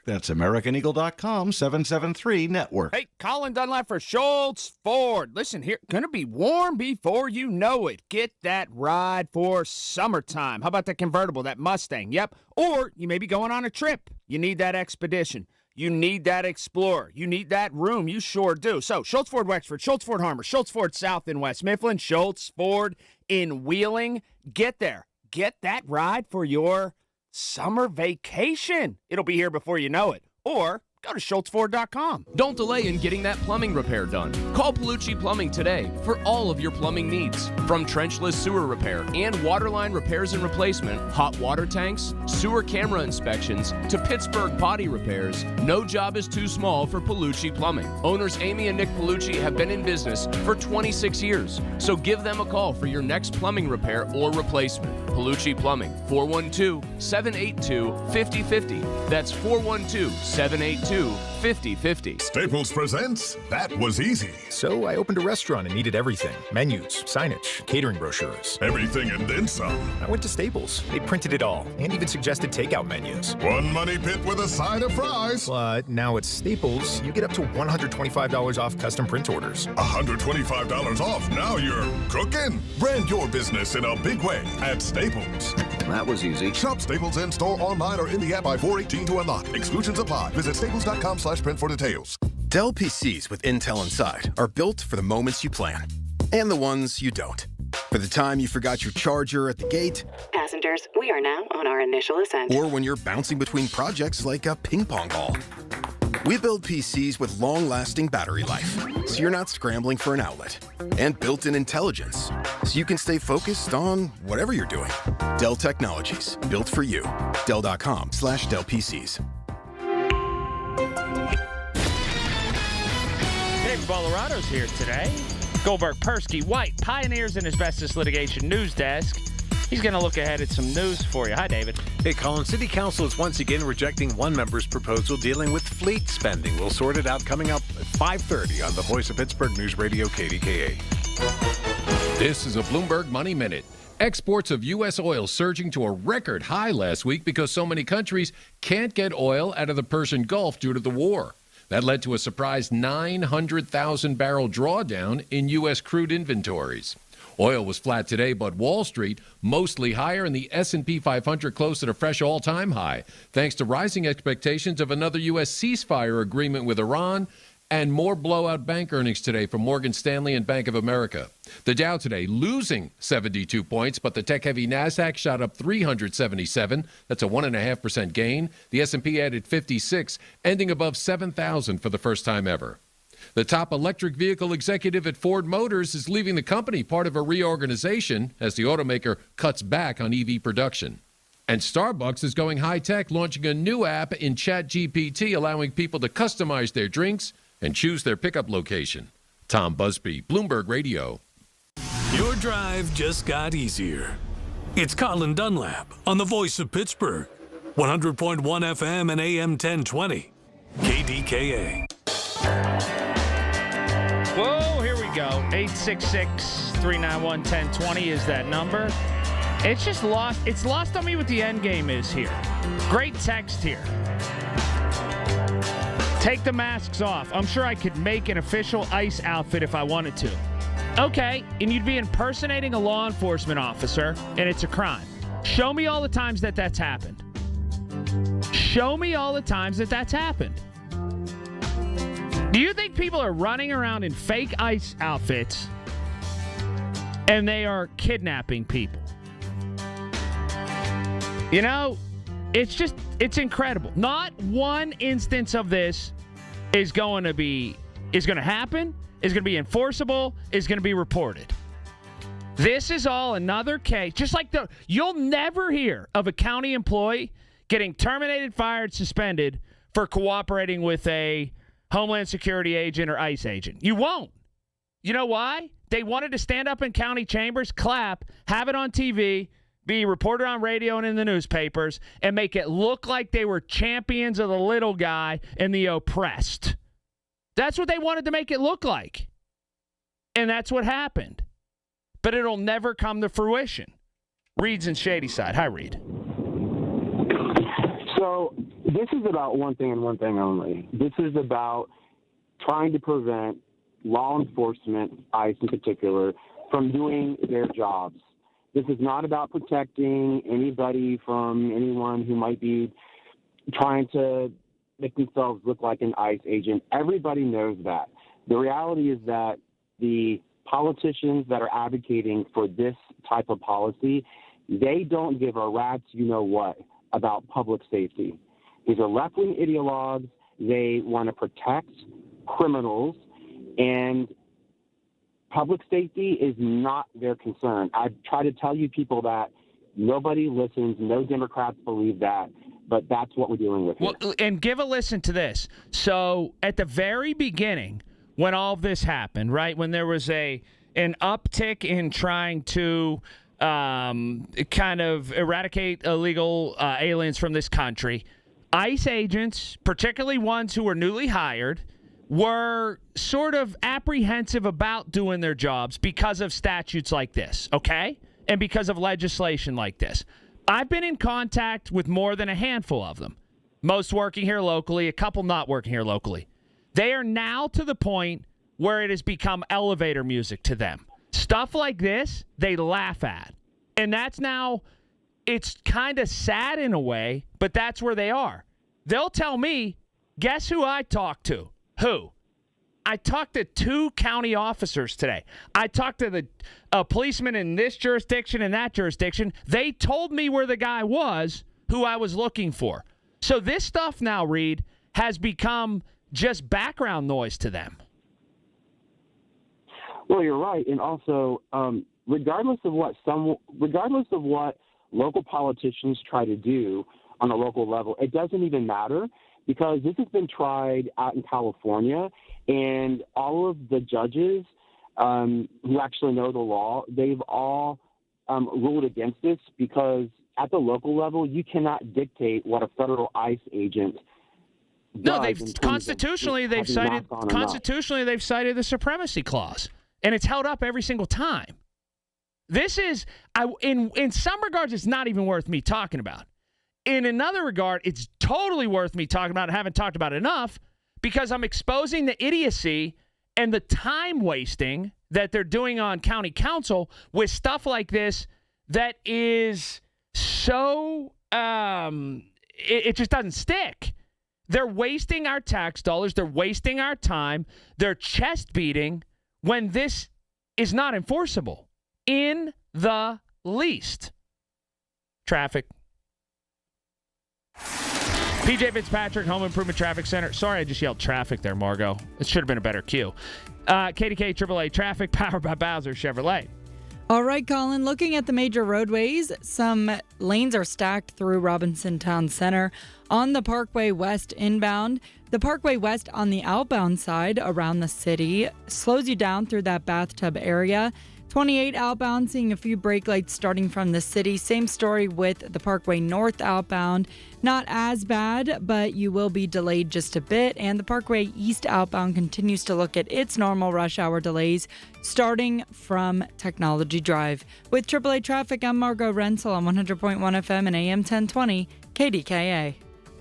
That's AmericanEagle.com 773 network. Hey, Colin Dunlap for Schultz Ford. Listen here, gonna be warm before you know it. Get that ride for summertime. How about that convertible, that Mustang? Yep. Or you may be going on a trip. You need that Expedition. You need that Explorer. You need that room. You sure do. So, Schultz Ford Wexford, Schultz Ford Harmer, Schultz Ford South in West Mifflin, Schultz Ford in Wheeling. Get there. Get that ride for your summer vacation. It'll be here before you know it. Or go to schultzford.com. Don't delay in getting that plumbing repair done. Call Palucci Plumbing today for all of your plumbing needs. From trenchless sewer repair and waterline repairs and replacement, hot water tanks, sewer camera inspections, to Pittsburgh potty repairs, no job is too small for Palucci Plumbing. Owners Amy and Nick Palucci have been in business for 26 years, so give them a call for your next plumbing repair or replacement. Palucci Plumbing, 412-782-5050. That's 412-782-5050. Staples presents That Was Easy. So I opened a restaurant and needed everything. Menus, signage, catering brochures. Everything and then some. I went to Staples. They printed it all and even suggested takeout menus. One money pit with a side of fries. But now at Staples, you get up to $125 off custom print orders. $125 off. Now you're cooking. Brand your business in a big way at Staples. That was easy. Shop Staples in store, online, or in the app by 4/18 to unlock. Exclusions apply. Visit staples.com/print for details. Dell PCs with Intel inside are built for the moments you plan and the ones you don't. For the time you forgot your charger at the gate. Passengers, we are now on our initial ascent. Or when you're bouncing between projects like a ping pong ball. We build PCs with long-lasting battery life, so you're not scrambling for an outlet. And built-in intelligence, so you can stay focused on whatever you're doing. Dell Technologies, built for you. Dell.com/Dell PCs. Dave Bolorado's here today. Goldberg, Persky, White, Pioneers and Asbestos Litigation News Desk. He's going to look ahead at some news for you. Hi, David. Hey, Colin. City Council is once again rejecting one member's proposal dealing with fleet spending. We'll sort it out coming up at 5:30 on the Voice of Pittsburgh News Radio, KDKA. This is a Bloomberg Money Minute. Exports of U.S. oil surging to a record high last week because so many countries can't get oil out of the Persian Gulf due to the war. That led to a surprise 900,000-barrel drawdown in U.S. crude inventories. Oil was flat today, but Wall Street mostly higher and the S&P 500 closed at a fresh all-time high, thanks to rising expectations of another U.S. ceasefire agreement with Iran and more blowout bank earnings today from Morgan Stanley and Bank of America. The Dow today losing 72 points, but the tech-heavy Nasdaq shot up 377. That's a 1.5% gain. The S&P added 56, ending above 7,000 for the first time ever. The top electric vehicle executive at Ford Motors is leaving the company, part of a reorganization as the automaker cuts back on EV production. And Starbucks is going high-tech, launching a new app in ChatGPT, allowing people to customize their drinks and choose their pickup location. Tom Busby, Bloomberg Radio. Your drive just got easier. It's Colin Dunlap on the Voice of Pittsburgh. 100.1 FM and AM 1020. KDKA. Whoa, here we go. 866-391-1020 is that number. It's just lost. It's lost on me what the end game is here. Great text here. Take the masks off. I'm sure I could make an official ICE outfit if I wanted to. Okay, and you'd be impersonating a law enforcement officer, and it's a crime. Show me all the times that that's happened. Show me all the times that that's happened. Do you think people are running around in fake ICE outfits and they are kidnapping people? You know, it's incredible. Not one instance of this is going to happen, is going to be enforceable, is going to be reported. This is all another case. Just like you'll never hear of a county employee getting terminated, fired, suspended for cooperating with a Homeland Security agent or ICE agent. You won't. You know why? They wanted to stand up in county chambers, clap, have it on TV, be reported on radio and in the newspapers, and make it look like they were champions of the little guy and the oppressed. That's what they wanted to make it look like. And that's what happened. But it'll never come to fruition. Reed's in Shadyside. Hi, Reed. So This is about one thing and one thing only. This is about trying to prevent law enforcement, ICE in particular, from doing their jobs. This is not about protecting anybody from anyone who might be trying to make themselves look like an ICE agent. Everybody knows that. The reality is that the politicians that are advocating for this type of policy, they don't give a rat's you-know-what about public safety. These are left-wing ideologues. They want to protect criminals, and public safety is not their concern. I've tried to tell you people that. Nobody listens. No Democrats believe that, but that's what we're dealing with here. Well, and give a listen to this. So at the very beginning, when all of this happened, right, when there was an uptick in trying to kind of eradicate illegal aliens from this country, ICE agents, particularly ones who were newly hired, were sort of apprehensive about doing their jobs because of statutes like this, okay? And because of legislation like this. I've been in contact with more than a handful of them, most working here locally, a couple not working here locally. They are now to the point where it has become elevator music to them. Stuff like this, they laugh at. And that's now, it's kind of sad in a way, but that's where they are. They'll tell me, guess who I talked to? Who? I talked to 2 county officers today. I talked to a policeman in this jurisdiction and that jurisdiction. They told me where the guy was who I was looking for. So this stuff now, Reed, has become just background noise to them. Well, you're right. And also, regardless of what local politicians try to do on a local level, it doesn't even matter, because this has been tried out in California, and all of the judges who actually know the law, they've all ruled against this, because at the local level, you cannot dictate what a federal ICE agent does. No, constitutionally they've cited the supremacy clause, and it's held up every single time. This is, in some regards, it's not even worth me talking about. In another regard, it's totally worth me talking about. I haven't talked about it enough, because I'm exposing the idiocy and the time wasting that they're doing on county council with stuff like this that is so, it just doesn't stick. They're wasting our tax dollars. They're wasting our time. They're chest beating when this is not enforceable in the least. Traffic. PJ Fitzpatrick, Home Improvement Traffic Center. Sorry, I just yelled traffic there, Margo. It should have been a better cue. KDKA AAA Traffic, powered by Bowser Chevrolet. All right, Colin, looking at the major roadways, some lanes are stacked through Robinson Town Center on the Parkway West inbound. The Parkway West on the outbound side around the city slows you down through that bathtub area. 28 outbound, seeing a few brake lights starting from the city. Same story with the Parkway North outbound. Not as bad, but you will be delayed just a bit. And the Parkway East outbound continues to look at its normal rush hour delays starting from Technology Drive. With AAA Traffic, I'm Margo Rensel on 100.1 FM and AM 1020 KDKA.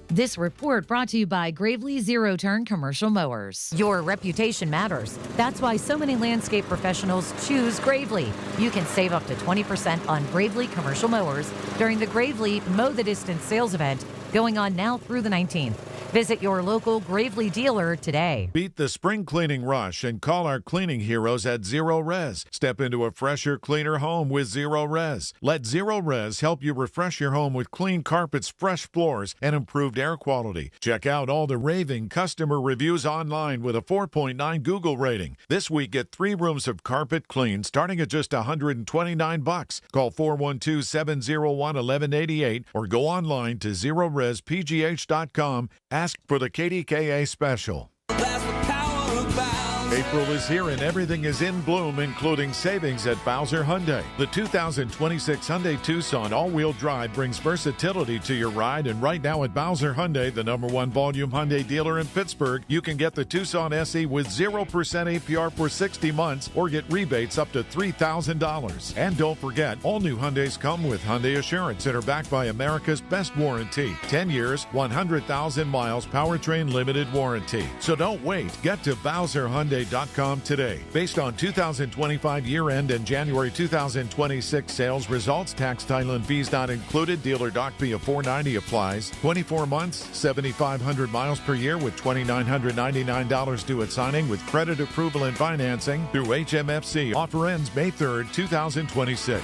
This report brought to you by Gravely Zero Turn Commercial Mowers. Your reputation matters. That's why so many landscape professionals choose Gravely. You can save up to 20% on Gravely Commercial Mowers during the Gravely Mow the Distance sales event going on now through the 19th. Visit your local Gravely dealer today. Beat the spring cleaning rush and call our cleaning heroes at Zero Res. Step into a fresher, cleaner home with Zero Res. Let Zero Res help you refresh your home with clean carpets, fresh floors, and improved air quality. Check out all the raving customer reviews online with a 4.9 Google rating. This week, get 3 rooms of carpet clean starting at just $129. Call 412-701-1188 or go online to ZeroResPGH.com. Ask for the KDKA special. That's the power of balance. April is here and everything is in bloom, including savings at Bowser Hyundai. The 2026 Hyundai Tucson all-wheel drive brings versatility to your ride, and right now at Bowser Hyundai, the #1 volume Hyundai dealer in Pittsburgh, you can get the Tucson SE with 0% APR for 60 months or get rebates up to $3,000. And don't forget, all new Hyundais come with Hyundai Assurance that are backed by America's best warranty. 10 years, 100,000 miles, powertrain limited warranty. So don't wait. Get to BowserHyundai.com today. Based on 2025 year-end and January 2026 sales results, tax, title, and fees not included. Dealer doc fee of $490 applies. 24 months, 7,500 miles per year with $2,999 due at signing with credit approval and financing through HMFC. Offer ends May 3rd, 2026.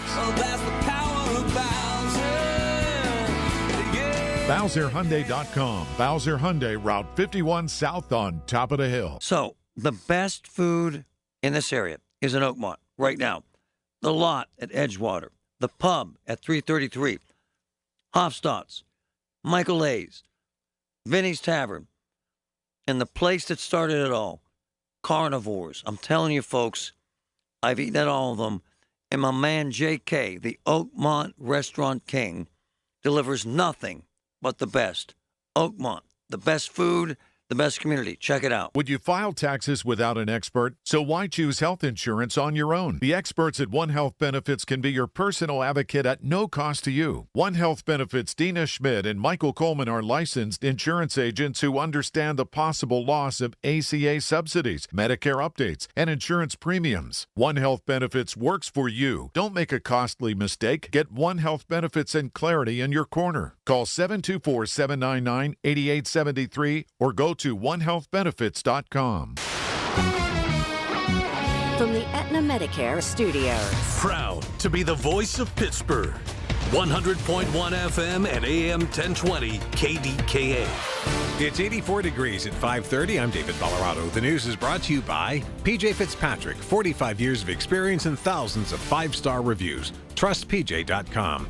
BowserHyundai.com. Bowser Hyundai, Route 51 South on top of the hill. So, the best food in this area is in Oakmont right now. The Lot at Edgewater, the Pub at 333, Hofstadt's, Michael A's, Vinny's Tavern, and the place that started it all, Carnivores. I'm telling you, folks, I've eaten at all of them, and my man JK, the Oakmont Restaurant King, delivers nothing but the best. Oakmont, the best food, the best community. Check it out. Would you file taxes without an expert? So why choose health insurance on your own? The experts at One Health Benefits can be your personal advocate at no cost to you. One Health Benefits' Dina Schmidt and Michael Coleman are licensed insurance agents who understand the possible loss of ACA subsidies, Medicare updates, and insurance premiums. One Health Benefits works for you. Don't make a costly mistake. Get One Health Benefits and clarity in your corner. Call 724-799-8873 or go to onehealthbenefits.com. From the Aetna Medicare Studios. Proud to be the voice of Pittsburgh. 100.1 FM and AM 1020 KDKA. It's 84 degrees at 5:30. I'm David Ballarado. The news is brought to you by PJ Fitzpatrick. 45 years of experience and thousands of 5-star reviews. TrustPJ.com.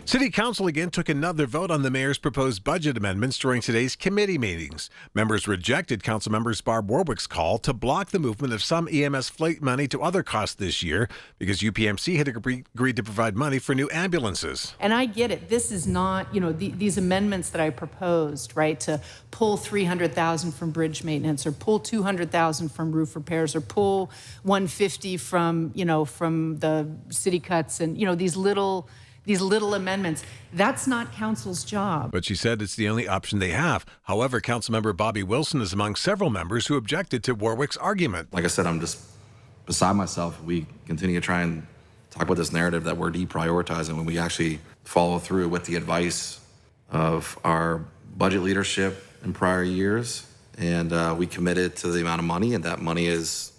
City Council again took another vote on the mayor's proposed budget amendments during today's committee meetings. Members rejected Councilmember Barb Warwick's call to block the movement of some EMS flight money to other costs this year because UPMC had agreed to provide money for new ambulances. And I get it. This is not, these amendments that I proposed, right, to pull $300,000 from bridge maintenance or pull $200,000 from roof repairs or pull $150 from the city cuts and, these little amendments. That's not council's job. But she said it's the only option they have. However, Councilmember Bobby Wilson is among several members who objected to Warwick's argument. Like I said, I'm just beside myself. We continue to try and talk about this narrative that we're deprioritizing when we actually follow through with the advice of our budget leadership in prior years. And we committed to the amount of money, and that money is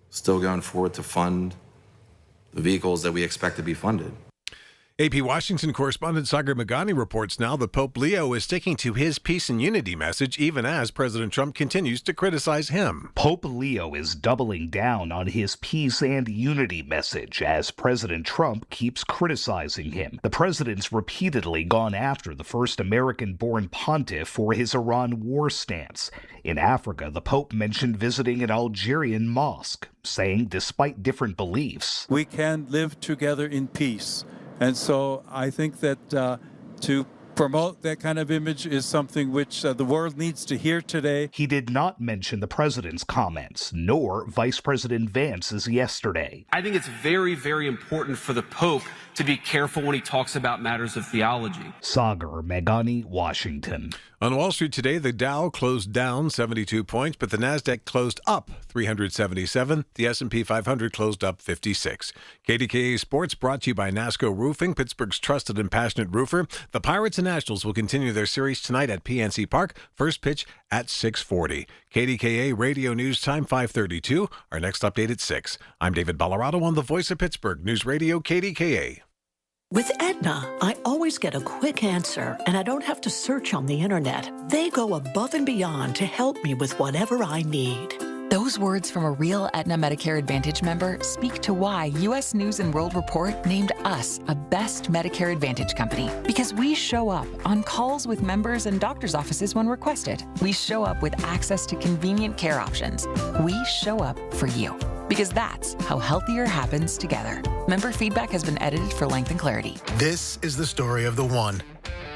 still going forward to fund the vehicles that we expect to be funded. AP Washington correspondent Sagar Meghani reports now that Pope Leo is sticking to his peace and unity message even as President Trump continues to criticize him. Pope Leo is doubling down on his peace and unity message as President Trump keeps criticizing him. The president's repeatedly gone after the first American-born pontiff for his Iran war stance. In Africa, the Pope mentioned visiting an Algerian mosque, saying despite different beliefs, we can live together in peace. And so I think that to promote that kind of image is something which the world needs to hear today. He did not mention the president's comments, nor Vice President Vance's yesterday. I think it's very, very important for the Pope to be careful when he talks about matters of theology. Sagar Meghani, Washington. On Wall Street today, the Dow closed down 72 points, but the Nasdaq closed up 377. The S&P 500 closed up 56. KDKA Sports brought to you by NASCO Roofing, Pittsburgh's trusted and passionate roofer. The Pirates and Nationals will continue their series tonight at PNC Park. First pitch at 6:40. KDKA Radio News Time 5:32. Our next update at 6. I'm David Ballarado on the Voice of Pittsburgh News Radio KDKA. With Aetna, I always get a quick answer, and I don't have to search on the internet. They go above and beyond to help me with whatever I need. Those words from a real Aetna Medicare Advantage member speak to why U.S. News & World Report named us a Best Medicare Advantage company. Because we show up on calls with members and doctors' offices when requested. We show up with access to convenient care options. We show up for you. Because that's how healthier happens together. Member feedback has been edited for length and clarity. This is the story of the one.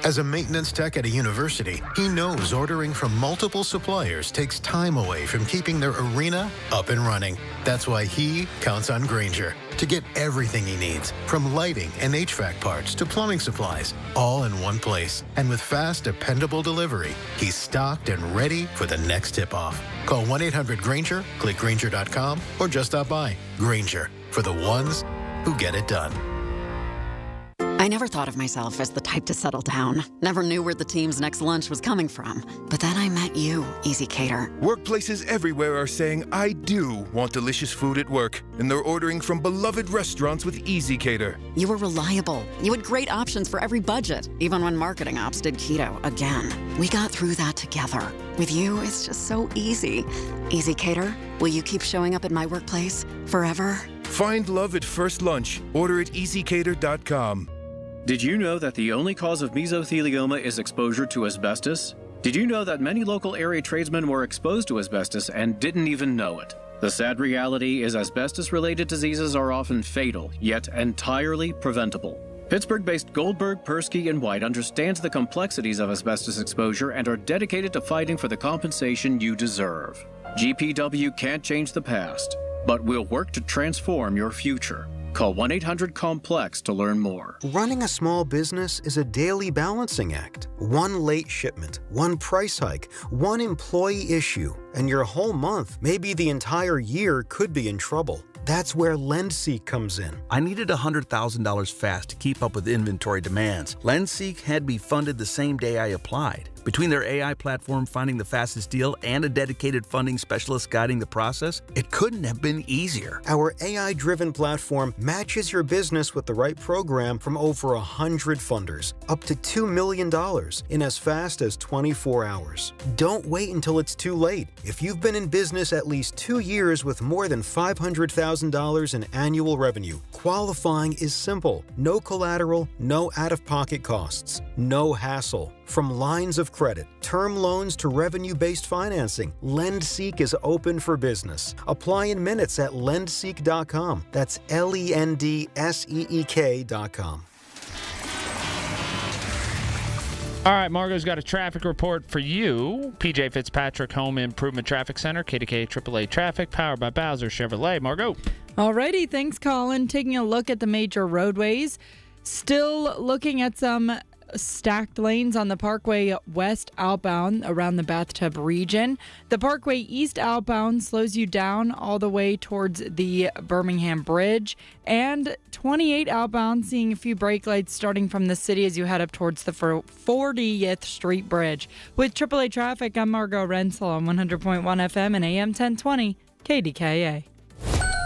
As a maintenance tech at a university, he knows ordering from multiple suppliers takes time away from keeping their arena up and running. That's why he counts on Grainger to get everything he needs, from lighting and HVAC parts to plumbing supplies, all in one place. And with fast, dependable delivery, he's stocked and ready for the next tip-off. Call 1-800-GRAINGER, click Grainger.com, or just stop by. Grainger, for the ones who get it done. I never thought of myself as the type to settle down. Never knew where the team's next lunch was coming from. But then I met you, Easy Cater. Workplaces everywhere are saying, I do want delicious food at work. And they're ordering from beloved restaurants with Easy Cater. You were reliable. You had great options for every budget, even when marketing ops did keto again. We got through that together. With you, it's just so easy. Easy Cater, will you keep showing up at my workplace forever? Find love at first lunch. Order at easycater.com. Did you know that the only cause of mesothelioma is exposure to asbestos? Did you know that many local area tradesmen were exposed to asbestos and didn't even know it? The sad reality is asbestos-related diseases are often fatal, yet entirely preventable. Pittsburgh-based Goldberg, Persky, and White understands the complexities of asbestos exposure and are dedicated to fighting for the compensation you deserve. GPW can't change the past, but will work to transform your future. Call 1-800-COMPLEX to learn more. Running a small business is a daily balancing act. One late shipment, one price hike, one employee issue, and your whole month, maybe the entire year, could be in trouble. That's where LendSeek comes in. I needed $100,000 fast to keep up with inventory demands. LendSeek had me funded the same day I applied. Between their AI platform finding the fastest deal and a dedicated funding specialist guiding the process, it couldn't have been easier. Our AI-driven platform matches your business with the right program from over 100 funders, up to $2 million in as fast as 24 hours. Don't wait until it's too late. If you've been in business at least 2 years with more than $500,000 in annual revenue, qualifying is simple. No collateral, no out-of-pocket costs, no hassle. From lines of credit, term loans to revenue-based financing, LendSeek is open for business. Apply in minutes at lendseek.com. That's LENDSEEK.com. All right, Margot's got a traffic report for you. PJ Fitzpatrick Home Improvement Traffic Center, KDKA AAA Traffic, powered by Bowser Chevrolet. Margot. Alrighty, thanks, Colin. Taking a look at the major roadways. Still looking at some stacked lanes on the Parkway West outbound around the Bathtub region. The Parkway East outbound slows you down all the way towards the Birmingham Bridge. And 28 outbound, seeing a few brake lights starting from the city as you head up towards the 40th Street Bridge. With AAA Traffic, I'm Margot Rensel on 100.1 FM and AM 1020 KDKA.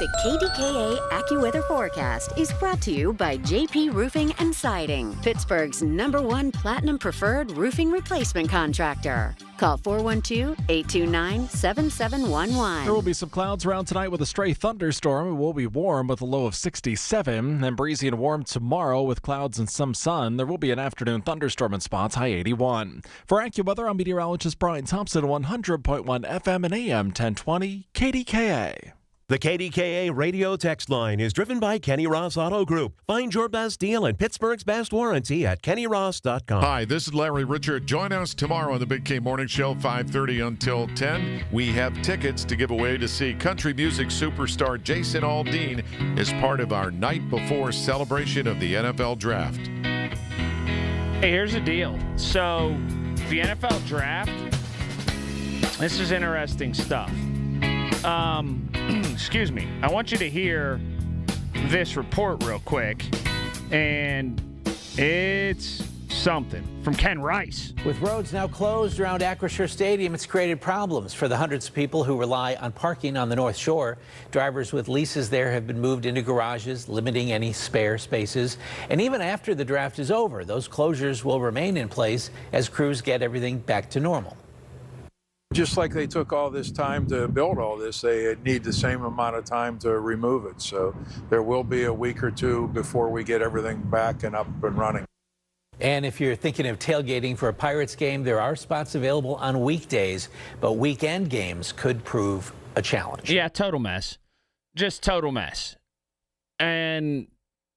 The KDKA AccuWeather forecast is brought to you by JP Roofing and Siding, Pittsburgh's #1 Platinum Preferred Roofing Replacement Contractor. Call 412-829-7711. There will be some clouds around tonight with a stray thunderstorm. It will be warm with a low of 67, then breezy and warm tomorrow with clouds and some sun. There will be an afternoon thunderstorm in spots, high 81. For AccuWeather, I'm meteorologist Brian Thompson, 100.1 FM and AM 1020 KDKA. The KDKA radio text line is driven by Kenny Ross Auto Group. Find your best deal and Pittsburgh's best warranty at kennyross.com. Hi, this is Larry Richard. Join us tomorrow on the Big K Morning Show, 5:30 until 10. We have tickets to give away to see country music superstar Jason Aldean as part of our night before celebration of the NFL Draft. Hey, here's the deal. So, the NFL Draft, this is interesting stuff. Excuse me. I want you to hear this report real quick, and it's something from Ken Rice. With roads now closed around Acrisure Stadium, it's created problems for the hundreds of people who rely on parking on the North Shore. Drivers with leases there have been moved into garages, limiting any spare spaces. And even after the draft is over, those closures will remain in place as crews get everything back to normal. Just like they took all this time to build all this, they need the same amount of time to remove it. So there will be a week or two before we get everything back and up and running. And if you're thinking of tailgating for a Pirates game, there are spots available on weekdays, but weekend games could prove a challenge. Yeah, total mess. Just total mess. And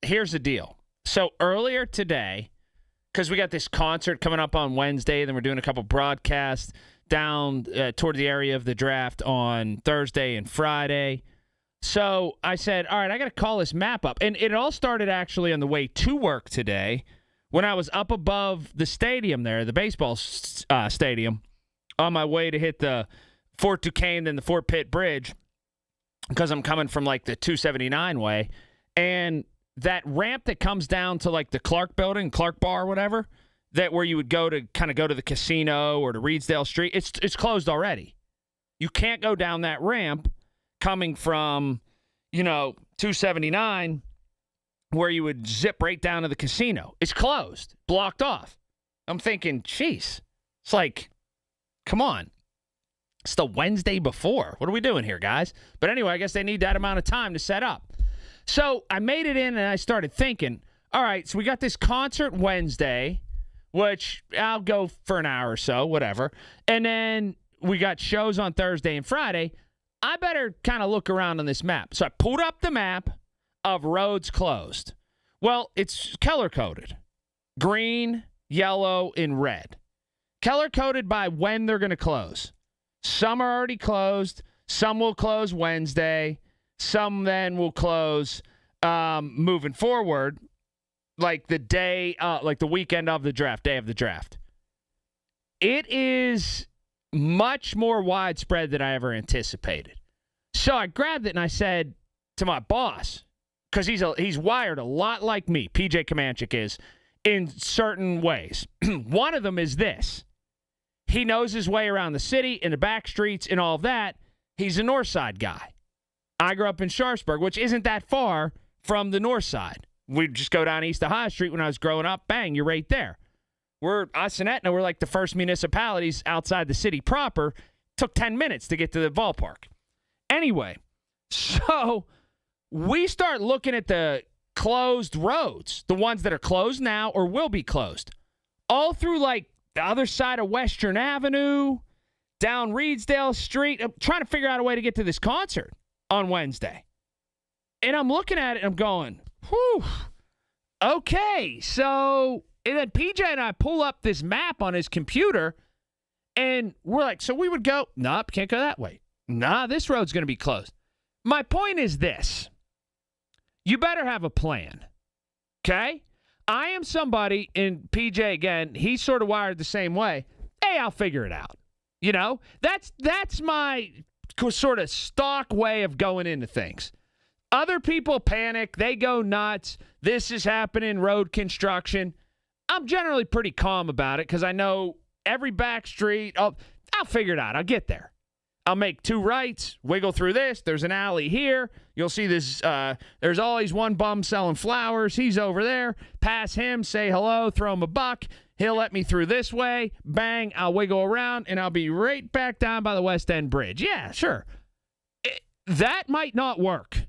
here's the deal. So earlier today, because we got this concert coming up on Wednesday, then we're doing a couple broadcasts down toward the area of the draft on Thursday and Friday. So I said, all right, I got to call this map up. And it all started actually on the way to work today when I was up above the stadium there, the baseball stadium, on my way to hit the Fort Duquesne, then the Fort Pitt Bridge, because I'm coming from like the 279 way. And that ramp that comes down to like the Clark building, Clark Bar, whatever, that where you would go to kind of go to the casino or to Reedsdale Street, it's closed already. You can't go down that ramp coming from, 279 where you would zip right down to the casino. It's closed, blocked off. I'm thinking, geez, it's like, come on. It's the Wednesday before. What are we doing here, guys? But anyway, I guess they need that amount of time to set up. So I made it in and I started thinking, all right, so we got this concert Wednesday, which I'll go for an hour or so, whatever. And then we got shows on Thursday and Friday. I better kind of look around on this map. So I pulled up the map of roads closed. Well, it's color-coded. Green, yellow, and red. Color-coded by when they're going to close. Some are already closed. Some will close Wednesday. Some then will close moving forward, like the day, like the weekend of the draft, day of the draft. It is much more widespread than I ever anticipated. So I grabbed it and I said to my boss, because he's wired a lot like me, PJ Kamanchik is, in certain ways. One of them is this. He knows his way around the city, in the back streets, and all of that. He's a North Side guy. I grew up in Sharpsburg, which isn't that far from the North Side. We'd just go down East of High Street when I was growing up. Bang, you're right there. Us and Etna were like the first municipalities outside the city proper. Took 10 minutes to get to the ballpark. Anyway, so we start looking at the closed roads, the ones that are closed now or will be closed, all through like the other side of Western Avenue, down Reedsdale Street. I'm trying to figure out a way to get to this concert on Wednesday. And I'm looking at it and I'm going, whew, okay. So, and then PJ and I pull up this map on his computer and we're like, so we would go, nope, can't go that way. Nah, this road's going to be closed. My point is this. You better have a plan, okay? I am somebody, and PJ, again, he's sort of wired the same way. Hey, I'll figure it out. That's my sort of stock way of going into things. Other people panic. They go nuts. This is happening, road construction. I'm generally pretty calm about it because I know every back street. I'll figure it out. I'll get there. I'll make two rights, wiggle through this. There's an alley here. You'll see this. There's always one bum selling flowers. He's over there. Pass him, say hello, throw him a buck. He'll let me through this way. Bang, I'll wiggle around, and I'll be right back down by the West End Bridge. Yeah, sure. That might not work.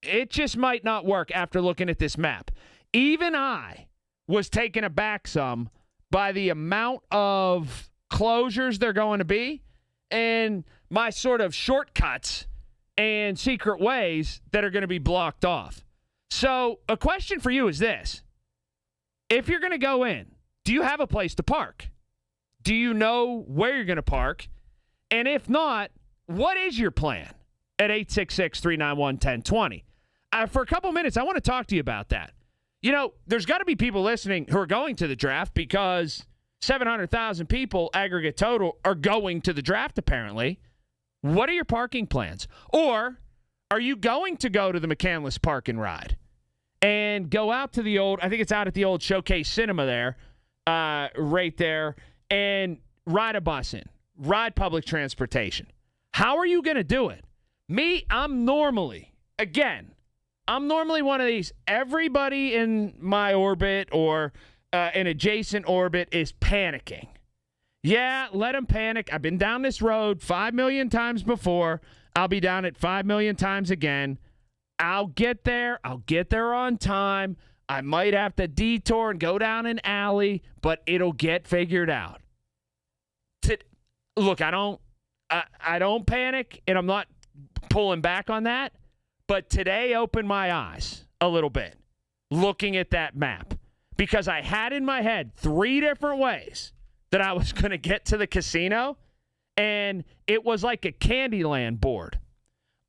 It just might not work after looking at this map. Even I was taken aback some by the amount of closures they're going to be and my sort of shortcuts and secret ways that are going to be blocked off. So a question for you is this. If you're going to go in, do you have a place to park? Do you know where you're going to park? And if not, what is your plan at 866-391-1020? For a couple minutes, I want to talk to you about that. There's got to be people listening who are going to the draft because 700,000 people, aggregate total, are going to the draft apparently. What are your parking plans? Or are you going to go to the McCandless Park and Ride and go out to the old, I think it's out at the old Showcase Cinema there, right there, and ride a bus in, ride public transportation? How are you going to do it? Me, I'm normally one of these, everybody in my orbit or an adjacent orbit is panicking. Yeah, let them panic. I've been down this road 5 million times before. I'll be down it 5 million times again. I'll get there. I'll get there on time. I might have to detour and go down an alley, but it'll get figured out. Look, I don't panic, and I'm not pulling back on that, but today opened my eyes a little bit looking at that map because I had in my head 3 different ways that I was going to get to the casino, and it was like a Candyland board.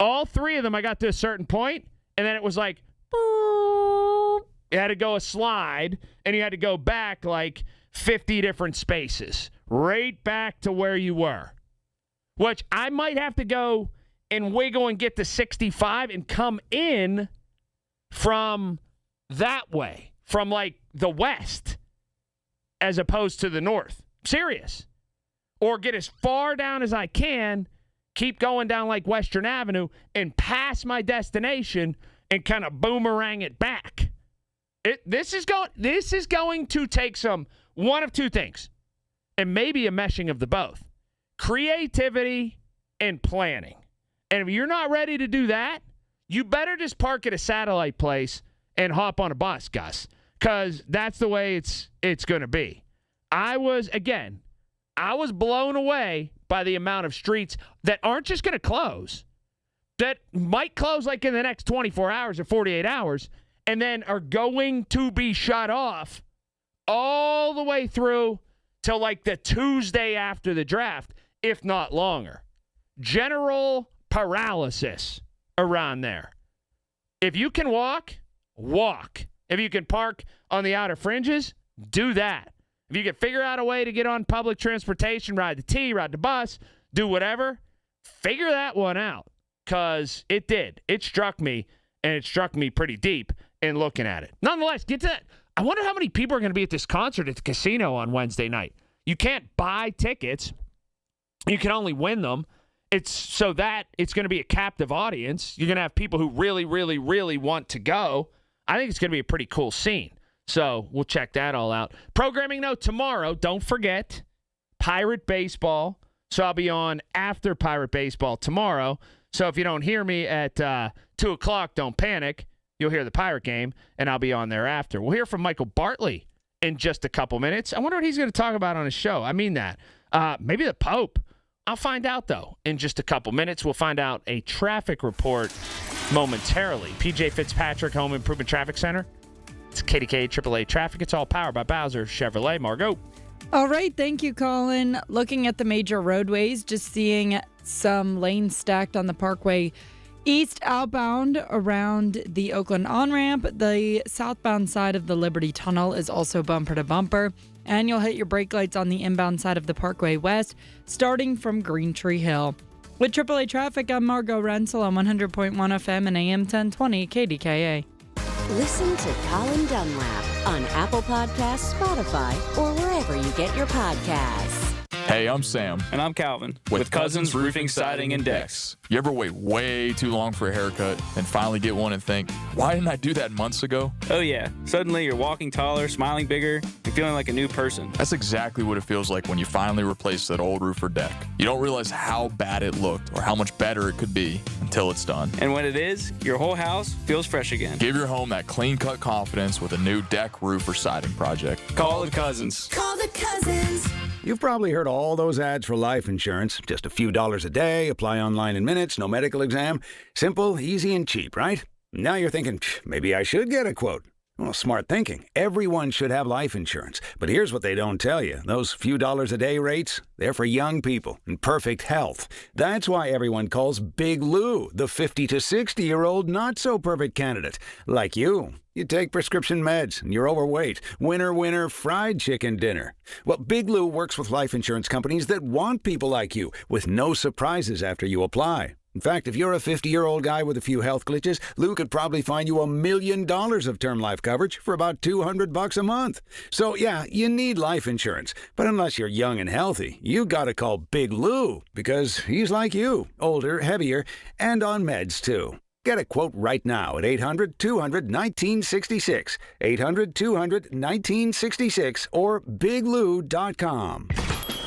All 3 of them, I got to a certain point, and then it was like, you had to go a slide, and you had to go back like 50 different spaces, right back to where you were, which I might have to go and wiggle and get to 65 and come in from that way, from like the west as opposed to the north. Serious. Or get as far down as I can, keep going down like Western Avenue and pass my destination and kind of boomerang it back. This is going to take some one of 2 things, and maybe a meshing of the both. Creativity and planning. And if you're not ready to do that, you better just park at a satellite place and hop on a bus, Gus, because that's the way it's going to be. I was blown away by the amount of streets that aren't just going to close, that might close like in the next 24 hours or 48 hours, and then are going to be shut off all the way through till like the Tuesday after the draft, if not longer. General paralysis around there. If you can walk. If you can park on the outer fringes, do that. If you can figure out a way to get on public transportation, ride the T, ride the bus, do whatever, figure that one out, because it did. It struck me, and it struck me pretty deep in looking at it. Nonetheless, get to that. I wonder how many people are going to be at this concert at the casino on Wednesday night. You can't buy tickets. You can only win them. It's going to be a captive audience. You're going to have people who really, really, really want to go. I think it's going to be a pretty cool scene. So we'll check that all out. Programming note tomorrow, don't forget, Pirate Baseball. So I'll be on after Pirate Baseball tomorrow. So if you don't hear me at 2 o'clock, don't panic. You'll hear the Pirate game, and I'll be on thereafter. We'll hear from Michael Bartley in just a couple minutes. I wonder what he's going to talk about on his show. I mean that. Maybe the Pope. I'll find out, though, in just a couple minutes. We'll find out a traffic report momentarily. PJ Fitzpatrick Home Improvement Traffic Center. It's KDKA AAA Traffic. It's all powered by Bowser Chevrolet. Margo. All right. Thank you, Colin. Looking at the major roadways, just seeing some lanes stacked on the Parkway East outbound around the Oakland on-ramp. The southbound side of the Liberty Tunnel is also bumper to bumper. And you'll hit your brake lights on the inbound side of the Parkway West, starting from Green Tree Hill. With AAA Traffic, I'm Margo Rensel on 100.1 FM and AM 1020 KDKA. Listen to Colin Dunlap on Apple Podcasts, Spotify, or wherever you get your podcasts. Hey, I'm Sam. And I'm Calvin. With Cousins Roofing, Siding, and Decks. You ever wait way too long for a haircut and finally get one and think, why didn't I do that months ago? Oh, yeah. Suddenly you're walking taller, smiling bigger, and feeling like a new person. That's exactly what it feels like when you finally replace that old roof or deck. You don't realize how bad it looked or how much better it could be until it's done. And when it is, your whole house feels fresh again. Give your home that clean-cut confidence with a new deck, roof, or siding project. Call the Cousins. Call the Cousins. You've probably heard all those ads for life insurance. Just a few dollars a day, apply online in minutes, no medical exam. Simple, easy, and cheap, right? Now you're thinking, maybe I should get a quote. Well, smart thinking. Everyone should have life insurance. But here's what they don't tell you. Those few dollars a day rates, they're for young people in perfect health. That's why everyone calls Big Lou the 50 to 60-year-old not-so-perfect candidate. Like you. You take prescription meds, and you're overweight. Winner, winner, fried chicken dinner. Well, Big Lou works with life insurance companies that want people like you, with no surprises after you apply. In fact, if you're a 50-year-old guy with a few health glitches, Lou could probably find you $1 million of term life coverage for about $200 a month. So, yeah, you need life insurance. But unless you're young and healthy, you gotta call Big Lou, because he's like you, older, heavier, and on meds, too. Get a quote right now at 800-200-1966, 800-200-1966, or biglou.com.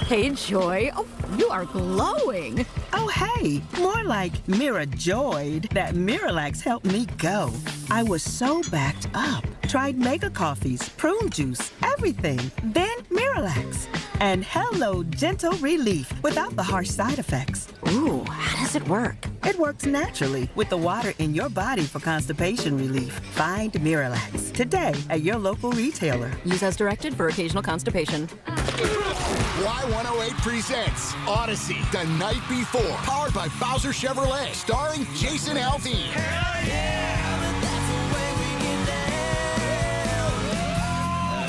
Hey, Joy. Oh, you are glowing. Oh, hey. More like Mirajoyed. That Miralax helped me go. I was so backed up. Tried mega coffees, prune juice, everything. Then Miralax. And hello, gentle relief without the harsh side effects. Ooh, how does it work? It works naturally with the water in your body for constipation relief. Find Miralax today at your local retailer. Use as directed for occasional constipation. Y108 presents Odyssey, The Night Before, powered by Bowser Chevrolet, starring Jason Aldean. Hell yeah, that's the way we get down.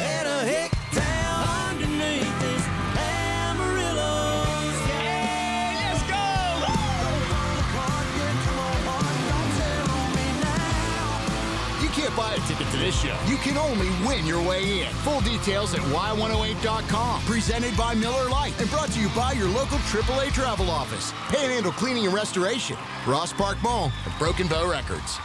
In a hick town underneath this Amarillo. Yeah, let's go! You can't buy a ticket to this show. You can only win your way in. Full details at y108.com. Presented by Miller Lite and brought to you by your local AAA travel office. Panhandle Cleaning and Restoration. Ross Park Mall and Broken Bow Records.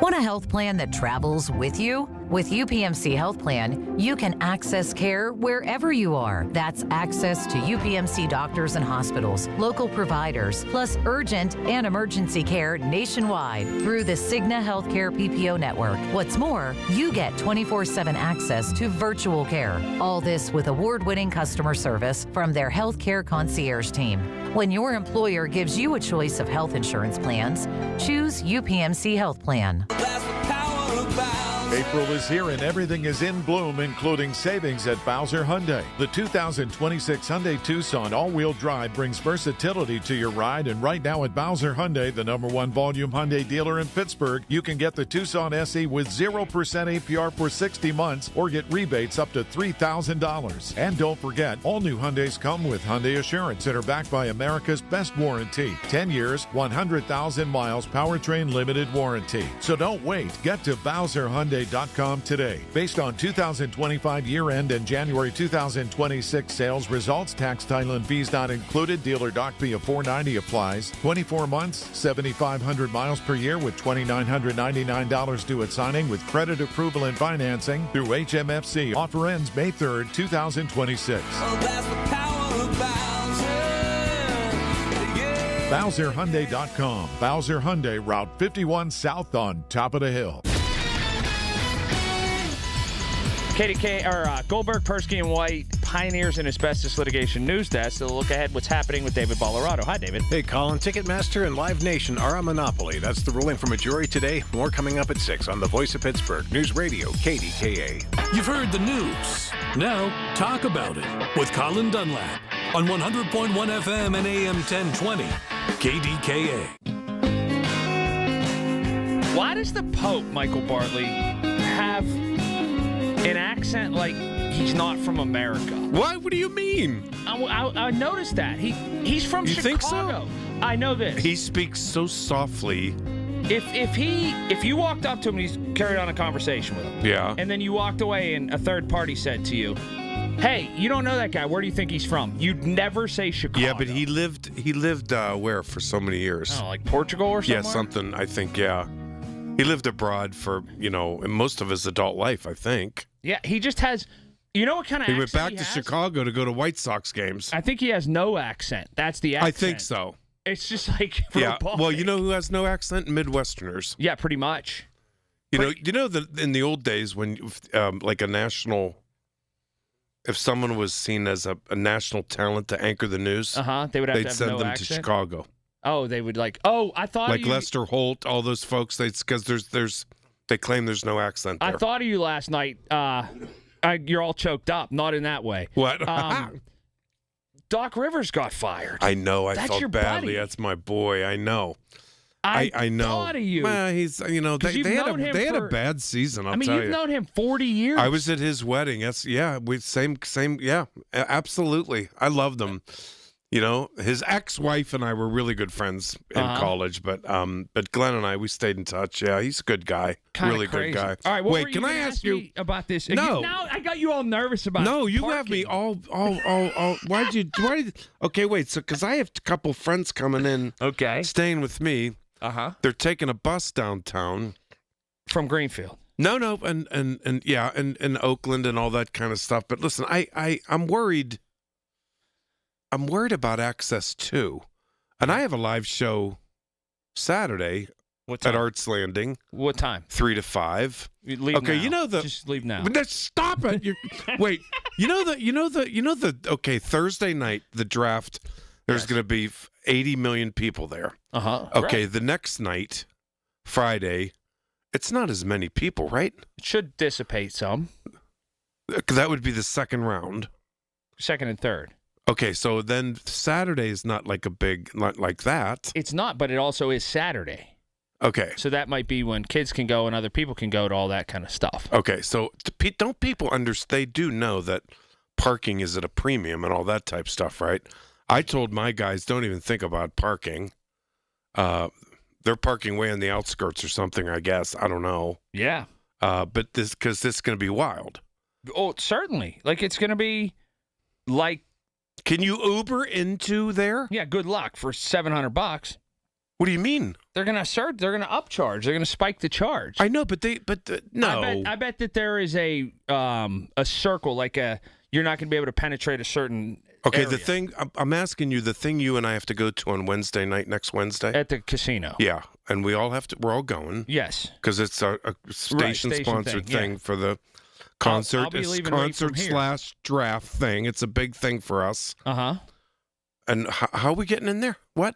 Want a health plan that travels with you? With UPMC Health Plan, you can access care wherever you are. That's access to UPMC doctors and hospitals, local providers, plus urgent and emergency care nationwide through the Cigna Healthcare PPO network. What's more, you get 24/7 access to virtual care. All this with award-winning customer service from their healthcare concierge team. When your employer gives you a choice of health insurance plans, choose UPMC Health Plan. April is here and everything is in bloom, including savings at Bowser Hyundai. The 2026 Hyundai Tucson all-wheel drive brings versatility to your ride, and right now at Bowser Hyundai, the #1 volume Hyundai dealer in Pittsburgh, you can get the Tucson SE with 0% APR for 60 months or get rebates up to $3,000. And don't forget, all new Hyundais come with Hyundai Assurance that are backed by America's best warranty. 10 years, 100,000 miles, powertrain limited warranty. So don't wait. Get to BowserHyundai.com today. Based on 2025 year-end and January 2026 sales results, tax, title, and fees not included. Dealer doc fee of $490 applies. 24 months, 7,500 miles per year with $2,999 due at signing with credit approval and financing through HMFC. Offer ends May 3rd, 2026. BowserHyundai.com. Bowser Hyundai, Route 51 South on top of the hill. KDKA, Goldberg, Persky, and White, pioneers in asbestos litigation news desk. So look ahead what's happening with David Ballarado. Hi, David. Hey, Colin. Ticketmaster and Live Nation are a monopoly. That's the ruling from a jury today. More coming up at 6 on the Voice of Pittsburgh News Radio, KDKA. You've heard the news. Now, talk about it with Colin Dunlap on 100.1 FM and AM 1020, KDKA. Why does the Pope, Michael Bartley, have an accent like he's not from America? What? What do you mean? I noticed that. He's from you Chicago. Think so? I know this. He speaks so softly. If you walked up to him and he's carried on a conversation with him, yeah, and then you walked away and a third party said to you, "Hey, you don't know that guy. Where do you think he's from?" You'd never say Chicago. Yeah, but he lived where for so many years? Oh, like Portugal or something? Yeah, something. I think. Yeah, he lived abroad for most of his adult life. I think. Yeah, he just has. You know what kind of he accent went back to Chicago to go to White Sox games. I think he has no accent. That's the accent. I think so. It's just like robotic. Well, you know who has no accent? Midwesterners. Yeah, pretty much. You know that in the old days when like a national, if someone was seen as a national talent to anchor the news, they'd send them to Chicago. Oh, they would I thought like Lester Holt, all those folks. Because they claim there's no accent there. I thought of you last night. You're all choked up. Not in that way. What? Doc Rivers got fired. I know. I That's felt your badly. buddy. That's my boy. I know. I know. thought of you. Well, he's they had a bad season. I'll tell you. You've known him 40 years. I was at his wedding. Same. Yeah, absolutely. I loved him. His ex-wife and I were really good friends in college, but Glenn and I, we stayed in touch. Yeah, he's a good guy. Kinda really crazy. good guy. All right, wait, can I ask you about this? No. Now I got you all nervous about No, you parking. have me all okay, wait, so because I have a couple friends coming in, staying with me. They're taking a bus downtown. From Greenfield. No, and Oakland and all that kind of stuff. But listen, I'm worried. I'm worried about access too. And I have a live show Saturday at Arts Landing. What time? 3 to 5. Leave okay, now. you know Just leave now. Stop it! Wait, Okay, Thursday night, the draft. There's going to be 80 million people there. Okay, right. The next night, Friday, it's not as many people, right? It should dissipate some. That would be the second round. Second and third. Okay, so then Saturday is not like like that. It's not, but it also is Saturday. Okay. So that might be when kids can go and other people can go to all that kind of stuff. Okay, so don't people understand? They do know that parking is at a premium and all that type stuff, right? I told my guys, don't even think about parking. They're parking way on the outskirts or something, I guess. I don't know. Yeah. But this is going to be wild. Oh, certainly. Like, it's going to be like. Can you Uber into there? Yeah, good luck for $700. What do you mean? They're going to upcharge. They're going to spike the charge. I know, but no. I bet that there is a circle, like you're not going to be able to penetrate a certain Okay, area. the thing, I'm asking you, the thing you and I have to go to on Wednesday night, next Wednesday? At the casino. Yeah, and we're all going. Yes. Because it's a station-sponsored thing for the concert. I'll be leaving right from here. / draft thing. It's a big thing for us. Uh-huh. And how are we getting in there? What?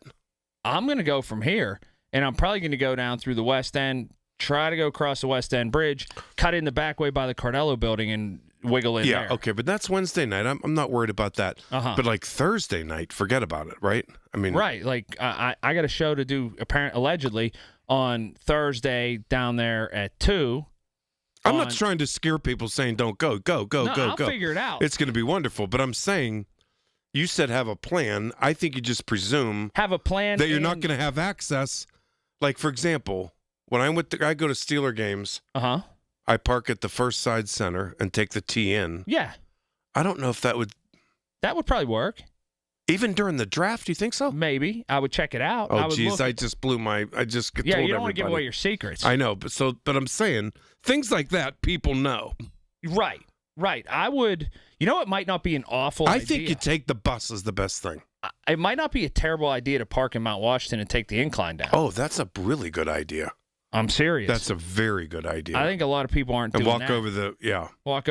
I'm going to go from here, and I'm probably going to go down through the West End, try to go across the West End Bridge, cut in the back way by the Cardello building, and wiggle in there. Yeah, okay, but that's Wednesday night. I'm not worried about that. But like Thursday night, forget about it, right? I mean, right. Like I got a show to do, allegedly, on Thursday down there at 2. I'm not trying to scare people saying don't go. No, I'll figure it out. It's going to be wonderful, but I'm saying you said have a plan. I think you just presume have a plan that you're not going to have access. Like, for example, when I go to Steeler games, I park at the First Side Center and take the T in. Yeah. I don't know if that would probably work. Even during the draft, you think so? Maybe. I would check it out. Oh, geez, I just told you don't want to give away your secrets. I know, but I'm saying things like that, people know. Right. I would. You know, it might not be an awful idea. I think you take the bus is the best thing. It might not be a terrible idea to park in Mount Washington and take the incline down. Oh, that's a really good idea. I'm serious. That's a very good idea. I think a lot of people aren't doing that. Walk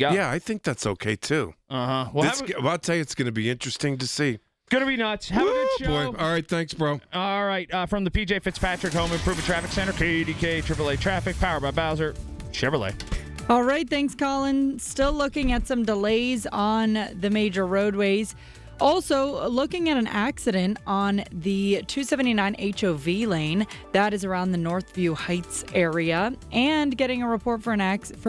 Yeah, I think that's okay, too. Well, I'll tell you, it's going to be interesting to see. Going to be nuts. Have a good show. Boy. All right, thanks, bro. All right, from the PJ Fitzpatrick Home Improvement Traffic Center, KDKA AAA Traffic, powered by Bowser Chevrolet. All right, thanks, Colin. Still looking at some delays on the major roadways. Also, looking at an accident on the 279 HOV lane. That is around the Northview Heights area. And getting a report for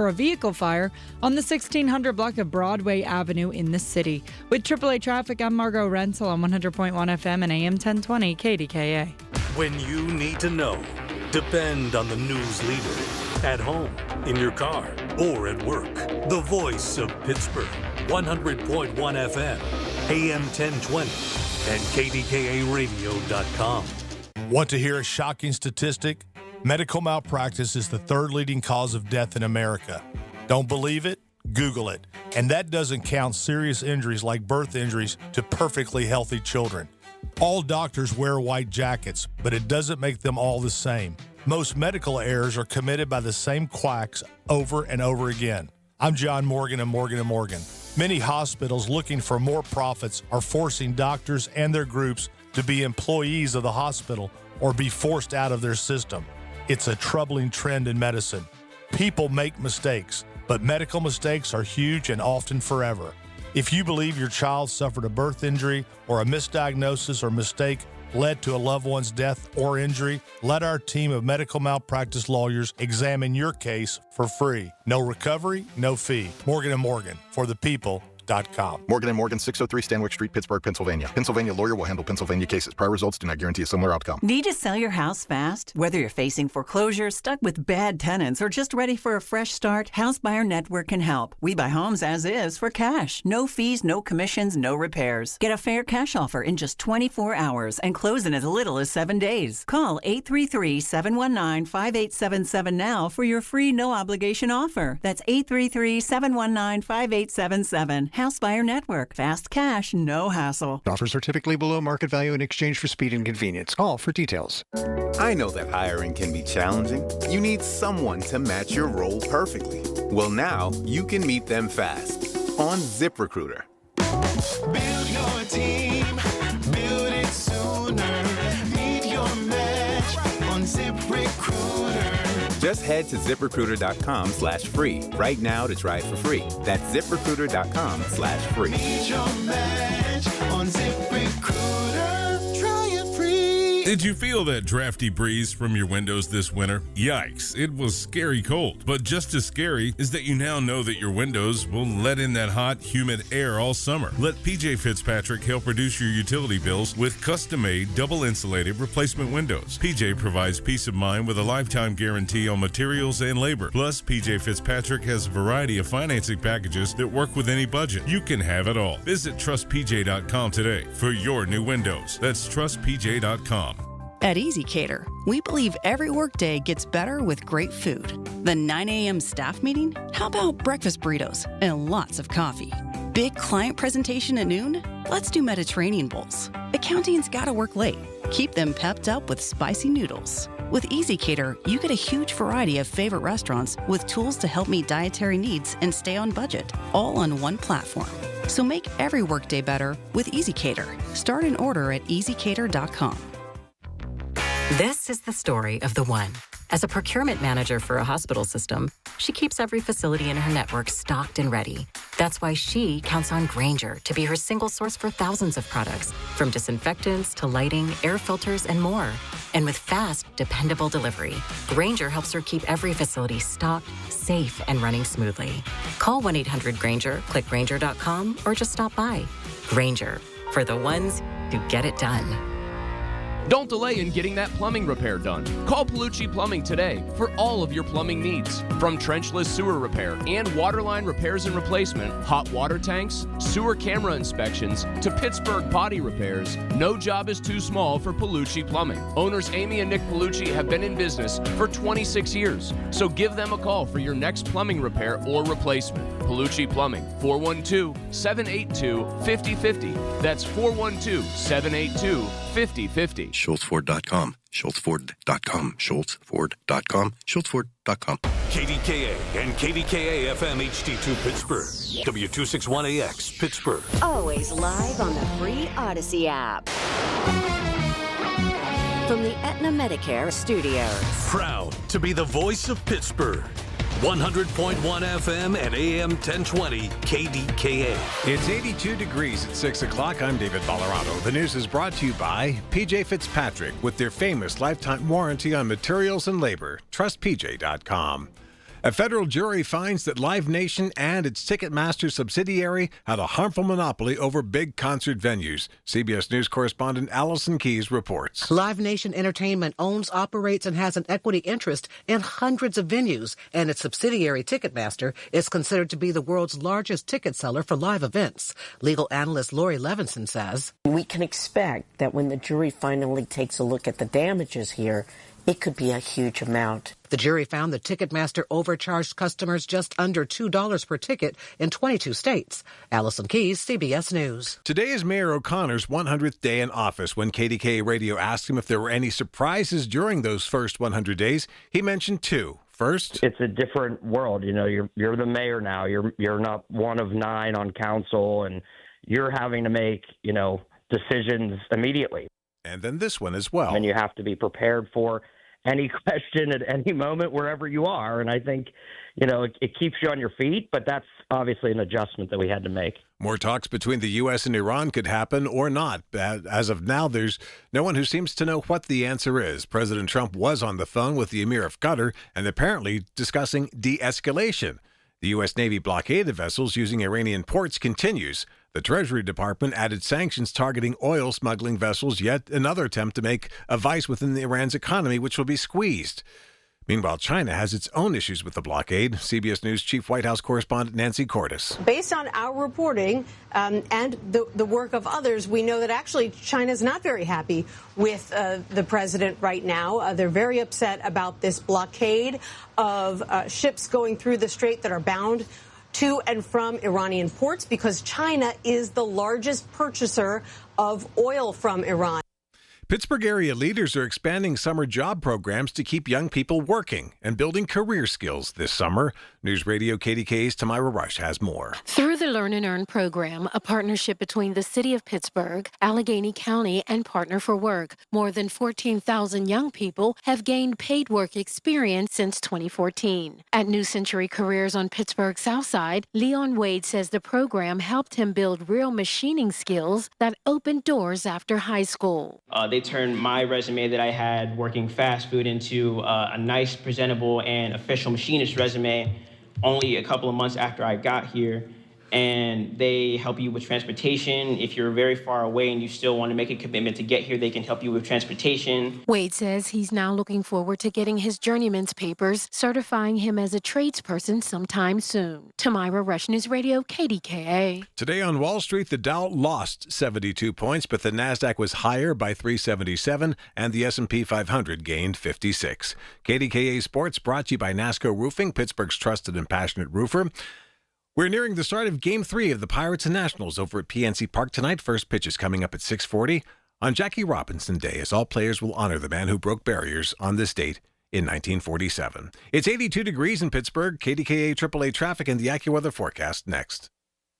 a vehicle fire on the 1600 block of Broadway Avenue in the city. With AAA Traffic, I'm Margot Rensel on 100.1 FM and AM 1020 KDKA. When you need to know, depend on the news leader. At home, in your car, or at work. The voice of Pittsburgh. 100.1 FM, AM 1020, and KDKARadio.com. Want to hear a shocking statistic? Medical malpractice is the third leading cause of death in America. Don't believe it? Google it. And that doesn't count serious injuries like birth injuries to perfectly healthy children. All doctors wear white jackets, but it doesn't make them all the same. Most medical errors are committed by the same quacks over and over again. I'm John Morgan of Morgan & Morgan. Many hospitals looking for more profits are forcing doctors and their groups to be employees of the hospital or be forced out of their system. It's a troubling trend in medicine. People make mistakes, but medical mistakes are huge and often forever. If you believe your child suffered a birth injury or a misdiagnosis or mistake led to a loved one's death or injury, let our team of medical malpractice lawyers examine your case for free. No recovery, no fee. Morgan & Morgan, for the people. Morgan & Morgan, 603 Stanwyck Street, Pittsburgh, Pennsylvania. Pennsylvania lawyer will handle Pennsylvania cases. Prior results do not guarantee a similar outcome. Need to sell your house fast? Whether you're facing foreclosure, stuck with bad tenants, or just ready for a fresh start, House Buyer Network can help. We buy homes as is for cash. No fees, no commissions, no repairs. Get a fair cash offer in just 24 hours and close in as little as 7 days. Call 833-719-5877 now for your free no-obligation offer. That's 833-719-5877. House Buyer Network. Fast cash, no hassle. Offers are typically below market value in exchange for speed and convenience. Call for details. I know that hiring can be challenging. You need someone to match your role perfectly. Well, now you can meet them fast on ZipRecruiter. Build your team, build it sooner. Meet your match on ZipRecruiter. Just head to ZipRecruiter.com/free right now to try it for free. That's ZipRecruiter.com/free. Meet your match on ZipRecruiter. Try it free. Did you feel that drafty breeze from your windows this winter? Yikes, it was scary cold. But just as scary is that you now know that your windows will let in that hot, humid air all summer. Let PJ Fitzpatrick help reduce your utility bills with custom-made, double-insulated replacement windows. PJ provides peace of mind with a lifetime guarantee on materials and labor. Plus, PJ Fitzpatrick has a variety of financing packages that work with any budget. You can have it all. Visit TrustPJ.com today for your new windows. That's TrustPJ.com. At EasyCater, we believe every workday gets better with great food. The 9 a.m. staff meeting? How about breakfast burritos and lots of coffee? Big client presentation at noon? Let's do Mediterranean bowls. Accounting's gotta work late. Keep them pepped up with spicy noodles. With EasyCater, you get a huge variety of favorite restaurants with tools to help meet dietary needs and stay on budget, all on one platform. So make every workday better with EasyCater. Start an order at easycater.com. This is the story of the one. As a procurement manager for a hospital system, she keeps every facility in her network stocked and ready. That's why she counts on Grainger to be her single source for thousands of products, from disinfectants to lighting, air filters, and more. And with fast, dependable delivery, Grainger helps her keep every facility stocked, safe, and running smoothly. Call 1-800-GRAINGER, click Grainger.com, or just stop by. Grainger, for the ones who get it done. Don't delay in getting that plumbing repair done. Call Palucci Plumbing today for all of your plumbing needs. From trenchless sewer repair and waterline repairs and replacement, hot water tanks, sewer camera inspections, to Pittsburgh potty repairs, no job is too small for Palucci Plumbing. Owners Amy and Nick Palucci have been in business for 26 years, so give them a call for your next plumbing repair or replacement. Palucci Plumbing, 412-782-5050. That's 412-782-5050. SchultzFord.com. SchultzFord.com. SchultzFord.com. SchultzFord.com. KDKA and KDKA-FM HD2 Pittsburgh. W261AX Pittsburgh. Always live on the free Odyssey app. From the Aetna Medicare studios. Proud to be the voice of Pittsburgh. 100.1 FM and AM 1020 KDKA. It's 82 degrees at 6 o'clock. I'm David Ballarado. The news is brought to you by PJ Fitzpatrick with their famous lifetime warranty on materials and labor. TrustPJ.com. A federal jury finds that Live Nation and its Ticketmaster subsidiary had a harmful monopoly over big concert venues. CBS News correspondent Allison Keyes reports. Live Nation Entertainment owns, operates, and has an equity interest in hundreds of venues, and its subsidiary Ticketmaster is considered to be the world's largest ticket seller for live events. Legal analyst Lori Levinson says, "We can expect that when the jury finally takes a look at the damages here, it could be a huge amount." The jury found that Ticketmaster overcharged customers just under $2 per ticket in 22 states. Allison Keyes, CBS News. Today is Mayor O'Connor's 100th day in office. When KDKA Radio asked him if there were any surprises during those first 100 days, he mentioned two. First, it's a different world. You know, you're the mayor now. You're not one of 9 on council, and you're having to make, decisions immediately. And then this one as well. And you have to be prepared for any question at any moment, wherever you are. And I think, it keeps you on your feet, but that's obviously an adjustment that we had to make. More talks between the U.S. and Iran could happen or not. As of now, there's no one who seems to know what the answer is. President Trump was on the phone with the Emir of Qatar and apparently discussing de-escalation. The U.S. Navy blockade of vessels using Iranian ports continues. The Treasury Department added sanctions targeting oil smuggling vessels, yet another attempt to make a vice within Iran's economy, which will be squeezed. Meanwhile, China has its own issues with the blockade. CBS News Chief White House Correspondent Nancy Cordes. Based on our reporting and the work of others, we know that actually China's not very happy with the president right now. They're very upset about this blockade of ships going through the strait that are bound to and from Iranian ports because China is the largest purchaser of oil from Iran. Pittsburgh area leaders are expanding summer job programs to keep young people working and building career skills this summer. News Radio KDKA's Tamira Rush has more. Through the Learn and Earn program, a partnership between the City of Pittsburgh, Allegheny County, and Partner for Work, more than 14,000 young people have gained paid work experience since 2014. At New Century Careers on Pittsburgh's South Side, Leon Wade says the program helped him build real machining skills that opened doors after high school. They turned my resume that I had working fast food into a nice, presentable, and official machinist resume only a couple of months after I got here. And they help you with transportation. If you're very far away and you still want to make a commitment to get here, they can help you with transportation. Wade says he's now looking forward to getting his journeyman's papers, certifying him as a tradesperson sometime soon. Tamira Rush, News Radio, KDKA. Today on Wall Street, the Dow lost 72 points, but the Nasdaq was higher by 377, and the S&P 500 gained 56. KDKA Sports brought to you by NASCO Roofing, Pittsburgh's trusted and passionate roofer. We're nearing the start of Game 3 of the Pirates and Nationals over at PNC Park tonight. First pitch is coming up at 6:40 on Jackie Robinson Day, as all players will honor the man who broke barriers on this date in 1947. It's 82 degrees in Pittsburgh. KDKA AAA traffic and the AccuWeather forecast next.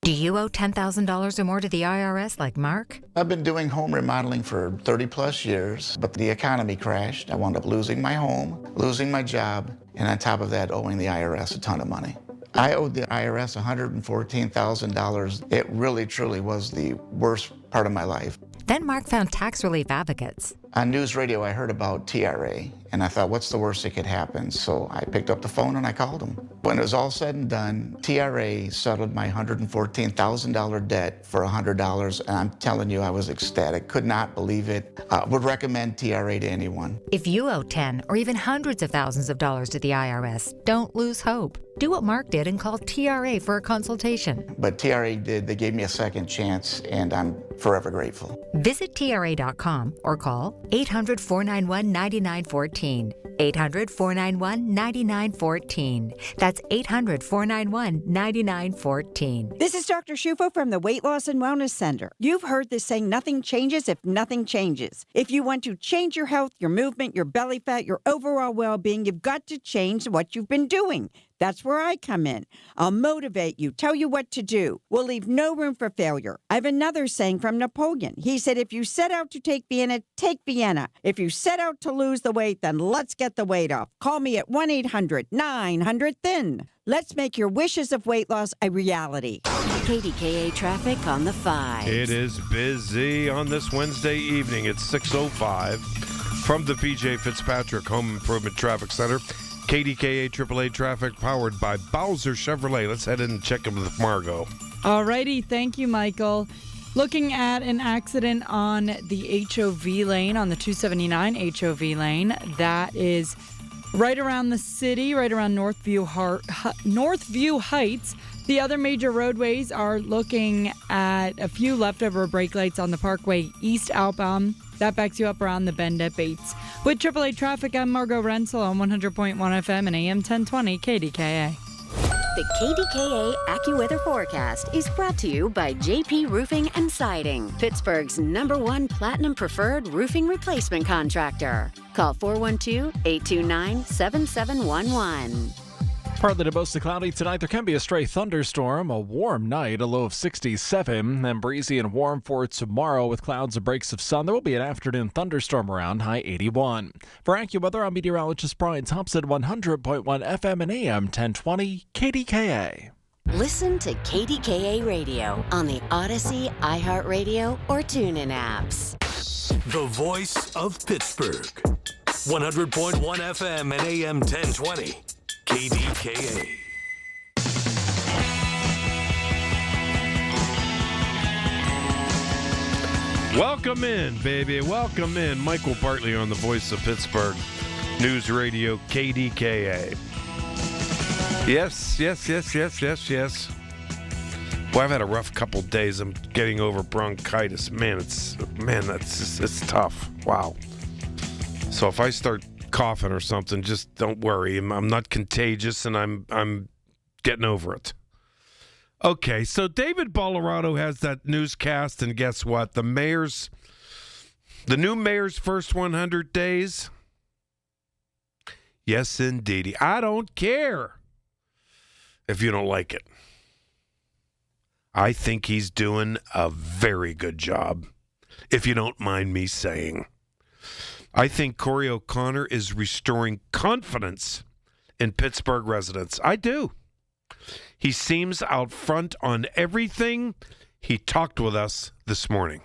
Do you owe $10,000 or more to the IRS like Mark? I've been doing home remodeling for 30 plus years, but the economy crashed. I wound up losing my home, losing my job, and on top of that, owing the IRS a ton of money. I owed the IRS $114,000. It really, truly was the worst part of my life. Then Mark found tax relief advocates. On News Radio, I heard about TRA, and I thought, what's the worst that could happen? So I picked up the phone and I called them. When it was all said and done, TRA settled my $114,000 debt for $100, and I'm telling you, I was ecstatic. Could not believe it. Would recommend TRA to anyone. If you owe 10 or even hundreds of thousands of dollars to the IRS, don't lose hope. Do what Mark did and call TRA for a consultation. But TRA did. They gave me a second chance, and I'm forever grateful. Visit TRA.com or call 800-491-9914. 800-491-9914. That's 800-491-9914. This is Dr. Shufo from the Weight Loss and Wellness Center. You've heard the saying, nothing changes if nothing changes. If you want to change your health, your movement, your belly fat, your overall well-being, you've got to change what you've been doing. That's where I come in. I'll motivate you, tell you what to do. We'll leave no room for failure. I have another saying from Napoleon. He said, if you set out to take Vienna, take Vienna. If you set out to lose the weight, then let's get the weight off. Call me at 1-800-900-THIN. Let's make your wishes of weight loss a reality. KDKA traffic on the 5. It is busy on this Wednesday evening. It's 6:05 from the PJ Fitzpatrick Home Improvement Traffic Center. KDKA AAA traffic powered by Bowser Chevrolet. Let's head in and check in with Margot. All righty. Thank you, Michael. Looking at an accident on the HOV lane, on the 279 HOV lane. That is right around the city, right around Northview Heights. The other major roadways are looking at a few leftover brake lights on the Parkway East outbound. That backs you up around the bend at Bates. With AAA traffic, I'm Margot Rensel on 100.1 FM and AM 1020 KDKA. The KDKA AccuWeather forecast is brought to you by JP Roofing and Siding, Pittsburgh's #1 Platinum Preferred Roofing Replacement Contractor. Call 412-829-7711. Partly to mostly cloudy tonight. There can be a stray thunderstorm. A warm night, a low of 67. Then breezy and warm for tomorrow with clouds and breaks of sun. There will be an afternoon thunderstorm around, high 81. For AccuWeather, I'm meteorologist Brian Thompson, 100.1 FM and AM 1020 KDKA. Listen to KDKA Radio on the Odyssey, iHeartRadio, or TuneIn apps. The voice of Pittsburgh. 100.1 FM and AM 1020. KDKA. Welcome in, baby. Welcome in. Michael Bartley on the voice of Pittsburgh. News Radio KDKA. Yes. Well, I've had a rough couple days. I'm getting over bronchitis. It's tough. Wow. So if I start coughing or something, just don't worry. I'm not contagious, and I'm getting over it. Okay, so David Bolorado has that newscast, and guess what? The new mayor's first 100 days. Yes, indeedy. I don't care if you don't like it. I think he's doing a very good job, if you don't mind me saying. I think Corey O'Connor is restoring confidence in Pittsburgh residents. I do. He seems out front on everything. He talked with us this morning.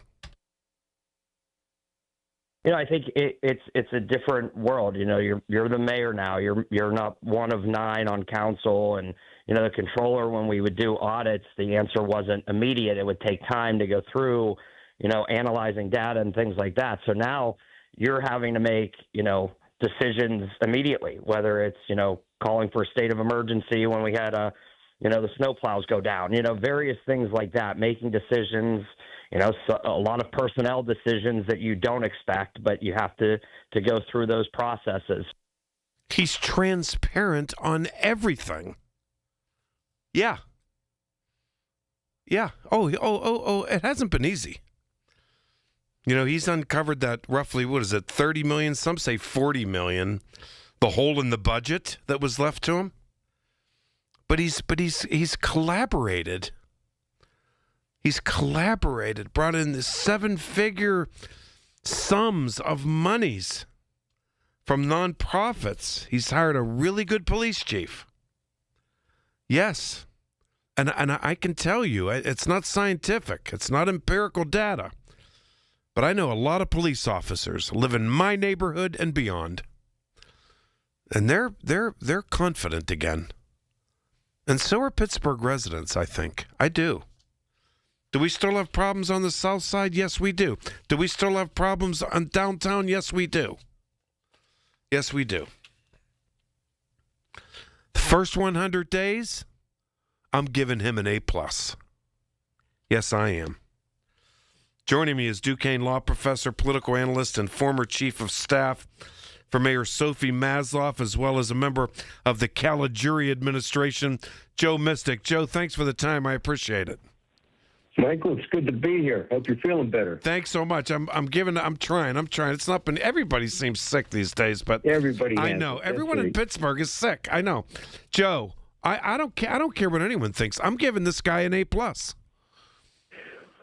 I think it's a different world. You're the mayor now. You're not one of 9 on council, and the controller. When we would do audits, the answer wasn't immediate. It would take time to go through, analyzing data and things like that. So now you're having to make decisions immediately, whether it's calling for a state of emergency when we had the snowplows go down. Various things like that, making decisions. So a lot of personnel decisions that you don't expect, but you have to go through those processes. He's transparent on everything. Yeah. Oh, it hasn't been easy. He's uncovered that roughly, 30 million? Some say 40 million. The hole in the budget that was left to him. But he's collaborated. He's collaborated, brought in the 7-figure sums of monies from nonprofits. He's hired a really good police chief. Yes. And I can tell you, it's not scientific. It's not empirical data. But I know a lot of police officers live in my neighborhood and beyond. And they're confident again. And so are Pittsburgh residents, I think. I do. Do we still have problems on the south side? Yes, we do. Do we still have problems on downtown? Yes, we do. Yes, we do. The first 100 days, I'm giving him an A+. Yes, I am. Joining me is Duquesne Law Professor, political analyst, and former chief of staff for Mayor Sophie Masloff, as well as a member of the Caligiuri administration, Joe Mystic. Joe, thanks for the time. I appreciate it. Michael, it's good to be here. Hope you're feeling better. Thanks so much. I'm trying. It's not been. Everybody seems sick these days, but everybody. I know everyone in Pittsburgh is sick. I know. Joe, I don't care. I don't care what anyone thinks. I'm giving this guy an A+.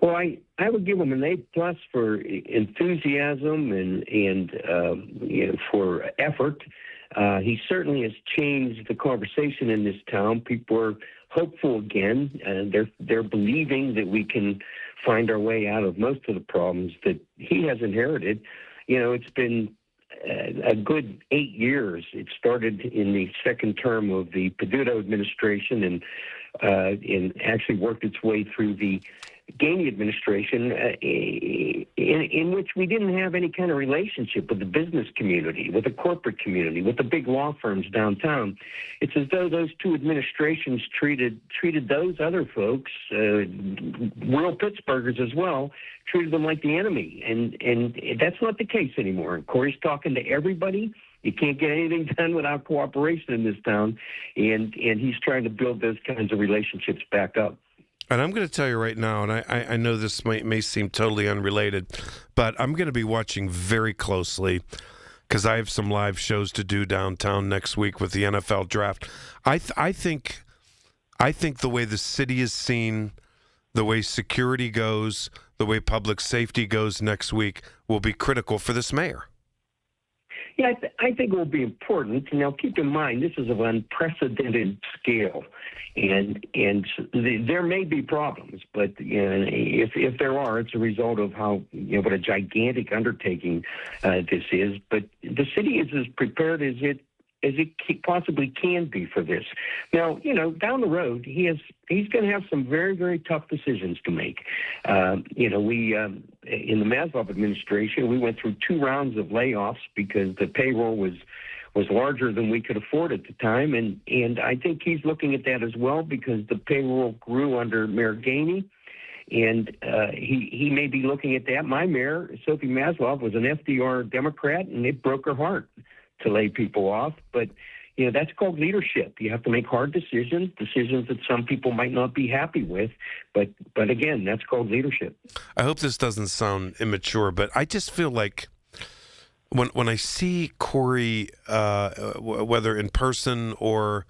Well, I would give him an A+ for enthusiasm and for effort. He certainly has changed the conversation in this town. People are hopeful again. They're believing that we can find our way out of most of the problems that he has inherited. It's been a good 8 years. It started in the second term of the Peduto administration and actually worked its way through the Gainey administration, in which we didn't have any kind of relationship with the business community, with the corporate community, with the big law firms downtown. It's as though those two administrations treated those other folks, real Pittsburghers as well, treated them like the enemy. And that's not the case anymore. And Corey's talking to everybody. You can't get anything done without cooperation in this town. And he's trying to build those kinds of relationships back up. And I'm going to tell you right now, and I know this may seem totally unrelated, but I'm going to be watching very closely because I have some live shows to do downtown next week with the NFL draft. I think the way the city is seen, the way security goes, the way public safety goes next week will be critical for this mayor. Yeah, I think it will be important. Now, keep in mind, this is of unprecedented scale, and there may be problems, but if there are, it's a result of how what a gigantic undertaking this is. But the city is as prepared as it possibly can be for this. Now, down the road, he's going to have some very, very tough decisions to make. We in the Masloff administration, we went through 2 rounds of layoffs because the payroll was larger than we could afford at the time, and I think he's looking at that as well because the payroll grew under Mayor Gainey. And he may be looking at that. My mayor, Sophie Masloff, was an FDR Democrat, and it broke her heart to lay people off. But, that's called leadership. You have to make hard decisions that some people might not be happy with. But again, that's called leadership. I hope this doesn't sound immature, but I just feel like when I see Corey, whether in person or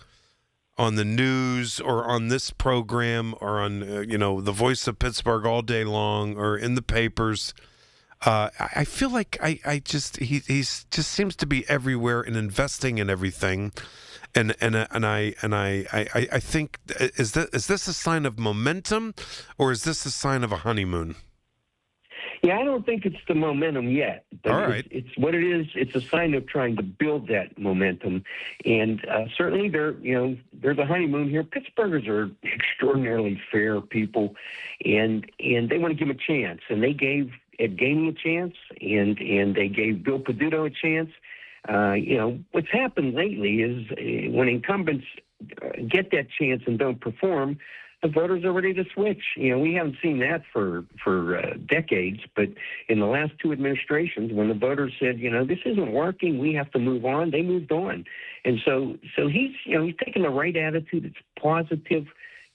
on the news or on this program or on, the Voice of Pittsburgh all day long or in the papers, I feel like he just seems to be everywhere and investing in everything, and I think is this a sign of momentum, or is this a sign of a honeymoon? Yeah, I don't think it's the momentum yet. But all right, it's what it is. It's a sign of trying to build that momentum, and certainly there's a honeymoon here. Pittsburghers are extraordinarily fair people, and they want to give him a chance, and they gave Ed Gainey a chance, and they gave Bill Peduto a chance. What's happened lately is when incumbents get that chance and don't perform, the voters are ready to switch. We haven't seen that for decades, but in the last two administrations, when the voters said, this isn't working, we have to move on, they moved on. And so he's taking the right attitude. It's positive.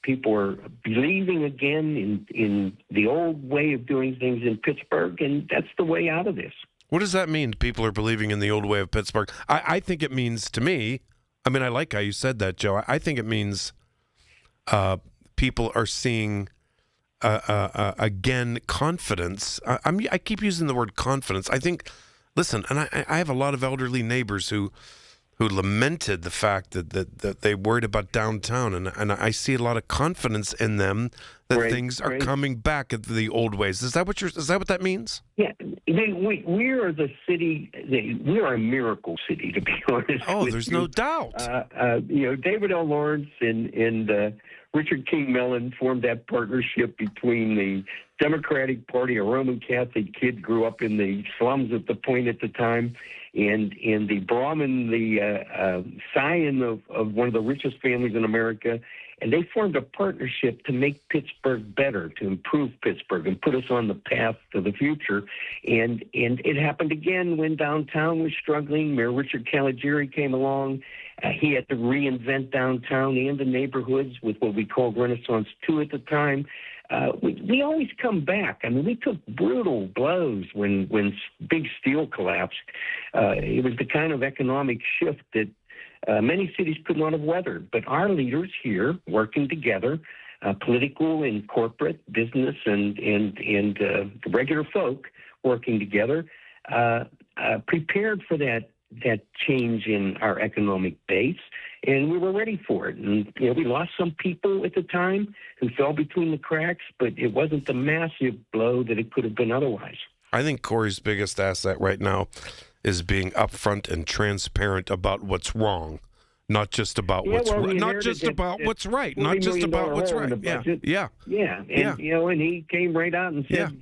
People are believing again in the old way of doing things in Pittsburgh, and that's the way out of this. What does that mean, people are believing in the old way of Pittsburgh? I think it means, to me, I like how you said that, Joe. I think it means people are seeing, again, confidence. I keep using the word confidence. I think, listen, and I have a lot of elderly neighbors who lamented the fact that they worried about downtown, and I see a lot of confidence in them that things are coming back at the old ways. Is that what that means? Yeah, we are the city. We are a miracle city, to be honest. Oh, there's no doubt. David L. Lawrence and Richard King Mellon formed that partnership between the Democratic Party, a Roman Catholic kid, grew up in the slums at the Point at the time, and the Brahmin, the scion of one of the richest families in America, and they formed a partnership to make Pittsburgh better, to improve Pittsburgh and put us on the path to the future. And it happened again when downtown was struggling. Mayor Richard Caligiuri came along. He had to reinvent downtown and the neighborhoods with what we called Renaissance 2 at the time. We always come back. We took brutal blows when Big Steel collapsed. It was the kind of economic shift that many cities could not have weathered. But our leaders here, working together, political and corporate, business and regular folk working together, prepared for that change in our economic base, and we were ready for it. And we lost some people at the time who fell between the cracks, but it wasn't the massive blow that it could have been otherwise. I think Corey's biggest asset right now is being upfront and transparent about what's wrong, not just about what's right, not just about what's right, not just about what's right. Yeah. And he came right out and said,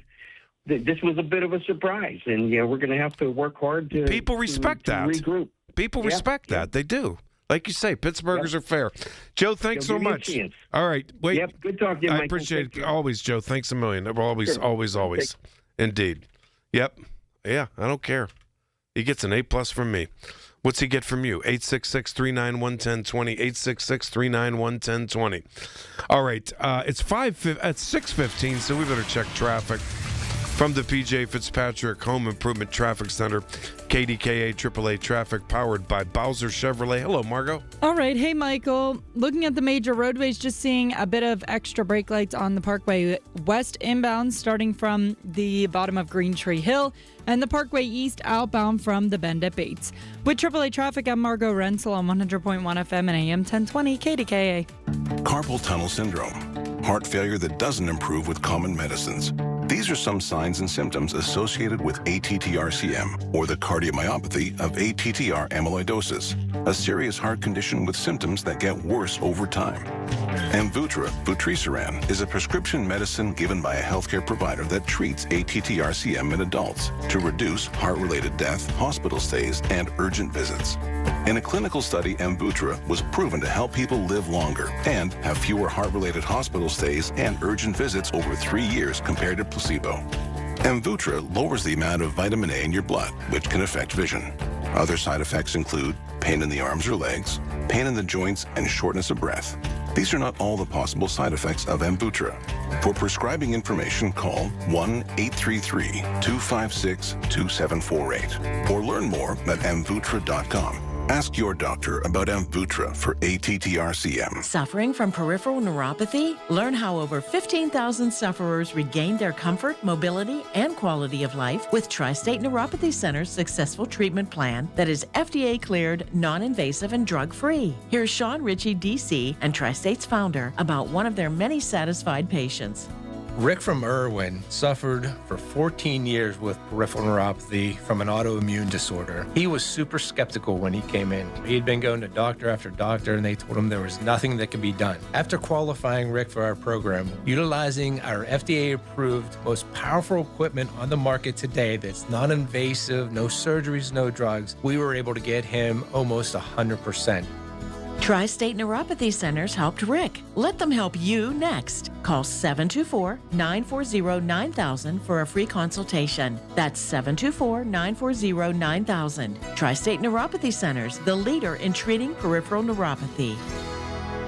this was a bit of a surprise, and we're going to have to work hard to people respect to that. Regroup. People respect that. They do. Like you say, Pittsburghers are fair. Joe, thanks so much. All right. Wait. Yep. Good talking to you, I Michael. appreciate it. Always, Joe. Thanks a million. Always. Indeed. Yep. Yeah, I don't care. He gets an A+ from me. What's he get from you? 866-391-1020. 866-391-1020. All right. It's 6:15, so we better check traffic. From the P.J. Fitzpatrick Home Improvement Traffic Center, KDKA AAA traffic powered by Bowser Chevrolet. Hello, Margot. All right. Hey, Michael. Looking at the major roadways, just seeing a bit of extra brake lights on the Parkway West inbound, starting from the bottom of Green Tree Hill, and the Parkway East outbound from the Bend at Bates. With AAA traffic, I'm Margot Rensel on 100.1 FM and AM 1020 KDKA. Carpal tunnel syndrome, heart failure that doesn't improve with common medicines. These are some signs and symptoms associated with ATTR-CM, or the cardiomyopathy of ATTR amyloidosis, a serious heart condition with symptoms that get worse over time. Amvuttra, vutrisiran, is a prescription medicine given by a healthcare provider that treats ATTR-CM in adults to reduce heart-related death, hospital stays, and urgent visits. In a clinical study, Amvuttra was proven to help people live longer and have fewer heart-related hospital stays and urgent visits over 3 years compared to placebo. Amvuttra lowers the amount of vitamin A in your blood, which can affect vision. Other side effects include pain in the arms or legs, pain in the joints, and shortness of breath. These are not all the possible side effects of Amvuttra. For prescribing information, call 1-833-256-2748 or learn more at amvuttra.com. Ask your doctor about Amvuttra for ATTR-CM. Suffering from peripheral neuropathy? Learn how over 15,000 sufferers regained their comfort, mobility, and quality of life with Tri-State Neuropathy Center's successful treatment plan that is FDA-cleared, non-invasive, and drug-free. Here's Sean Ritchie, DC, and Tri-State's founder about one of their many satisfied patients. Rick from Irwin suffered for 14 years with peripheral neuropathy from an autoimmune disorder. He was super skeptical when he came in. He had been going to doctor after doctor, and they told him there was nothing that could be done. After qualifying Rick for our program, utilizing our FDA-approved, most powerful equipment on the market today that's non-invasive, no surgeries, no drugs, we were able to get him almost 100%. Tri-State Neuropathy Centers helped Rick. Let them help you next. Call 724-940-9000 for a free consultation. That's 724-940-9000. Tri-State Neuropathy Centers, the leader in treating peripheral neuropathy.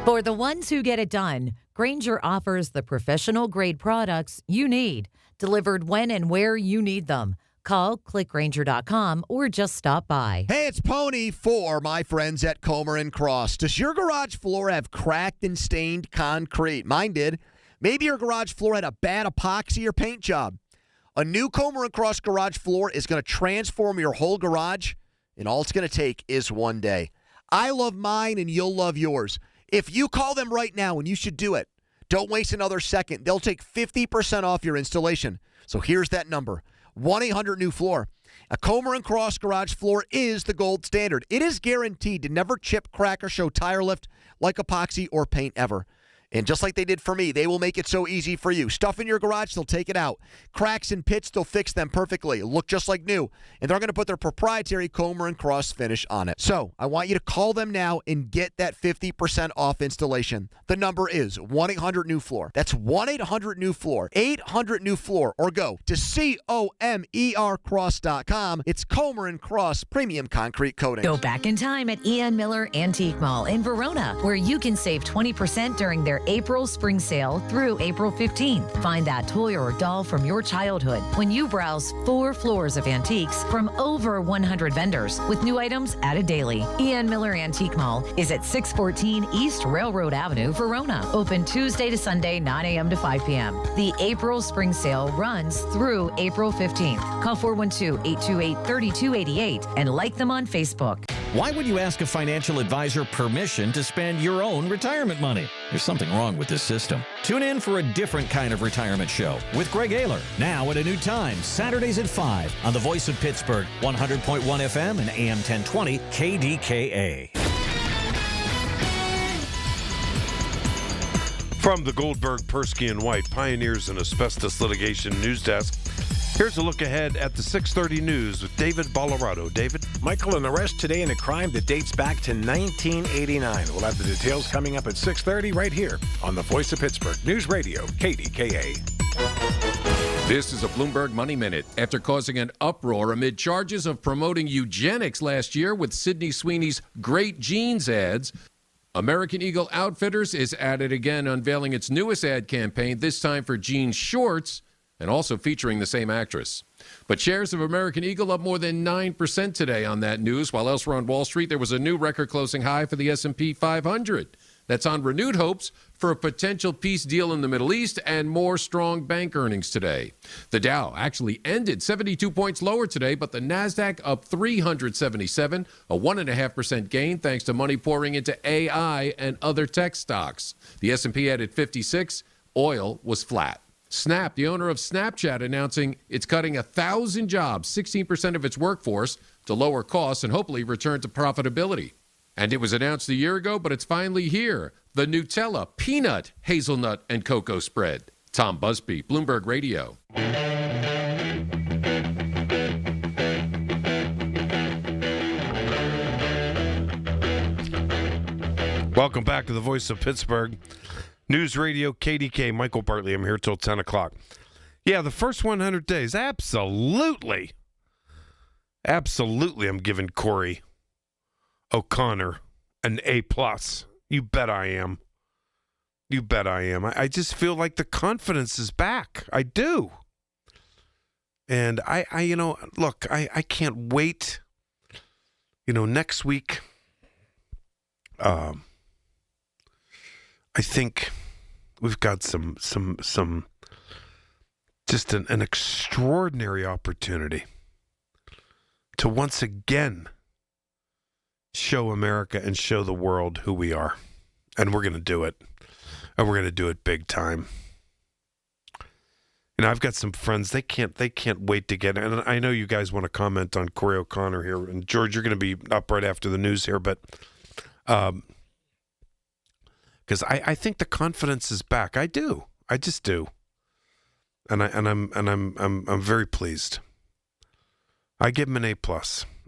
For the ones who get it done, Grainger offers the professional-grade products you need, delivered when and where you need them. Call, click Grainger.com, or just stop by. Hey, it's Pony for my friends at Comer & Cross. Does your garage floor have cracked and stained concrete? Mine did. Maybe your garage floor had a bad epoxy or paint job. A new Comer & Cross garage floor is going to transform your whole garage, and all it's going to take is one day. I love mine, and you'll love yours. If you call them right now, and you should do it, don't waste another second. They'll take 50% off your installation. So here's that number. 1-800-NEW-FLOOR. A Comer & Cross garage floor is the gold standard. It is guaranteed to never chip, crack, or show tire lift like epoxy or paint ever. And just like they did for me, they will make it so easy for you. Stuff in your garage, they'll take it out. Cracks and pits, they'll fix them perfectly. Look just like new. And they're going to put their proprietary Comer & Cross finish on it. So I want you to call them now and get that 50% off installation. The number is 1-800-NEW-FLOOR. That's 1-800-NEW-FLOOR. 800-NEW-FLOOR. Or go to COMERcross.com. It's Comer & Cross Premium Concrete Coating. Go back in time at Ian Miller Antique Mall in Verona, where you can save 20% during their April spring sale through April 15th. Find that toy or doll from your childhood when you browse 4 floors of antiques from over 100 vendors with new items added daily. Ian Miller Antique Mall is at 614 East Railroad Avenue, Verona. Open Tuesday to Sunday, 9 a.m. to 5 p.m. The April spring sale runs through April 15th. Call 412-828-3288 and like them on Facebook. Why would you ask a financial advisor permission to spend your own retirement money? There's something wrong with this system. Tune in for a different kind of retirement show with Greg Ayler, now at a new time, Saturdays at 5 on the Voice of Pittsburgh, 100.1 FM and AM 1020 KDKA. From the Goldberg, Persky, and White Pioneers in Asbestos Litigation News Desk, here's a look ahead at the 6:30 news with David Bolorado. David? Michael, an arrest today in a crime that dates back to 1989. We'll have the details coming up at 6:30 right here on the Voice of Pittsburgh News Radio, KDKA. This is a Bloomberg Money Minute. After causing an uproar amid charges of promoting eugenics last year with Sydney Sweeney's Great Jeans ads, American Eagle Outfitters is at it again, unveiling its newest ad campaign, this time for jean shorts, and also featuring the same actress. But shares of American Eagle up more than 9% today on that news, while elsewhere on Wall Street there was a new record-closing high for the S&P 500. That's on renewed hopes for a potential peace deal in the Middle East and more strong bank earnings today. The Dow actually ended 72 points lower today, but the Nasdaq up 377, a 1.5% gain thanks to money pouring into AI and other tech stocks. The S&P added 56. Oil was flat. Snap, the owner of Snapchat, announcing it's cutting 1,000 jobs, 16% of its workforce, to lower costs and hopefully return to profitability. And it was announced a year ago, but it's finally here. The Nutella, peanut, hazelnut, and cocoa spread. Tom Busby, Bloomberg Radio. Welcome back to the Voice of Pittsburgh News Radio, KDK. Michael Bartley. I'm here till 10 o'clock. Yeah, the first 100 days, absolutely. Absolutely, I'm giving Corey O'Connor an A+. You bet I am. You bet I am. I just feel like the confidence is back. I do. And I look, I can't wait. Next week, I think we've got some just an extraordinary opportunity to once again show America and show the world who we are. And we're going to do it. And we're going to do it big time. I've got some friends, they can't wait to get, and I know you guys want to comment on Corey O'Connor here, and George, you're going to be up right after the news here, but because I think the confidence is back. I do. I just do. And I'm very pleased. I give him an A+.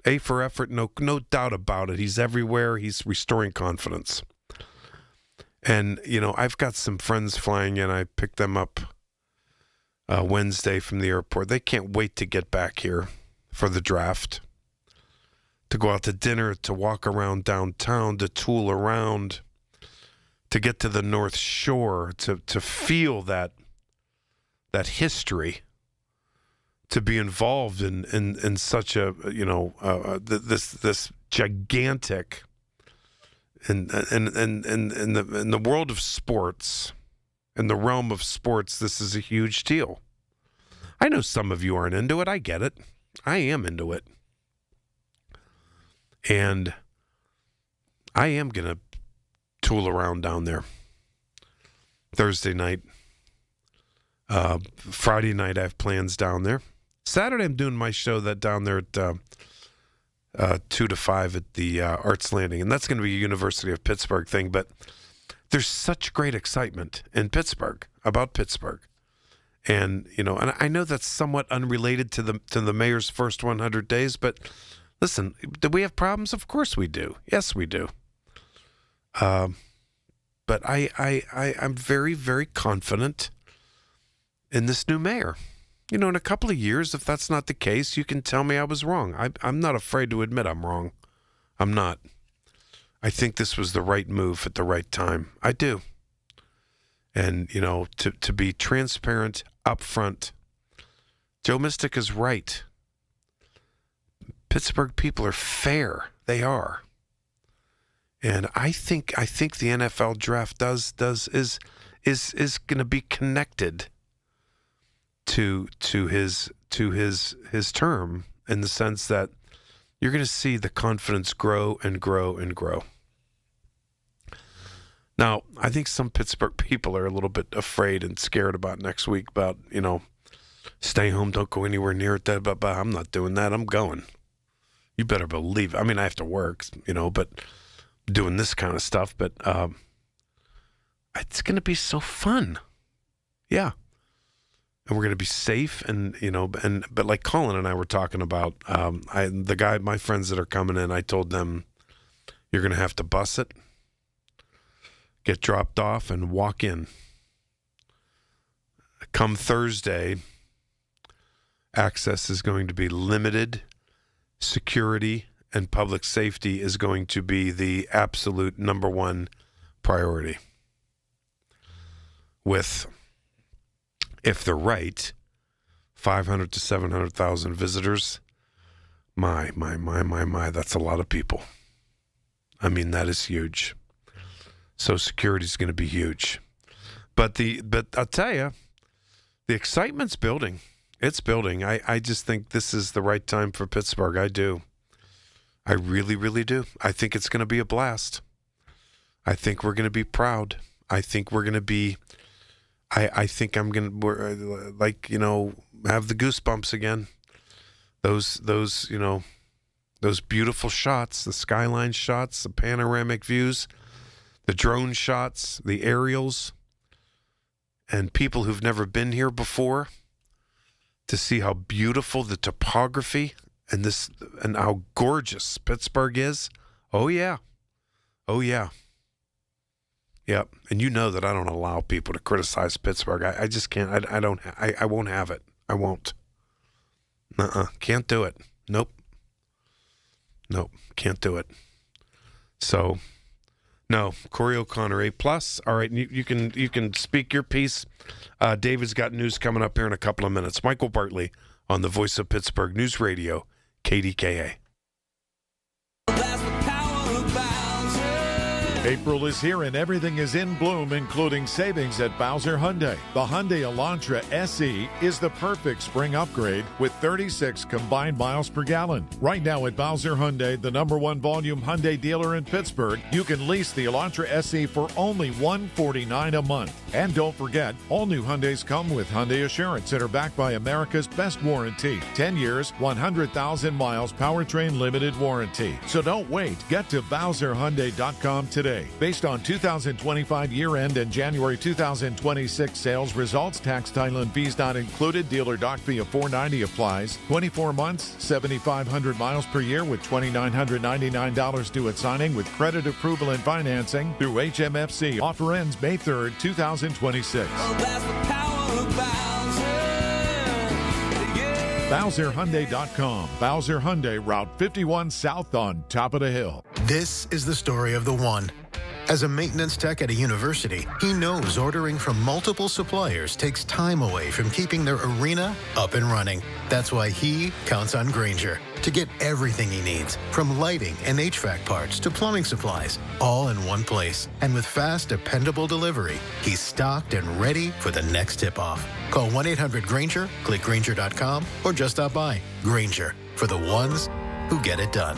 A for effort, no doubt about it. He's everywhere. He's restoring confidence. And, I've got some friends flying in. I picked them up Wednesday from the airport. They can't wait to get back here for the draft, to go out to dinner, to walk around downtown, to tool around, to get to the North Shore, to feel that history, to be involved in such a this gigantic in the world of sports. In the realm of sports, this is a huge deal. I know some of you aren't into it. I get it. I am into it. And I am going to tool around down there. Thursday night. Friday night, I have plans down there. Saturday, I'm doing my show down there at 2 to 5 at the Arts Landing. And that's going to be a University of Pittsburgh thing. But there's such great excitement in Pittsburgh about Pittsburgh. And, and I know that's somewhat unrelated to the mayor's first 100 days, but listen, do we have problems? Of course we do. Yes, we do. But I'm very, very confident in this new mayor. In a couple of years, if that's not the case, you can tell me I was wrong. I'm not afraid to admit I'm wrong. I'm not. I think this was the right move at the right time. I do. And, to be transparent, upfront, Joe Mystic is right. Pittsburgh people are fair. They are. And I think the NFL draft is going to be connected to his term, in the sense that you're going to see the confidence grow and grow and grow. Now, I think some Pittsburgh people are a little bit afraid and scared about next week, about, stay home, don't go anywhere near it. But I'm not doing that. I'm going. You better believe it. I mean, I have to work, but doing this kind of stuff. But it's going to be so fun. Yeah. And we're going to be safe, and but like Colin and I were talking about, my friends that are coming in, I told them, you're going to have to bus it, get dropped off, and walk in. Come Thursday, access is going to be limited. Security and public safety is going to be the absolute number one priority. With, if they're right, 500 to 700,000 visitors. My, that's a lot of people. I mean, that is huge. So security is going to be huge. But I'll tell you, the excitement's building. It's building. I just think this is the right time for Pittsburgh. I do. I really, really do. I think it's going to be a blast. I think we're going to be proud. I think we're going to be, I think I'm going to, have the goosebumps again. Those beautiful shots, the skyline shots, the panoramic views, the drone shots, the aerials, and people who've never been here before, to see how beautiful the topography and how gorgeous Pittsburgh is. Oh yeah. Yep. And you know that I don't allow people to criticize Pittsburgh. I just can't. I won't have it. I won't. Can't do it. Nope. Nope, can't do it. So, no, Corey O'Connor, A+. All right, you can speak your piece. David's got news coming up here in a couple of minutes. Michael Bartley on the Voice of Pittsburgh News Radio, KDKA. April is here and everything is in bloom, including savings at Bowser Hyundai. The Hyundai Elantra SE is the perfect spring upgrade with 36 combined miles per gallon. Right now at Bowser Hyundai, the #1 volume Hyundai dealer in Pittsburgh, you can lease the Elantra SE for only $149 a month. And don't forget, all new Hyundais come with Hyundai Assurance that are backed by America's best warranty. 10 years, 100,000 miles powertrain limited warranty. So don't wait. Get to BowserHyundai.com today. Based on 2025 year-end and January 2026 sales results, tax, title, and fees not included. Dealer doc fee of $490 applies. 24 months, 7,500 miles per year with $2,999 due at signing with credit approval and financing through HMFC. Offer ends May 3rd, 2026. BowserHyundai.com. Bowser Hyundai, Route 51 South on top of the hill. This is the story of the one. As a maintenance tech at a university, he knows ordering from multiple suppliers takes time away from keeping their arena up and running. That's why he counts on Grainger to get everything he needs, from lighting and HVAC parts to plumbing supplies, all in one place. And with fast, dependable delivery, he's stocked and ready for the next tip-off. Call 1-800-GRAINGER, click Grainger.com, or just stop by. Grainger, for the ones who get it done.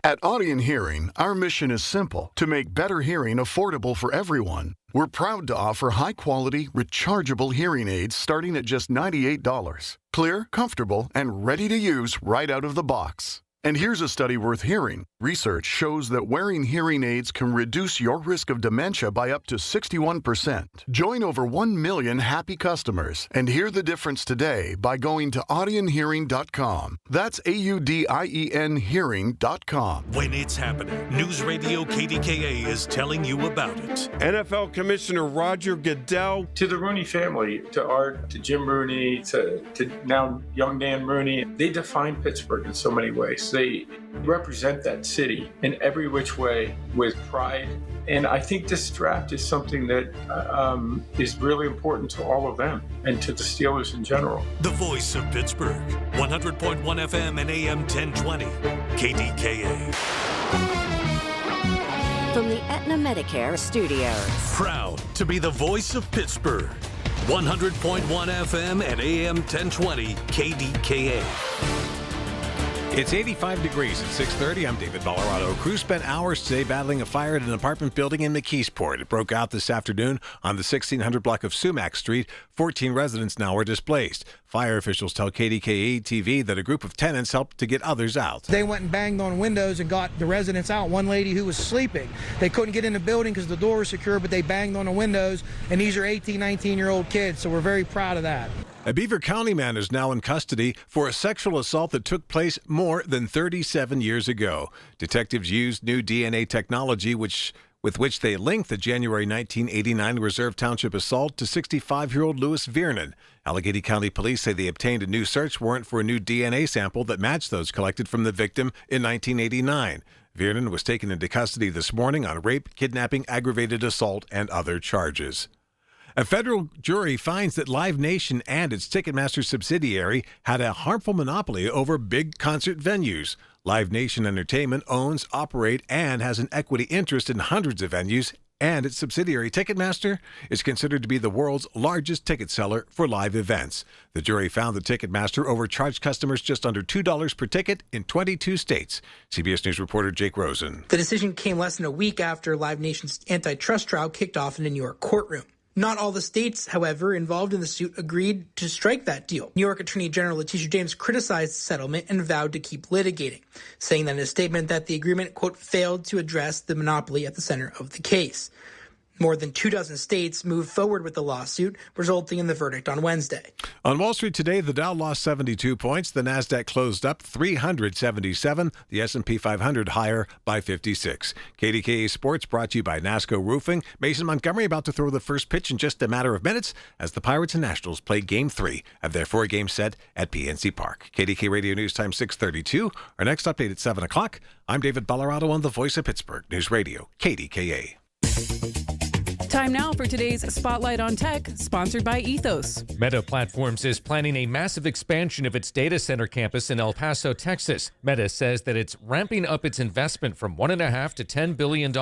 At Audion Hearing, our mission is simple: to make better hearing affordable for everyone. We're proud to offer high-quality, rechargeable hearing aids starting at just $98. Clear, comfortable, and ready to use right out of the box. And here's a study worth hearing. Research shows that wearing hearing aids can reduce your risk of dementia by up to 61%. Join over 1 million happy customers and hear the difference today by going to audionhearing.com. That's AUDIEN hearing.com. When it's happening, News Radio KDKA is telling you about it. NFL Commissioner Roger Goodell. To the Rooney family, to Art, to Jim Rooney, to now young Dan Rooney, they define Pittsburgh in so many ways. They represent that city in every which way with pride. And I think this draft is something that is really important to all of them and to the Steelers in general. The Voice of Pittsburgh, 100.1 FM and AM 1020, KDKA. From the Aetna Medicare studios. Proud to be the Voice of Pittsburgh, 100.1 FM and AM 1020, KDKA. It's 85 degrees at 6:30. I'm David Colorado. Crews spent hours today battling a fire at an apartment building in McKeesport. It broke out this afternoon on the 1600 block of Sumac Street. 14 residents now are displaced. Fire officials tell KDKA-TV that a group of tenants helped to get others out. They went and banged on windows and got the residents out. One lady who was sleeping. They couldn't get in the building because the door was secure, but they banged on the windows, and these are 18, 19-year-old kids, so we're very proud of that. A Beaver County man is now in custody for a sexual assault that took place more than 37 years ago. Detectives used new DNA technology with which they linked the January 1989 Reserve Township assault to 65-year-old Louis Viernan. Allegheny County Police say they obtained a new search warrant for a new DNA sample that matched those collected from the victim in 1989. Viernan was taken into custody this morning on rape, kidnapping, aggravated assault, and other charges. A federal jury finds that Live Nation and its Ticketmaster subsidiary had a harmful monopoly over big concert venues. Live Nation Entertainment owns, operates, and has an equity interest in hundreds of venues, and its subsidiary Ticketmaster is considered to be the world's largest ticket seller for live events. The jury found that Ticketmaster overcharged customers just under $2 per ticket in 22 states. CBS News reporter Jake Rosen. The decision came less than a week after Live Nation's antitrust trial kicked off in a New York courtroom. Not all the states, however, involved in the suit agreed to strike that deal. New York Attorney General Letitia James criticized the settlement and vowed to keep litigating, saying that in a statement that the agreement, quote, failed to address the monopoly at the center of the case. More than 24 states moved forward with the lawsuit, resulting in the verdict on Wednesday. On Wall Street today, the Dow lost 72 points. The Nasdaq closed up 377. The S&P 500 higher by 56. KDKA Sports brought to you by NASCO Roofing. Mason Montgomery about to throw the first pitch in just a matter of minutes as the Pirates and Nationals play Game 3 of their 4-game set at PNC Park. KDK Radio News Time 6:32. Our next update at 7 o'clock. I'm David Ballarado on the Voice of Pittsburgh News Radio, KDKA. Time now for today's Spotlight on Tech, sponsored by Ethos. Meta Platforms is planning a massive expansion of its data center campus in El Paso, Texas. Meta says that it's ramping up its investment from $1.5 to $10 billion,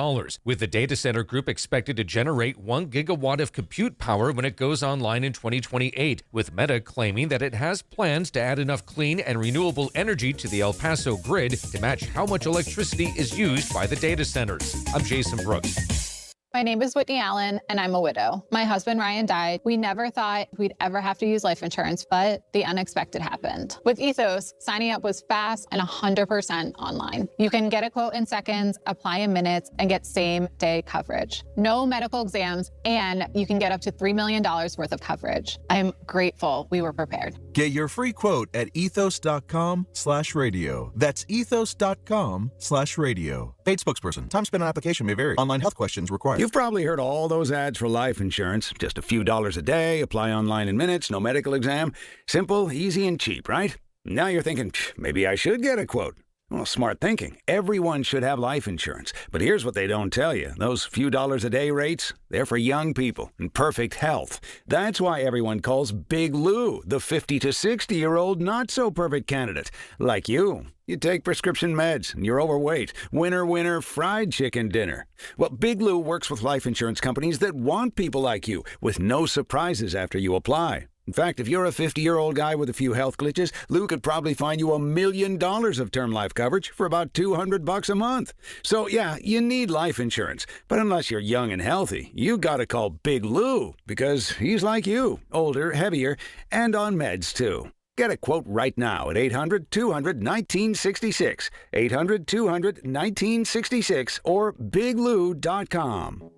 with the data center group expected to generate 1 gigawatt of compute power when it goes online in 2028, with Meta claiming that it has plans to add enough clean and renewable energy to the El Paso grid to match how much electricity is used by the data centers. I'm Jason Brooks. My name is Whitney Allen, and I'm a widow. My husband, Ryan, died. We never thought we'd ever have to use life insurance, but the unexpected happened. With Ethos, signing up was fast and 100% online. You can get a quote in seconds, apply in minutes, and get same-day coverage. No medical exams, and you can get up to $3 million worth of coverage. I'm grateful we were prepared. Get your free quote at ethos.com/radio. That's ethos.com/radio. Paid spokesperson. Time spent on application may vary. Online health questions required. You've probably heard all those ads for life insurance. Just a few dollars a day, apply online in minutes, no medical exam. Simple, easy, and cheap, right? Now you're thinking, maybe I should get a quote. Well, smart thinking. Everyone should have life insurance. But here's what they don't tell you. Those few dollars a day rates, they're for young people in perfect health. That's why everyone calls Big Lou the 50 to 60-year-old not-so-perfect candidate. Like you. You take prescription meds, and you're overweight. Winner, winner, fried chicken dinner. Well, Big Lou works with life insurance companies that want people like you, with no surprises after you apply. In fact, if you're a 50-year-old guy with a few health glitches, Lou could probably find you $1 million of term life coverage for about $200 a month. So, yeah, you need life insurance. But unless you're young and healthy, you gotta call Big Lou, because he's like you, older, heavier, and on meds, too. Get a quote right now at 800-200-1966, 800-200-1966, or biglou.com.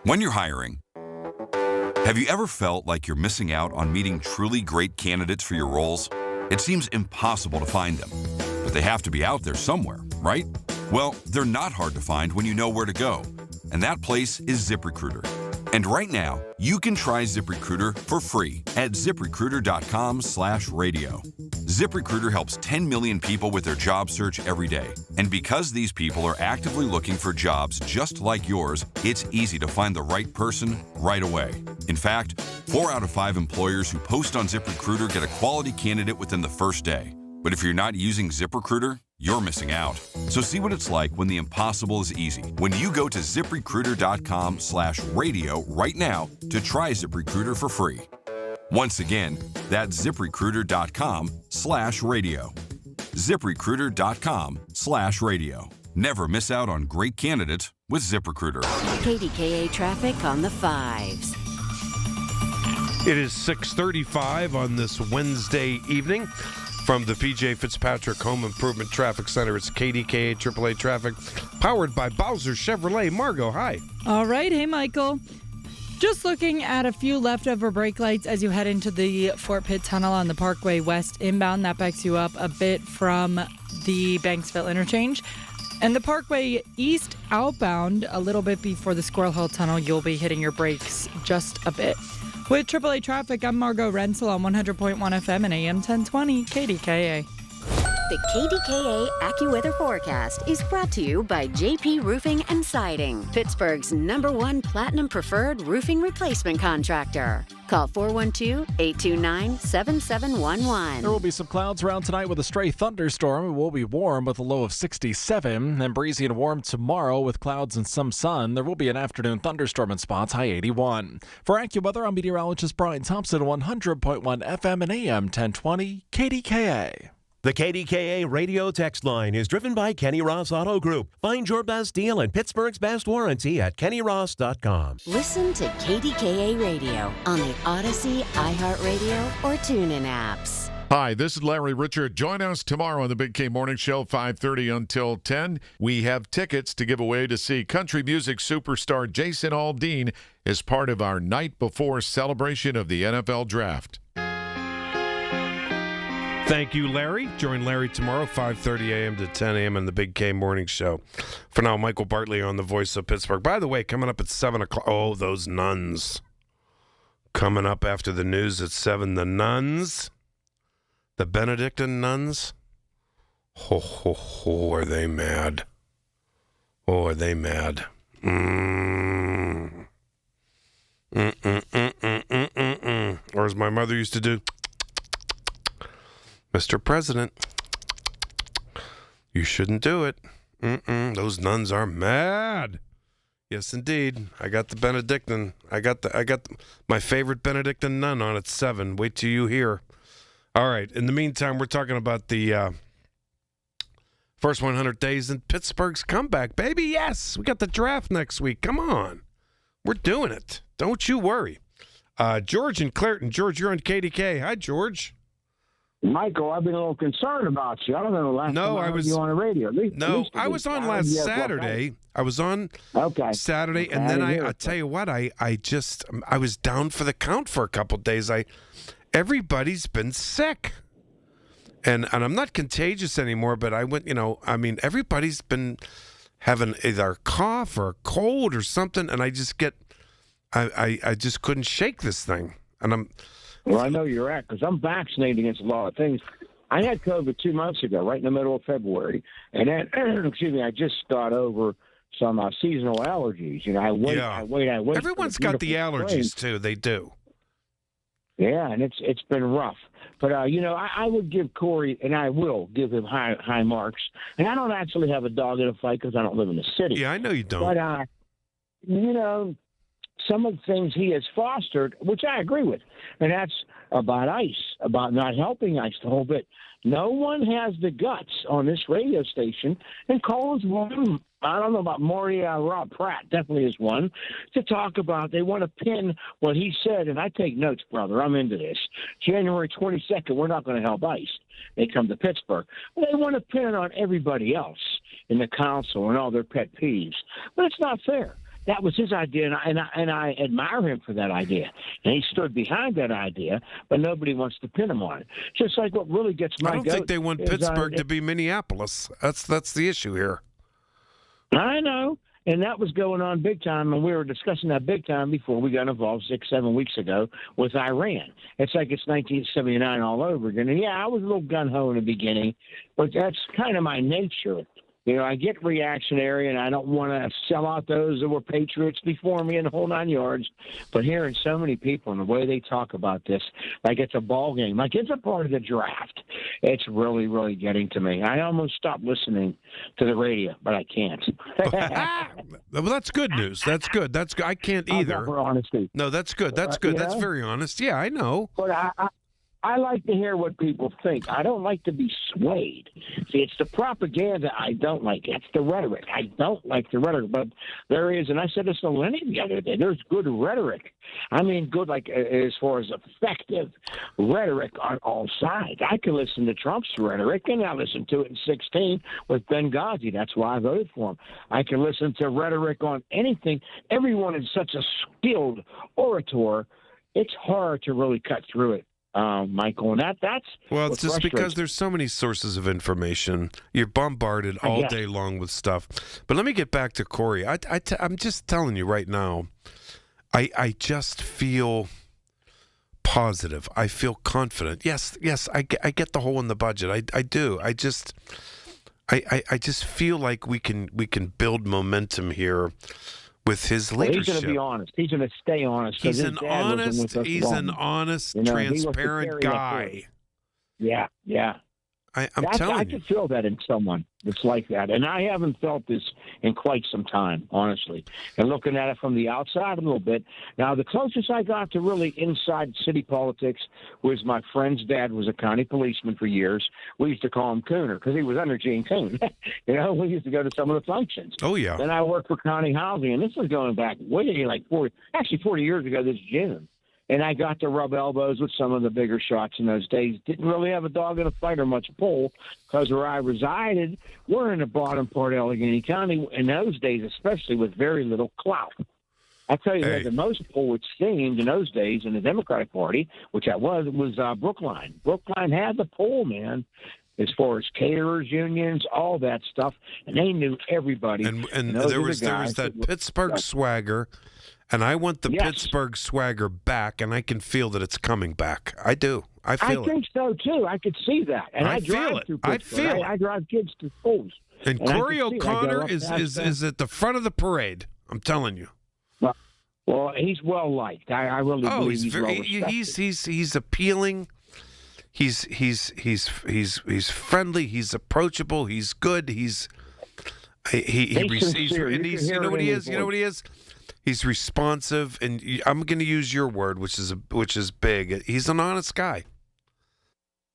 When you're hiring, have you ever felt like you're missing out on meeting truly great candidates for your roles? It seems impossible to find them, but they have to be out there somewhere, right? Well, they're not hard to find when you know where to go, and that place is ZipRecruiter. And right now, you can try ZipRecruiter for free at ZipRecruiter.com/radio. ZipRecruiter helps 10 million people with their job search every day. And because these people are actively looking for jobs just like yours, it's easy to find the right person right away. In fact, 4 out of 5 employers who post on ZipRecruiter get a quality candidate within the first day. But if you're not using ZipRecruiter, you're missing out. So see what it's like when the impossible is easy. When you go to ZipRecruiter.com/radio right now to try ZipRecruiter for free. Once again, that's ZipRecruiter.com/radio. ZipRecruiter.com/radio. Never miss out on great candidates with ZipRecruiter. KDKA traffic on the 5s. It is 6:35 on this Wednesday evening. From the P.J. Fitzpatrick Home Improvement Traffic Center, it's KDKA AAA Traffic, powered by Bowser Chevrolet. Margot, hi. All right. Hey, Michael. Just looking at a few leftover brake lights as you head into the Fort Pitt Tunnel on the Parkway West inbound. That backs you up a bit from the Banksville interchange. And the Parkway East outbound, a little bit before the Squirrel Hill Tunnel, you'll be hitting your brakes just a bit. With AAA Traffic, I'm Margot Rensel on 100.1 FM and AM 1020 KDKA. The KDKA AccuWeather forecast is brought to you by JP Roofing and Siding, Pittsburgh's #1 Platinum Preferred Roofing Replacement Contractor. Call 412-829-7711. There will be some clouds around tonight with a stray thunderstorm. It will be warm with a low of 67, then breezy and warm tomorrow with clouds and some sun. There will be an afternoon thunderstorm in spots, high 81. For AccuWeather, I'm meteorologist Brian Thompson, 100.1 FM and AM 1020 KDKA. The KDKA radio text line is driven by Kenny Ross Auto Group. Find your best deal and Pittsburgh's best warranty at kennyross.com. Listen to KDKA Radio on the Odyssey, iHeartRadio, or TuneIn apps. Hi, this is Larry Richard. Join us tomorrow on the Big K Morning Show, 5:30 until 10. We have tickets to give away to see country music superstar Jason Aldean as part of our night before celebration of the NFL Draft. Thank you, Larry. Join Larry tomorrow, 5:30 a.m. to 10 a.m. on the Big K Morning Show. For now, Michael Bartley on the Voice of Pittsburgh. By the way, coming up at 7 o'clock. Oh, those nuns. Coming up after the news at 7, the nuns. The Benedictine nuns. Ho, ho, ho, are they mad? Oh, are they mad? Or as my mother used to do, Mr. President, you shouldn't do it. Those nuns are mad. Yes, indeed. I got the Benedictine. I got my favorite Benedictine nun on at 7. Wait till you hear. All right. In the meantime, we're talking about the first 100 days in Pittsburgh's comeback, baby. Yes, we got the draft next week. Come on. We're doing it. Don't you worry. George in Clareton. George, you're on KDK. Hi, George. Michael, I've been a little concerned about you. I don't know the last time I heard you on the radio. I was on last Saturday. I was on Saturday, and then I tell you what, I was down for the count for a couple of days. Everybody's been sick, and I'm not contagious anymore. But I went, everybody's been having either a cough or a cold or something, and I just couldn't shake this thing, and Well, I know you're at, because I'm vaccinated against a lot of things. I had COVID 2 months ago, right in the middle of February. And then, I just got over some seasonal allergies. I wait. Everyone's got the allergies, too. They do. Yeah, and it's been rough. But, I would give Corey, and I will give him high marks. And I don't actually have a dog in a fight because I don't live in the city. Yeah, I know you don't. But, some of the things he has fostered, which I agree with, and that's about ICE, about not helping ICE the whole bit. No one has the guts on this radio station, and Colin's one. I don't know about Maury Rob Pratt, definitely is one, to talk about. They want to pin what he said, and I take notes, brother. I'm into this. January 22nd, we're not going to help ICE. They come to Pittsburgh. They want to pin it on everybody else in the council and all their pet peeves, but it's not fair. That was his idea, and I admire him for that idea. And he stood behind that idea, but nobody wants to pin him on it. Just like what really gets my goat. I don't think they want Pittsburgh to be Minneapolis. That's the issue here. I know, and that was going on big time, and we were discussing that big time before we got involved 6-7 weeks ago with Iran. It's like it's 1979 all over again. And, yeah, I was a little gung-ho in the beginning, but that's kind of my nature. I get reactionary, and I don't want to sell out those that were patriots before me in the whole 9 yards. But hearing so many people and the way they talk about this, like it's a ball game, like it's a part of the draft, it's really, really getting to me. I almost stopped listening to the radio, but I can't. Well, that's good news. That's good. That's good. I can't either. For honesty. No, that's good. That's good. That's very honest. Yeah, I know. But I like to hear what people think. I don't like to be swayed. See, it's the propaganda I don't like. It's the rhetoric. I don't like the rhetoric. But there is, and I said this to Lenny the other day, there's good rhetoric. I mean, good like as far as effective rhetoric on all sides. I can listen to Trump's rhetoric, and I listened to it in 2016 with Benghazi. That's why I voted for him. I can listen to rhetoric on anything. Everyone is such a skilled orator. It's hard to really cut through it. Michael, and that's it's just because there's so many sources of information. You're bombarded all day long with stuff. But let me get back to Corey. I'm just telling you right now, I just feel positive. I feel confident. Yes, I get the hole in the budget. I do. I just feel like we can build momentum here with his leadership. He's going to be honest. He's going to stay honest. He's an honest, transparent guy. Yeah. I'm telling you. I can feel that in someone that's like that. And I haven't felt this in quite some time, honestly. And looking at it from the outside a little bit. Now, the closest I got to really inside city politics was my friend's dad was a county policeman for years. We used to call him Cooner because he was under Gene Coon. We used to go to some of the functions. Oh, yeah. Then I worked for county housing, and this was going back way like 40 years ago this June. And I got to rub elbows with some of the bigger shots in those days. Didn't really have a dog in a fight or much pull because where I resided, we're in the bottom part of Allegheny County in those days, especially with very little clout. I tell you, the most pull it seemed in those days in the Democratic Party, which I was Brookline. Brookline had the pull, man, as far as caterers, unions, all that stuff, and they knew everybody. And there was that Pittsburgh swagger. And I want the Pittsburgh swagger back, and I can feel that it's coming back. I do. I feel it. I think so, too. I could see that. And I drive through Pittsburgh. I drive kids to schools. And Corey O'Connor is at the front of the parade. I'm telling you. Well, he's well liked. I really believe he's well respected. He's appealing. He's friendly. He's approachable. He's good. He receives. And you know what he is. You know what he is. He's responsive, and I'm going to use your word, which is big. He's an honest guy.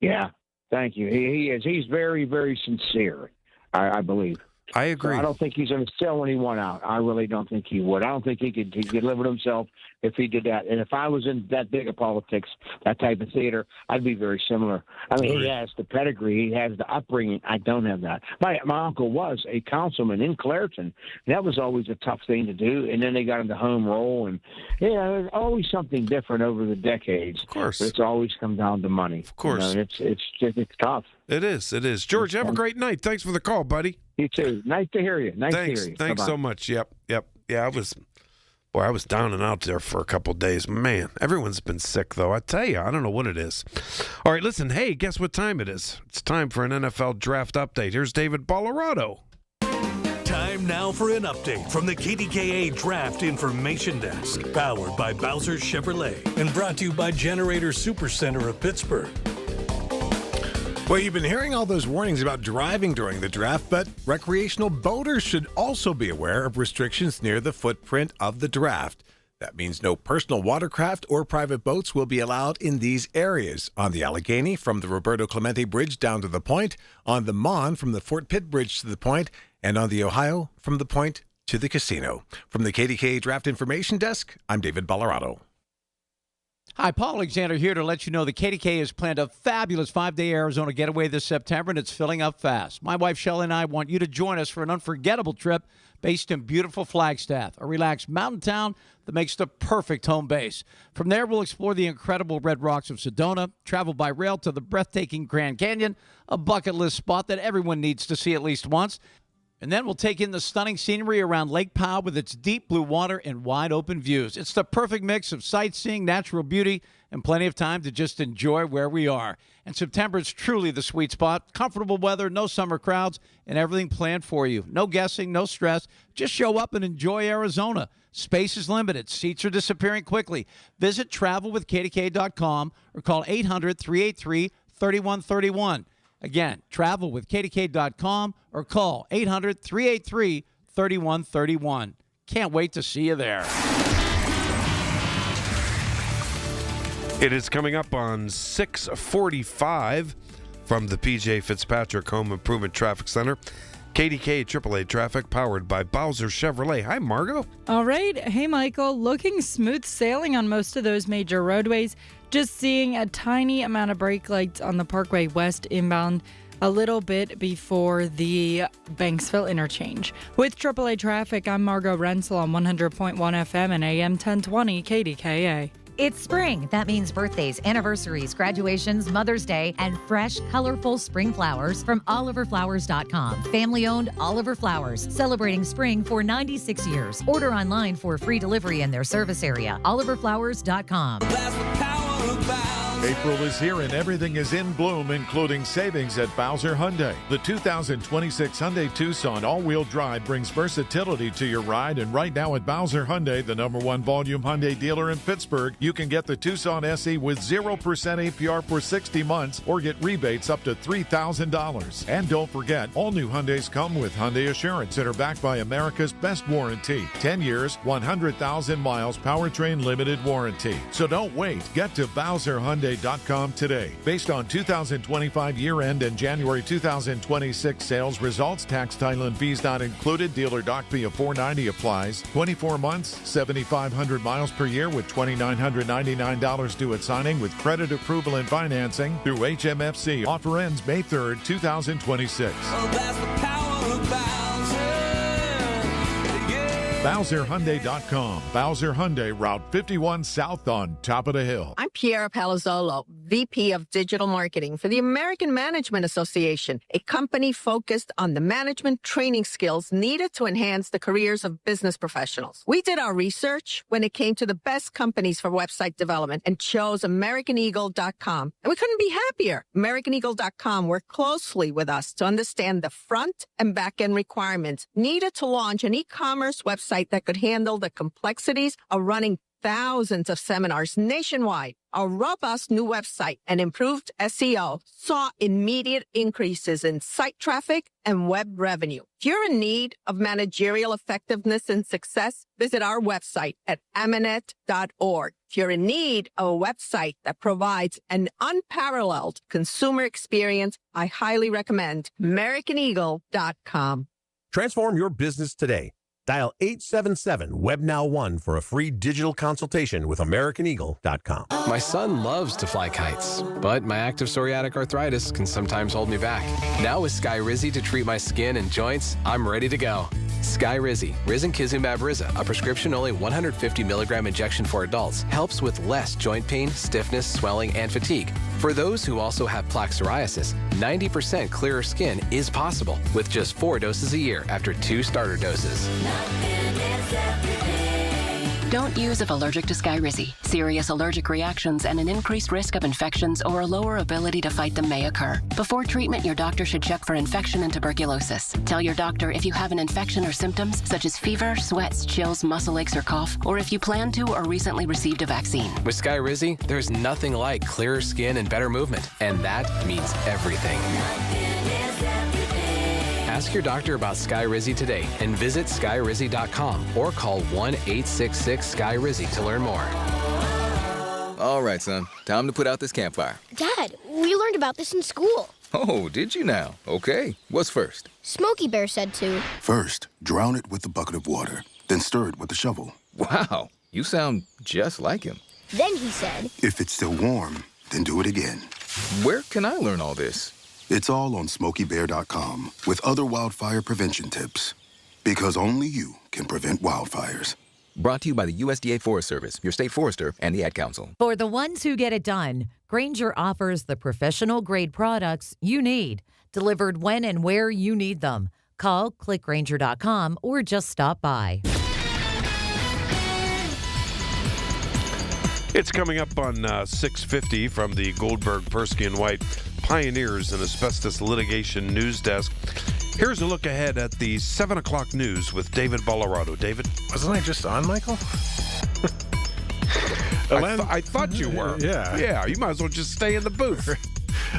Yeah, thank you. He is. He's very, very sincere, I believe. I agree. So I don't think he's going to sell anyone out. I really don't think he would. I don't think he could live with himself if he did that. And if I was in that big of politics, that type of theater, I'd be very similar. I mean, he has the pedigree. He has the upbringing. I don't have that. My uncle was a councilman in Clairton. That was always a tough thing to do. And then they got into home rule. And, there's always something different over the decades. Of course. But it's always come down to money. Of course. It's tough. It is. George, have a great night. Thanks for the call, buddy. You too. Nice to hear you. Thanks Bye-bye. so much. Yep. Yeah, I was down and out there for a couple of days. Man, everyone's been sick, though. I tell you, I don't know what it is. All right, listen. Hey, guess what time it is? It's time for an NFL draft update. Here's David Ballarado. Time now for an update from the KDKA Draft Information Desk, powered by Bowser Chevrolet and brought to you by Generator Supercenter of Pittsburgh. Well, you've been hearing all those warnings about driving during the draft, but recreational boaters should also be aware of restrictions near the footprint of the draft. That means no personal watercraft or private boats will be allowed in these areas. On the Allegheny, from the Roberto Clemente Bridge down to the Point, on the Mon, from the Fort Pitt Bridge to the Point, and on the Ohio, from the Point to the casino. From the KDKA Draft Information Desk, I'm David Ballarado. Hi, Paul Alexander here to let you know the KDKA has planned a fabulous 5-day Arizona getaway this September, and it's filling up fast. My wife, Shelley, and I want you to join us for an unforgettable trip based in beautiful Flagstaff, a relaxed mountain town that makes the perfect home base. From there, we'll explore the incredible red rocks of Sedona, travel by rail to the breathtaking Grand Canyon, a bucket list spot that everyone needs to see at least once. And then we'll take in the stunning scenery around Lake Powell with its deep blue water and wide open views. It's the perfect mix of sightseeing, natural beauty, and plenty of time to just enjoy where we are. And September is truly the sweet spot. Comfortable weather, no summer crowds, and everything planned for you. No guessing, no stress. Just show up and enjoy Arizona. Space is limited. Seats are disappearing quickly. Visit travelwithkdk.com or call 800-383-3131. Again, travel with KDK.com or call 800-383-3131. Can't wait to see you there. It is coming up on 6:45 from the PJ Fitzpatrick Home Improvement Traffic Center. KDKA AAA traffic powered by Bowser Chevrolet. Hi, Margo. All right. Hey, Michael. Looking smooth sailing on most of those major roadways. Just seeing a tiny amount of brake lights on the Parkway West inbound a little bit before the Banksville interchange. With AAA traffic, I'm Margo Rensel on 100.1 FM and AM 1020 KDKA. It's spring. That means birthdays, anniversaries, graduations, Mother's Day, and fresh, colorful spring flowers from OliverFlowers.com. Family-owned Oliver Flowers, celebrating spring for 96 years. Order online for free delivery in their service area. OliverFlowers.com. April is here and everything is in bloom, including savings at Bowser Hyundai. The 2026 Hyundai Tucson all-wheel drive brings versatility to your ride, and right now at Bowser Hyundai, the #1 volume Hyundai dealer in Pittsburgh, you can get the Tucson SE with 0% APR for 60 months or get rebates up to $3,000. And don't forget, all new Hyundais come with Hyundai Assurance and are backed by America's best warranty. 10 years, 100,000 miles, powertrain limited warranty. So don't wait. Get to Bowser Hyundai BowserHyundai.com today. Based on 2025 year-end and January 2026 sales results, tax, title, and fees not included. Dealer doc fee of $490 applies. 24 months, 7,500 miles per year with $2,999 due at signing with credit approval and financing through HMFC. Offer ends May 3rd, 2026. Oh, that's the power of BowserHyundai.com. Bowser Hyundai, Route 51 South on top of the hill. I'm Piera Palazzolo, VP of Digital Marketing for the American Management Association, a company focused on the management training skills needed to enhance the careers of business professionals. We did our research when it came to the best companies for website development and chose AmericanEagle.com. And we couldn't be happier. AmericanEagle.com worked closely with us to understand the front and back end requirements needed to launch an e-commerce website that could handle the complexities of running thousands of seminars nationwide. Our robust new website and improved SEO saw immediate increases in site traffic and web revenue. If you're in need of managerial effectiveness and success, visit our website at amanet.org. If you're in need of a website that provides an unparalleled consumer experience, I highly recommend AmericanEagle.com. Transform your business today. Dial 877-WebNow1 for a free digital consultation with AmericanEagle.com. My son loves to fly kites, but my active psoriatic arthritis can sometimes hold me back. Now with Skyrizi to treat my skin and joints, I'm ready to go. Skyrizi, Risankizumab Riza, a prescription-only 150 milligram injection for adults, helps with less joint pain, stiffness, swelling, and fatigue. For those who also have plaque psoriasis, 90% clearer skin is possible with just 4 doses a year after 2 starter doses. Don't use if allergic to Skyrizi. Serious allergic reactions and an increased risk of infections or a lower ability to fight them may occur. Before treatment, your doctor should check for infection and tuberculosis. Tell your doctor if you have an infection or symptoms such as fever, sweats, chills, muscle aches, or cough, or if you plan to or recently received a vaccine. With Skyrizi, there's nothing like clearer skin and better movement, and that means everything. Ask your doctor about Skyrizi today and visit Skyrizi.com or call 1-866-SKY-RIZZI to learn more. All right, son. Time to put out this campfire. Dad, we learned about this in school. Oh, did you now? Okay. What's first? Smokey Bear said to. First, drown it with a bucket of water, then stir it with a shovel. Wow, you sound just like him. Then he said. If it's still warm, then do it again. Where can I learn all this? It's all on SmokeyBear.com with other wildfire prevention tips. Because only you can prevent wildfires. Brought to you by the USDA Forest Service, your state forester, and the Ad Council. For the ones who get it done, Grainger offers the professional-grade products you need, delivered when and where you need them. Call, click Grainger.com, or just stop by. It's coming up on 6:50 from the Goldberg, Persky & White Pioneers in Asbestos Litigation News Desk. Here's a look ahead at the 7 o'clock news with David Ballarado. David? Wasn't I just on, Michael? I thought you were. Yeah. Yeah, you might as well just stay in the booth.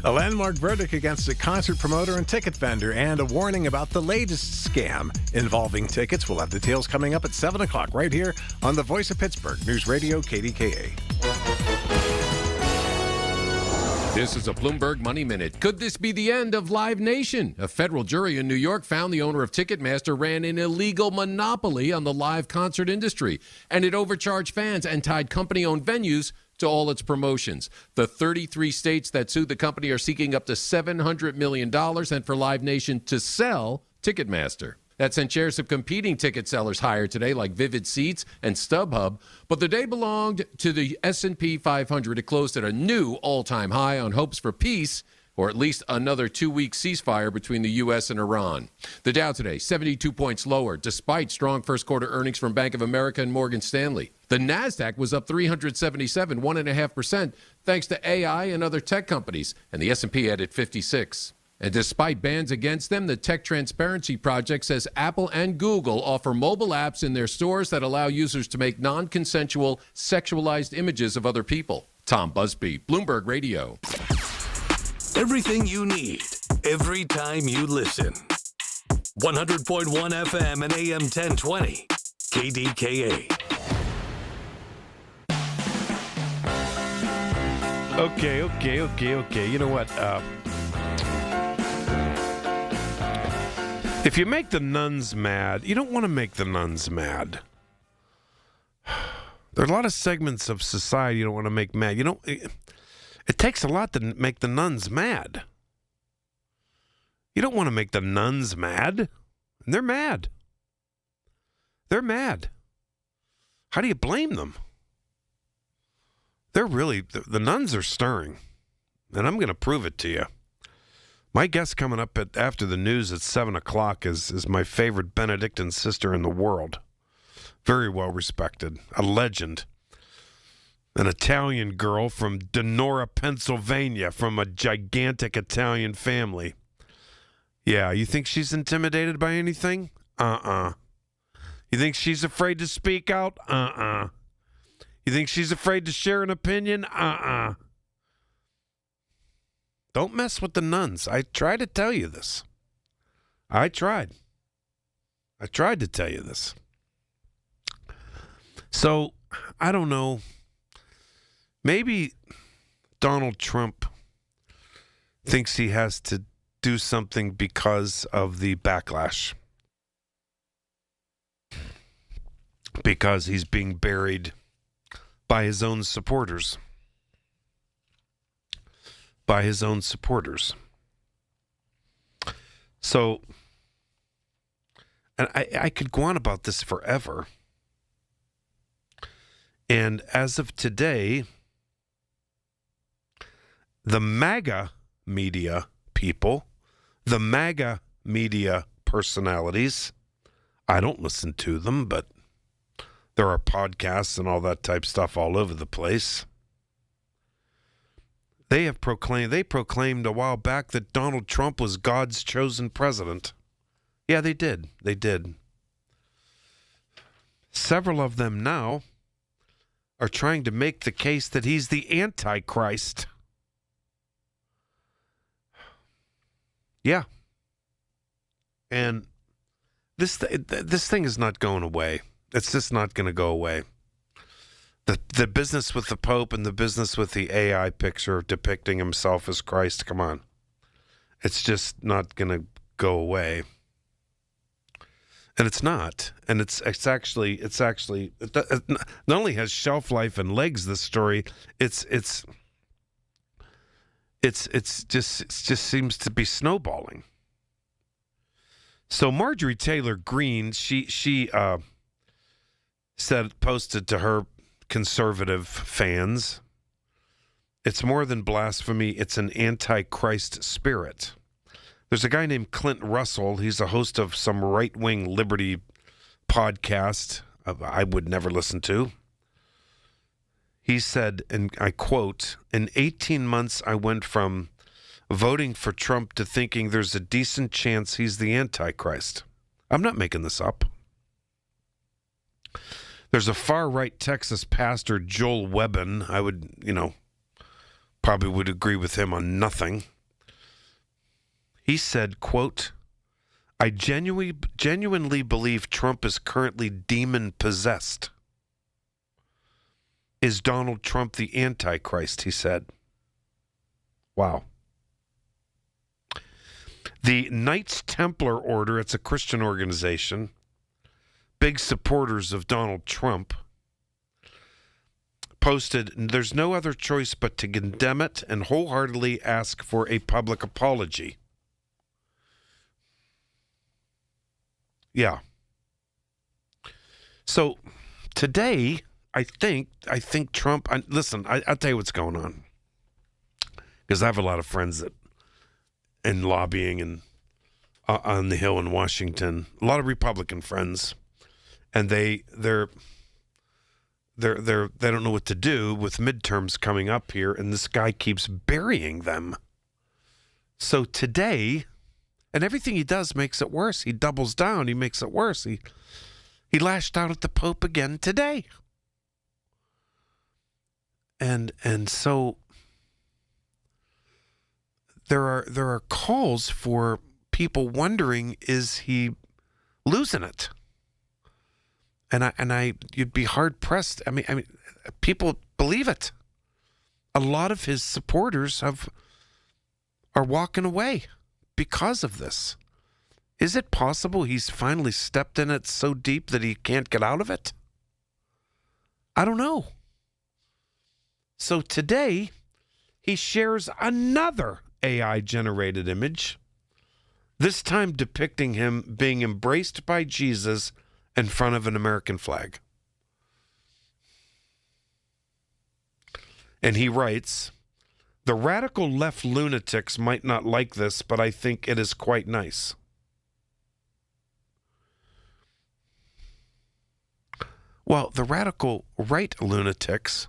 A landmark verdict against a concert promoter and ticket vendor, and a warning about the latest scam involving tickets. We'll have details coming up at 7 o'clock right here on the Voice of Pittsburgh, News Radio KDKA. This is a Bloomberg Money Minute. Could this be the end of Live Nation? A federal jury in New York found the owner of Ticketmaster ran an illegal monopoly on the live concert industry, and it overcharged fans and tied company-owned venues to all its promotions. The 33 states that sued the company are seeking up to $700 million, and for Live Nation to sell Ticketmaster. That sent shares of competing ticket sellers higher today, like Vivid Seats and StubHub. But the day belonged to the S&P 500. It closed at a new all-time high on hopes for peace, or at least another 2-week ceasefire between the U.S. and Iran. The Dow today, 72 points lower, despite strong first-quarter earnings from Bank of America and Morgan Stanley. The NASDAQ was up 377, 1.5%, thanks to AI and other tech companies, and the S&P added 56. And despite bans against them, the Tech Transparency Project says Apple and Google offer mobile apps in their stores that allow users to make non-consensual, sexualized images of other people. Tom Busby, Bloomberg Radio. Everything you need, every time you listen. 100.1 FM and AM 1020. KDKA. Okay. You know what? If you make the nuns mad, you don't want to make the nuns mad. There are a lot of segments of society you don't want to make mad. It takes a lot to make the nuns mad. You don't want to make the nuns mad. And they're mad. They're mad. How do you blame them? They're really, the nuns are stirring. And I'm going to prove it to you. My guest coming up after the news at 7 o'clock is my favorite Benedictine sister in the world. Very well respected. A legend. An Italian girl from Donora, Pennsylvania, from a gigantic Italian family. Yeah, you think she's intimidated by anything? You think she's afraid to speak out? You think she's afraid to share an opinion? Don't mess with the nuns. I tried to tell you this. I tried to tell you this. So, I don't know. Maybe Donald Trump thinks he has to do something because of the backlash. Because he's being buried by his own supporters. So, and I could go on about this forever. And as of today, the MAGA media people, the MAGA media personalities, I don't listen to them, but there are podcasts and all that type stuff all over the place. They proclaimed a while back that Donald Trump was God's chosen president. Yeah, they did. Several of them now are trying to make the case that he's the Antichrist. Yeah. And this thing is not going away. It's just not going to go away. The business with the Pope and the business with the AI picture depicting himself as Christ, come on. It's just not going to go away. And it's not. And it's actually not only has shelf life and legs, this story, it just seems to be snowballing. So Marjorie Taylor Greene, she posted to her conservative fans, it's more than blasphemy, it's an antichrist spirit. There's a guy named Clint Russell. He's a host of some right-wing liberty podcast I would never listen to. He said, and I quote, "In 18 months, I went from voting for Trump to thinking there's a decent chance he's the Antichrist." I'm not making this up. There's a far-right Texas pastor, Joel Webbin. I would, probably would agree with him on nothing. He said, quote, "I genuinely believe Trump is currently demon-possessed." Is Donald Trump the Antichrist, he said. Wow. The Knights Templar Order, it's a Christian organization, big supporters of Donald Trump, posted, "There's no other choice but to condemn it and wholeheartedly ask for a public apology." Yeah. So today, I think Trump, listen, I'll tell you what's going on. Because I have a lot of friends that in lobbying and on the Hill in Washington, a lot of Republican friends, and they don't know what to do with midterms coming up here, and this guy keeps burying them. So today, and everything he does makes it worse. He doubles down. He makes it worse. He lashed out at the Pope again today. And so there are calls for people wondering, is he losing it? And you'd be hard pressed. I mean, people believe it. a lot of his supporters are walking away because of this. Is it possible he's finally stepped in it so deep that he can't get out of it? I don't know. So today, he shares another AI-generated image, this time depicting him being embraced by Jesus in front of an American flag. And he writes, "The radical left lunatics might not like this, but I think it is quite nice." Well, the radical right lunatics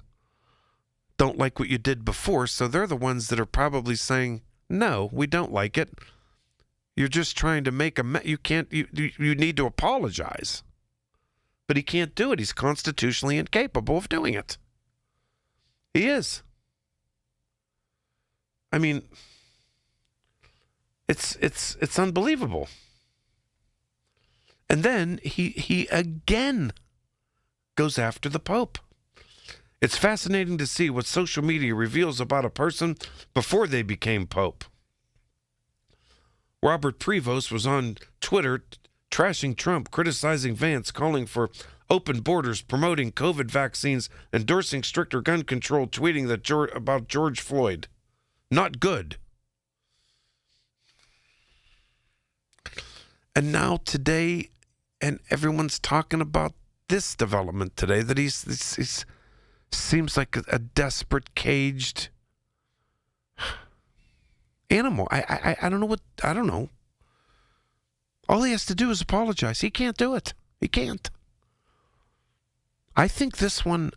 don't like what you did before, so they're the ones that are probably saying, "No, we don't like it. You're just trying to make you need to apologize." But he can't do it. He's constitutionally incapable of doing it. He is. I mean, it's unbelievable. And then he again goes after the Pope. It's fascinating to see what social media reveals about a person before they became Pope. Robert Prevost was on Twitter trashing Trump, criticizing Vance, calling for open borders, promoting COVID vaccines, endorsing stricter gun control, tweeting that about George Floyd. Not good. And now today, and everyone's talking about this development today, that he's seems like a desperate, caged animal. I don't know I don't know. All he has to do is apologize. He can't do it. He can't. I think this one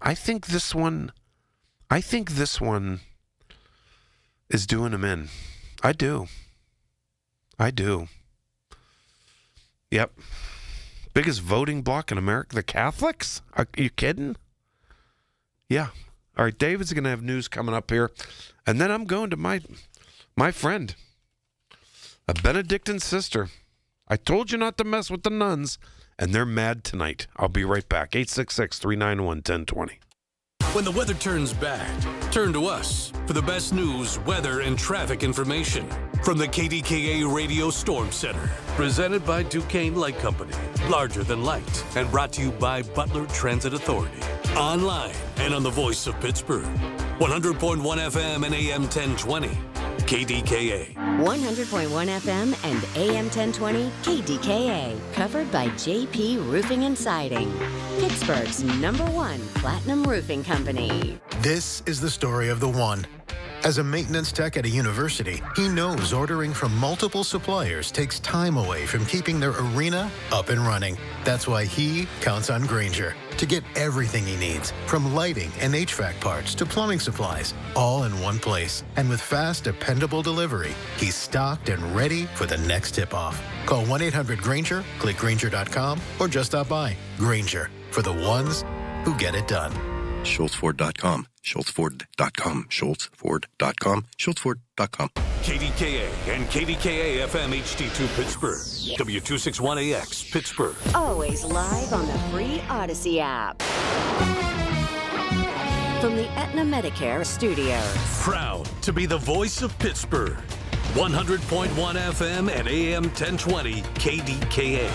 is doing him in. I do. Yep. Biggest voting bloc in America, the Catholics? Are you kidding? Yeah. All right, David's going to have news coming up here. And then I'm going to my friend, a Benedictine sister. I told you not to mess with the nuns, and they're mad tonight. I'll be right back. 866-391-1020. When the weather turns bad, turn to us for the best news, weather, and traffic information from the KDKA Radio Storm Center. Presented by Duquesne Light Company. Larger than light. And brought to you by Butler Transit Authority. Online and on the voice of Pittsburgh. 100.1 FM and AM 1020. KDKA. 100.1 FM and AM 1020 KDKA. Covered by JP Roofing and Siding. Pittsburgh's #1 platinum roofing company. This is the story of the one. As a maintenance tech at a university, he knows ordering from multiple suppliers takes time away from keeping their arena up and running. That's why he counts on Grainger to get everything he needs, from lighting and HVAC parts to plumbing supplies, all in one place. And with fast, dependable delivery, he's stocked and ready for the next tip-off. Call 1-800-GRAINGER, click Grainger.com, or just stop by. Grainger, for the ones who get it done. SchultzFord.com. SchultzFord.com. SchultzFord.com. SchultzFord.com. KDKA and KDKA FM HD2 Pittsburgh. W261AX Pittsburgh. Always live on the free Odyssey app. From the Aetna Medicare Studios. Proud to be the voice of Pittsburgh. 100.1 FM and AM 1020 KDKA.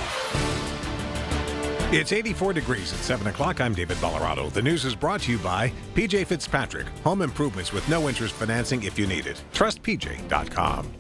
It's 84 degrees at 7 o'clock. I'm David Ballarado. The news is brought to you by PJ Fitzpatrick. Home improvements with no interest financing if you need it. TrustPJ.com.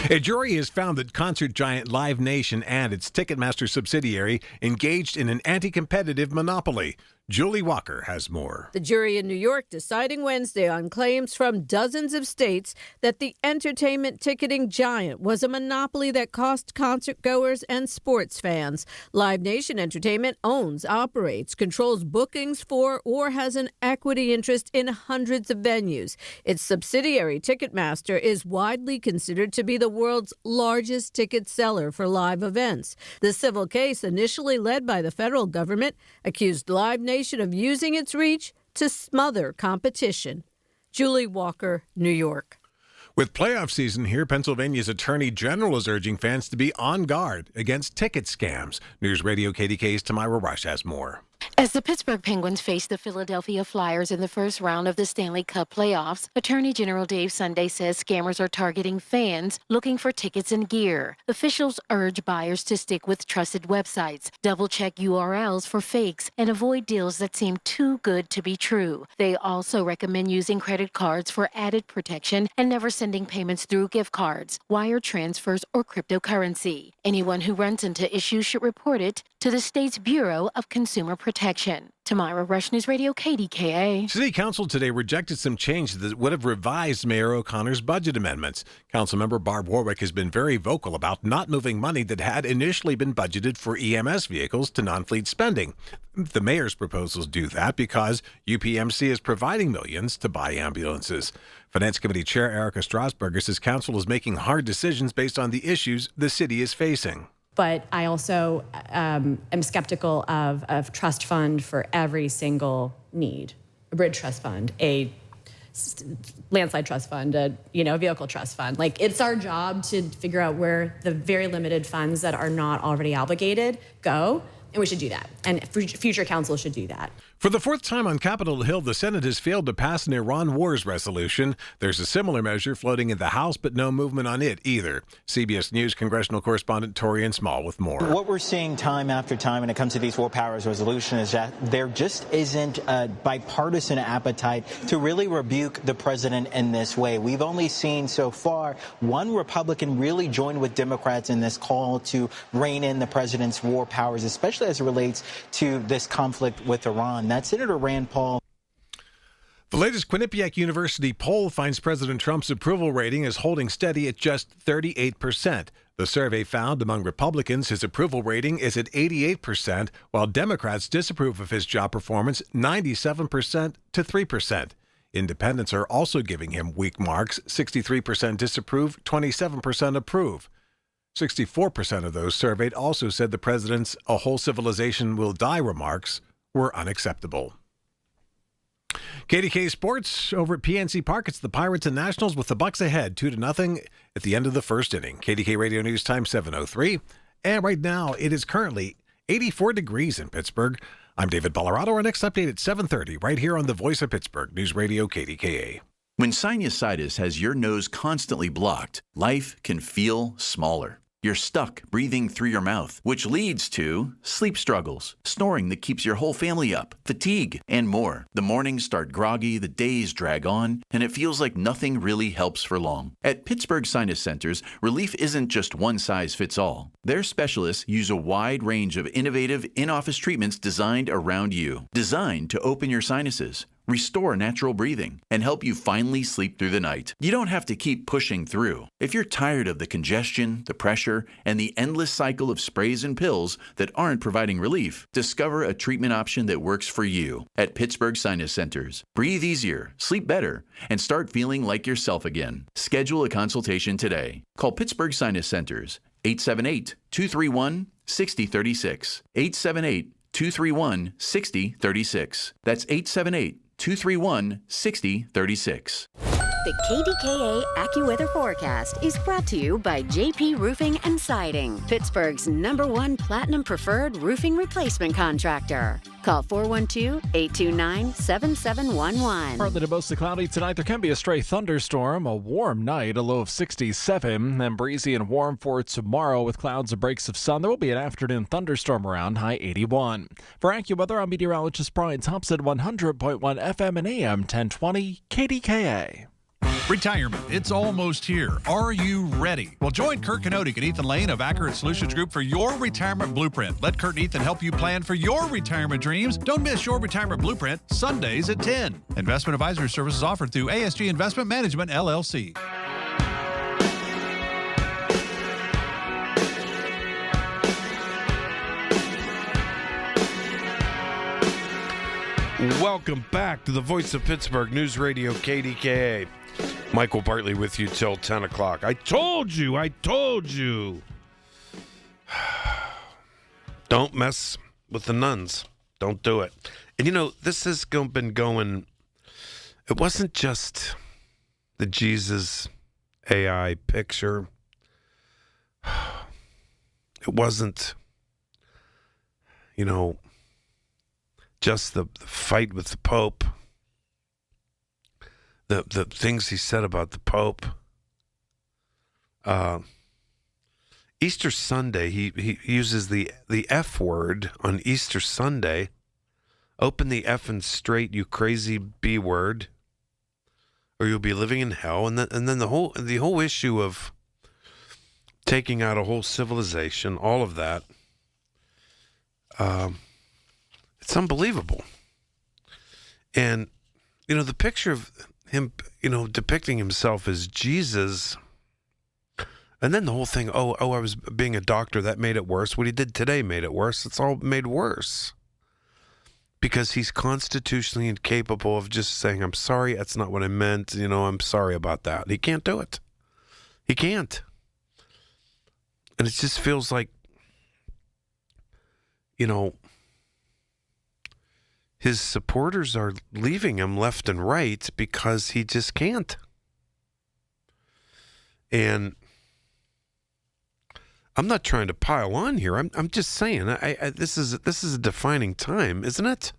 A jury has found that concert giant Live Nation and its Ticketmaster subsidiary engaged in an anti-competitive monopoly. Julie Walker has more. The jury in New York deciding Wednesday on claims from dozens of states that the entertainment ticketing giant was a monopoly that cost concertgoers and sports fans. Live Nation Entertainment owns, operates, controls bookings for, or has an equity interest in hundreds of venues. Its subsidiary, Ticketmaster, is widely considered to be the world's largest ticket seller for live events. The civil case, initially led by the federal government, accused Live Nation of using its reach to smother competition. Julie Walker, New York. With playoff season here, Pennsylvania's Attorney General is urging fans to be on guard against ticket scams. News Radio KDK's Tamira Rush has more. As the Pittsburgh Penguins face the Philadelphia Flyers in the first round of the Stanley Cup playoffs, Attorney General Dave Sunday says scammers are targeting fans looking for tickets and gear. Officials urge buyers to stick with trusted websites, double-check URLs for fakes, and avoid deals that seem too good to be true. They also recommend using credit cards for added protection and never sending payments through gift cards, wire transfers, or cryptocurrency. Anyone who runs into issues should report it to the state's Bureau of Consumer Protection. Tamara Rush News Radio, KDKA. City Council today rejected some changes that would have revised Mayor O'Connor's budget amendments. Councilmember Barb Warwick has been very vocal about not moving money that had initially been budgeted for EMS vehicles to non-fleet spending. The mayor's proposals do that because UPMC is providing millions to buy ambulances. Finance Committee Chair Erica Strasburger says council is making hard decisions based on the issues the city is facing. But I also am skeptical of a trust fund for every single need. A bridge trust fund, a landslide trust fund, a vehicle trust fund. Like, it's our job to figure out where the very limited funds that are not already obligated go, and we should do that. And future council should do that. For the fourth time on Capitol Hill, the Senate has failed to pass an Iran wars resolution. There's a similar measure floating in the House, but no movement on it either. CBS News congressional correspondent Torian Small with more. What we're seeing time after time when it comes to these war powers resolution is that there just isn't a bipartisan appetite to really rebuke the president in this way. We've only seen so far one Republican really join with Democrats in this call to rein in the president's war powers, especially as it relates to this conflict with Iran. That's Senator Rand Paul. The latest Quinnipiac University poll finds President Trump's approval rating is holding steady at just 38%. The survey found among Republicans his approval rating is at 88%, while Democrats disapprove of his job performance 97% to 3%. Independents are also giving him weak marks, 63% disapprove, 27% approve. 64% of those surveyed also said the president's "a whole civilization will die" remarks were unacceptable. KDK Sports over at PNC Park. It's the Pirates and Nationals with the Bucks ahead 2-0 at the end of the first inning. KDK Radio News Time 7:03. And right now it is currently 84 degrees in Pittsburgh. I'm David Ballarado. Our next update at 7:30 right here on the Voice of Pittsburgh News Radio KDKA. When sinusitis has your nose constantly blocked, life can feel smaller. You're stuck breathing through your mouth, which leads to sleep struggles, snoring that keeps your whole family up, fatigue, and more. The mornings start groggy, the days drag on, and it feels like nothing really helps for long. At Pittsburgh Sinus Centers, relief isn't just one size fits all. Their specialists use a wide range of innovative in-office treatments designed around you, designed to open your sinuses, restore natural breathing, and help you finally sleep through the night. You don't have to keep pushing through. If you're tired of the congestion, the pressure, and the endless cycle of sprays and pills that aren't providing relief, discover a treatment option that works for you at Pittsburgh Sinus Centers. Breathe easier, sleep better, and start feeling like yourself again. Schedule a consultation today. Call Pittsburgh Sinus Centers, 878-231-6036. 878-231-6036. That's 878-231-6036. The KDKA AccuWeather forecast is brought to you by JP Roofing and Siding, Pittsburgh's #1 Platinum Preferred Roofing Replacement Contractor. Call 412-829-7711. Partly to mostly cloudy tonight. There can be a stray thunderstorm. A warm night, a low of 67, then breezy and warm for tomorrow with clouds and breaks of sun. There will be an afternoon thunderstorm around, high 81. For AccuWeather, I'm meteorologist Brian Thompson, 100.1 FM and AM 1020 KDKA. Retirement, it's almost here. Are you ready? Well, join Kurt Kanodik and Ethan Lane of Accurate Solutions Group for your retirement blueprint. Let Kurt and Ethan help you plan for your retirement dreams. Don't miss your retirement blueprint, Sundays at 10. Investment advisory services offered through ASG Investment Management, LLC. Welcome back to the Voice of Pittsburgh News Radio KDKA. Michael Bartley with you till 10 o'clock. I told you. Don't mess with the nuns. Don't do it. And this has been going, it wasn't just the Jesus AI picture. It wasn't, just the fight with the Pope, the things he said about the Pope. Easter Sunday, he uses the F word on Easter Sunday. Open the effing straight, you crazy B word, or you'll be living in hell. And then the whole issue of taking out a whole civilization, all of that. It's unbelievable. And the picture of him, depicting himself as Jesus. And then the whole thing, I was being a doctor, that made it worse. What he did today made it worse. It's all made worse. Because he's constitutionally incapable of just saying, I'm sorry, that's not what I meant, I'm sorry about that. He can't do it. He can't. And it just feels like, his supporters are leaving him left and right because he just can't. And I'm not trying to pile on here. I'm just saying. This is a defining time, isn't it?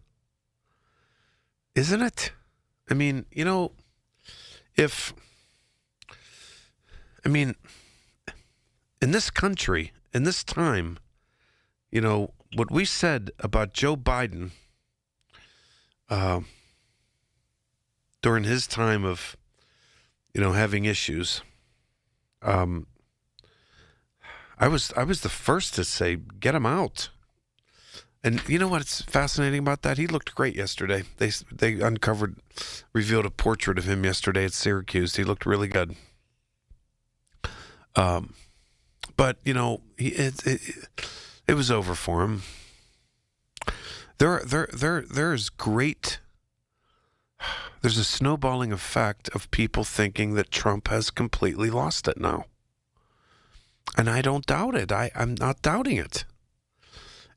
Isn't it? I mean, in this country, in this time, what we said about Joe Biden during his time of, having issues. I was the first to say, get him out. And you know what's fascinating about that? He looked great yesterday. They revealed a portrait of him yesterday at Syracuse. He looked really good. But it was over for him. There's a snowballing effect of people thinking that Trump has completely lost it now. And I don't doubt it. I'm not doubting it.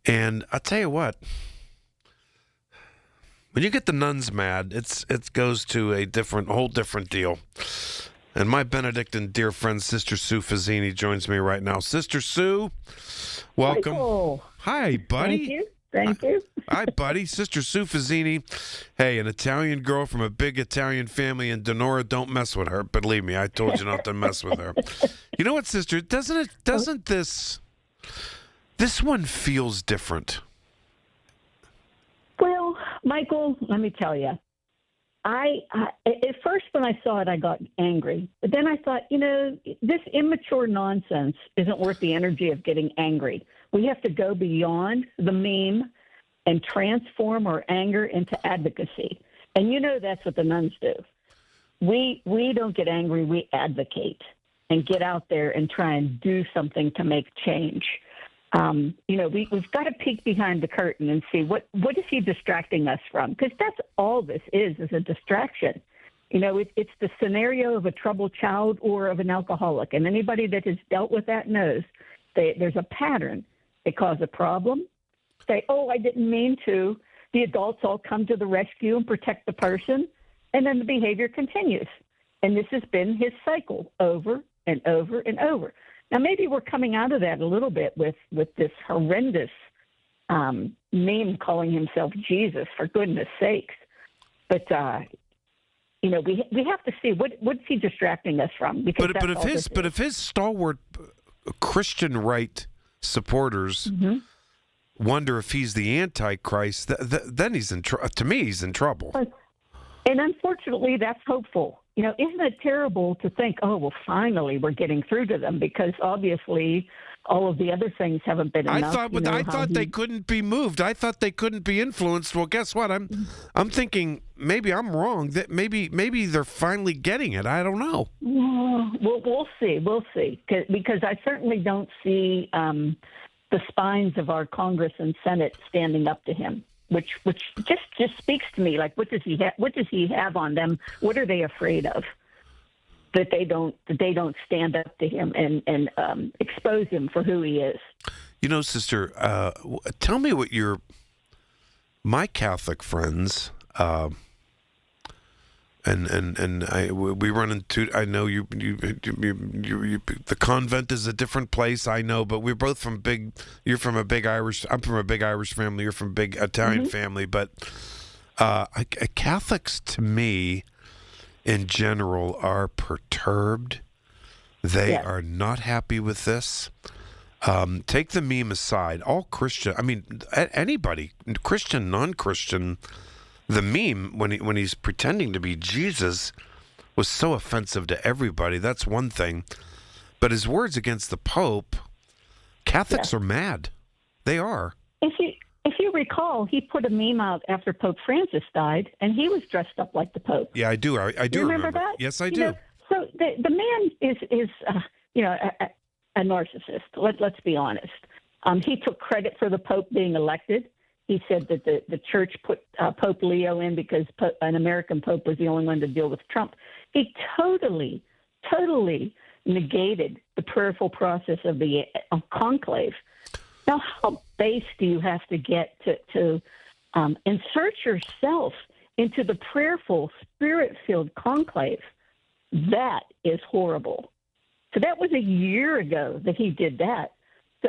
And I'll tell you what, when you get the nuns mad, it goes to a whole different deal. And my Benedictine dear friend, Sister Sue Fazzini, joins me right now. Sister Sue, welcome. Michael. Hi, buddy. Thank you. Hi, buddy. Sister Sue Fazzini. Hey, an Italian girl from a big Italian family in Denora. Don't mess with her. Believe me, I told you not to mess with her. You know what, sister? Doesn't this one feels different? Well, Michael, let me tell you. At first when I saw it, I got angry. But then I thought, this immature nonsense isn't worth the energy of getting angry. We have to go beyond the meme and transform our anger into advocacy. And that's what the nuns do. We don't get angry, we advocate and get out there and try and do something to make change. We've got to peek behind the curtain and see what is he distracting us from? Because that's all this is a distraction. It's the scenario of a troubled child or of an alcoholic. And anybody that has dealt with that knows there's a pattern. They cause a problem, say, I didn't mean to. The adults all come to the rescue and protect the person, and then the behavior continues. And this has been his cycle over and over and over. Now, maybe we're coming out of that a little bit with this horrendous meme calling himself Jesus, for goodness sakes. But, we have to see what's he distracting us from. Because if his stalwart Christian right supporters wonder if he's the Antichrist, then he's to me, he's in trouble. And unfortunately, that's hopeful. Isn't it terrible to think, finally we're getting through to them, because obviously all of the other things haven't been enough. I thought they couldn't be moved. I thought they couldn't be influenced. Well, guess what? I'm thinking maybe I'm wrong. That maybe they're finally getting it. I don't know. Well, we'll see. We'll see. Because I certainly don't see the spines of our Congress and Senate standing up to him. Which just speaks to me. Like, what does he have on them? What are they afraid of? That they don't stand up to him and expose him for who he is. Sister, tell me what my Catholic friends we run into. I know you. The convent is a different place. I know, but we're both from big. You're from a big Irish. I'm from a big Irish family. You're from a big Italian family. But Catholics, to me, in general, are perturbed. They are not happy with this. Take the meme aside. All Christian. I mean, anybody, Christian, non-Christian. The meme, when he's pretending to be Jesus, was so offensive to everybody. That's one thing. But his words against the Pope, Catholics are mad. They are. If you recall, he put a meme out after Pope Francis died, and he was dressed up like the Pope. Yeah, I do. I do remember that. Yes, I do. So the man is a narcissist. Let's be honest. He took credit for the Pope being elected. He said that the church put Pope Leo in because an American Pope was the only one to deal with Trump. He totally negated the prayerful process of the conclave. Now, how base do you have to get to insert yourself into the prayerful, spirit-filled conclave? That is horrible. So that was a year ago that he did that.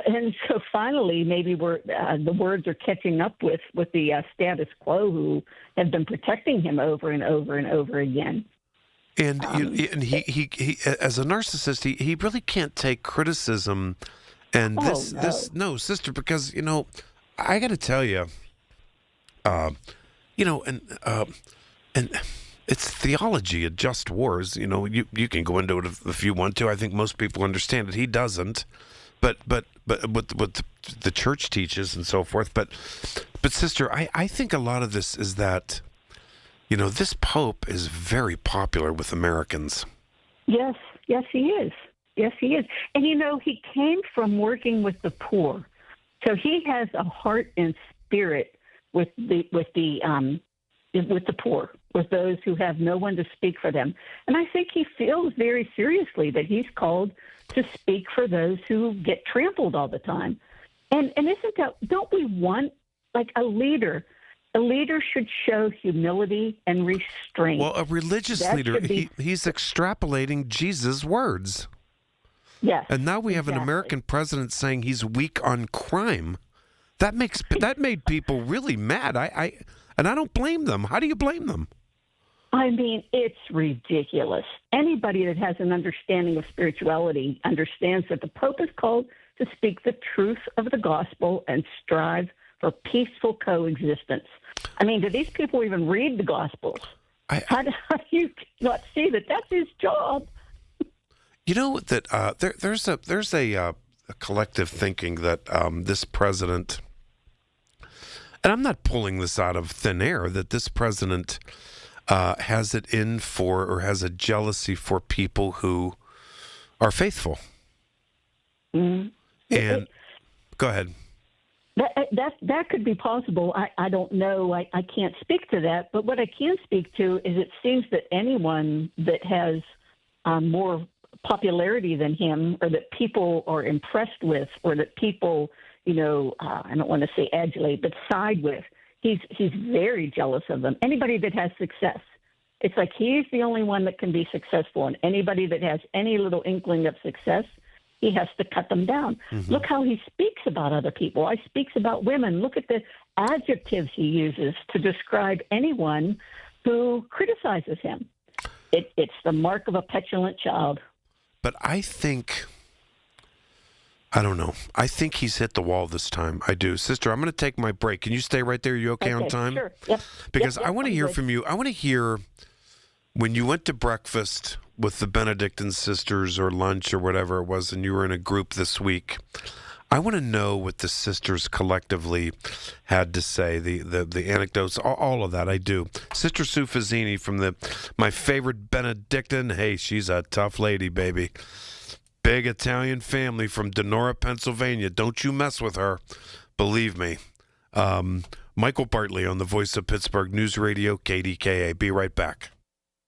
And so finally, maybe the words are catching up with the status quo, who have been protecting him over and over and over again. And he as a narcissist, he really can't take criticism. And no, sister, because I got to tell you, and it's theology of just wars. You can go into it if you want to. I think most people understand it. He doesn't. But what the church teaches and so forth. But sister, I think a lot of this is that, this Pope is very popular with Americans. Yes, he is. Yes, he is. And he came from working with the poor, so he has a heart and spirit with the poor, with those who have no one to speak for them. And I think he feels very seriously that he's called to speak for those who get trampled all the time. And isn't that, don't we want, like, a leader? A leader should show humility and restraint. Well, a religious leader, he's extrapolating Jesus' words. Yes. And now we have an American president saying he's weak on crime. That made people really mad. And I don't blame them. How do you blame them? I mean, it's ridiculous. Anybody that has an understanding of spirituality understands that the Pope is called to speak the truth of the gospel and strive for peaceful coexistence. I mean, do these people even read the Gospels? How do you not see that that's his job? You know that there's a collective thinking that this president, and I'm not pulling this out of thin air, that this president has it in for, or has a jealousy for, people who are faithful. Mm-hmm. And go ahead. That could be possible. I don't know. I can't speak to that. But what I can speak to is it seems that anyone that has more popularity than him, or that people are impressed with, or that people, I don't want to say adulate, but side with, he's very jealous of them. Anybody that has success. It's like he's the only one that can be successful. And anybody that has any little inkling of success, he has to cut them down. Mm-hmm. Look how he speaks about other people. He speaks about women. Look at the adjectives he uses to describe anyone who criticizes him. It's the mark of a petulant child. But I don't know. I think he's hit the wall this time. I do. Sister, I'm going to take my break. Can you stay right there? Are you okay on time? Sure. Yep. Because yep, I want to hear from you. I want to hear when you went to breakfast with the Benedictine sisters or lunch or whatever it was, and you were in a group this week. I want to know what the sisters collectively had to say, the anecdotes, all of that. I do. Sister Sue Fazzini from my favorite Benedictine. Hey, she's a tough lady, baby. Big Italian family from Donora, Pennsylvania. Don't you mess with her. Believe me. Michael Bartley on the Voice of Pittsburgh News Radio, KDKA. Be right back.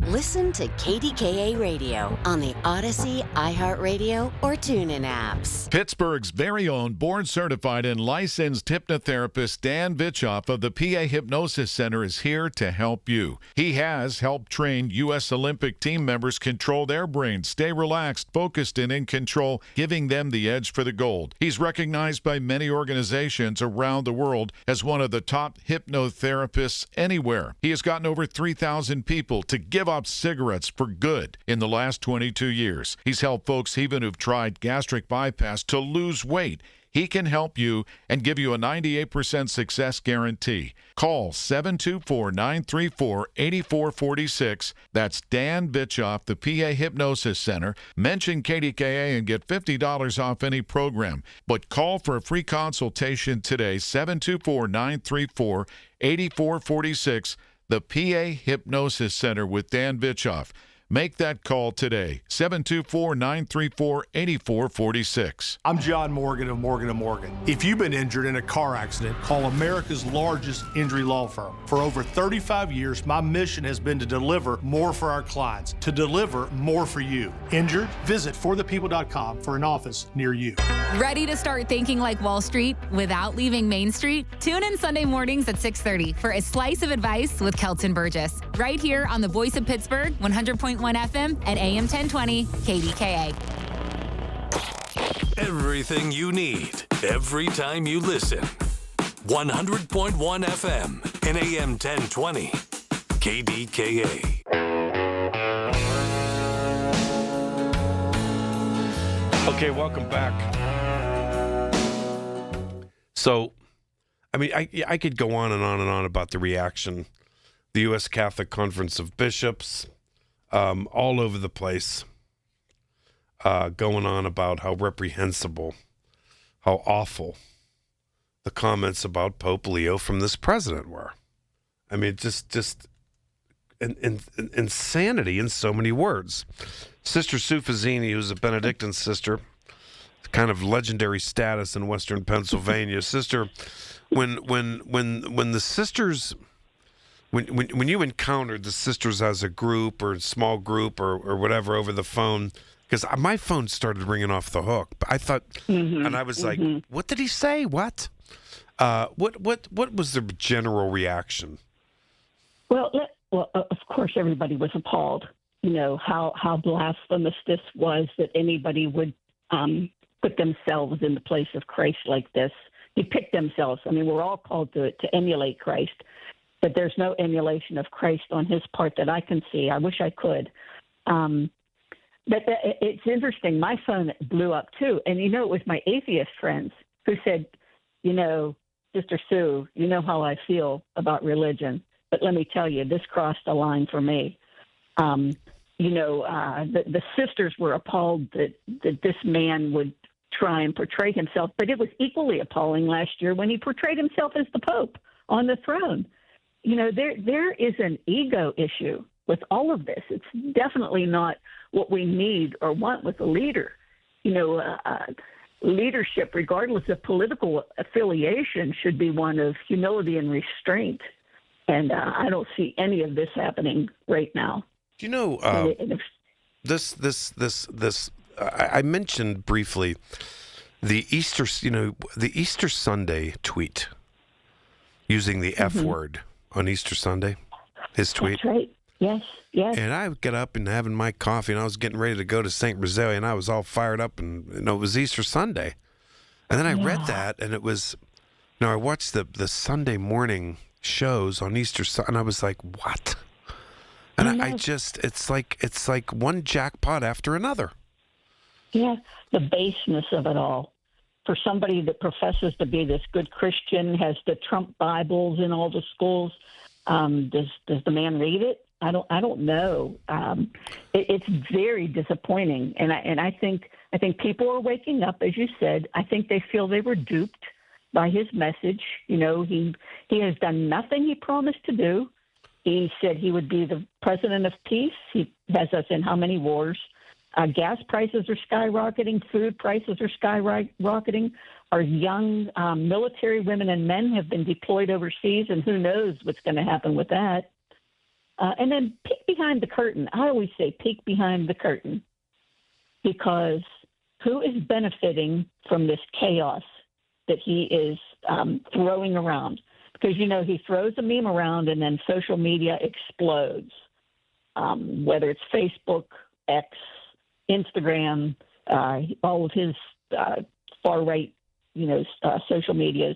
Listen to KDKA Radio on the Odyssey, iHeartRadio, or TuneIn apps. Pittsburgh's very own board-certified and licensed hypnotherapist Dan Vitchoff of the PA Hypnosis Center is here to help you. He has helped train U.S. Olympic team members control their brains, stay relaxed, focused, and in control, giving them the edge for the gold. He's recognized by many organizations around the world as one of the top hypnotherapists anywhere. He has gotten over 3,000 people to give up cigarettes for good in the last 22 years. He's helped folks even who've tried gastric bypass to lose weight. He can help you and give you a 98% success guarantee. Call 724-934-8446. That's Dan Vitchoff, the PA Hypnosis Center. Mention KDKA and get $50 off any program. But call for a free consultation today, 724-934-8446. The PA Hypnosis Center with Dan Vitchoff. Make that call today, 724-934-8446. I'm John Morgan of Morgan & Morgan. If you've been injured in a car accident, call America's largest injury law firm. For over 35 years, my mission has been to deliver more for our clients, to deliver more for you. Injured? Visit forthepeople.com for an office near you. Ready to start thinking like Wall Street without leaving Main Street? Tune in Sunday mornings at 6:30 for a slice of advice with Kelton Burgess, right here on the Voice of Pittsburgh, 100.1 FM and AM 1020 KDKA. Everything you need, every time you listen. 100.1 FM and AM 1020 KDKA. Okay, welcome back. So, I mean, I could go on and on and on about the reaction. The U.S. Catholic Conference of Bishops, all over the place, going on about how reprehensible, how awful the comments about Pope Leo from this president were. I mean, just insanity in so many words. Sister Sue Fazzini, who's a Benedictine sister, kind of legendary status in Western Pennsylvania. Sister, when the sisters, when you encountered the sisters as a group or small group or whatever over the phone, because my phone started ringing off the hook. I thought, and I was like, what did he say? What was the general reaction? Well, of course, everybody was appalled. You know, how blasphemous this was that anybody would put themselves in the place of Christ like this. Depict themselves. I mean, we're all called to emulate Christ, but there's no emulation of Christ on his part that I can see. I wish I could. But it's interesting. My phone blew up, too. And, you know, it was my atheist friends who said, you know, Sister Sue, you know how I feel about religion. But let me tell you, this crossed a line for me. The sisters were appalled that this man would try and portray himself. But it was equally appalling last year when he portrayed himself as the Pope on the throne. You know, there is an ego issue with all of this. It's definitely not what we need or want with a leader. You know, leadership, regardless of political affiliation, should be one of humility and restraint. And I don't see any of this happening right now. Do you know I mentioned briefly the Easter Sunday tweet using the F word on Easter Sunday. His tweet. That's right. Yes. And I get up and having my coffee, and I was getting ready to go to St. Rosalie, and I was all fired up, and it was Easter Sunday. And then I read that, and it was, I watched the Sunday morning shows on Easter Sunday, and I was like, what? And I just, it's like one jackpot after another. Yeah, the baseness of it all. For somebody that professes to be this good Christian, has the Trump Bibles in all the schools, does the man read it? I don't know. It's very disappointing, and I think people are waking up, as you said. I think they feel they were duped by his message. You know, he has done nothing he promised to do. He said he would be the president of peace. He has us in how many wars? Gas prices are skyrocketing. Food prices are skyrocketing. Our young military women and men have been deployed overseas, and who knows what's going to happen with that. And then peek behind the curtain. I always say peek behind the curtain, because who is benefiting from this chaos that he is throwing around? Because, he throws a meme around and then social media explodes, whether it's Facebook, X, Instagram, all of his far-right, social medias.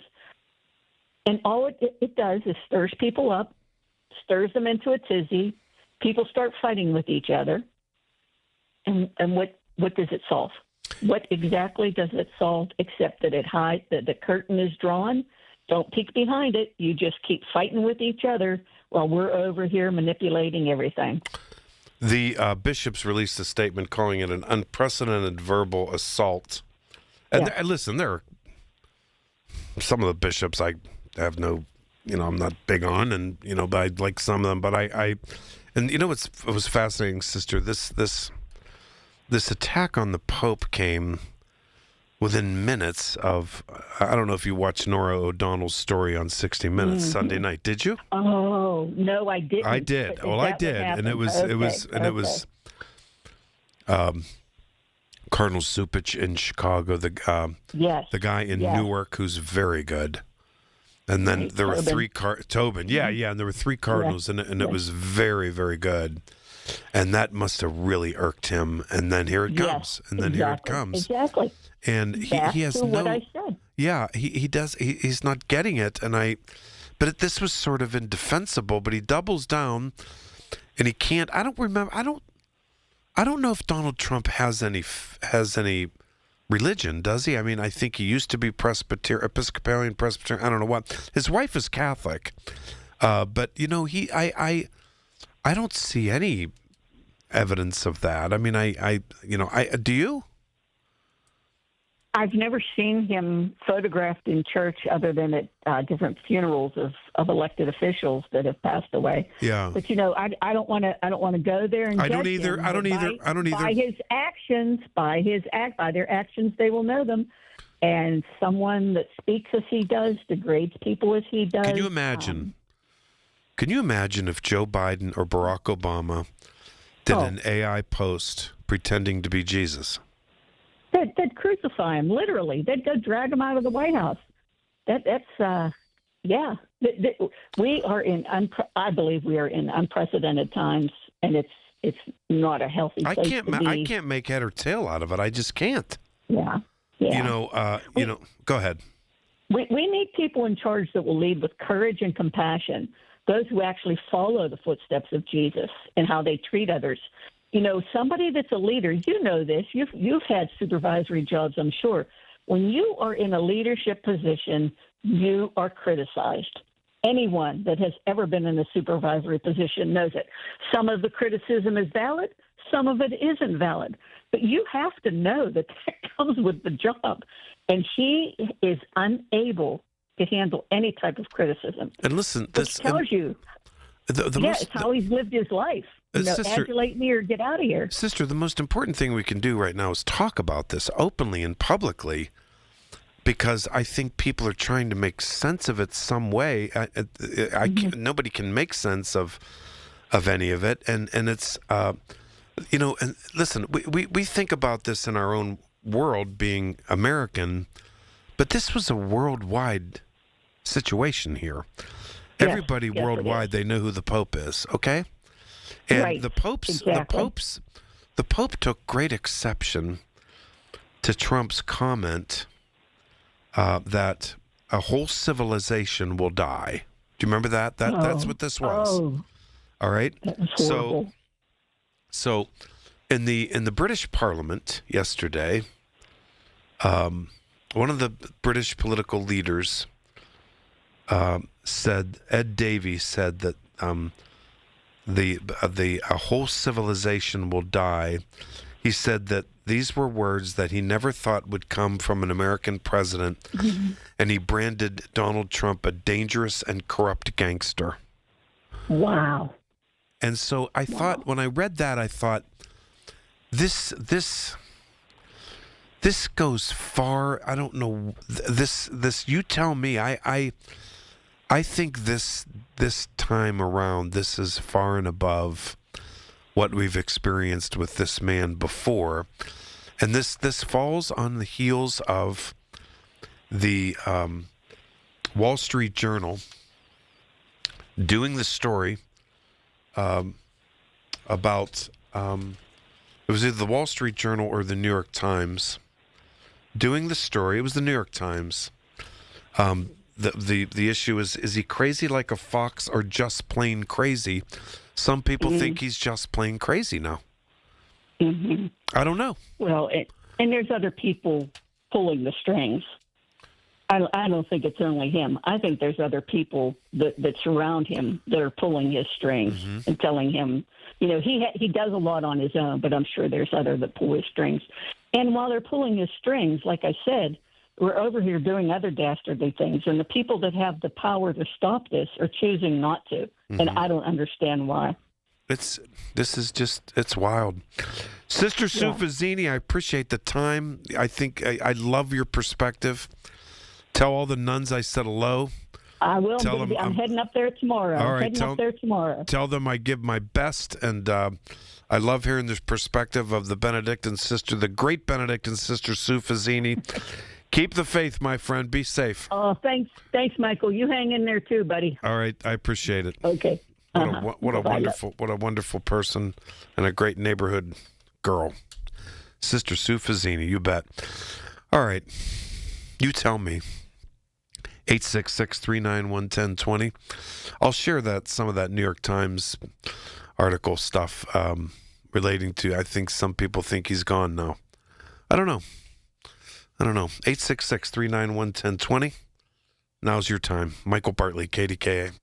And all it does is stirs people up, stirs them into a tizzy. People start fighting with each other. And what does it solve? What exactly does it solve, except that it hides, that the curtain is drawn? Don't peek behind it. You just keep fighting with each other while we're over here manipulating everything. The bishops released a statement calling it an unprecedented verbal assault. And listen, there are some of the bishops I have no, I'm not big on, and but I like some of them. But it was fascinating, sister. This attack on the Pope came within minutes of, I don't know if you watched Norah O'Donnell's story on 60 Minutes Sunday night. Did you? Oh, no, I didn't. I did. Well, I did. And it was Cardinal Supich in Chicago, the guy in Newark who's very good. And then there were three Tobin. Yeah, and there were three cardinals, and it was very, very good. And that must have really irked him. And then here it comes. And then here it comes. Exactly. And he has what I said. Yeah, he does. He's not getting it. But this was sort of indefensible. But he doubles down, and he can't. I don't remember. I don't know if Donald Trump has any religion, does he? I mean, I think he used to be Episcopalian, Presbyterian. I don't know what. His wife is Catholic, but I don't see any evidence of that. I mean, do you? I've never seen him photographed in church other than at different funerals of elected officials that have passed away. Yeah. But I don't want to go there and I judge don't either. him. I don't either. By his actions, by their actions, they will know them. And someone that speaks as he does, degrades people as he does. Can you imagine? Can you imagine if Joe Biden or Barack Obama did an AI post pretending to be Jesus? They'd crucify him, literally. They'd go drag him out of the White House. We are I believe we are in unprecedented times, and it's not a healthy place to be. I can't make head or tail out of it. I just can't. Yeah. Go ahead. We need people in charge that will lead with courage and compassion. Those who actually follow the footsteps of Jesus and how they treat others. Somebody that's a leader, this, you've had supervisory jobs, I'm sure. When you are in a leadership position, you are criticized. Anyone that has ever been in a supervisory position knows it. Some of the criticism is valid, some of it isn't valid. But you have to know that comes with the job. And he is unable to handle any type of criticism. And listen, this tells you. It's how he's lived his life. Sister, adulate me or get out of here. Sister, the most important thing we can do right now is talk about this openly and publicly, because I think people are trying to make sense of it some way. Nobody can make sense of any of it, and it's and listen, we think about this in our own world, being American, but this was a worldwide situation here. Everybody worldwide, they know who the Pope is, okay? And the Pope took great exception to Trump's comment that a whole civilization will die. Do you remember that? That's what this was. All right. So in the British Parliament yesterday, one of the British political leaders said, Ed Davey said that a whole civilization will die. He said that these were words that he never thought would come from an American president, and he branded Donald Trump a dangerous and corrupt gangster. Wow. And so I thought, when I read that, I thought, this goes far. I don't know. This you tell me. I think this time around, this is far and above what we've experienced with this man before. And this falls on the heels of the Wall Street Journal doing the story about, it was either the Wall Street Journal or the New York Times doing the story. It was the New York Times. The issue is he crazy like a fox or just plain crazy? Some people think he's just plain crazy now. Mm-hmm. I don't know. Well, and there's other people pulling the strings. I don't think it's only him. I think there's other people that surround him that are pulling his strings and telling him, you know, he does a lot on his own, but I'm sure there's other that pull his strings. And while they're pulling his strings, like I said, we're over here doing other dastardly things, and the people that have the power to stop this are choosing not to, and I don't understand why. It's wild. Sister Sue Fazzini, I appreciate the time. I think I love your perspective. Tell all the nuns I said hello. I will. I'm heading up there tomorrow. All right, heading up there tomorrow. Tell them I give my best, and I love hearing this perspective of the Benedictine sister, the great Benedictine sister Sue Fazzini. Keep the faith, my friend. Be safe. Oh, thanks, Michael. You hang in there too, buddy. All right, I appreciate it. Okay. What a wonderful person and a great neighborhood girl, Sister Sue Fazzini. You bet. All right, you tell me. 866-391-1020. I'll share some of that New York Times article stuff relating to, I think some people think he's gone now. I don't know. 866-391-1020. Now's your time. Michael Bartley, KDKA.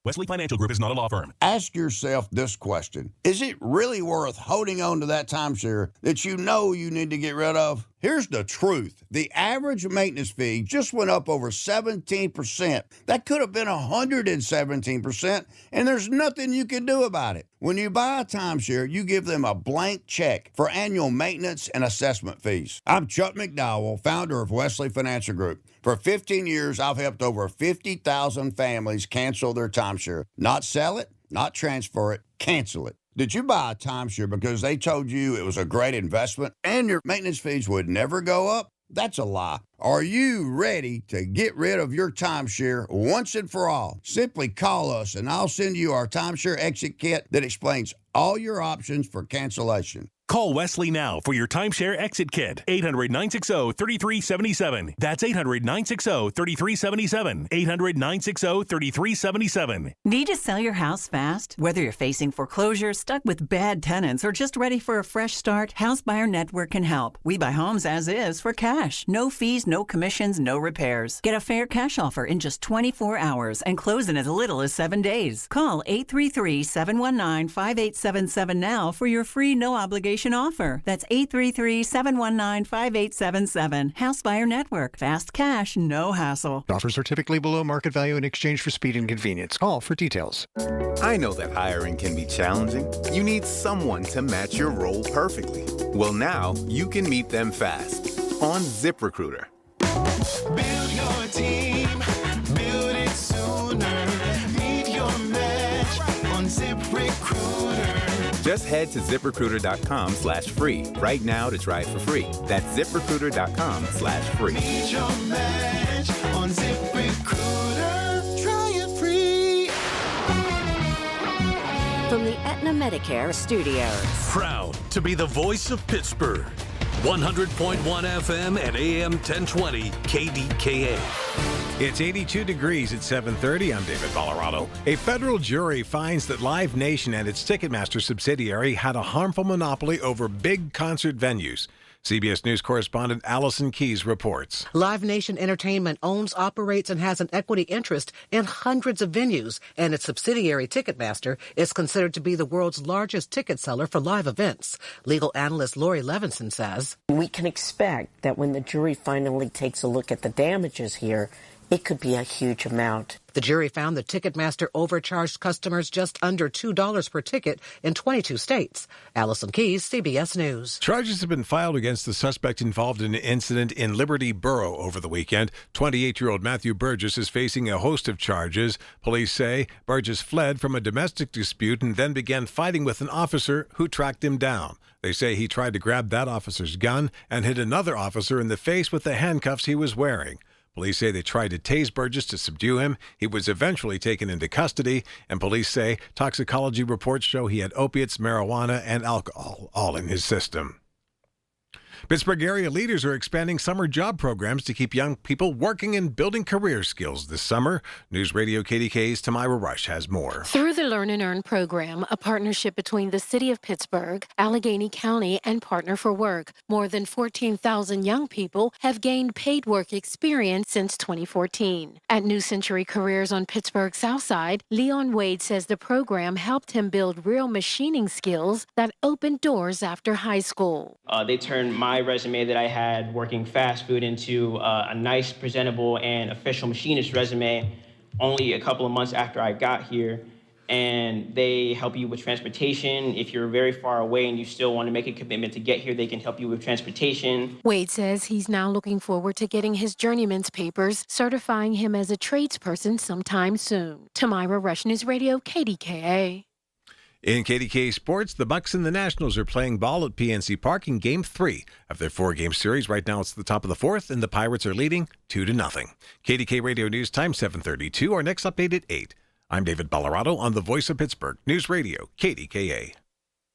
Wesley Financial Group is not a law firm. Ask yourself this question. Is it really worth holding on to that timeshare that you know you need to get rid of? Here's the truth. The average maintenance fee just went up over 17%. That could have been 117%, and there's nothing you can do about it. When you buy a timeshare, you give them a blank check for annual maintenance and assessment fees. I'm Chuck McDowell, founder of Wesley Financial Group. For 15 years, I've helped over 50,000 families cancel their timeshare. Not sell it, not transfer it, cancel it. Did you buy a timeshare because they told you it was a great investment and your maintenance fees would never go up? That's a lie. Are you ready to get rid of your timeshare once and for all? Simply call us and I'll send you our timeshare exit kit that explains all your options for cancellation. Call Wesley now for your timeshare exit kit. 800-960-3377. That's 800-960-3377. 800-960-3377. Need to sell your house fast? Whether you're facing foreclosure, stuck with bad tenants, or just ready for a fresh start, House Buyer Network can help. We buy homes as is for cash. No fees, no commissions, no repairs. Get a fair cash offer in just 24 hours and close in as little as 7 days. Call 833-719-5877 now for your free no-obligation offer. That's 833-719-5877. House Buyer Network. Fast cash, no hassle. Offers are typically below market value in exchange for speed and convenience. Call for details. I know that hiring can be challenging. You need someone to match your role perfectly. Well, now you can meet them fast on ZipRecruiter. Build your team, build it sooner. Meet your match on ZipRecruiter. Just head to ZipRecruiter.com/free right now to try it for free. That's ZipRecruiter.com/free. Meet your match on ZipRecruiter. Try it free. From the Aetna Medicare Studios. Proud to be the voice of Pittsburgh. 100.1 FM and AM 1020 KDKA. It's 82 degrees at 7:30. I'm David Colorado. A federal jury finds that Live Nation and its Ticketmaster subsidiary had a harmful monopoly over big concert venues. CBS News correspondent Allison Keyes reports. Live Nation Entertainment owns, operates, and has an equity interest in hundreds of venues, and its subsidiary Ticketmaster is considered to be the world's largest ticket seller for live events. Legal analyst Lori Levinson says, we can expect that when the jury finally takes a look at the damages here, it could be a huge amount. The jury found the Ticketmaster overcharged customers just under $2 per ticket in 22 states. Allison Keyes, CBS News. Charges have been filed against the suspect involved in an incident in Liberty Borough over the weekend. 28-year-old Matthew Burgess is facing a host of charges. Police say Burgess fled from a domestic dispute and then began fighting with an officer who tracked him down. They say he tried to grab that officer's gun and hit another officer in the face with the handcuffs he was wearing. Police say they tried to tase Burgess to subdue him. He was eventually taken into custody, and police say toxicology reports show he had opiates, marijuana, and alcohol all in his system. Pittsburgh area leaders are expanding summer job programs to keep young people working and building career skills this summer. News Radio KDKA's Tamira Rush has more. Through the Learn and Earn program, a partnership between the City of Pittsburgh, Allegheny County, and Partner for Work, more than 14,000 young people have gained paid work experience since 2014. At New Century Careers on Pittsburgh's South Side, Leon Wade says the program helped him build real machining skills that opened doors after high school. They turned my resume that I had working fast food into a nice, presentable, and official machinist resume only a couple of months after I got here. And they help you with transportation. If you're very far away and you still want to make a commitment to get here, they can help you with transportation. Wade says he's now looking forward to getting his journeyman's papers, certifying him as a tradesperson sometime soon. Tamira Rush, News Radio, KDKA. In KDKA sports, the Bucks and the Nationals are playing ball at PNC Park in Game 3 of their 4-game series. Right now it's the top of the 4th, and the Pirates are leading 2-0. KDK Radio News Time 7:32. Our next update at 8. I'm David Ballarado on the Voice of Pittsburgh News Radio, KDKA.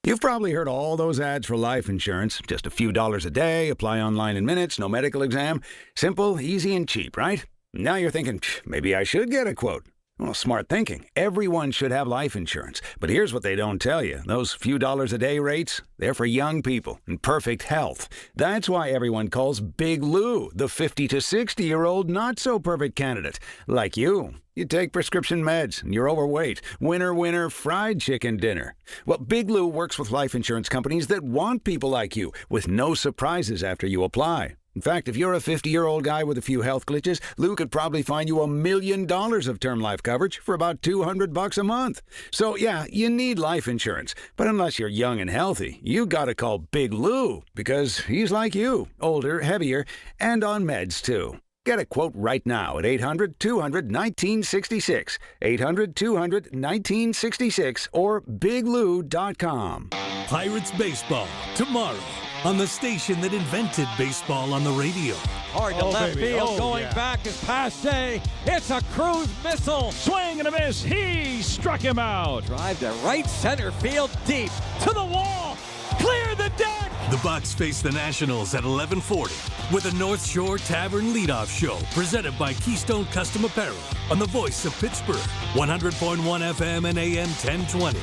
You've probably heard all those ads for life insurance. Just a few dollars a day, apply online in minutes, no medical exam. Simple, easy, and cheap, right? Now you're thinking, maybe I should get a quote. Well, smart thinking. Everyone should have life insurance. But here's what they don't tell you. Those few dollars a day rates, they're for young people in perfect health. That's why everyone calls Big Lou the 50 to 60-year-old not-so-perfect candidate. Like you. You take prescription meds, and you're overweight. Winner, winner, fried chicken dinner. Well, Big Lou works with life insurance companies that want people like you, with no surprises after you apply. In fact, if you're a 50-year-old guy with a few health glitches, Lou could probably find you $1 million of term life coverage for about $200 a month. So, yeah, you need life insurance. But unless you're young and healthy, you gotta call Big Lou, because he's like you, older, heavier, and on meds, too. Get a quote right now at 800-200-1966, 800-200-1966, or biglou.com. Pirates baseball tomorrow on the station that invented baseball on the radio. Hard to left field, going back is Pache. It's a cruise missile. Swing and a miss. He struck him out. Drive to right center field, deep to the wall. Clear the deck. The Bucks face the Nationals at 11:40 with a North Shore Tavern leadoff show presented by Keystone Custom Apparel on the Voice of Pittsburgh, 100.1 FM and AM 1020.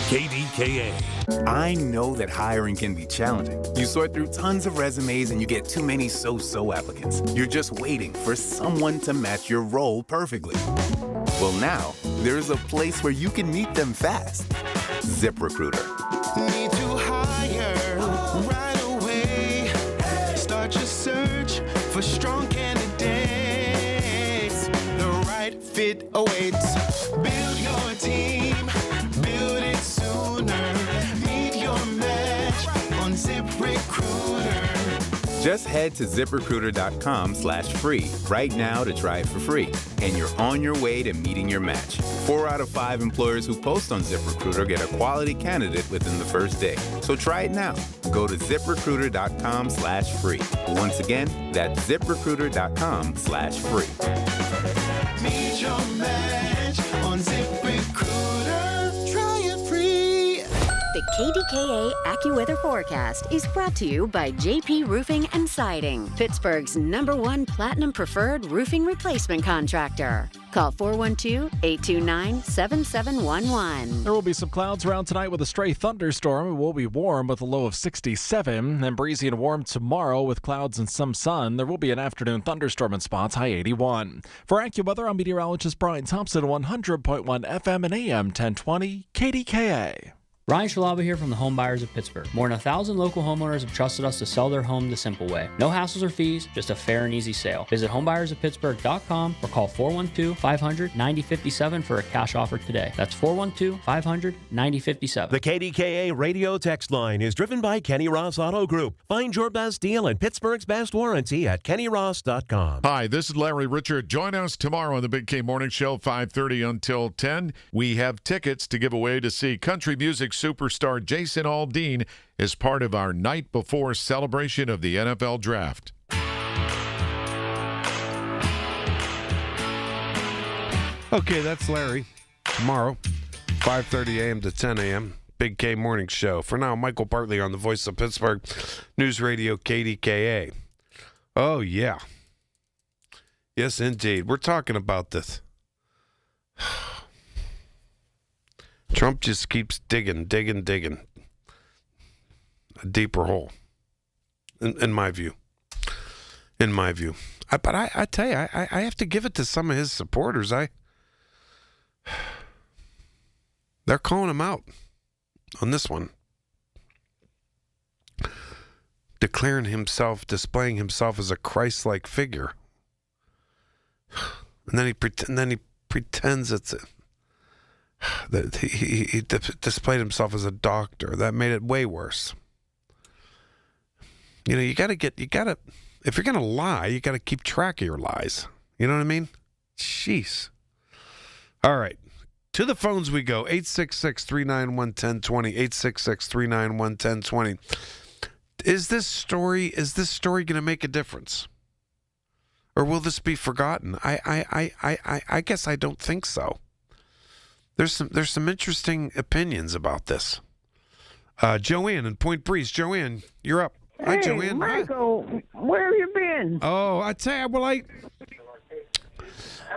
KDKA. I know that hiring can be challenging. You sort through tons of resumes and you get too many so-so applicants. You're just waiting for someone to match your role perfectly. Well, now there's a place where you can meet them fast. ZipRecruiter. Need to hire right away. Start your search for strong candidates. The right fit awaits. Build your team. Build it sooner. Meet your match on ZipRecruiter. Just head to ZipRecruiter.com/free right now to try it for free. And you're on your way to meeting your match. 4 out of 5 employers who post on ZipRecruiter get a quality candidate within the first day. So try it now. Go to ZipRecruiter.com/free. Once again, that's ZipRecruiter.com/free. Meet your match on ZipRecruiter. Try it free. The KDKA AccuWeather forecast is brought to you by JP Roofing and Siding, Pittsburgh's #1 Platinum Preferred Roofing Replacement Contractor. Call 412-829-7711. There will be some clouds around tonight with a stray thunderstorm. It will be warm with a low of 67, and breezy and warm tomorrow with clouds and some sun. There will be an afternoon thunderstorm in spots, high 81. For AccuWeather, I'm meteorologist Brian Thompson, 100.1 FM and AM 1020 KDKA. Ryan Shalaba here from the Home Buyers of Pittsburgh. More than 1,000 local homeowners have trusted us to sell their home the simple way. No hassles or fees, just a fair and easy sale. Visit homebuyersoftpittsburgh.com or call 412-500-9057 for a cash offer today. That's 412-500-9057. The KDKA radio text line is driven by Kenny Ross Auto Group. Find your best deal and Pittsburgh's best warranty at kennyross.com. Hi, this is Larry Richard. Join us tomorrow on the Big K Morning Show, 5:30 until 10. We have tickets to give away to see country music superstar Jason Aldean as part of our night before celebration of the NFL Draft. Okay, that's Larry. Tomorrow, 5:30 a.m. to 10 a.m., Big K Morning Show. For now, Michael Bartley on the Voice of Pittsburgh, News Radio KDKA. Oh, yeah. Yes, indeed. We're talking about this. Trump just keeps digging a deeper hole, in my view. But I tell you, I have to give it to some of his supporters. They're calling him out on this one, displaying himself as a Christ-like figure, and then he pretends it's that he displayed himself as a doctor. That made it way worse. You know, you gotta if you're gonna lie, you gotta keep track of your lies. You know what I mean? Jeez. All right. To the phones we go. 866-391-1020. 866-391-1020. Is this story gonna make a difference? Or will this be forgotten? I guess I don't think so. There's some interesting opinions about this. Joanne in Point Breeze. Joanne, you're up. Hi, Joanne. Michael, where have you been? Oh, I tell you,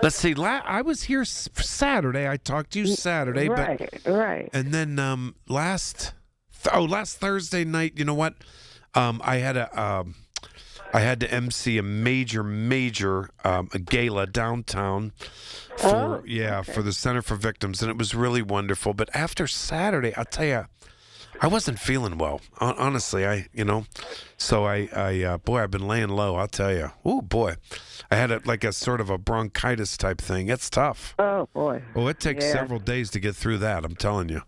let's see. I was here Saturday. I talked to you Saturday, right. And then last Thursday night, you know what? I had to MC a major a gala downtown for the Center for Victims, and it was really wonderful. But after Saturday, I'll tell you, I wasn't feeling well. Honestly, so I've been laying low. I'll tell you. Oh boy, I had a sort of a bronchitis type thing. It's tough. Oh boy. Oh, it takes several days to get through that. I'm telling you.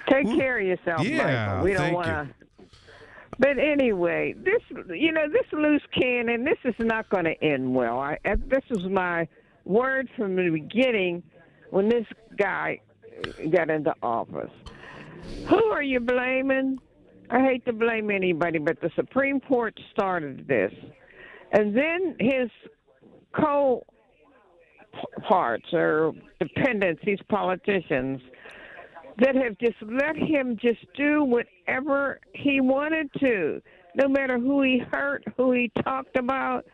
Take care of yourself, Michael. We don't want to. But anyway, this loose cannon, this is not going to end well. This was my word from the beginning when this guy got into office. Who are you blaming? I hate to blame anybody, but the Supreme Court started this. And then his co-parts or dependents, these politicians, that have just let him just do whatever he wanted to, no matter who he hurt, who he talked about.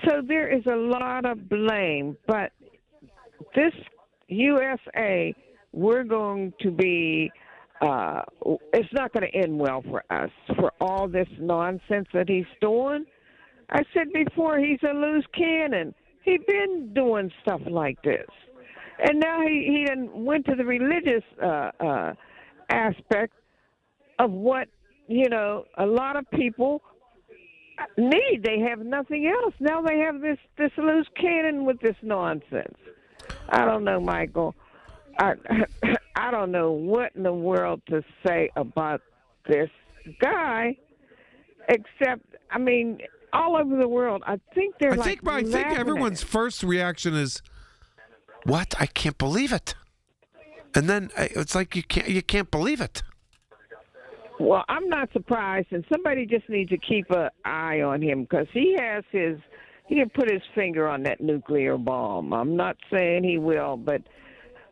So there is a lot of blame. But this USA, we're going to be, it's not going to end well for us for all this nonsense that he's doing. I said before, he's a loose cannon. He's been doing stuff like this. And now he done went to the religious aspect of what, a lot of people need. They have nothing else. Now they have this loose cannon with this nonsense. I don't know, Michael. I don't know what in the world to say about this guy, except, all over the world, I think they're I think everyone's first reaction is, what? I can't believe it. And then it's like you can't believe it. Well, I'm not surprised, and somebody just needs to keep an eye on him because he can put his finger on that nuclear bomb. I'm not saying he will, but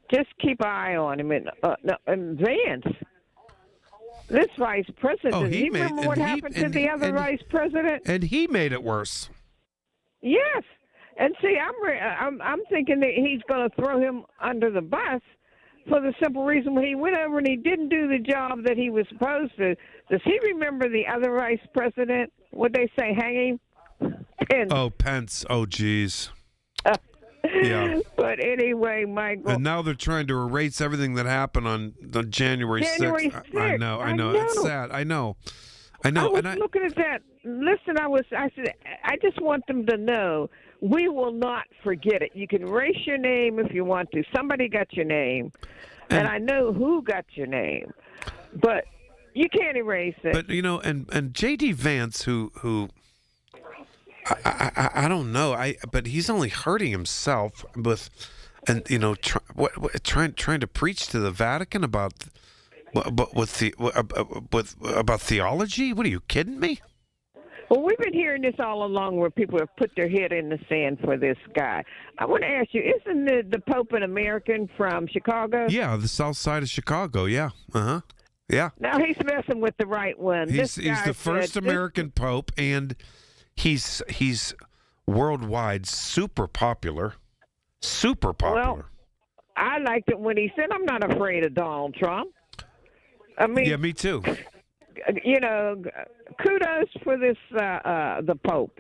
just keep an eye on him. And Vance, this vice president, do you remember what happened to the other vice president? And he made it worse. Yes. And see, I'm thinking that he's going to throw him under the bus for the simple reason when he went over and he didn't do the job that he was supposed to. Does he remember the other vice president? What'd they say, hanging? Pence. Oh, Pence. Oh, geez. Yeah. But anyway, Michael. And now they're trying to erase everything that happened on January 6th. 6th. I know. It's sad. I know. I was looking at that. Listen, I said, I just want them to know we will not forget it. You can erase your name if you want to. Somebody got your name, and I know who got your name, but you can't erase it. But and J.D. Vance, who I don't know, but he's only hurting himself with, and trying to preach to the Vatican about theology. What are you kidding me? Well, we've been hearing this all along where people have put their head in the sand for this guy. I want to ask you, isn't the Pope an American from Chicago? Yeah, the south side of Chicago, yeah. Uh-huh. Yeah. Now he's messing with the right one. He's the first American Pope, and he's worldwide super popular. Super popular. Well, I liked it when he said, I'm not afraid of Donald Trump. I mean, yeah, me too. Kudos for this, the Pope.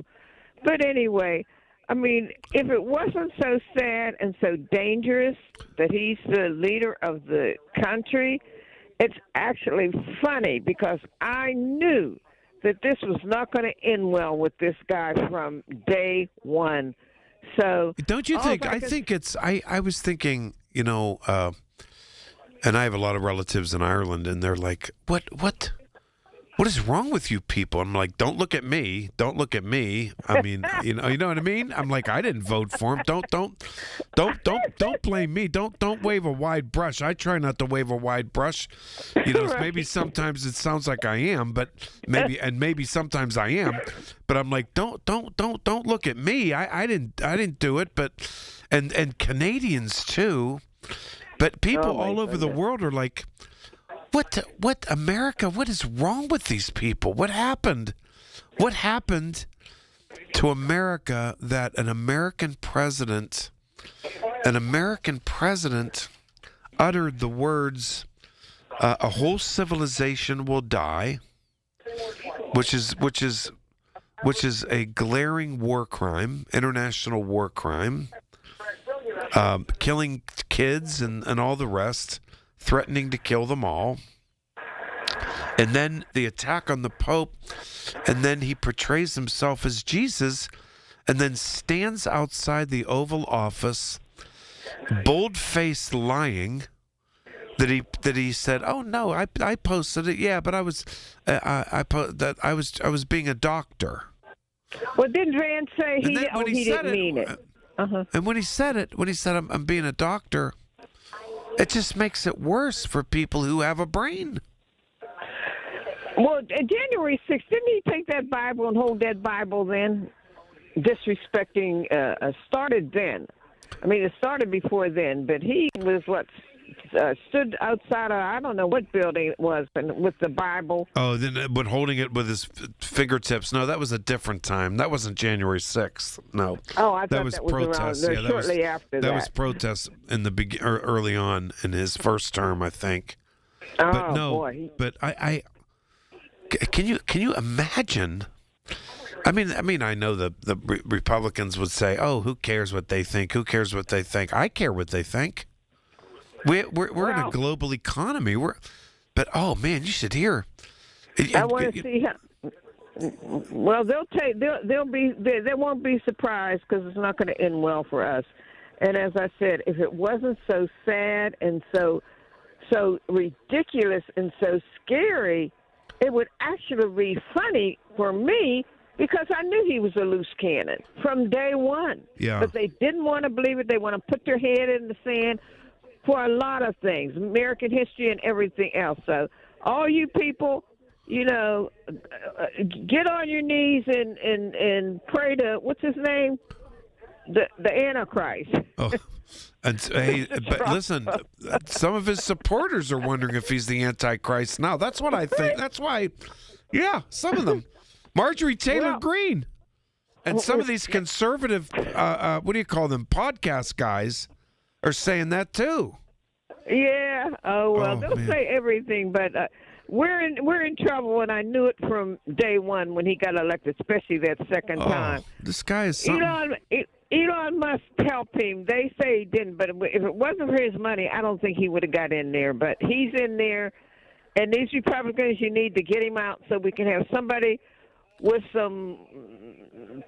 But anyway, I mean, if it wasn't so sad and so dangerous that he's the leader of the country, it's actually funny because I knew that this was not going to end well with this guy from day one. So don't you think? I think it's. I was thinking, and I have a lot of relatives in Ireland, and they're like, What is wrong with you people? I'm like, don't look at me. Don't look at me. I mean, you know what I mean? I'm like, I didn't vote for him. Don't blame me. Don't wave a wide brush. I try not to wave a wide brush. Maybe sometimes it sounds like I am, but maybe sometimes I am. But I'm like, don't look at me. I didn't do it. But and Canadians too. But people all over the world are like, What America? What is wrong with these people? What happened? What happened to America that an American president uttered the words, "A whole civilization will die," which is a glaring war crime, international war crime, killing kids and all the rest. Threatening to kill them all. And then the attack on the Pope, and then he portrays himself as Jesus, and then stands outside the Oval Office, bold-faced lying that he said, "Oh no, I posted it. Yeah, but I was being a doctor." Well, didn't Vance say he didn't mean it? And when he said I'm being a doctor. It just makes it worse for people who have a brain. Well, January 6th, didn't he take that Bible and hold that Bible then? Disrespecting, started then. I mean, it started before then, but he was stood outside of, I don't know what building it was, and with the Bible. Oh, but holding it with his fingertips. No, that was a different time. That wasn't January 6th. No. Oh, I thought that was protests. Around shortly after that. That was protests in the early on in his first term, I think. Oh, but no, boy. But I can you imagine? I mean, I know the Republicans would say, "Oh, who cares what they think? Who cares what they think?" I care what they think. We're in a global economy. But oh man, you should hear. I want to see how. Well, they won't be surprised because it's not going to end well for us. And as I said, if it wasn't so sad and so ridiculous and so scary, it would actually be funny for me because I knew he was a loose cannon from day one. Yeah. But they didn't want to believe it. They want to put their head in the sand for a lot of things, American history and everything else. So all you people, get on your knees and pray to, what's his name? The Antichrist. Oh. And hey, but listen, some of his supporters are wondering if he's the Antichrist now. That's what I think. That's why, yeah, some of them. Marjorie Taylor Greene. And some of these conservative, what do you call them, podcast guys are saying that too. Yeah. Oh, well, they'll say everything, but we're in trouble, and I knew it from day one when he got elected, especially that second time. This guy is something. Elon Musk helped him. They say he didn't, but if it wasn't for his money, I don't think he would have got in there. But he's in there, and these Republicans, you need to get him out so we can have somebody with some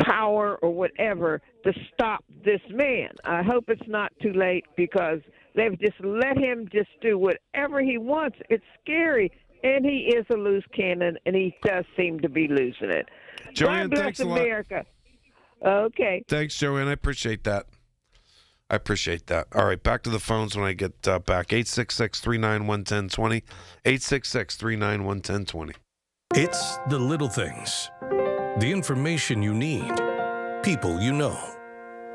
power or whatever to stop this man. I hope it's not too late because they've just let him just do whatever he wants. It's scary, and he is a loose cannon, and he does seem to be losing it. Joanne, God bless thanks a lot. America. Okay. Thanks, Joanne. I appreciate that. All right, back to the phones when I get back. 866-391-1020. 866-391-1020. It's the little things. The information you need. People you know.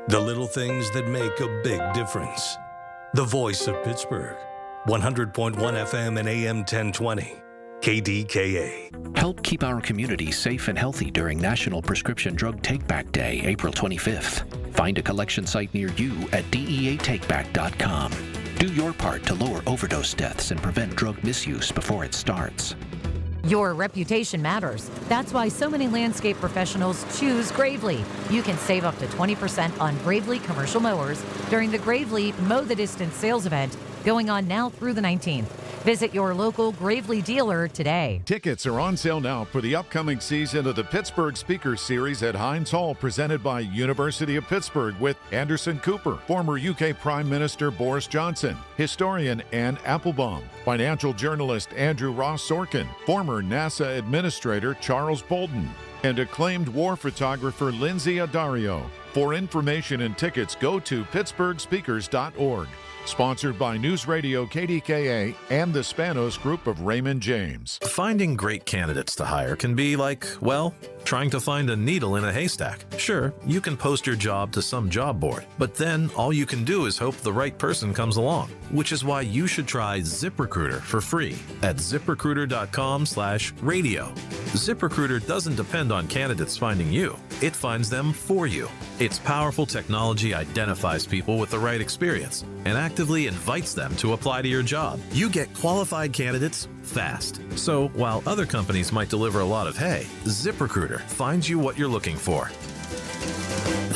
The little things that make a big difference. The voice of Pittsburgh. 100.1 FM and AM 1020. KDKA. Help keep our community safe and healthy during National Prescription Drug Take-Back Day, April 25th. Find a collection site near you at deatakeback.com. Do your part to lower overdose deaths and prevent drug misuse before it starts. Your reputation matters. That's why so many landscape professionals choose Gravely. You can save up to 20% on Gravely commercial mowers during the Gravely Mow the Distance sales event going on now through the 19th. Visit your local Gravely dealer today. Tickets are on sale now for the upcoming season of the Pittsburgh Speakers Series at Heinz Hall, presented by University of Pittsburgh, with Anderson Cooper, former UK Prime Minister Boris Johnson, historian Anne Applebaum, financial journalist Andrew Ross Sorkin, former NASA Administrator Charles Bolden, and acclaimed war photographer Lindsay Addario. For information and tickets, go to pittsburghspeakers.org. Sponsored by News Radio KDKA and the Spanos Group of Raymond James. Finding great candidates to hire can be like, well, trying to find a needle in a haystack. Sure, you can post your job to some job board, but then all you can do is hope the right person comes along, which is why you should try ZipRecruiter for free at ZipRecruiter.com/radio. ZipRecruiter doesn't depend on candidates finding you. It finds them for you. Its powerful technology identifies people with the right experience and actively invites them to apply to your job. You get qualified candidates fast. So while other companies might deliver a lot of hay, ZipRecruiter finds you what you're looking for.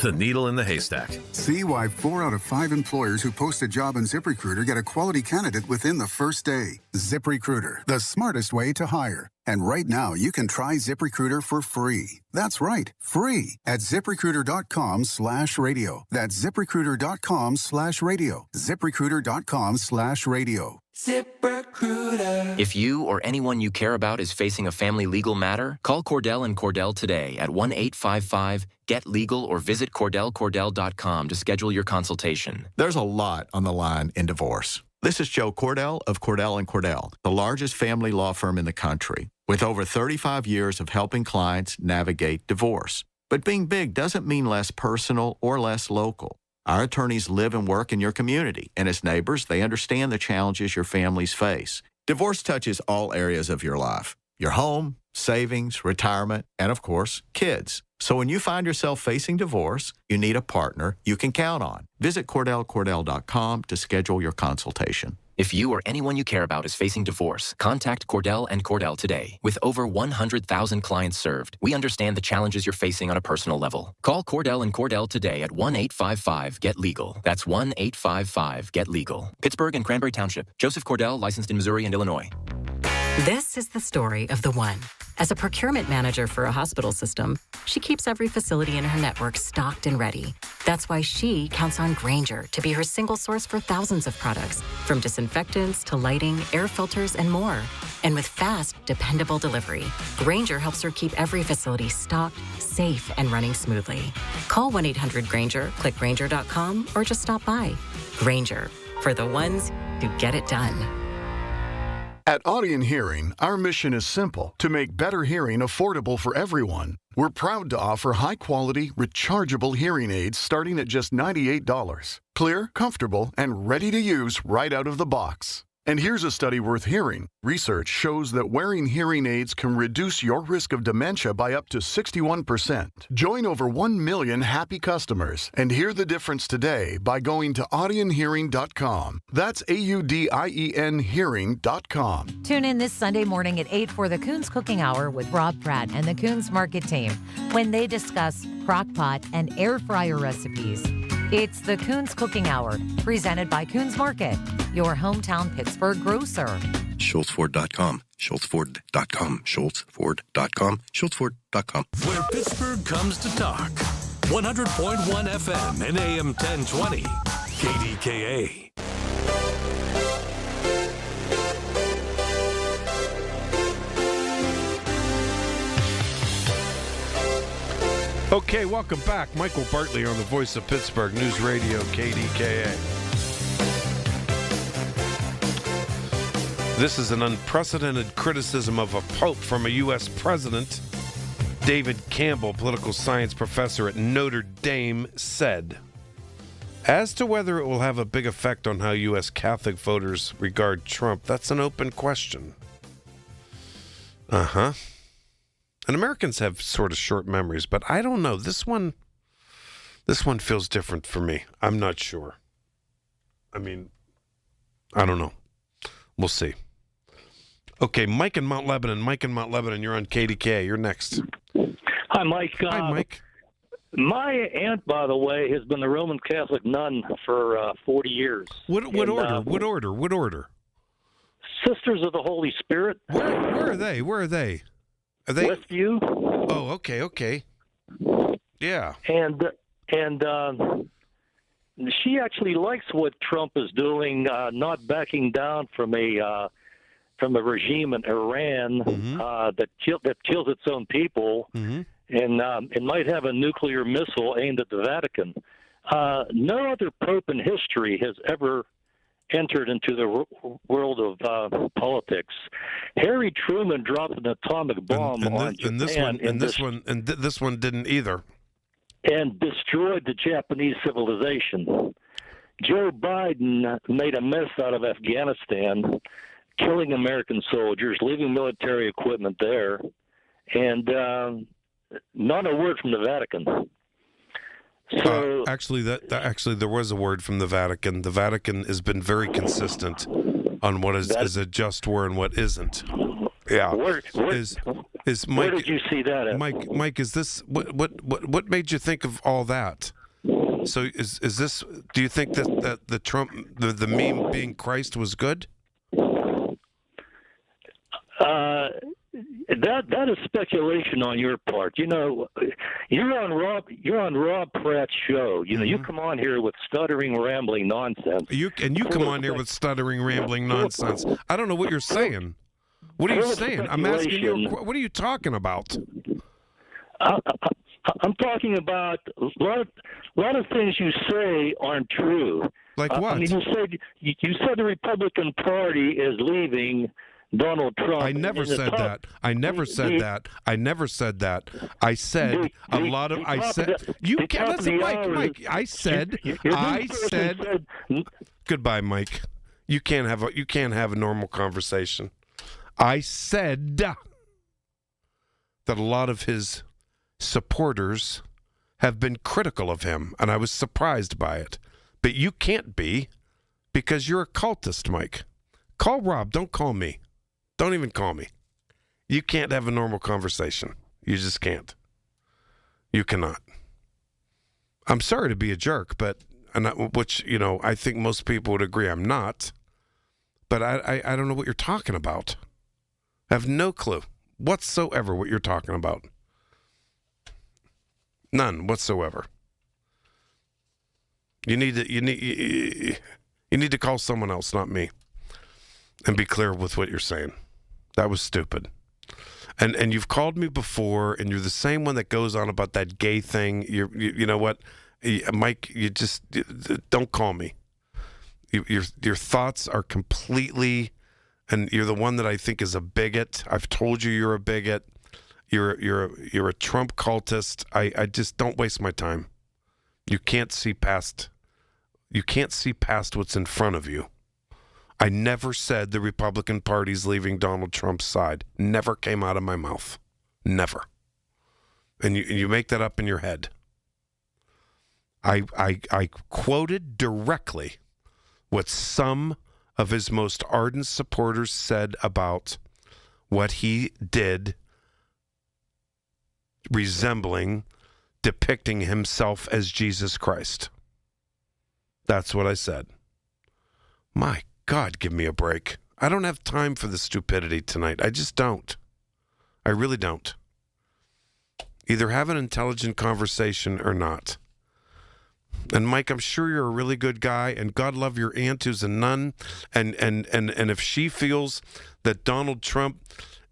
The needle in the haystack. See why 4 out of 5 employers who post a job in ZipRecruiter get a quality candidate within the first day. ZipRecruiter, the smartest way to hire. And right now, you can try ZipRecruiter for free. That's right, free at ZipRecruiter.com/radio. That's ZipRecruiter.com/radio. ZipRecruiter.com/radio. ZipRecruiter. If you or anyone you care about is facing a family legal matter, call Cordell and Cordell today at 1-855-GET-LEGAL or visit CordellCordell.com to schedule your consultation. There's a lot on the line in divorce. This is Joe Cordell of Cordell & Cordell, the largest family law firm in the country, with over 35 years of helping clients navigate divorce. But being big doesn't mean less personal or less local. Our attorneys live and work in your community, and as neighbors, they understand the challenges your families face. Divorce touches all areas of your life: your home, savings, retirement, and of course, kids. So when you find yourself facing divorce, you need a partner you can count on. Visit CordellCordell.com to schedule your consultation. If you or anyone you care about is facing divorce, contact Cordell and Cordell today. With over 100,000 clients served, we understand the challenges you're facing on a personal level. Call Cordell and Cordell today at 1-855-GET-LEGAL. That's 1-855-GET-LEGAL. Pittsburgh and Cranberry Township. Joseph Cordell, licensed in Missouri and Illinois. This is the story of the one. As a procurement manager for a hospital system, she keeps every facility in her network stocked and ready. That's why she counts on Grainger to be her single source for thousands of products, from disinfectants to lighting, air filters, and more. And with fast, dependable delivery, Grainger helps her keep every facility stocked, safe, and running smoothly. Call 1-800-GRAINGER, click Grainger.com, or just stop by. Grainger, for the ones who get it done. At Audion Hearing, our mission is simple: to make better hearing affordable for everyone. We're proud to offer high-quality, rechargeable hearing aids starting at just $98. Clear, comfortable, and ready to use right out of the box. And here's a study worth hearing. Research shows that wearing hearing aids can reduce your risk of dementia by up to 61%. Join over 1 million happy customers and hear the difference today by going to audionhearing.com. That's AUDIEN hearing.com. Tune in this Sunday morning at 8 for the Coons Cooking Hour with Rob Pratt and the Coons Market team when they discuss crock-pot and air fryer recipes. It's the Coons Cooking Hour, presented by Coons Market, your hometown Pittsburgh grocer. SchultzFord.com, SchultzFord.com, SchultzFord.com, SchultzFord.com. Where Pittsburgh comes to talk. 100.1 FM and AM 1020. KDKA. Okay, welcome back. Michael Bartley on the Voice of Pittsburgh News Radio, KDKA. This is an unprecedented criticism of a pope from a U.S. president. David Campbell, political science professor at Notre Dame, said, as to whether it will have a big effect on how U.S. Catholic voters regard Trump, that's an open question. Uh-huh. And Americans have sort of short memories, but I don't know. This one feels different for me. I'm not sure. I mean, I don't know. We'll see. Okay, Mike in Mount Lebanon. Mike in Mount Lebanon, you're on KDKA. You're next. Hi, Mike. Hi, Mike. My aunt, by the way, has been a Roman Catholic nun for 40 years. What order? Sisters of the Holy Spirit. Where are they? Are they Westview? Oh, okay. Yeah. And she actually likes what Trump is doing, not backing down from a regime in Iran that kills its own people, and might have a nuclear missile aimed at the Vatican. No other pope in history has ever entered into the world of politics. Harry Truman dropped an atomic bomb on Japan, this one didn't either, and destroyed the Japanese civilization. Joe Biden made a mess out of Afghanistan, killing American soldiers, leaving military equipment there, and not a word from the Vatican. So actually, there was a word from the Vatican. The Vatican has been very consistent on what is a just war and what isn't. Yeah. Where Mike? Did you see that at? Mike, is this what made you think of all that? So is this? Do you think that the Trump the meme being Christ was good? That is speculation on your part. You know, you're on Rob Pratt's show. You know, you come on here with stuttering, rambling nonsense. You come on here with stuttering, rambling nonsense. I don't know what you're saying. What are you saying? I'm asking you. What are you talking about? I'm talking about a lot of things you say aren't true. Like what? I mean, you said the Republican Party is leaving Donald Trump. I never said that. I never said that. I said a lot of. I said you can't listen, Mike. I said. Goodbye, Mike. You can't have a normal conversation. I said that a lot of his supporters have been critical of him, and I was surprised by it. But you can't be, because you're a cultist, Mike. Call Rob. Don't call me. Don't even call me. You can't have a normal conversation. You just can't. You cannot. I'm sorry to be a jerk, which, you know, I think most people would agree I'm not. But I don't know what you're talking about. I have no clue whatsoever what you're talking about. None whatsoever. You need to call someone else, not me, and be clear with what you're saying. That was stupid. And you've called me before, and you're the same one that goes on about that gay thing. You know what, Mike? You just don't call me. Your thoughts are completely, and you're the one that I think is a bigot. I've told you you're a bigot. You're a Trump cultist. I just don't waste my time. You can't see past what's in front of you. I never said the Republican Party's leaving Donald Trump's side. Never came out of my mouth. Never. And you make that up in your head. I quoted directly what some of his most ardent supporters said about what he did, depicting himself as Jesus Christ. That's what I said. My God, give me a break. I don't have time for the stupidity tonight. I just don't. I really don't. Either have an intelligent conversation or not. And Mike, I'm sure you're a really good guy, and God love your aunt who's a nun. And if she feels that Donald Trump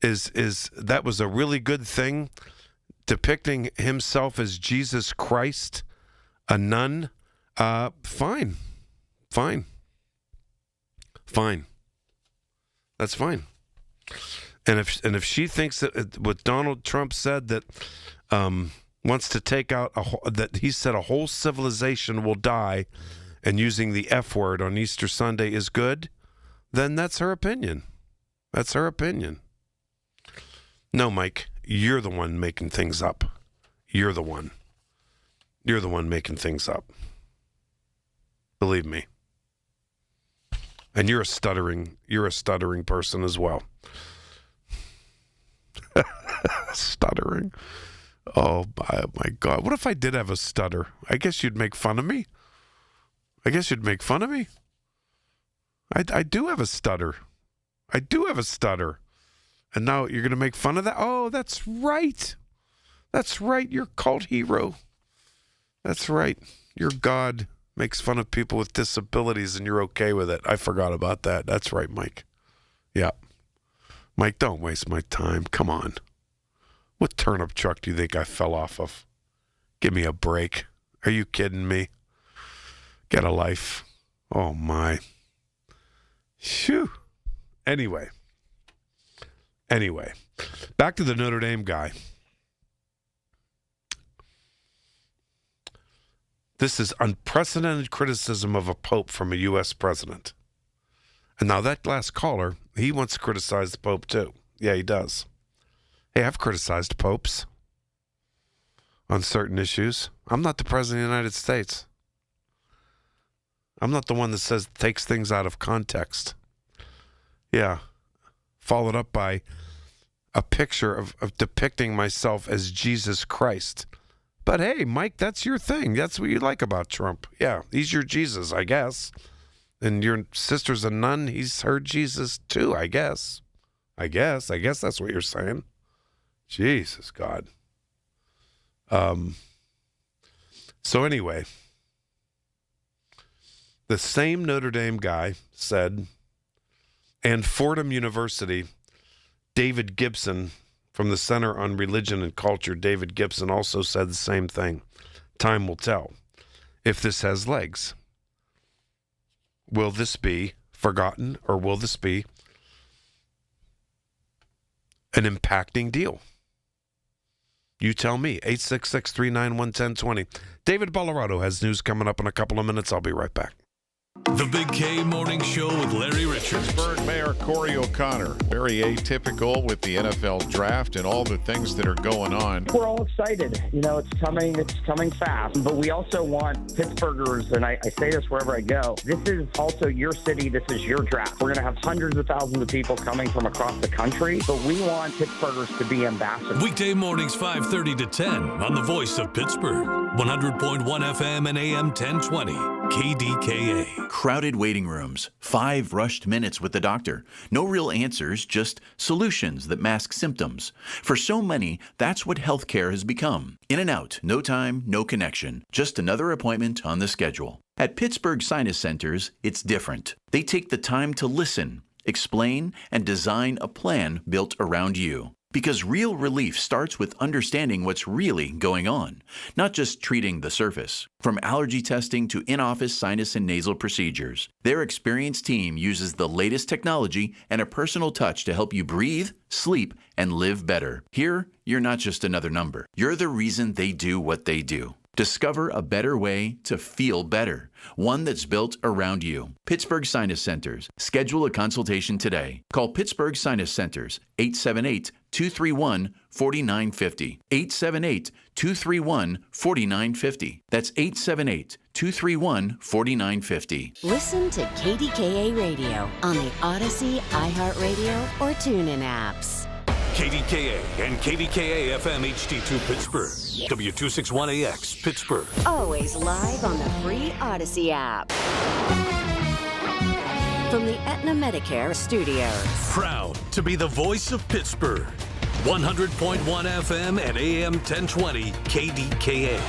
is that was a really good thing, depicting himself as Jesus Christ, a nun, fine. That's fine. And if she thinks that what Donald Trump said, that wants to take out that he said a whole civilization will die, and using the F word on Easter Sunday is good, then that's her opinion. That's her opinion. No, Mike, you're the one making things up. You're the one making things up. Believe me. And you're a stuttering person as well. Stuttering. Oh my God. What if I did have a stutter? I guess you'd make fun of me. I do have a stutter. And now you're going to make fun of that? Oh, that's right. You're a cult hero. That's right. Your God makes fun of people with disabilities and you're okay with it. I forgot about that. That's right, Mike. Yeah. Mike, don't waste my time. Come on. What turnip truck do you think I fell off of? Give me a break. Are you kidding me? Get a life. Oh, my. Phew. Anyway, back to the Notre Dame guy. This is unprecedented criticism of a pope from a U.S. president. And now that last caller, he wants to criticize the pope too. Yeah, he does. Hey, I've criticized popes on certain issues. I'm not the president of the United States. I'm not the one that takes things out of context. Yeah. Followed up by a picture of depicting myself as Jesus Christ. But hey, Mike, that's your thing. That's what you like about Trump. Yeah, he's your Jesus, I guess. And your sister's a nun. He's her Jesus too, I guess. I guess that's what you're saying. Jesus, God. So anyway, the same Notre Dame guy said, and Fordham University, David Gibson from the Center on Religion and Culture, David Gibson also said the same thing. Time will tell if this has legs. Will this be forgotten, or will this be an impacting deal? You tell me. 866-391-1020. David Colorado has news coming up in a couple of minutes. I'll be right back. The Big K Morning Show with Larry Richards. Pittsburgh Mayor Corey O'Connor. Very atypical with the NFL draft and all the things that are going on. We're all excited. You know, it's coming fast. But we also want Pittsburghers, and I say this wherever I go, this is also your city. This is your draft. We're going to have hundreds of thousands of people coming from across the country, but we want Pittsburghers to be ambassadors. Weekday mornings 5:30 to 10 on the Voice of Pittsburgh. 100.1 FM and AM 1020. KDKA. Crowded waiting rooms, 5 rushed minutes with the doctor. No real answers, just solutions that mask symptoms. For so many, that's what healthcare has become. In and out, no time, no connection. Just another appointment on the schedule. At Pittsburgh Sinus Centers, it's different. They take the time to listen, explain, and design a plan built around you. Because real relief starts with understanding what's really going on, not just treating the surface. From allergy testing to in-office sinus and nasal procedures, their experienced team uses the latest technology and a personal touch to help you breathe, sleep, and live better. Here, you're not just another number. You're the reason they do what they do. Discover a better way to feel better, one that's built around you. Pittsburgh Sinus Centers. Schedule a consultation today. Call Pittsburgh Sinus Centers, 878-231-4950. 878-231-4950. That's 878-231-4950. Listen to KDKA Radio on the Odyssey, iHeartRadio, or TuneIn apps. KDKA and KDKA-FM HD2 Pittsburgh. W261AX Pittsburgh. Always live on the free Odyssey app. From the Aetna Medicare studios. Proud to be the voice of Pittsburgh. 100.1 FM and AM 1020 KDKA.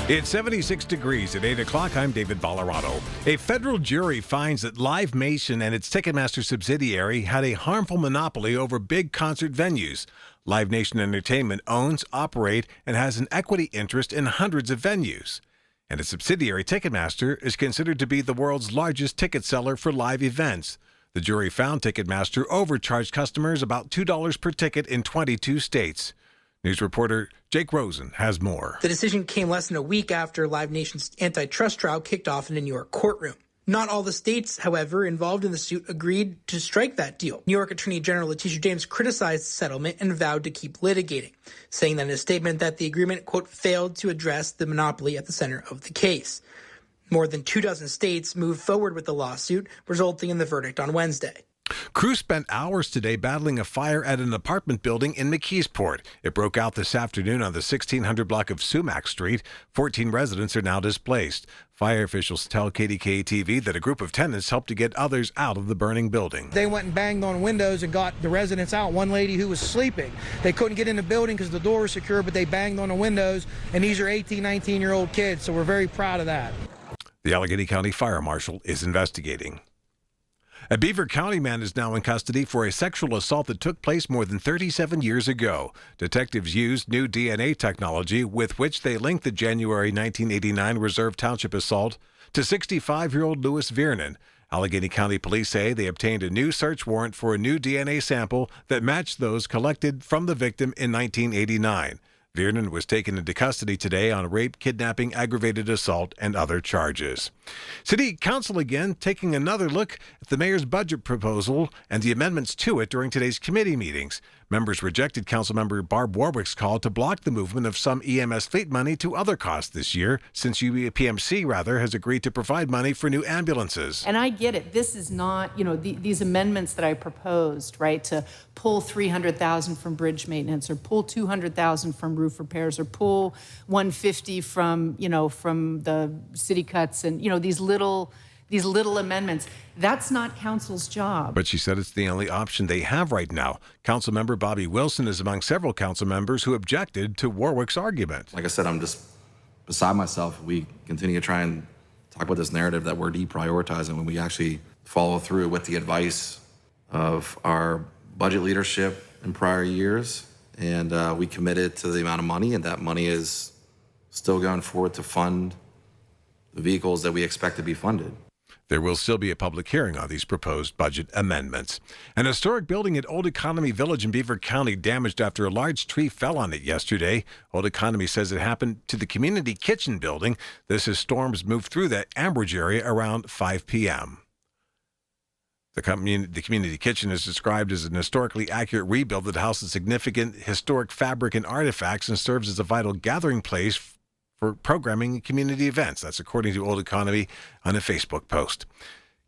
It's 76 degrees at 8 o'clock. I'm David Ballarado. A federal jury finds that Live Nation and its Ticketmaster subsidiary had a harmful monopoly over big concert venues. Live Nation Entertainment owns, operates, and has an equity interest in hundreds of venues. And its subsidiary, Ticketmaster, is considered to be the world's largest ticket seller for live events. The jury found Ticketmaster overcharged customers about $2 per ticket in 22 states. News reporter Jake Rosen has more. The decision came less than a week after Live Nation's antitrust trial kicked off in a New York courtroom. Not all the states, however, involved in the suit agreed to strike that deal. New York Attorney General Letitia James criticized the settlement and vowed to keep litigating, saying that in a statement that the agreement, quote, failed to address the monopoly at the center of the case. More than 24 states moved forward with the lawsuit, resulting in the verdict on Wednesday. Crews spent hours today battling a fire at an apartment building in McKeesport. It broke out this afternoon on the 1600 block of Sumac Street. 14 residents are now displaced. Fire officials tell KDKA-TV that a group of tenants helped to get others out of the burning building. They went and banged on windows and got the residents out. One lady who was sleeping. They couldn't get in the building because the door was secure, but they banged on the windows, and these are 18, 19-year-old kids, so we're very proud of that. The Allegheny County Fire Marshal is investigating. A Beaver County man is now in custody for a sexual assault that took place more than 37 years ago. Detectives used new DNA technology with which they linked the January 1989 Reserve Township assault to 65-year-old Louis Viernan. Allegheny County Police say they obtained a new search warrant for a new DNA sample that matched those collected from the victim in 1989. Viernan was taken into custody today on rape, kidnapping, aggravated assault, and other charges. City Council again taking another look at the mayor's budget proposal and the amendments to it during today's committee meetings. Members rejected Councilmember Barb Warwick's call to block the movement of some EMS fleet money to other costs this year, since UPMC has agreed to provide money for new ambulances. And I get it. This is not, these amendments that I proposed, right, to pull $300,000 from bridge maintenance, or pull $200,000 from roof repairs, or pull $150 from the city cuts, and these little amendments. That's not council's job. But she said it's the only option they have right now. Councilmember Bobby Wilson is among several council members who objected to Warwick's argument. Like I said, I'm just beside myself. We continue to try and talk about this narrative that we're deprioritizing when we actually follow through with the advice of our budget leadership in prior years. And we committed to the amount of money, and that money is still going forward to fund the vehicles that we expect to be funded. There will still be a public hearing on these proposed budget amendments. An historic building at Old Economy Village in Beaver County damaged after a large tree fell on it yesterday. Old Economy says it happened to the community kitchen building. This as storms moved through that Ambridge area around 5 p.m. The community kitchen is described as an historically accurate rebuild that houses significant historic fabric and artifacts and serves as a vital gathering place for programming and community events. That's according to Old Economy on a Facebook post.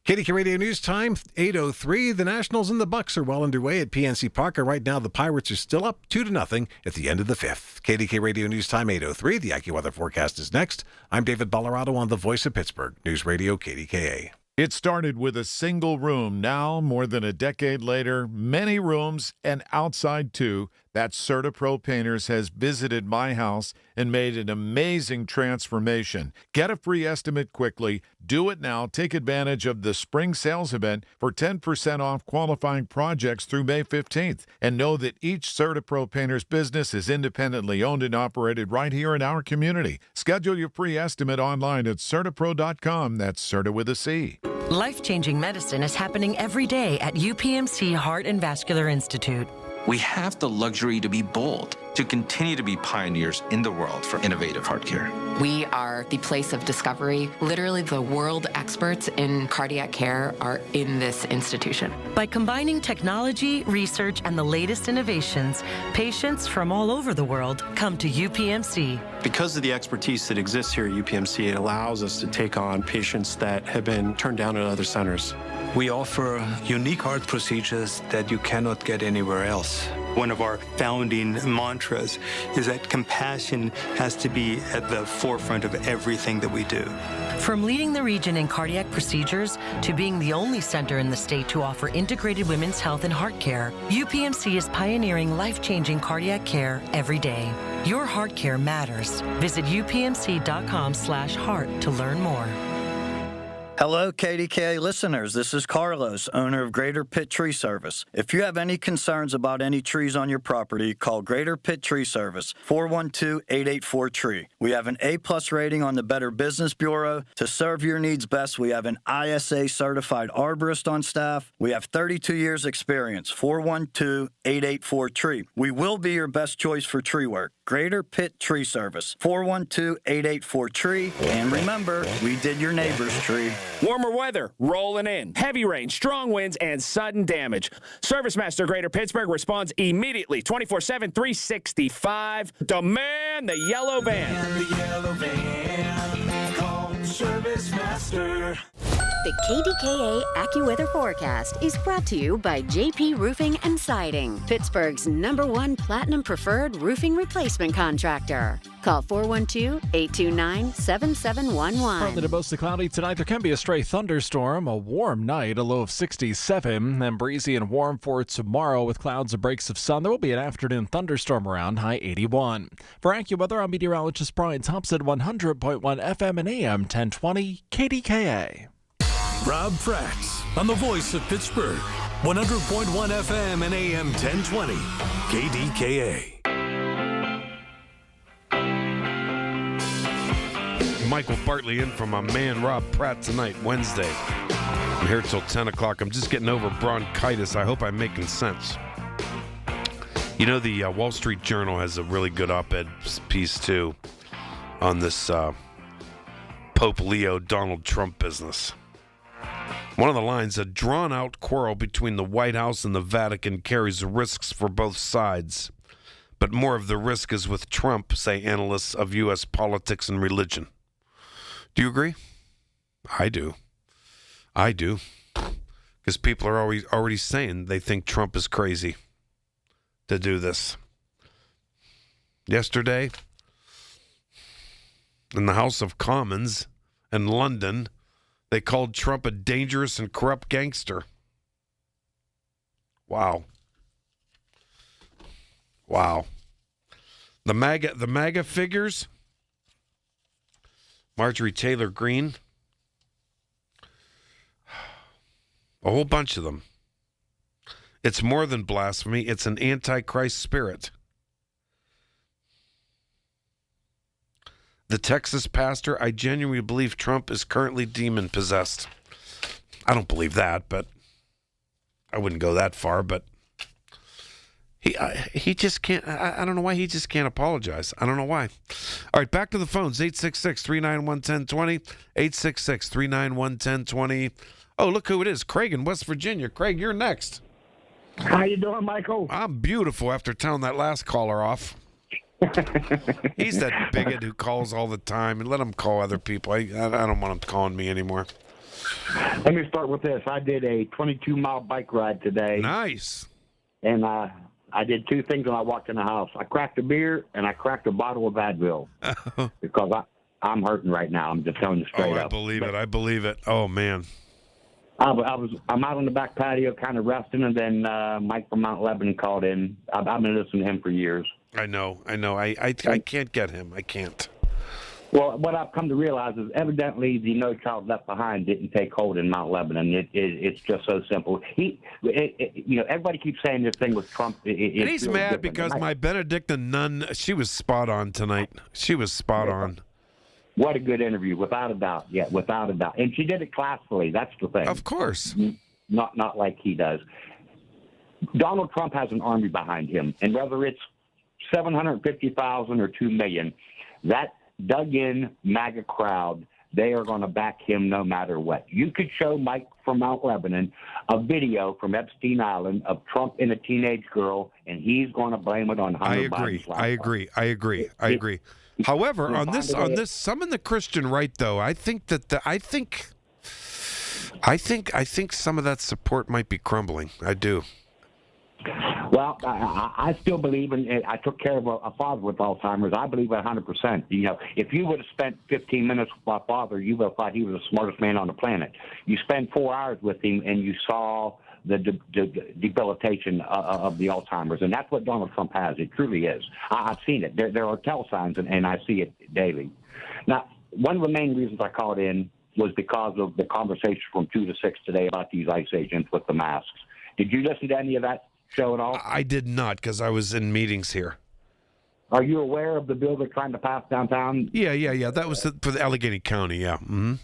KDKA Radio News Time, 8:03. The Nationals and the Bucks are well underway at PNC Park. Right now, the Pirates are still up 2-0 at the end of the fifth. KDKA Radio News Time, 8:03. The AccuWeather forecast is next. I'm David Ballarado on the Voice of Pittsburgh News Radio KDKA. It started with a single room. Now, more than a decade later, many rooms and outside too. That CertaPro Painters has visited my house and made an amazing transformation. Get a free estimate quickly. Do it now. Take advantage of the spring sales event for 10% off qualifying projects through May 15th. And know that each CertaPro Painters business is independently owned and operated right here in our community. Schedule your free estimate online at CertaPro.com. That's Certa with a C. Life-changing medicine is happening every day at UPMC Heart and Vascular Institute. We have the luxury to be bold to continue to be pioneers in the world for innovative heart care. We are the place of discovery. Literally, the world experts in cardiac care are in this institution. By combining technology, research, and the latest innovations, patients from all over the world come to UPMC. Because of the expertise that exists here at UPMC, it allows us to take on patients that have been turned down at other centers. We offer unique heart procedures that you cannot get anywhere else. One of our founding mantras is that compassion has to be at the forefront of everything that we do. From leading the region in cardiac procedures to being the only center in the state to offer integrated women's health and heart care, UPMC is pioneering life-changing cardiac care every day. Your heart care matters. Visit upmc.com/heart to learn more. Hello, KDKA listeners. This is Carlos, owner of Greater Pitt Tree Service. If you have any concerns about any trees on your property, call Greater Pitt Tree Service, 412-884-TREE. We have an A+ rating on the Better Business Bureau. To serve your needs best, we have an ISA-certified arborist on staff. We have 32 years experience, 412-884-TREE. We will be your best choice for tree work. Greater Pitt Tree Service, 412-884-TREE. And remember, we did your neighbor's tree. Warmer weather rolling in. Heavy rain, strong winds, and sudden damage. ServiceMaster Greater Pittsburgh responds immediately, 24/7, 365. Demand the yellow van. The yellow van. Call ServiceMaster. The KDKA AccuWeather forecast is brought to you by JP Roofing and Siding, Pittsburgh's #1 Platinum Preferred Roofing Replacement Contractor. Call 412-829-7711. Partly to mostly cloudy tonight. There can be a stray thunderstorm. A warm night, a low of 67, and breezy and warm for tomorrow with clouds and breaks of sun. There will be an afternoon thunderstorm around, high 81. For AccuWeather, I'm meteorologist Brian Thompson, 100.1 FM and AM 1020 KDKA. Rob Fracks on the voice of Pittsburgh, 100.1 FM and AM 1020 KDKA. Michael Bartley in from my man Rob Pratt tonight, Wednesday. I'm here till 10 o'clock. I'm just getting over bronchitis. I hope I'm making sense. You know, the Wall Street Journal has a really good op-ed piece, too, on this Pope Leo Donald Trump business. One of the lines, a drawn-out quarrel between the White House and the Vatican carries risks for both sides. But more of the risk is with Trump, say analysts of U.S. politics and religion. Do you agree? I do. Because people are already saying they think Trump is crazy to do this. Yesterday, in the House of Commons in London, they called Trump a dangerous and corrupt gangster. Wow. The MAGA figures, Marjorie Taylor Greene, a whole bunch of them. It's more than blasphemy. It's an antichrist spirit. The Texas pastor, I genuinely believe Trump is currently demon-possessed. I don't believe that, but I wouldn't go that far, but he just can't. I don't know why he just can't apologize. I don't know why. All right, back to the phones. 866-391-1020. 866-391-1020. Oh, look who it is. Craig in West Virginia. Craig, you're next. How you doing, Michael? I'm beautiful after telling that last caller off. He's that bigot who calls all the time, and let him call other people. I don't want him calling me anymore. Let me start with this. I did a 22-mile bike ride today. Nice. And I did two things when I walked in the house. I cracked a beer, and I cracked a bottle of Advil. Because I'm hurting right now. I'm just telling you straight up. I believe it. Oh, man. I'm out on the back patio kind of resting, and then Mike from Mount Lebanon called in. I've been listening to him for years. I know. I can't get him. I can't. Well, what I've come to realize is evidently the No Child Left Behind didn't take hold in Mount Lebanon. It's just so simple. Everybody keeps saying this thing with Trump. And he's really mad because my Benedictine nun, she was spot on tonight. She was spot on. What a good interview, without a doubt. Yeah, without a doubt. And she did it classfully. That's the thing. Of course. Not like he does. Donald Trump has an army behind him, and whether it's 750,000 or 2 million, that dug-in MAGA crowd, they are going to back him no matter what. You could show Mike from Mount Lebanon a video from Epstein Island of Trump and a teenage girl, and he's going to blame it on Hunter Biden's laptop. I agree. However, on this, some in the Christian right, though, I think that I think some of that support might be crumbling. I do. Well, I still believe in. I took care of a father with Alzheimer's. I believe 100%. You know, if you would have spent 15 minutes with my father, you would have thought he was the smartest man on the planet. You spend 4 hours with him, and you saw the debilitation of the Alzheimer's, and that's what Donald Trump has. It truly is. I've seen it. There are tell signs, and I see it daily. Now, one of the main reasons I called in was because of the conversation from 2 to 6 today about these ICE agents with the masks. Did you listen to any of that show at all? I did not, because I was in meetings here. Are you aware of the bill they're trying to pass downtown? Yeah. That was for the Allegheny County, yeah. Mm-hmm.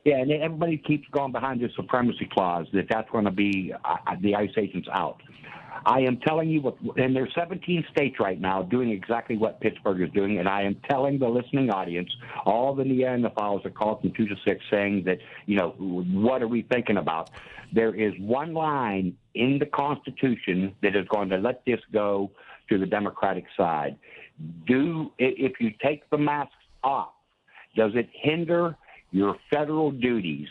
Yeah, and everybody keeps going behind the supremacy clause, that's going to be the ICE agents out. I am telling you, and there's 17 states right now doing exactly what Pittsburgh is doing, and I am telling the listening audience, all the Neanderthals that called from 2 to 6 saying that, you know, what are we thinking about? There is one line in the Constitution that is going to let this go to the Democratic side. If you take the masks off, does it hinder your federal duties?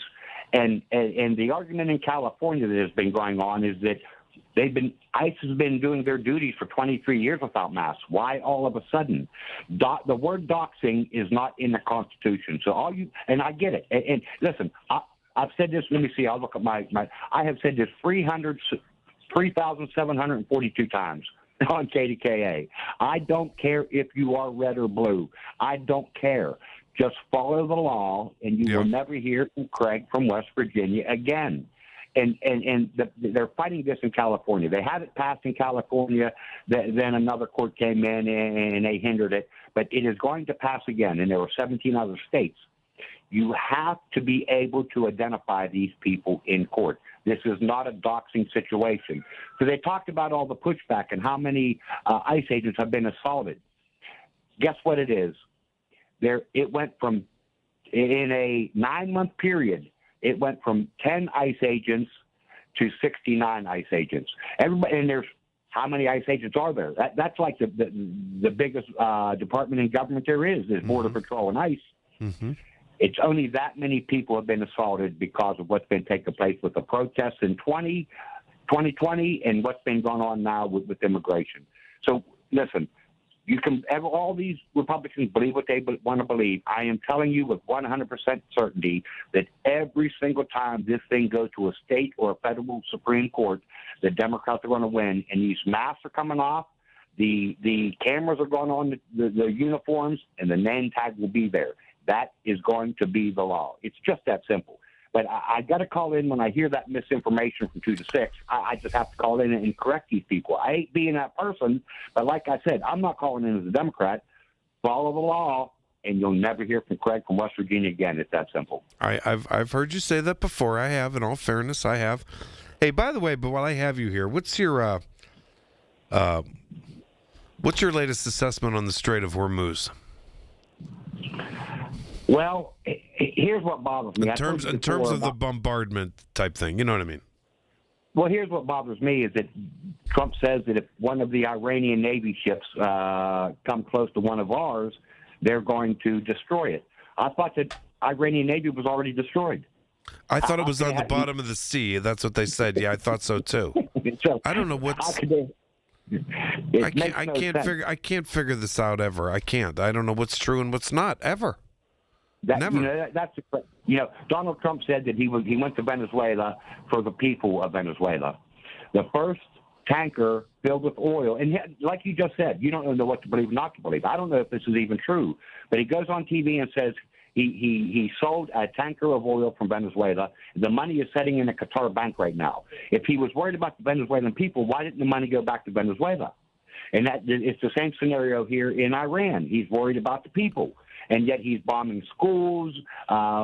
And the argument in California that has been going on is that ICE has been doing their duties for 23 years without masks. Why all of a sudden? The word doxing is not in the Constitution. So and I get it. And listen, I've said this. Let me see. I'll look at my. I have said this 3,742 times on KDKA. I don't care if you are red or blue. I don't care. Just follow the law, and you will never hear from Craig from West Virginia again. And they're fighting this in California. They had it passed in California. Then another court came in and they hindered it. But it is going to pass again, and there were 17 other states. You have to be able to identify these people in court. This is not a doxing situation. So they talked about all the pushback and how many ICE agents have been assaulted. Guess what it is? It went from, in a 9-month period, it went from 10 ICE agents to 69 ICE agents. Everybody, and there's how many ICE agents are there? That's like the biggest department in government there is Border Patrol and ICE. Mm-hmm. It's only that many people have been assaulted because of what's been taking place with the protests in 2020 and what's been going on now with immigration. So listen, all these Republicans believe what they want to believe. I am telling you with 100% certainty that every single time this thing goes to a state or a federal Supreme Court, the Democrats are going to win. And these masks are coming off, the cameras are going on the uniforms, and the name tag will be there. That is going to be the law. It's just that simple. But I got to call in when I hear that misinformation from 2 to 6. I just have to call in and correct these people. I hate being that person, but like I said, I'm not calling in as a Democrat. Follow the law, and you'll never hear from Craig from West Virginia again. It's that simple. I've heard you say that before. I have. In all fairness, I have. Hey, by the way, but while I have you here, what's your latest assessment on the Strait of Hormuz? Well, here's what bothers me. In terms of the bombardment type thing, you know what I mean? Well, here's what bothers me is that Trump says that if one of the Iranian Navy ships come close to one of ours, they're going to destroy it. I thought that Iranian Navy was already destroyed. I thought it was on the bottom of the sea. That's what they said. Yeah, I thought so too. So, I don't know what's. I can't figure this out ever. I can't. I don't know what's true and what's not ever. Never. That's Donald Trump said that he went to Venezuela for the people of Venezuela. The first tanker filled with oil, and like you just said, you don't know what to believe, not to believe. I don't know if this is even true, but he goes on TV and says he sold a tanker of oil from Venezuela. The money is sitting in a Qatar bank right now. If he was worried about the Venezuelan people, why didn't the money go back to Venezuela? And it's the same scenario here in Iran. He's worried about the people. and yet he's bombing schools.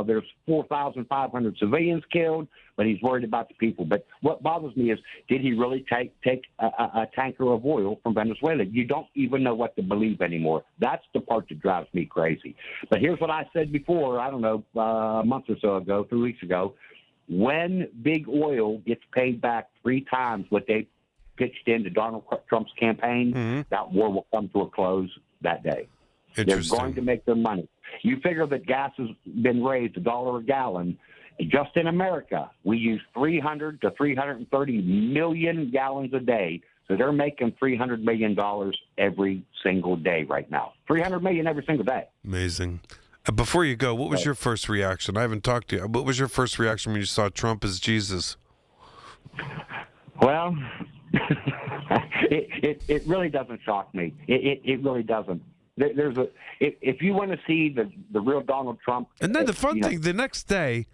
There's 4,500 civilians killed, but he's worried about the people. But what bothers me is, did he really take a tanker of oil from Venezuela? You don't even know what to believe anymore. That's the part that drives me crazy. But here's what I said before, I don't know, a month or so ago, 3 weeks ago. When big oil gets paid back 3 times what they pitched into Donald Trump's campaign, that war will come to a close that day. They're going to make their money. You figure that gas has been raised $1 a gallon. Just in America, we use 300 to 330 million gallons a day. So they're making $300 million every single day right now. 300 million every single day. Amazing. Before you go, what was your first reaction? I haven't talked to you. What was your first reaction when you saw Trump as Jesus? Well, it really doesn't shock me. It really doesn't. If you want to see the real Donald Trump, and then the fun thing, the next day,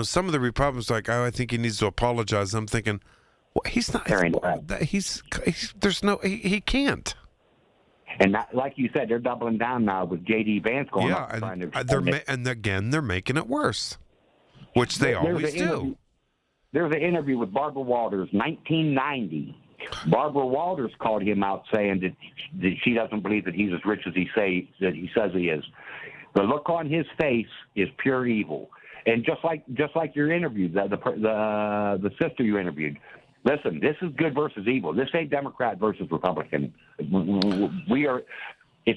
some of the Republicans are like, oh, I think he needs to apologize. I'm thinking, well, he's not. He can't. And like you said, they're doubling down now with J.D. Vance going up. They're making it worse, which they always do. There was an interview with Barbara Walters, 1990. Barbara Walters called him out saying that she doesn't believe that he's as rich as he says he is. The look on his face is pure evil. And just like your interview, the sister you interviewed, listen, this is good versus evil. This ain't Democrat versus Republican. It's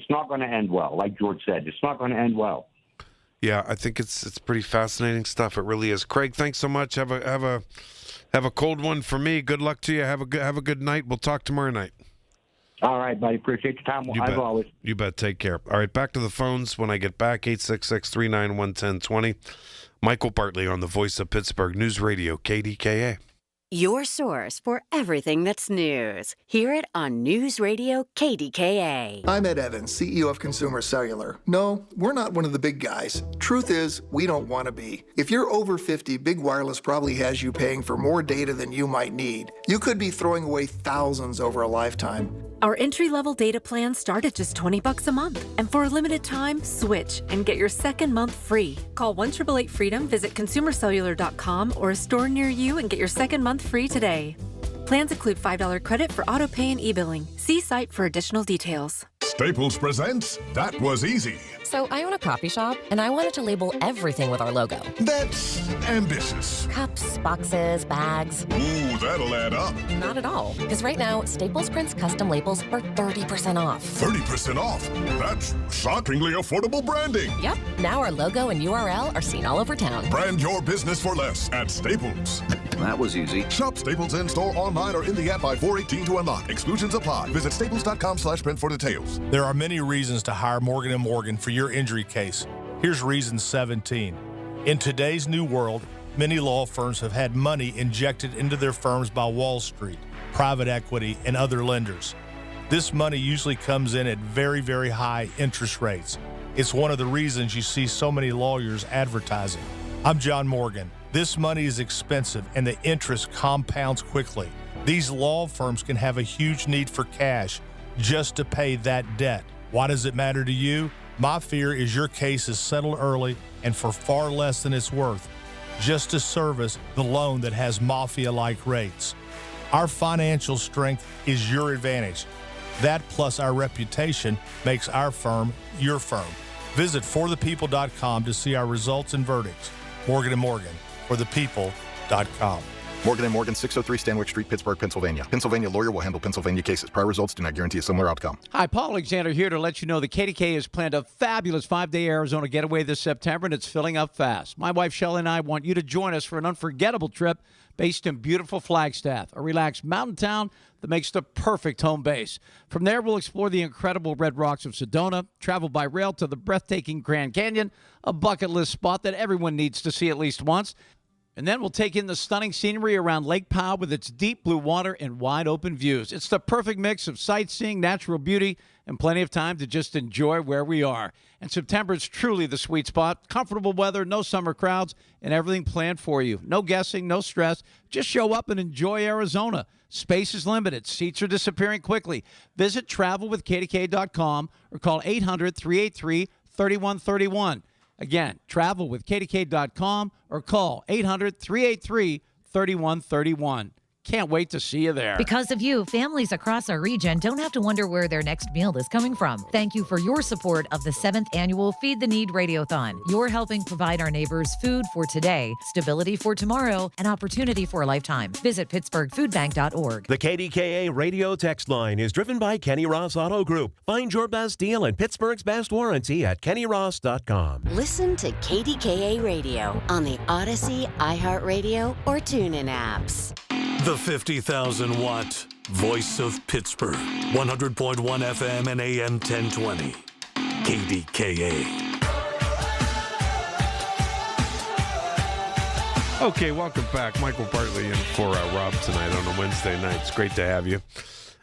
not going to end well. Like George said, it's not going to end well. Yeah, I think it's pretty fascinating stuff. It really is. Craig, thanks so much. Have a cold one for me. Good luck to you. Have a good night. We'll talk tomorrow night. All right, buddy. Appreciate your time as always. You bet. Take care. All right, back to the phones when I get back. 866-391-1020. Michael Bartley on the Voice of Pittsburgh News Radio, KDKA. Your source for everything that's news. Hear it on News Radio KDKA. I'm Ed Evans, CEO of Consumer Cellular. No, we're not one of the big guys. Truth is, we don't want to be. If you're over 50, Big Wireless probably has you paying for more data than you might need. You could be throwing away thousands over a lifetime. Our entry-level data plans start at just $20 a month. And for a limited time, switch and get your second month free. Call 1-888-FREEDOM, visit consumercellular.com or a store near you and get your second month free today. Plans include $5 credit for auto pay and e-billing. See site for additional details. Staples presents That Was Easy. So I own a coffee shop, and I wanted to label everything with our logo. That's ambitious. Cups, boxes, bags. Ooh, that'll add up. Not at all. Because right now, Staples prints custom labels for 30% off. 30% off? That's shockingly affordable branding. Yep. Now our logo and URL are seen all over town. Brand your business for less at Staples. That was easy. Shop Staples in-store, online, or in the app by 4/18 to unlock. Exclusions apply. Visit staples.com/print for details. There are many reasons to hire Morgan & Morgan for your injury case. Here's reason 17. In today's new world, many law firms have had money injected into their firms by Wall Street, private equity, and other lenders. This money usually comes in at very, very high interest rates. It's one of the reasons you see so many lawyers advertising. I'm John Morgan. This money is expensive, and the interest compounds quickly. These law firms can have a huge need for cash just to pay that debt. Why does it matter to you? My fear is your case is settled early and for far less than it's worth, just to service the loan that has mafia-like rates. Our financial strength is your advantage. That plus our reputation makes our firm your firm. Visit forthepeople.com to see our results and verdicts. Morgan & Morgan, forthepeople.com. Morgan & Morgan, 603 Stanwyck Street, Pittsburgh, Pennsylvania. Pennsylvania lawyer will handle Pennsylvania cases. Prior results do not guarantee a similar outcome. Hi, Paul Alexander here to let you know that KDKA has planned a fabulous 5-day Arizona getaway this September, and it's filling up fast. My wife, Shelley, and I want you to join us for an unforgettable trip based in beautiful Flagstaff, a relaxed mountain town that makes the perfect home base. From there, we'll explore the incredible red rocks of Sedona, travel by rail to the breathtaking Grand Canyon, a bucket list spot that everyone needs to see at least once. And then we'll take in the stunning scenery around Lake Powell with its deep blue water and wide open views. It's the perfect mix of sightseeing, natural beauty, and plenty of time to just enjoy where we are. And September is truly the sweet spot. Comfortable weather, no summer crowds, and everything planned for you. No guessing, no stress. Just show up and enjoy Arizona. Space is limited. Seats are disappearing quickly. Visit travelwithkdk.com or call 800-383-3000. 800-383-3131. Again, travel with KDK.com or call 800-383-3131. Can't wait to see you there. Because of you, families across our region don't have to wonder where their next meal is coming from. Thank you for your support of the 7th annual Feed the Need Radiothon. You're helping provide our neighbors food for today, stability for tomorrow, and opportunity for a lifetime. Visit PittsburghFoodBank.org. The KDKA radio text line is driven by Kenny Ross Auto Group. Find your best deal and Pittsburgh's best warranty at KennyRoss.com. Listen to KDKA Radio on the Odyssey, iHeartRadio, or TuneIn apps. The 50,000-watt voice of Pittsburgh, 100.1 FM and AM 1020, KDKA. Okay, welcome back. Michael Bartley in for Rob tonight on a Wednesday night. It's great to have you.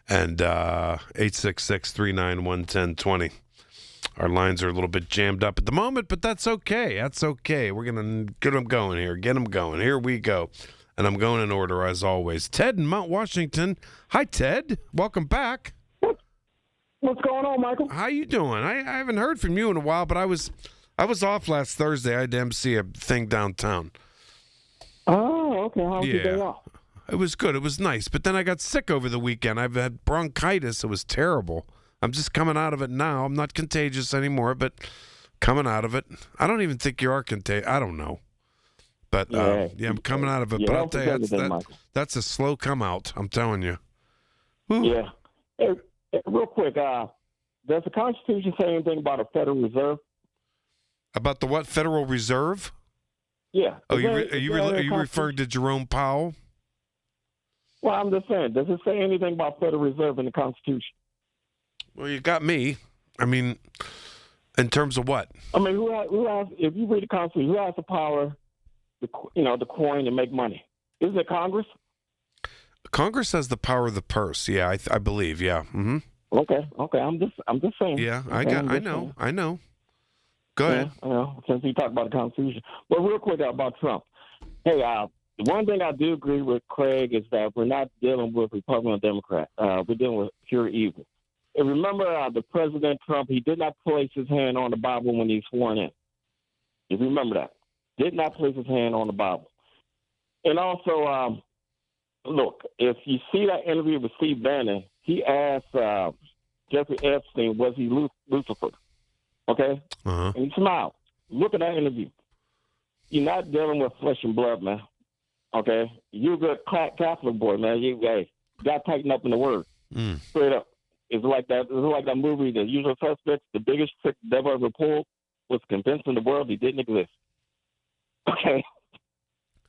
And 866-391-1020. Our lines are a little bit jammed up at the moment, but that's okay. That's okay. We're going to get them going here. Get them going. Here we go. And I'm going in order, as always. Ted in Mount Washington. Hi, Ted. Welcome back. What's going on, Michael? How you doing? I haven't heard from you in a while, but I was off last Thursday. I had to MC a thing downtown. Oh, okay. How was your day off? It was good. It was nice. But then I got sick over the weekend. I've had bronchitis. It was terrible. I'm just coming out of it now. I'm not contagious anymore, but coming out of it. I don't even think you are contagious. I don't know. But, I'm coming out of it. But I'll tell you, that's a slow come out. I'm telling you. Whew. Yeah. Hey, real quick, does the Constitution say anything about a Federal Reserve? About the what? Federal Reserve? Yeah. Oh, are you referring to Jerome Powell? Well, I'm just saying, does it say anything about Federal Reserve in the Constitution? Well, you got me. I mean, in terms of what? I mean, who has, if you read the Constitution, who has the power to coin and make money? Isn't it Congress? Congress has the power of the purse. Yeah, I believe. Yeah. Mm-hmm. Okay. I'm just saying. Yeah, I know. Go ahead. Since you talked about the Constitution. Well, real quick about Trump. Hey, one thing I do agree with Craig is that we're not dealing with Republican or Democrat. We're dealing with pure evil. And remember, the President Trump, he did not place his hand on the Bible when he sworn in. You remember that? Did not place his hand on the Bible. And also, look, if you see that interview with Steve Bannon, he asked Jeffrey Epstein, was he Lucifer? Okay? Uh-huh. And he smiled. Look at that interview. You're not dealing with flesh and blood, man. Okay? You're a good Catholic boy, man. You got to tighten up in the word. Straight up. It's like that movie, The Usual Suspects. The biggest trick the devil ever pulled was convincing the world he didn't exist. Okay?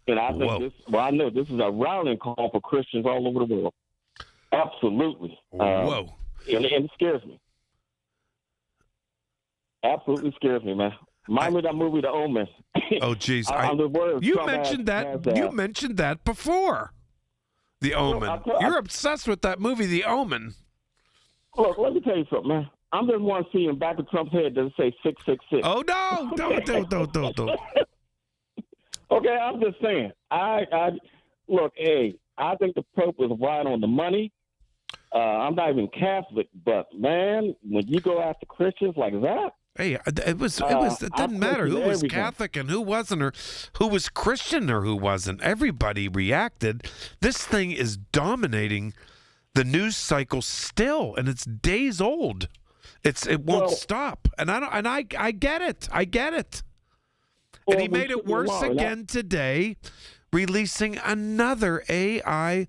And I think I know this is a rallying call for Christians all over the world. Absolutely. Whoa. And it scares me. Absolutely scares me, man. Remind me of that movie, The Omen. Oh, geez. You mentioned that before. The Omen. You're obsessed with that movie, The Omen. Look, let me tell you something, man. I'm just want to see in the back of Trump's head, does it say 666? Oh, no. Don't. Okay, I'm just saying. Look, hey, I think the Pope was right on the money. I'm not even Catholic, but man, when you go after Christians like that, hey, it didn't matter who was Catholic and who wasn't, or who was Christian or who wasn't. Everybody reacted. This thing is dominating the news cycle still, and it's days old. It won't stop, and I get it. I get it. And he made it worse again today, releasing another AI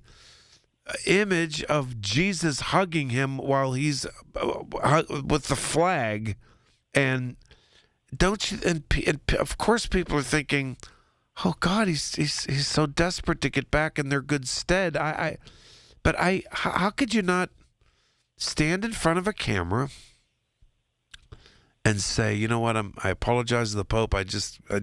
image of Jesus hugging him while he's with the flag. And don't you? And of course, people are thinking, "Oh God, he's so desperate to get back in their good stead." But how could you not stand in front of a camera and say, you know what, I apologize to the Pope. I just I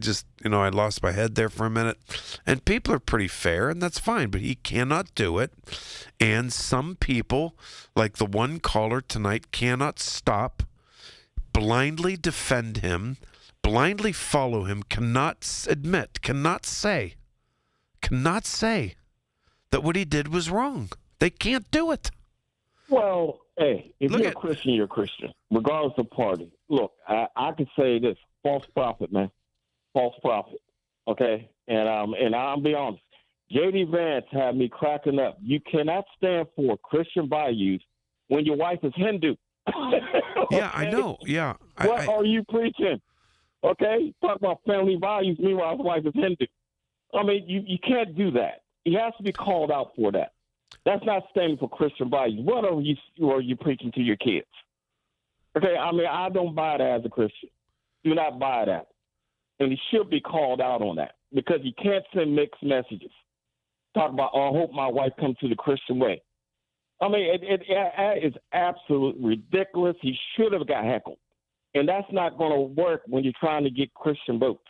lost my head there for a minute. And people are pretty fair, and that's fine, but he cannot do it. And some people, like the one caller tonight, cannot stop, blindly defend him, blindly follow him, cannot say that what he did was wrong. They can't do it. Well, hey, if you're a Christian, you're a Christian, regardless of party. look, I can say this: false prophet, man, false prophet. Okay, and I'll be honest. J.D. Vance had me cracking up. You cannot stand for Christian values when your wife is Hindu. Yeah, I know. Yeah. What are you preaching? Okay, talk about family values. Meanwhile, his wife is Hindu. I mean, you can't do that. He has to be called out for that. That's not standing for Christian values. What are you preaching to your kids? Okay, I mean, I don't buy that as a Christian. Do not buy that. And he should be called out on that because you can't send mixed messages. Talk about, I hope my wife comes to the Christian way. I mean, it is absolutely ridiculous. He should have got heckled. And that's not going to work when you're trying to get Christian votes.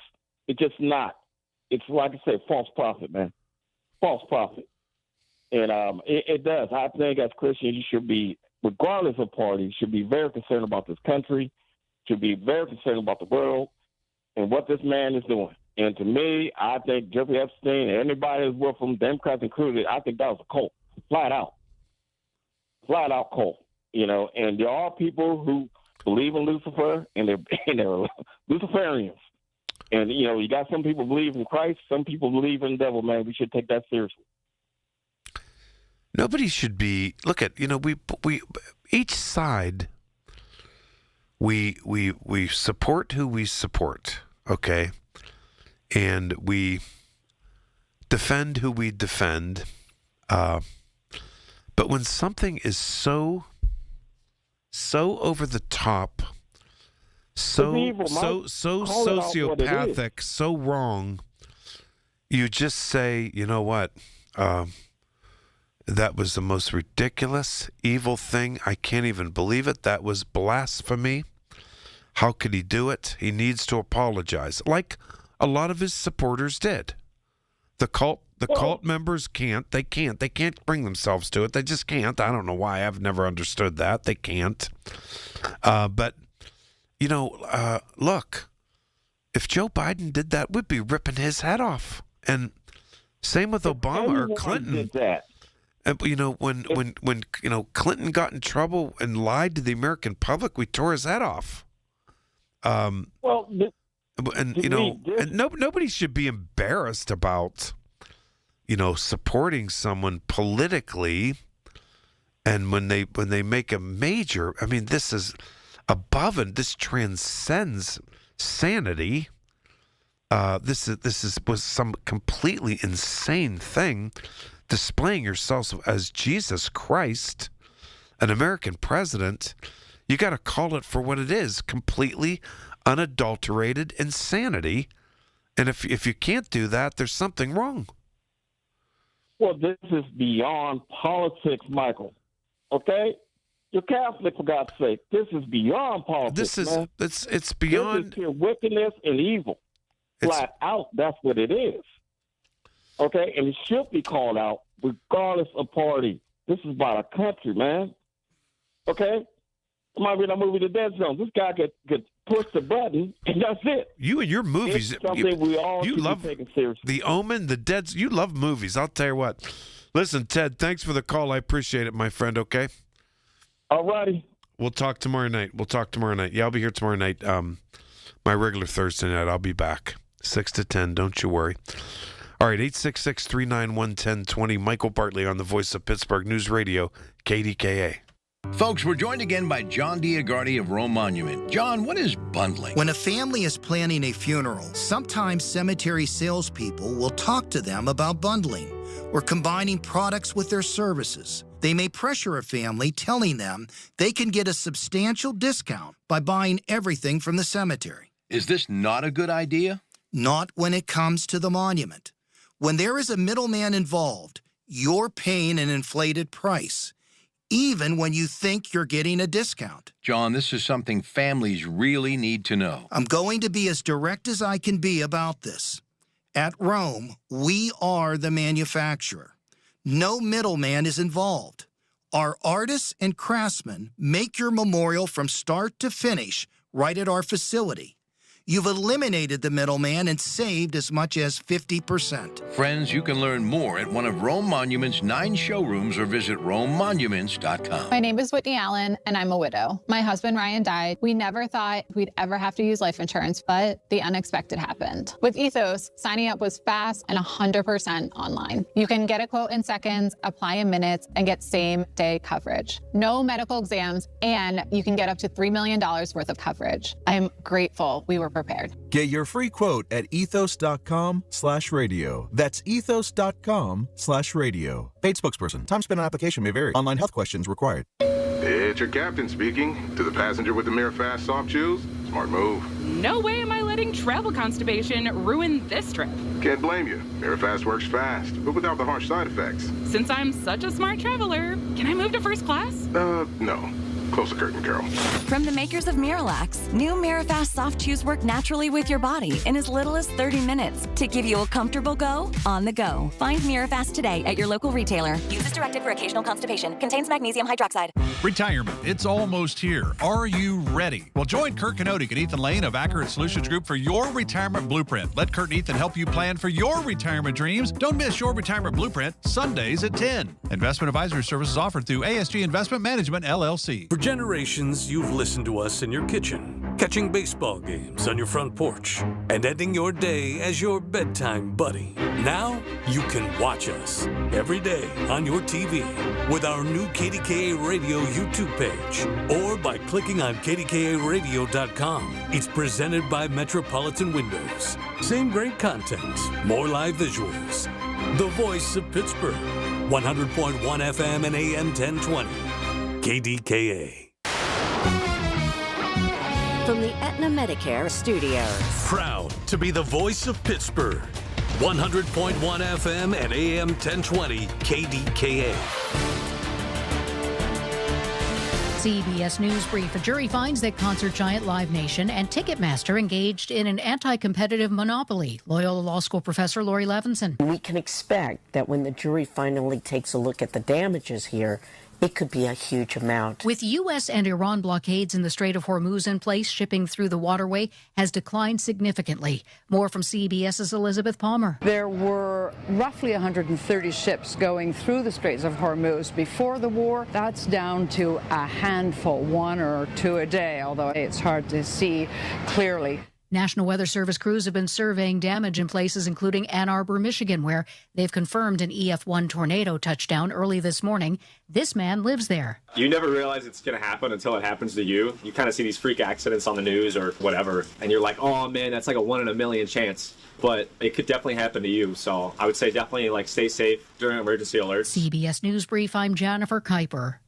It's just not. It's like I said, false prophet, man. False prophet. And it does. I think as Christians, you should be, regardless of party, you should be very concerned about this country, should be very concerned about the world and what this man is doing. And to me, I think Jeffrey Epstein and anybody that's with him, Democrats included, I think that was a cult, flat out cult. You know, and there are people who believe in Lucifer, and they're Luciferians. And you know, you got some people believe in Christ, some people believe in the devil. Man, we should take that seriously. Nobody should be. Look at, you know, we each side. We support who we support. Okay. And we defend who we defend. But when something is so over the top, so sociopathic, so wrong, you just say, you know what? That was the most ridiculous, evil thing. I can't even believe it. That was blasphemy. How could he do it? He needs to apologize. Like a lot of his supporters did. The cult members can't. They can't bring themselves to it. They just can't. I don't know why. I've never understood that. They can't. But, you know, look, if Joe Biden did that, we'd be ripping his head off. And same with Obama or Clinton. Did that. You know, when you know, Clinton got in trouble and lied to the American public, we tore his head off. Nobody should be embarrassed about, you know, supporting someone politically, and when they make a major, I mean, this is above and this transcends sanity. This was some completely insane thing, displaying yourself as Jesus Christ, an American president. You got to call it for what it is, completely unadulterated insanity. And if you can't do that, there's something wrong. Well, this is beyond politics, Michael. Okay? You're Catholic, for God's sake. This is beyond politics, man. It's beyond. This is pure wickedness and evil. Flat out, that's what it is. Okay? And it should be called out regardless of party. This is about a country, man. Okay? It might be that movie, The Dead Zone. This guy could push the button, and that's it. You and your movies. It's something we all should love be taking seriously. The Omen, The Dead. You love movies. I'll tell you what. Listen, Ted, thanks for the call. I appreciate it, my friend, okay? All righty. We'll talk tomorrow night. Yeah, I'll be here tomorrow night. My regular Thursday night, I'll be back. 6 to 10, don't you worry. All right, 866-391-1020. Michael Bartley on the Voice of Pittsburgh News Radio, KDKA. Folks, we're joined again by John Diagardi of Rome Monument. John, what is bundling? When a family is planning a funeral, sometimes cemetery salespeople will talk to them about bundling or combining products with their services. They may pressure a family, telling them they can get a substantial discount by buying everything from the cemetery. Is this not a good idea? Not when it comes to the monument. When there is a middleman involved, you're paying an inflated price, even when you think you're getting a discount. John, this is something families really need to know. I'm going to be as direct as I can be about this. At Rome, we are the manufacturer. No middleman is involved. Our artists and craftsmen make your memorial from start to finish right at our facility. You've eliminated the middleman and saved as much as 50%. Friends, you can learn more at one of Rome Monument's 9 showrooms or visit RomeMonuments.com. My name is Whitney Allen, and I'm a widow. My husband, Ryan, died. We never thought we'd ever have to use life insurance, but the unexpected happened. With Ethos, signing up was fast and 100% online. You can get a quote in seconds, apply in minutes, and get same-day coverage. No medical exams, and you can get up to $3 million worth of coverage. I am grateful we were prepared. Get your free quote at ethos.com/radio. That's ethos.com/radio. Paid spokesperson. Time spent on application may vary. Online health questions required. It's your captain speaking. To the passenger with the Mirror Fast soft shoes, smart move. No way am I letting travel constipation ruin this trip. Can't blame you. Mirror Fast works fast, but without the harsh side effects. Since I'm such a smart traveler, can I move to first class? No. Close the curtain, Carol. From the makers of Miralax, new Mirafast soft chews work naturally with your body in as little as 30 minutes to give you a comfortable go on the go. Find Mirafast today at your local retailer. Use as directed for occasional constipation. Contains magnesium hydroxide. Retirement. It's almost here. Are you ready? Well, join Kurt Kanodik and Ethan Lane of Accurate Solutions Group for your retirement blueprint. Let Kurt and Ethan help you plan for your retirement dreams. Don't miss your retirement blueprint Sundays at 10. Investment advisory services offered through ASG Investment Management, LLC. For generations, you've listened to us in your kitchen, catching baseball games on your front porch, and ending your day as your bedtime buddy. Now, you can watch us every day on your TV with our new KDKA Radio YouTube page or by clicking on KDKARadio.com. It's presented by Metropolitan Windows. Same great content, more live visuals. The voice of Pittsburgh, 100.1 FM and AM 1020. KDKA. From the Aetna Medicare Studios. Proud to be the voice of Pittsburgh. 100.1 FM and AM 1020 KDKA. CBS News Brief. A jury finds that concert giant Live Nation and Ticketmaster engaged in an anti-competitive monopoly. Loyola Law School professor Lori Levinson. We can expect that when the jury finally takes a look at the damages here, it could be a huge amount. With U.S. and Iran blockades in the Strait of Hormuz in place, shipping through the waterway has declined significantly. More from CBS's Elizabeth Palmer. There were roughly 130 ships going through the Straits of Hormuz before the war. That's down to a handful, 1 or 2 a day, although it's hard to see clearly. National Weather Service crews have been surveying damage in places including Ann Arbor, Michigan, where they've confirmed an EF1 tornado touchdown early this morning. This man lives there. You never realize it's going to happen until it happens to you. You kind of see these freak accidents on the news or whatever, and you're like, oh man, that's like a 1 in a million chance. But it could definitely happen to you. So I would say definitely stay safe during emergency alerts. CBS News Brief, I'm Jennifer Kuiper.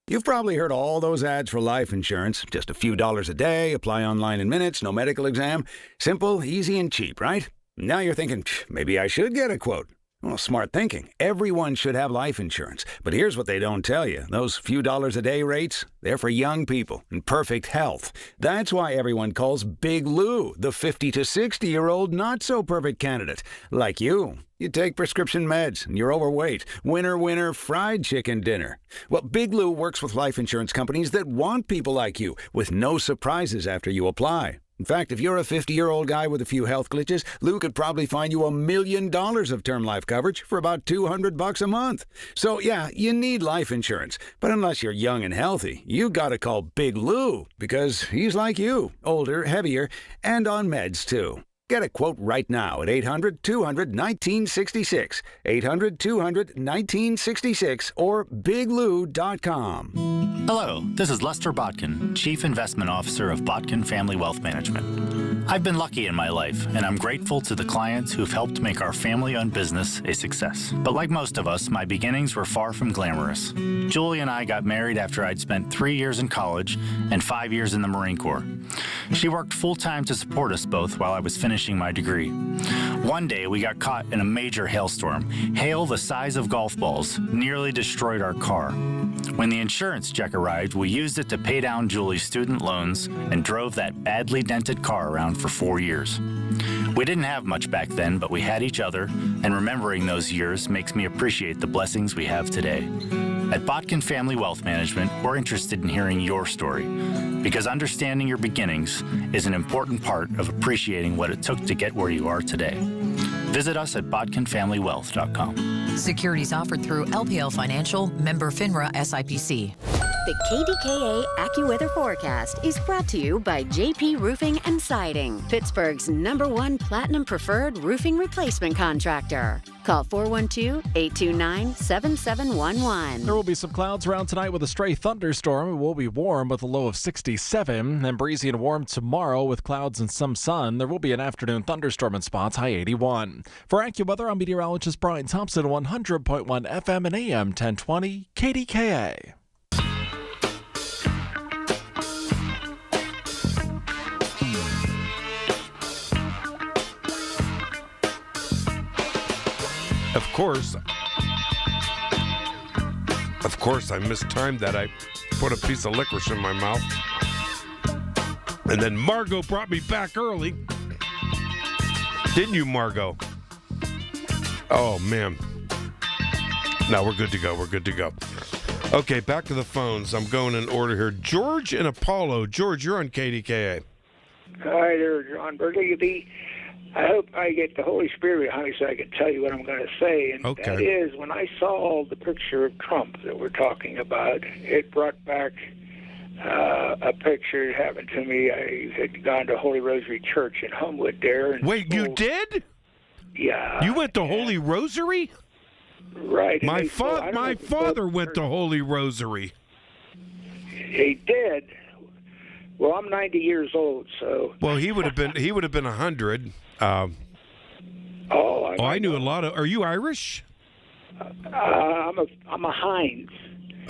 You've probably heard all those ads for life insurance. Just a few dollars a day, apply online in minutes, no medical exam. Simple, easy, and cheap, right? Now you're thinking, maybe I should get a quote. Well, smart thinking. Everyone should have life insurance. But here's what they don't tell you. Those few dollars a day rates, they're for young people in perfect health. That's why everyone calls Big Lou the 50 to 60-year-old not-so-perfect candidate. Like you. You take prescription meds and you're overweight. Winner, winner, fried chicken dinner. Well, Big Lou works with life insurance companies that want people like you with no surprises after you apply. In fact, if you're a 50-year-old guy with a few health glitches, Lou could probably find you $1 million of term life coverage for about $200 a month. So, yeah, you need life insurance. But unless you're young and healthy, you gotta call Big Lou because he's like you, older, heavier, and on meds, too. Get a quote right now at 800-200-1966, 800-200-1966, or biglou.com. Hello, this is Lester Botkin, Chief Investment Officer of Botkin Family Wealth Management. I've been lucky in my life, and I'm grateful to the clients who've helped make our family-owned business a success. But like most of us, my beginnings were far from glamorous. Julie and I got married after I'd spent 3 years in college and 5 years in the Marine Corps. She worked full-time to support us both while I was finishing my degree. One day, we got caught in a major hailstorm. Hail the size of golf balls nearly destroyed our car. When the insurance check arrived, we used it to pay down Julie's student loans and drove that badly dented car around for 4 years. We didn't have much back then, but we had each other, and remembering those years makes me appreciate the blessings we have today. At Botkin Family Wealth Management, we're interested in hearing your story. because understanding your beginnings is an important part of appreciating what it took to get where you are today. Visit us at BotkinFamilyWealth.com. Securities offered through LPL Financial, member FINRA SIPC. The KDKA AccuWeather forecast is brought to you by JP Roofing and Siding, Pittsburgh's #1 Platinum Preferred Roofing Replacement Contractor. Call 412-829-7711. There will be some clouds around tonight with a stray thunderstorm. It will be warm with a low of 67, and breezy and warm tomorrow with clouds and some sun. There will be an afternoon thunderstorm in spots, high 81. For AccuWeather, I'm meteorologist Brian Thompson, 100.1 FM and AM 1020 KDKA. Of course, I mistimed that. I put a piece of licorice in my mouth. And then Margot brought me back early. Didn't you, Margot? Oh, man. No, we're good to go. We're good to go. Okay, back to the phones. I'm going in order here. George and Apollo. George, you're on KDKA. Hi there, John Burgundy. I hope I get the Holy Spirit behind me so I can tell you what I'm going to say. And that is, when I saw the picture of Trump that we're talking about, it brought back a picture that happened to me. I had gone to Holy Rosary Church in Homewood there. And wait, you did? Yeah. You went to Holy Rosary? Right. My father went to Holy Rosary. He did. Well, I'm 90 years old, so. Well, he would have been 100. I knew a lot of. Are you Irish? I'm a Heinz.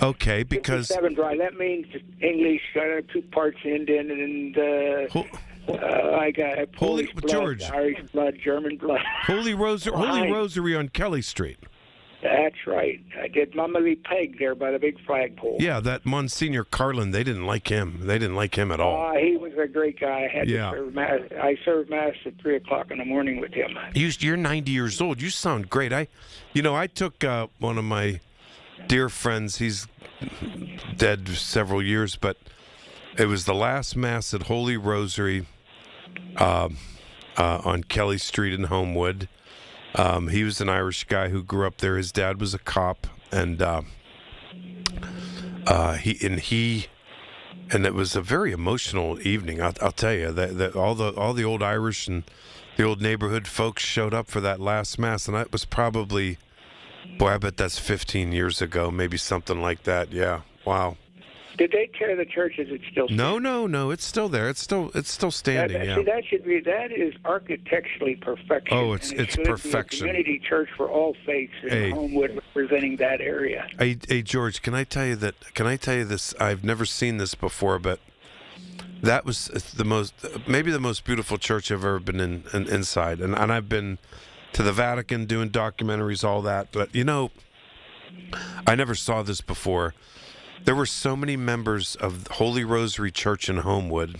Okay, because 57 dry. That means English. I have 2 parts Indian, and I got Polish blood, George, Irish blood, German blood. Holy Rosary on Kelly Street. That's right. I did Mama Lee Peg there by the big flagpole. Yeah, that Monsignor Carlin, they didn't like him. They didn't like him at all. He was a great guy. I had to serve Mass. I served Mass at 3 o'clock in the morning with him. You're 90 years old. You sound great. I took one of my dear friends. He's dead several years, but it was the last Mass at Holy Rosary on Kelly Street in Homewood. He was an Irish guy who grew up there. His dad was a cop, and it was a very emotional evening. I'll tell you that all the old Irish and the old neighborhood folks showed up for that last Mass, and that was probably, I bet that's 15 years ago, maybe something like that. Yeah, wow. Did they tear the church? Is it still standing? No. It's still there. It's still standing. See, that is architecturally perfection. Oh, it's perfection. Be a community church for all faiths in Homewood, representing that area. Hey, George, can I tell you this? I've never seen this before, but that was maybe the most beautiful church I've ever been inside, and I've been to the Vatican doing documentaries, all that, but I never saw this before. There were so many members of Holy Rosary Church in Homewood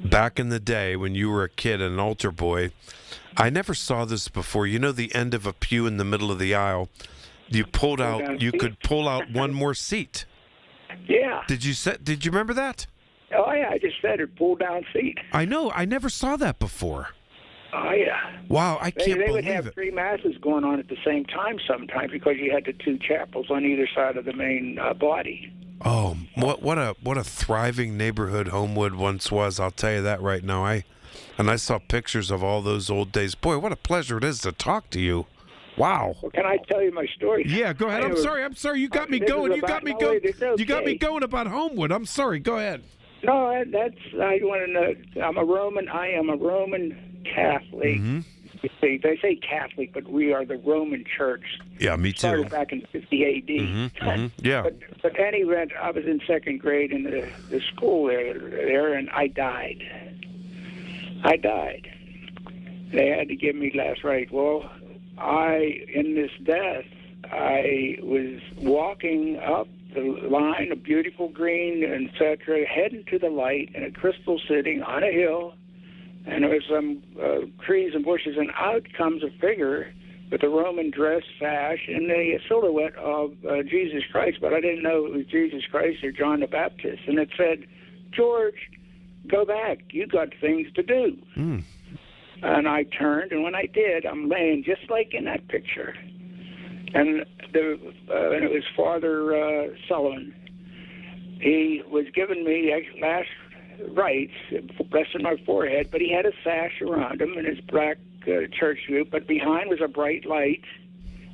back in the day when you were a kid and an altar boy. I never saw this before. The end of a pew in the middle of the aisle. You could pull out one more seat. Yeah. Did you remember that? Oh yeah, I just said it, pull down seat. I know. I never saw that before. Oh, yeah. Wow, I can't believe it. They would have 3 Masses going on at the same time sometimes because you had the 2 chapels on either side of the main body. Oh, what a thriving neighborhood Homewood once was. I'll tell you that right now. I saw pictures of all those old days. Boy, what a pleasure it is to talk to you. Wow. Well, can I tell you my story? Yeah, go ahead. I'm sorry. You got me going. You got me going about Homewood. I'm sorry. Go ahead. No, I want to know. I am a Roman Catholic. Mm-hmm. They say Catholic, but we are the Roman Church. Yeah, me too. Started back in 50 A.D. Mm-hmm. Mm-hmm. Yeah. But anyway, I was in 2nd grade in the school there, and I died. They had to give me last rites. Well, in this death, I was walking up the line, a beautiful green, etc., heading to the light in a crystal sitting on a hill, and there was some trees and bushes, and out comes a figure with a Roman dress sash and the silhouette of Jesus Christ, but I didn't know it was Jesus Christ or John the Baptist. And it said, "George, go back. You got things to do." And I turned, and when I did, I'm laying just like in that picture. And it was Father Sullivan. He was giving me last rites, blessing my forehead, but he had a sash around him in his black church suit, but behind was a bright light.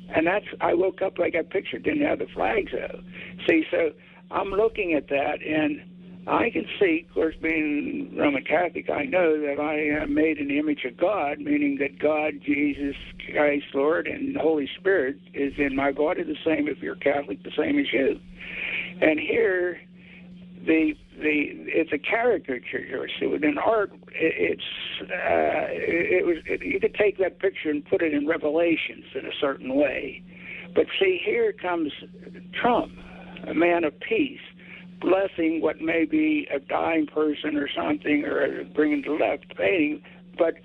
And I woke up like I pictured, didn't have the flags though. See, so I'm looking at that, and I can see, of course, being Roman Catholic, I know that I am made in the image of God, meaning that God, Jesus Christ, Lord, and the Holy Spirit is in my body the same if you're Catholic, the same as you. And here, it's a caricature. So in art, you could take that picture and put it in Revelations in a certain way. But see, here comes Trump, a man of peace, blessing what may be a dying person or something, or bringing to left painting, but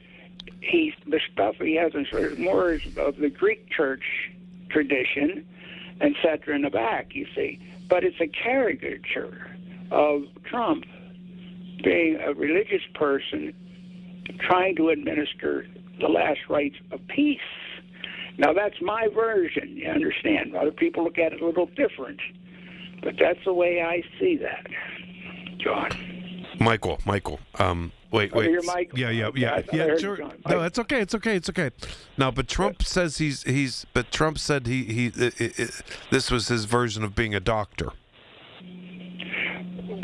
the stuff he has is more of the Greek church tradition, etc. in the back, you see. But it's a caricature of Trump being a religious person trying to administer the last rites of peace. Now, that's my version, you understand. Other people look at it a little different. But that's the way I see that, John. Michael. Wait. You're Michael. Yeah. Sure. No, it's okay. No, but Trump says But Trump said this was his version of being a doctor.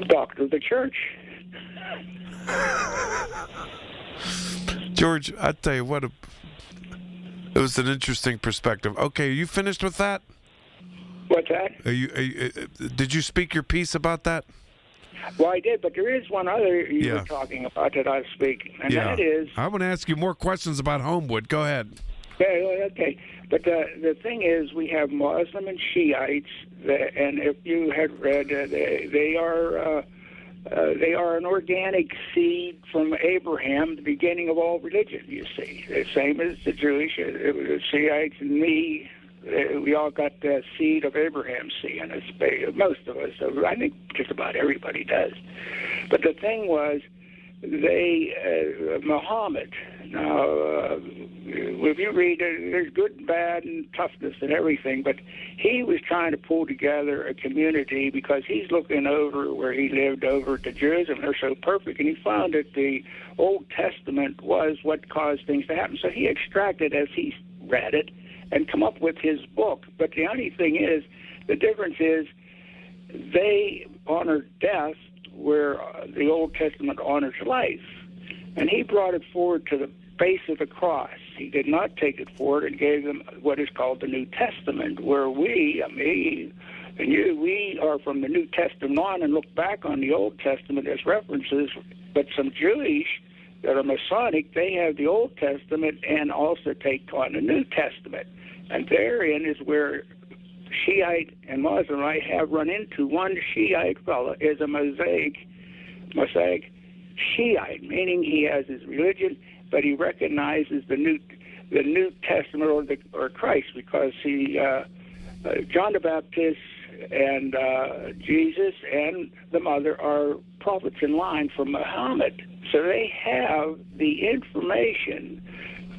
Doctor of the church. George, I tell you what, it was an interesting perspective. Okay, are you finished with that? What's that? Did you speak your piece about that? Well, I did, but there is one other you were talking about that I was speaking, and that is... I want to ask you more questions about Homewood. Go ahead. Okay. But the thing is, we have Muslim and Shiites, and if you had read, they are an organic seed from Abraham, the beginning of all religion, you see. The same as the Jewish, the Shiites and me. We all got the seed of Abraham's seed, and it's most of us. So I think just about everybody does. But the thing was, Muhammad. Now, if you read it, there's good and bad and toughness and everything. But he was trying to pull together a community because he's looking over where he lived over to Jerusalem. They're so perfect, and he found that the Old Testament was what caused things to happen. So he extracted as he read it and come up with his book. But the only thing is, the difference is they honored death where the Old Testament honors life. And he brought it forward to the base of the cross. He did not take it forward and gave them what is called the New Testament, where we, me and you, we are from the New Testament on and look back on the Old Testament as references. But some Jewish that are Masonic, they have the Old Testament and also take on the New Testament. And therein is where Shiite and Muslim I have run into. One Shiite fellow is a Mosaic Shiite, meaning he has his religion, but he recognizes the New Testament or Christ, because John the Baptist and Jesus and the mother are prophets in line from Muhammad. So they have the information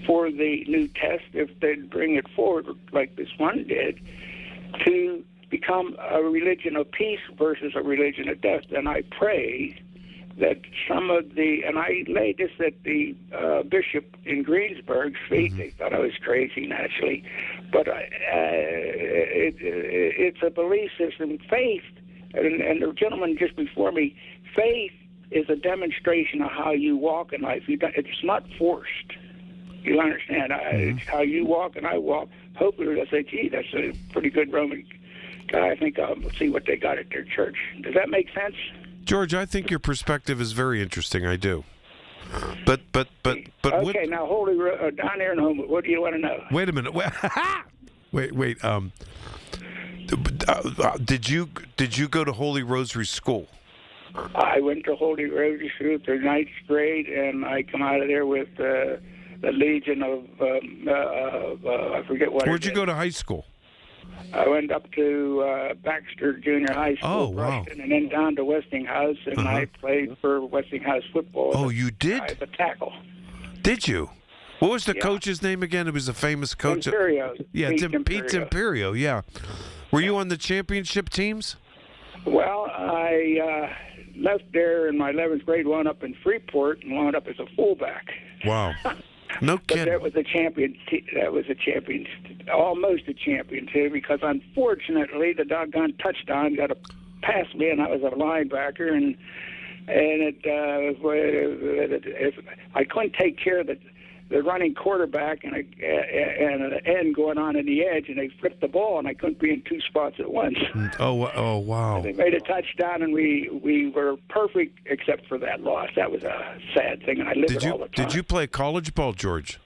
for the New Testament, if they'd bring it forward like this one did, to become a religion of peace versus a religion of death. And I pray that some of and I laid this at the bishop in Greensburg's feet. They thought I was crazy, naturally. But it's a belief system. Faith, and the gentleman just before me, faith is a demonstration of how you walk in life. It's not forced. You understand? It's how you walk and I walk. Hopefully they'll say, gee, that's a pretty good Roman guy. I think I'll see what they got at their church. Does that make sense? George, I think your perspective is very interesting. I do. But okay, now Holy down there in Homewood, what do you want to know? Wait a minute. Wait. Did you go to Holy Rosary School? I went to Holy Rosary School through 9th grade, and I come out of there with the Legion of, I forget what. Where'd you go to high school? I went up to Baxter Junior High School, Oh, wow. Preston, and then down to Westinghouse, and I played for Westinghouse football. Oh, you did? As a tackle. Did you? What was the coach's name again? It was a famous coach. Imperio. Yeah, Pete Imperio, yeah. Were you on the championship teams? Well, I left there in my 11th grade, wound up in Freeport, and wound up as a fullback. Wow. No kidding. But that was a champion. Almost a champion too, because unfortunately the doggone touchdown got past me, and I was a linebacker, and I couldn't take care of the running quarterback and an end going on in the edge, and they flipped the ball, and I couldn't be in two spots at once. Oh, wow. They made a touchdown, and we were perfect except for that loss. That was a sad thing, and I lived it all the time. Did you play college ball, George?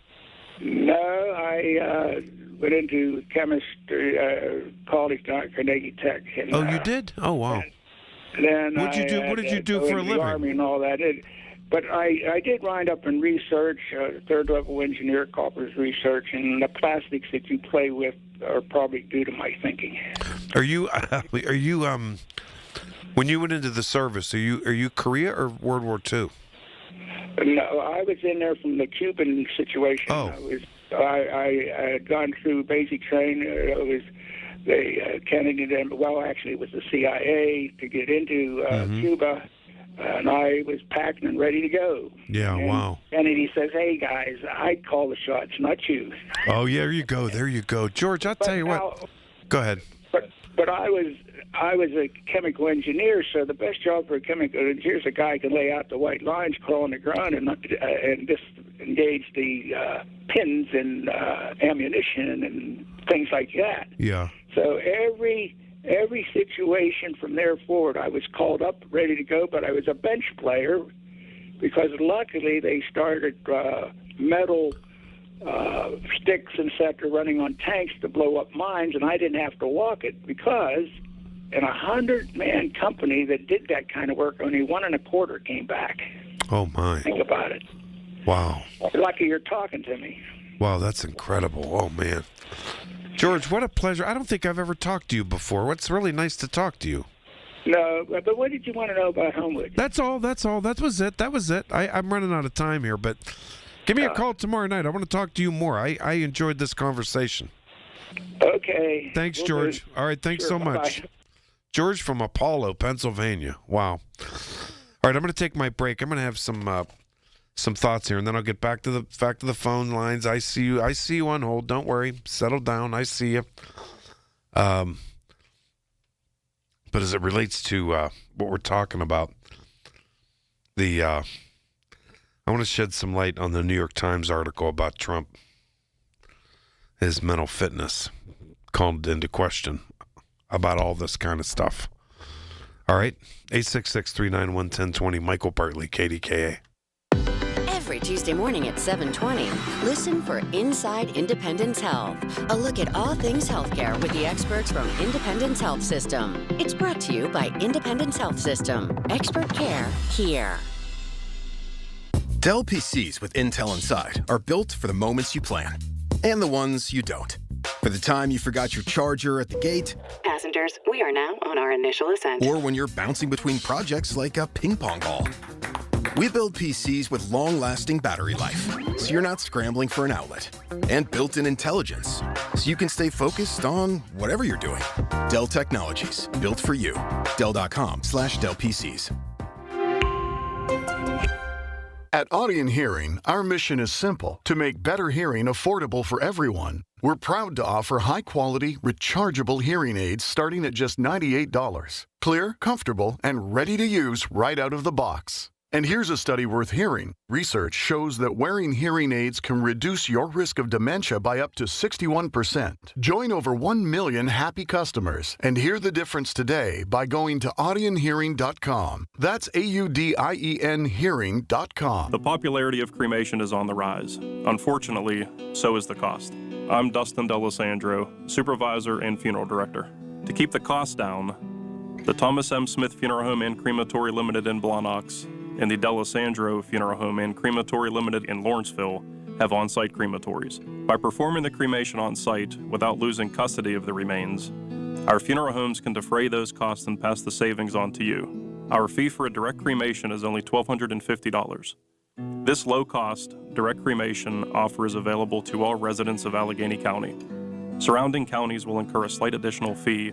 No, I went into chemistry, college down at Carnegie Tech. And, you did? Oh, wow. Then What did you do for a living? The Army and all that. But I did wind up in research, third-level engineer, corporate research, and the plastics that you play with are probably due to my thinking. Are you when you went into the service, are you Korea or World War II? No, I was in there from the Cuban situation. Oh. I had gone through basic training. It was the Kennedy, actually it was the CIA to get into Cuba. And I was packed and ready to go. Yeah, and wow. Kennedy says, "Hey guys, I call the shots, not you." Oh, yeah, there you go, George. I'll tell you what. Go ahead. But I was a chemical engineer, so the best job for a chemical engineer is a guy who can lay out the white lines, crawl on the ground, and disengage the pins and ammunition and things like that. Yeah. So every situation from there forward, I was called up, ready to go, but I was a bench player because luckily they started metal sticks and such running on tanks to blow up mines, and I didn't have to walk it because in a 100-man company that did that kind of work, only 1 1/4 came back. Oh, my. Think about it. Wow. Lucky you're talking to me. Wow, that's incredible. Oh, man. George, what a pleasure. I don't think I've ever talked to you before. It's really nice to talk to you. No, but what did you want to know about Homewood? That's all. That was it. I'm running out of time here, but give me a call tomorrow night. I want to talk to you more. I enjoyed this conversation. Okay. Thanks, George. All right, thanks so much. Bye-bye. George from Apollo, Pennsylvania. Wow. All right, I'm going to take my break. I'm going to have some thoughts here, and then I'll get back to the phone lines. I see you on hold. Don't worry. Settle down. I see you. But as it relates to what we're talking about, I want to shed some light on the New York Times article about Trump. His mental fitness called into question about all this kind of stuff. All right, 866-391-1020. Michael Bartley, KDKA. Every Tuesday morning at 7:20, listen for Inside Independence Health, a look at all things healthcare with the experts from Independence Health System. It's brought to you by Independence Health System. Expert care here. Dell PCs with Intel inside are built for the moments you plan and the ones you don't. For the time you forgot your charger at the gate. Passengers, we are now on our initial ascent. Or when you're bouncing between projects like a ping pong ball. We build PCs with long-lasting battery life, so you're not scrambling for an outlet. And built-in intelligence, so you can stay focused on whatever you're doing. Dell Technologies, built for you. Dell.com/Dell PCs. At Audion Hearing, our mission is simple: to make better hearing affordable for everyone. We're proud to offer high-quality, rechargeable hearing aids starting at just $98. Clear, comfortable, and ready to use right out of the box. And here's a study worth hearing. Research shows that wearing hearing aids can reduce your risk of dementia by up to 61%. Join over 1 million happy customers and hear the difference today by going to audionhearing.com. That's AUDIEN hearing.com. The popularity of cremation is on the rise. Unfortunately, so is the cost. I'm Dustin D'Alessandro, supervisor and funeral director. To keep the costs down, the Thomas M. Smith Funeral Home and Crematory Limited in Blawnox and the D'Alessandro Funeral Home and Crematory Limited in Lawrenceville have on-site crematories. By performing the cremation on-site without losing custody of the remains, our funeral homes can defray those costs and pass the savings on to you. Our fee for a direct cremation is only $1,250. This low-cost, direct cremation offer is available to all residents of Allegheny County. Surrounding counties will incur a slight additional fee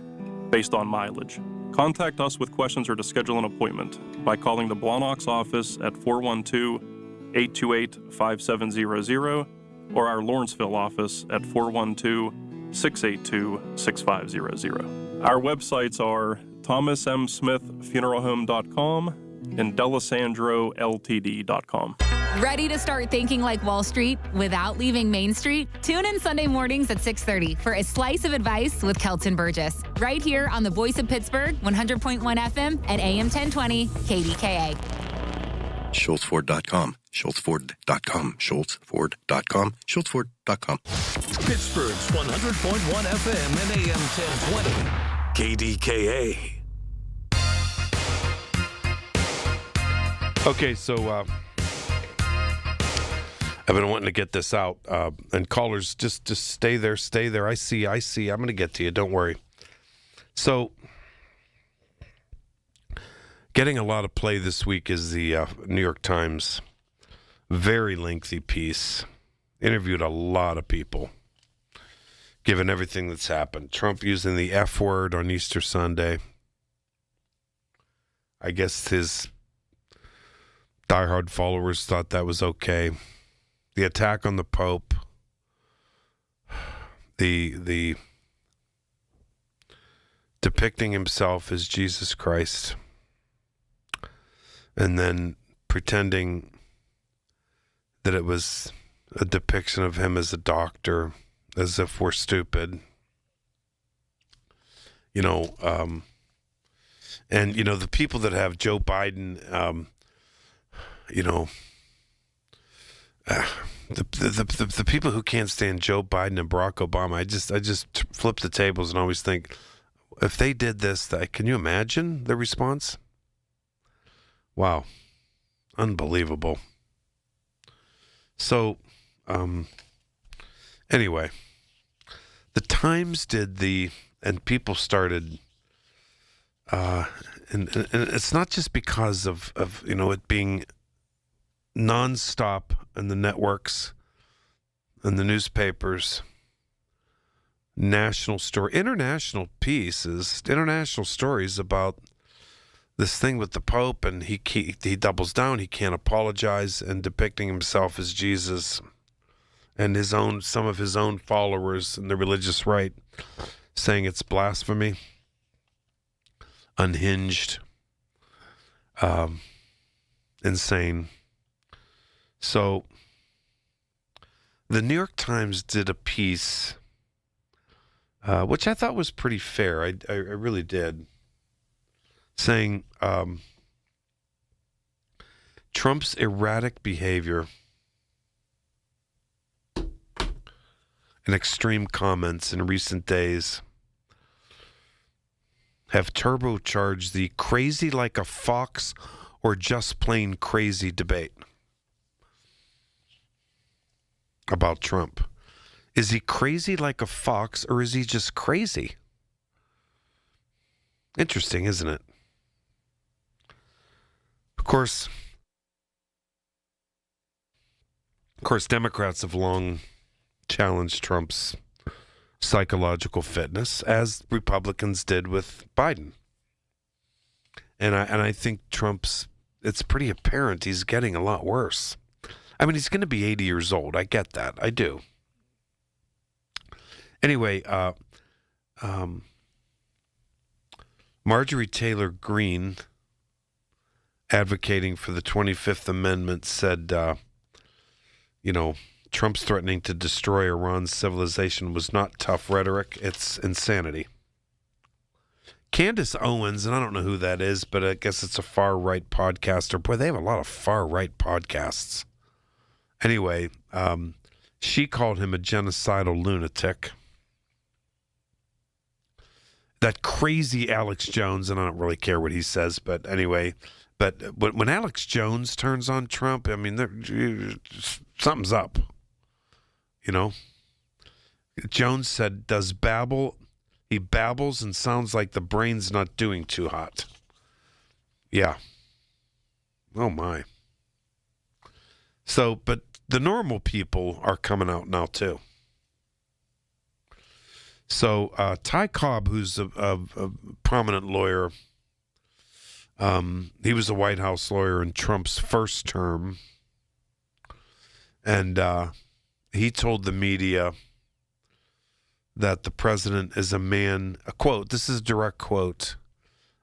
based on mileage. Contact us with questions or to schedule an appointment by calling the Blawnox office at 412-828-5700 or our Lawrenceville office at 412-682-6500. Our websites are thomasmsmithfuneralhome.com and delisandroltd.com. Ready to start thinking like Wall Street without leaving Main Street? Tune in Sunday mornings at 6:30 for a slice of advice with Kelton Burgess, right here on the Voice of Pittsburgh, 100.1 FM and AM 1020 KDKA. SchultzFord.com, SchultzFord.com, SchultzFord.com, SchultzFord.com. Pittsburgh's 100.1 FM and AM 1020 KDKA. Okay, so I've been wanting to get this out, and callers, just stay there. I see. I'm going to get to you. Don't worry. So, getting a lot of play this week is the New York Times. Very lengthy piece. Interviewed a lot of people, given everything that's happened. Trump using the F word on Easter Sunday. I guess his diehard followers thought that was okay. The attack on the Pope, the depicting himself as Jesus Christ, and then pretending that it was a depiction of him as a doctor, as if we're stupid. And the people that have Joe Biden, the people who can't stand Joe Biden and Barack Obama, I just flip the tables and always think, if they did this, can you imagine the response? Wow, unbelievable. So, anyway, the Times did and people started, and it's not just because of it being nonstop in the networks and the newspapers, international stories about this thing with the Pope, and he doubles down. He can't apologize, and depicting himself as Jesus, and some of his own followers in the religious right saying it's blasphemy, unhinged, insane. So, the New York Times did a piece, which I thought was pretty fair. I really did, saying Trump's erratic behavior and extreme comments in recent days have turbocharged the crazy like a fox or just plain crazy debate about Trump. Is he crazy like a fox, or is he just crazy? Interesting, isn't it? Of course, Democrats have long challenged Trump's psychological fitness, as Republicans did with Biden. And I think it's pretty apparent he's getting a lot worse. I mean, he's going to be 80 years old. I get that. I do. Anyway, Marjorie Taylor Greene, advocating for the 25th Amendment, said, Trump's threatening to destroy Iran's civilization was not tough rhetoric. It's insanity. Candace Owens, and I don't know who that is, but I guess it's a far-right podcaster. Boy, they have a lot of far-right podcasts. Anyway, she called him a genocidal lunatic. That crazy Alex Jones, and I don't really care what he says, but anyway, but when Alex Jones turns on Trump, I mean, something's up. Jones said, he babbles and sounds like the brain's not doing too hot. Yeah. Oh, my. So, but the normal people are coming out now, too. So, Ty Cobb, who's a prominent lawyer, he was a White House lawyer in Trump's first term, and he told the media that the president is a man, a quote, this is a direct quote,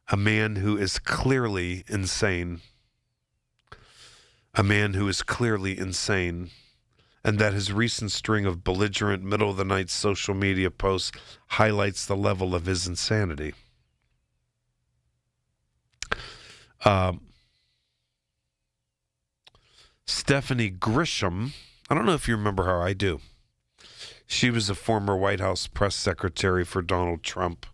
a man who is clearly insane. A man who is clearly insane. And that his recent string of belligerent middle-of-the-night social media posts highlights the level of his insanity. Stephanie Grisham, I don't know if you remember her, I do. She was a former White House press secretary for Donald Trump.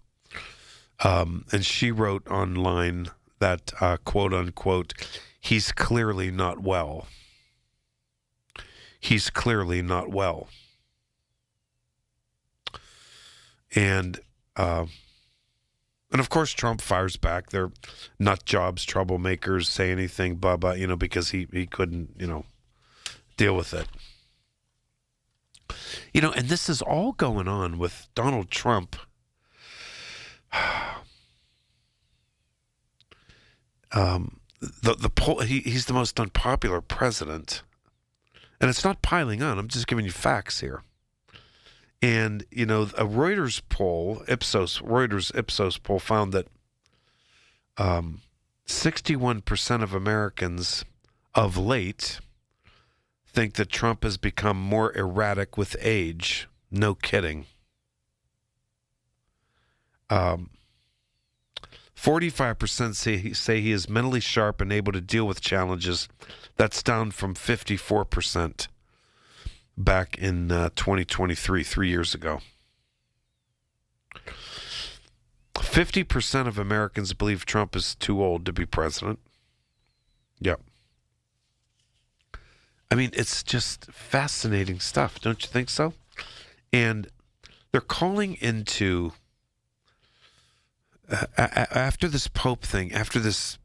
And she wrote online that, quote unquote, he's clearly not well. He's clearly not well. And of course Trump fires back. They're nut jobs, troublemakers, say anything, blah, blah, because he couldn't, deal with it. And this is all going on with Donald Trump. The poll, he's the most unpopular president. And it's not piling on. I'm just giving you facts here. And, a Reuters poll, Reuters Ipsos poll found that 61% of Americans of late think that Trump has become more erratic with age. No kidding. 45% say he is mentally sharp and able to deal with challenges. That's down from 54% back in 2023, 3 years ago. 50% of Americans believe Trump is too old to be president. Yep. I mean, it's just fascinating stuff, don't you think so? And they're calling into... after this Pope thing, after this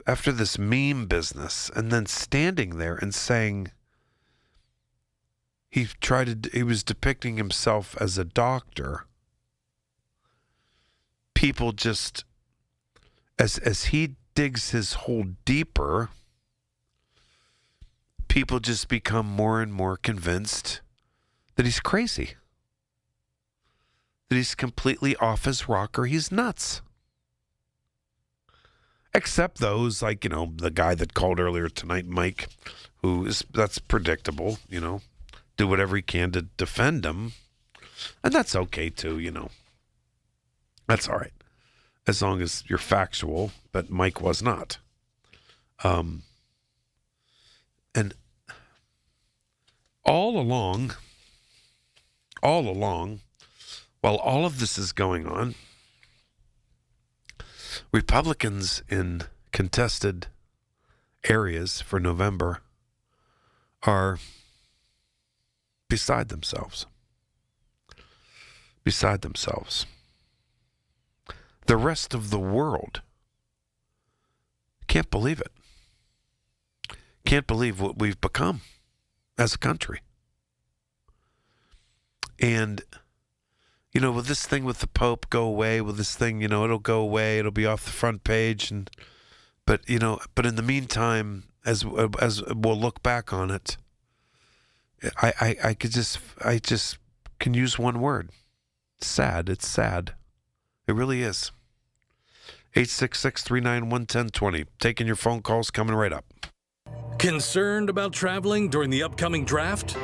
meme business, and then standing there and saying he was depicting himself as a doctor. People just, as he digs his hole deeper, people just become more and more convinced that he's crazy, that he's completely off his rocker, he's nuts. Except those like, the guy that called earlier tonight, Mike, that's predictable, do whatever he can to defend him. And that's okay too, That's all right. As long as you're factual, but Mike was not. And all along, while all of this is going on, Republicans in contested areas for November are beside themselves. Beside themselves. The rest of the world can't believe it. Can't believe what we've become as a country. And will this thing with the Pope go away? Will this thing, it'll go away. It'll be off the front page. But in the meantime, as we'll look back on it, I just can use one word. Sad. It's sad. It really is. 866-391-1020. Taking your phone calls, coming right up. Concerned about traveling during the upcoming draft?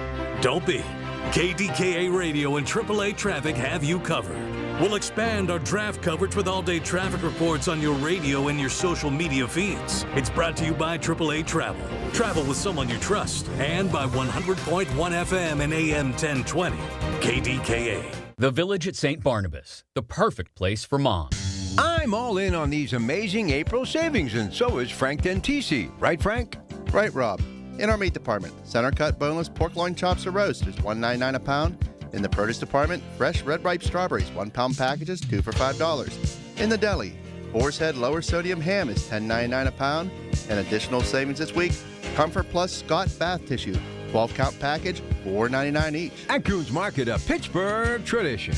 Don't be. KDKA Radio and AAA Traffic have you covered. We'll expand our draft coverage with all-day traffic reports on your radio and your social media feeds. It's brought to you by AAA Travel. Travel with someone you trust. And by 100.1 FM and AM 1020. KDKA. The Village at St. Barnabas, the perfect place for moms. I'm all in on these amazing April savings, and so is Frank Dentisi. Right, Frank? Right, Rob. In our meat department, center cut boneless pork loin chops or roast is $1.99 a pound. In the produce department, fresh red ripe strawberries, 1 pound packages, 2 for $5. In the deli, Boar's Head lower sodium ham is $10.99 a pound. And additional savings this week, Comfort Plus Scott bath tissue, 12 count package, $4.99 each. At Coons Market, a Pittsburgh tradition.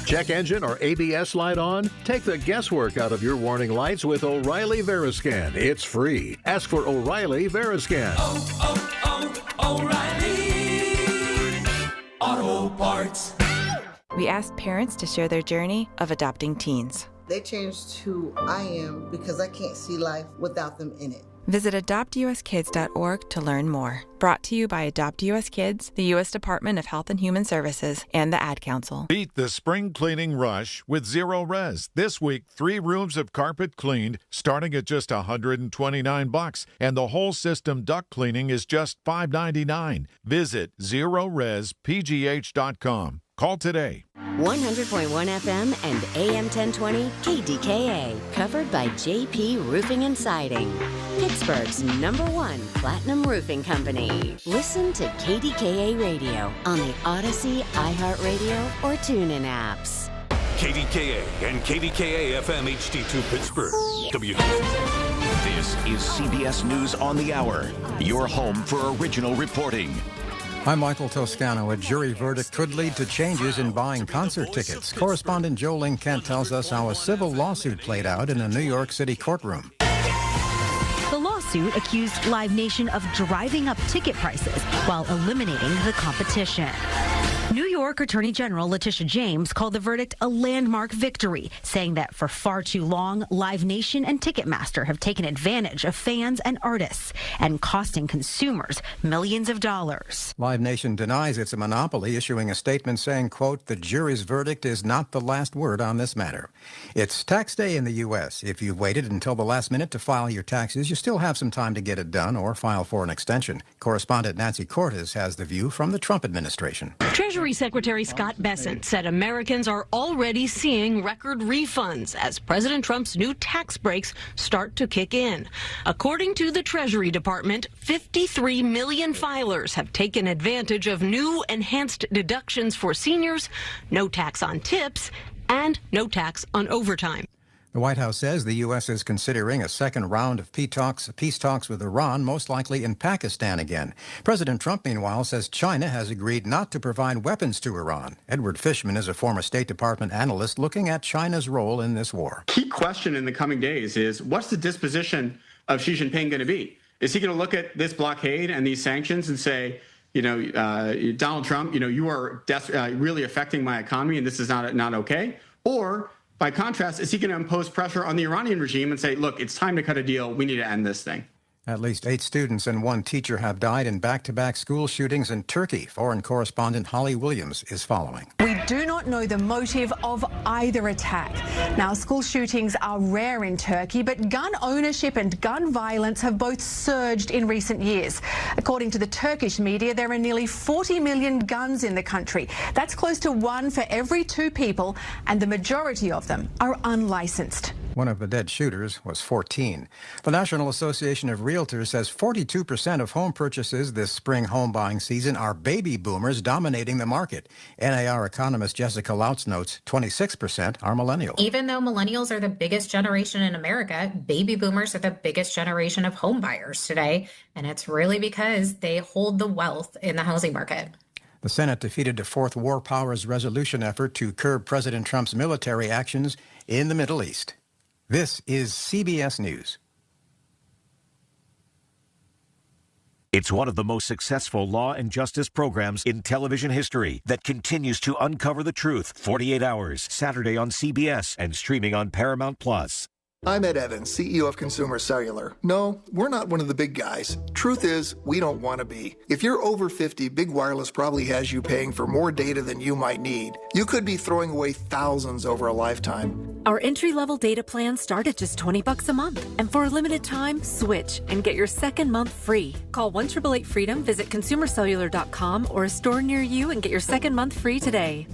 Check engine or ABS light on? Take the guesswork out of your warning lights with O'Reilly Veriscan. It's free. Ask for O'Reilly Veriscan. O'Reilly Auto Parts. We asked parents to share their journey of adopting teens. They changed who I am because I can't see life without them in it. Visit adoptuskids.org to learn more. Brought to you by Adopt US Kids, the U.S. Department of Health and Human Services, and the Ad Council. Beat the spring cleaning rush with Zero Res. This week, 3 rooms of carpet cleaned, starting at just $129, and the whole system duct cleaning is just $5.99. Visit ZeroResPGH.com. Call today. 100.1 FM and AM 1020 KDKA, covered by JP Roofing and Siding, Pittsburgh's #1 platinum roofing company. Listen to KDKA Radio on the Odyssey, iHeartRadio, or TuneIn apps. KDKA and KDKA-FM HD2 Pittsburgh. This is CBS News on the Hour, your home for original reporting. I'm Michael Toscano. A jury verdict could lead to changes in buying concert tickets. Correspondent Joe Ling Kent tells us how a civil lawsuit played out in a New York City courtroom. The lawsuit accused Live Nation of driving up ticket prices while eliminating the competition. New York Attorney General Letitia James called the verdict a landmark victory, saying that for far too long, Live Nation and Ticketmaster have taken advantage of fans and artists and costing consumers millions of dollars. Live Nation denies it's a monopoly, issuing a statement saying, quote, "The jury's verdict is not the last word on this matter." It's tax day in the U.S. If you've waited until the last minute to file your taxes, you still have some time to get it done or file for an extension. Correspondent Nancy Cortez has the view from the Trump administration. Treasury Secretary Scott Bessent said Americans are already seeing record refunds as President Trump's new tax breaks start to kick in. According to the Treasury Department, 53 million filers have taken advantage of new enhanced deductions for seniors, no tax on tips, and no tax on overtime. The White House says the U.S. is considering a second round of peace talks with Iran, most likely in Pakistan again. President Trump, meanwhile, says China has agreed not to provide weapons to Iran. Edward Fishman is a former State Department analyst looking at China's role in this war. Key question in the coming days is, what's the disposition of Xi Jinping going to be? Is he going to look at this blockade and these sanctions and say, Donald Trump, you are really affecting my economy and this is not okay? Or by contrast, is he going to impose pressure on the Iranian regime and say, look, it's time to cut a deal. We need to end this thing? At least 8 students and 1 teacher have died in back-to-back school shootings in Turkey. Foreign correspondent Holly Williams is following. We do not know the motive of either attack. Now, school shootings are rare in Turkey, but gun ownership and gun violence have both surged in recent years. According to the Turkish media, there are nearly 40 million guns in the country. That's close to 1 for every 2 people, and the majority of them are unlicensed. One of the dead shooters was 14. The National Association of Realtors says 42% of home purchases this spring home buying season are baby boomers dominating the market. NAR economist Jessica Lautz notes 26% are millennials. Even though millennials are the biggest generation in America, baby boomers are the biggest generation of home buyers today. And it's really because they hold the wealth in the housing market. The Senate defeated a fourth war powers resolution effort to curb President Trump's military actions in the Middle East. This is CBS News. It's one of the most successful law and justice programs in television history that continues to uncover the truth 48 hours, Saturday on CBS and streaming on Paramount+. I'm Ed Evans, CEO of Consumer Cellular. No, we're not one of the big guys. Truth is, we don't want to be. If you're over 50, Big Wireless probably has you paying for more data than you might need. You could be throwing away thousands over a lifetime. Our entry-level data plans start at just $20 a month. And for a limited time, switch and get your second month free. Call 1-888-FREEDOM, visit consumercellular.com or a store near you and get your second month free today.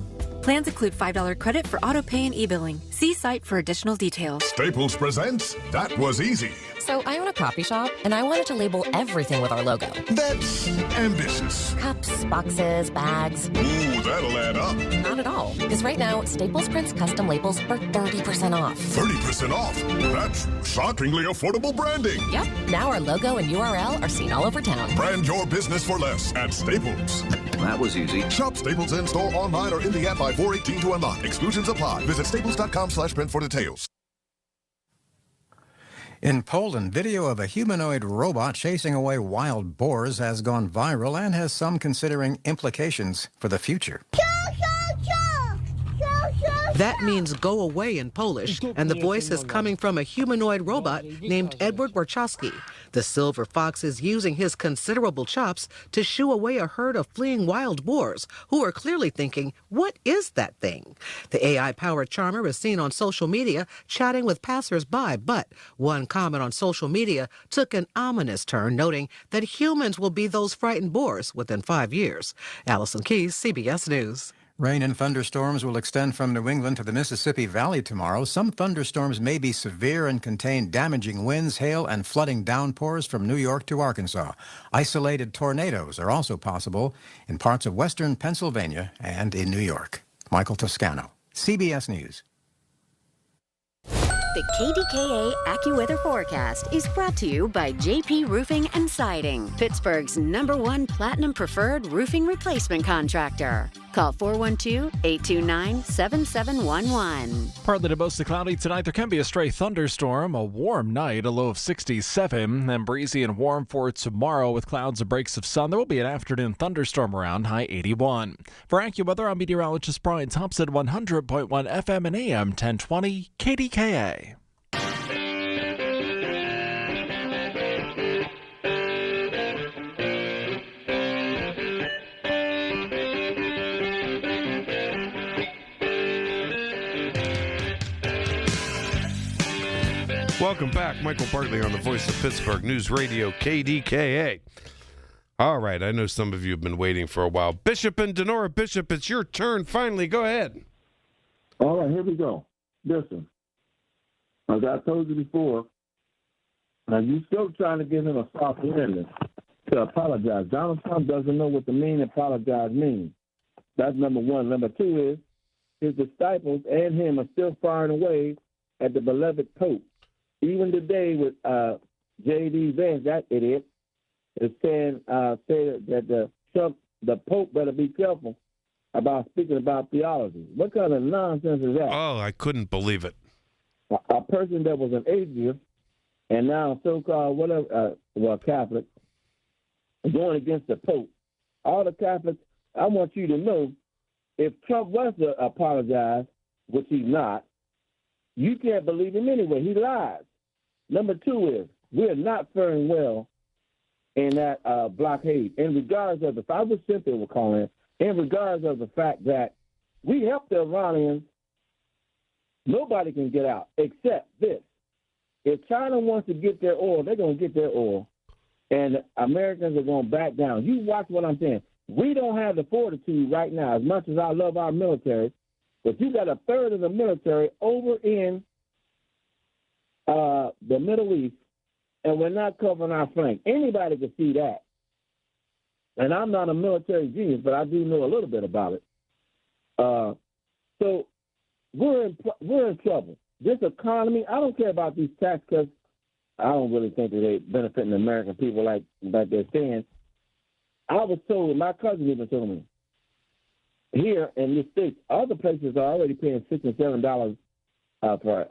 Plans include $5 credit for auto pay and e-billing. See site for additional details. Staples presents That Was Easy. So I own a coffee shop, and I wanted to label everything with our logo. That's ambitious. Cups, boxes, bags. Ooh, that'll add up. Not at all, because right now, Staples prints custom labels for 30% off. 30% off? That's shockingly affordable branding. Yep. Now our logo and URL are seen all over town. Brand your business for less at Staples. That was easy. Shop Staples in-store, online, or in the app by 4/18 to unlock. Exclusions apply. Visit staples.com/print for details. In Poland, video of a humanoid robot chasing away wild boars has gone viral and has some considering implications for the future. That means go away in Polish, and the voice is coming from a humanoid robot named Edward Warchowski. The silver fox is using his considerable chops to shoo away a herd of fleeing wild boars who are clearly thinking, what is that thing? The AI-powered charmer is seen on social media chatting with passers-by, but one comment on social media took an ominous turn, noting that humans will be those frightened boars within 5 years. Allison Keyes, CBS News. Rain and thunderstorms will extend from New England to the Mississippi Valley tomorrow. Some thunderstorms may be severe and contain damaging winds, hail, and flooding downpours from New York to Arkansas. Isolated tornadoes are also possible in parts of western Pennsylvania and in New York. Michael Toscano, CBS News. The KDKA AccuWeather forecast is brought to you by JP Roofing and Siding, Pittsburgh's #1 Platinum Preferred roofing replacement contractor. Call 412-829-7711. Partly to mostly cloudy tonight. There can be a stray thunderstorm. A warm night, a low of 67. Then breezy and warm for tomorrow with clouds and breaks of sun. There will be an afternoon thunderstorm around, high 81. For AccuWeather, I'm meteorologist Brian Thompson, 100.1 FM and AM 1020 KDKA. Welcome back. Michael Bartley on the Voice of Pittsburgh News Radio, KDKA. All right, I know some of you have been waiting for a while. Bishop and Denora. Bishop, it's your turn. Finally, go ahead. All right, here we go. Listen, as I told you before, now you still trying to give him a soft landing to apologize. Donald Trump doesn't know what the mean apologize means. That's number one. Number two is his disciples and him are still firing away at the beloved Pope. Even today with J.D. Vance, that idiot, is saying that the Pope better be careful about speaking about theology. What kind of nonsense is that? Oh, I couldn't believe it. A person that was an atheist and now so-called Catholic going against the Pope. All the Catholics, I want you to know, if Trump was to apologize, which he's not, you can't believe him anyway. He lies. Number two is we're not faring well in that blockade. In regards of I was Cynthia were calling in regards of the fact that we helped the Iranians. Nobody can get out except this. If China wants to get their oil, they're going to get their oil, and Americans are going to back down. You watch what I'm saying. We don't have the fortitude right now, as much as I love our military, but you got a third of the military over in the Middle East, and we're not covering our flank. Anybody can see that. And I'm not a military genius, but I do know a little bit about it. So we're in trouble. This economy, I don't care about these tax cuts. I don't really think that they're benefiting the American people like they're saying. I was told, my cousin even told me, here in this state, other places are already paying $6 and $7 for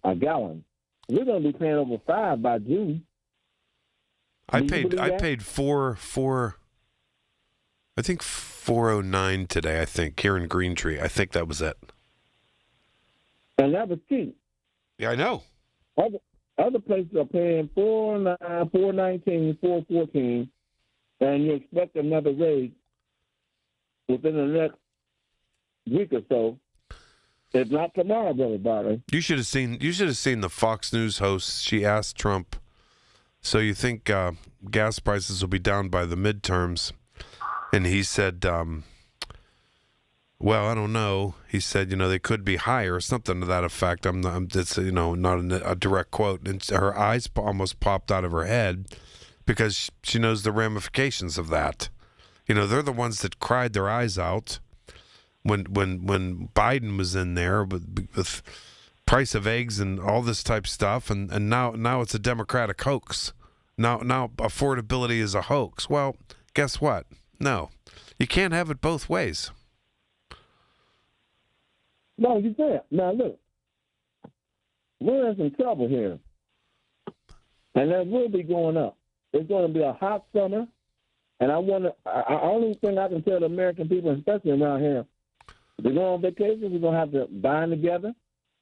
a gallon. We're going to be paying over $5 by June. I paid four. I think $4.09 today. I think here in Green Tree. I think that was it. And that was cheap. Yeah, I know. Other places are paying $4.09, $4.19, $4.14, and you expect another raise within the next week or so. If not tomorrow, Brother Bartley. You should have seen the Fox News host. She asked Trump, "So you think gas prices will be down by the midterms?" And he said, Well, I don't know. He said, they could be higher, something to that effect. It's not a direct quote. And her eyes almost popped out of her head because she knows the ramifications of that. They're the ones that cried their eyes out when Biden was in there with price of eggs and all this type of stuff, and now it's a Democratic hoax. Now affordability is a hoax. Well, guess what? No, you can't have it both ways. No, you can't. Now, look, we're in some trouble here, and that will be going up. It's going to be a hot summer, and the only thing I can tell the American people, especially around here, if they go on vacation, we're going to have to dine together.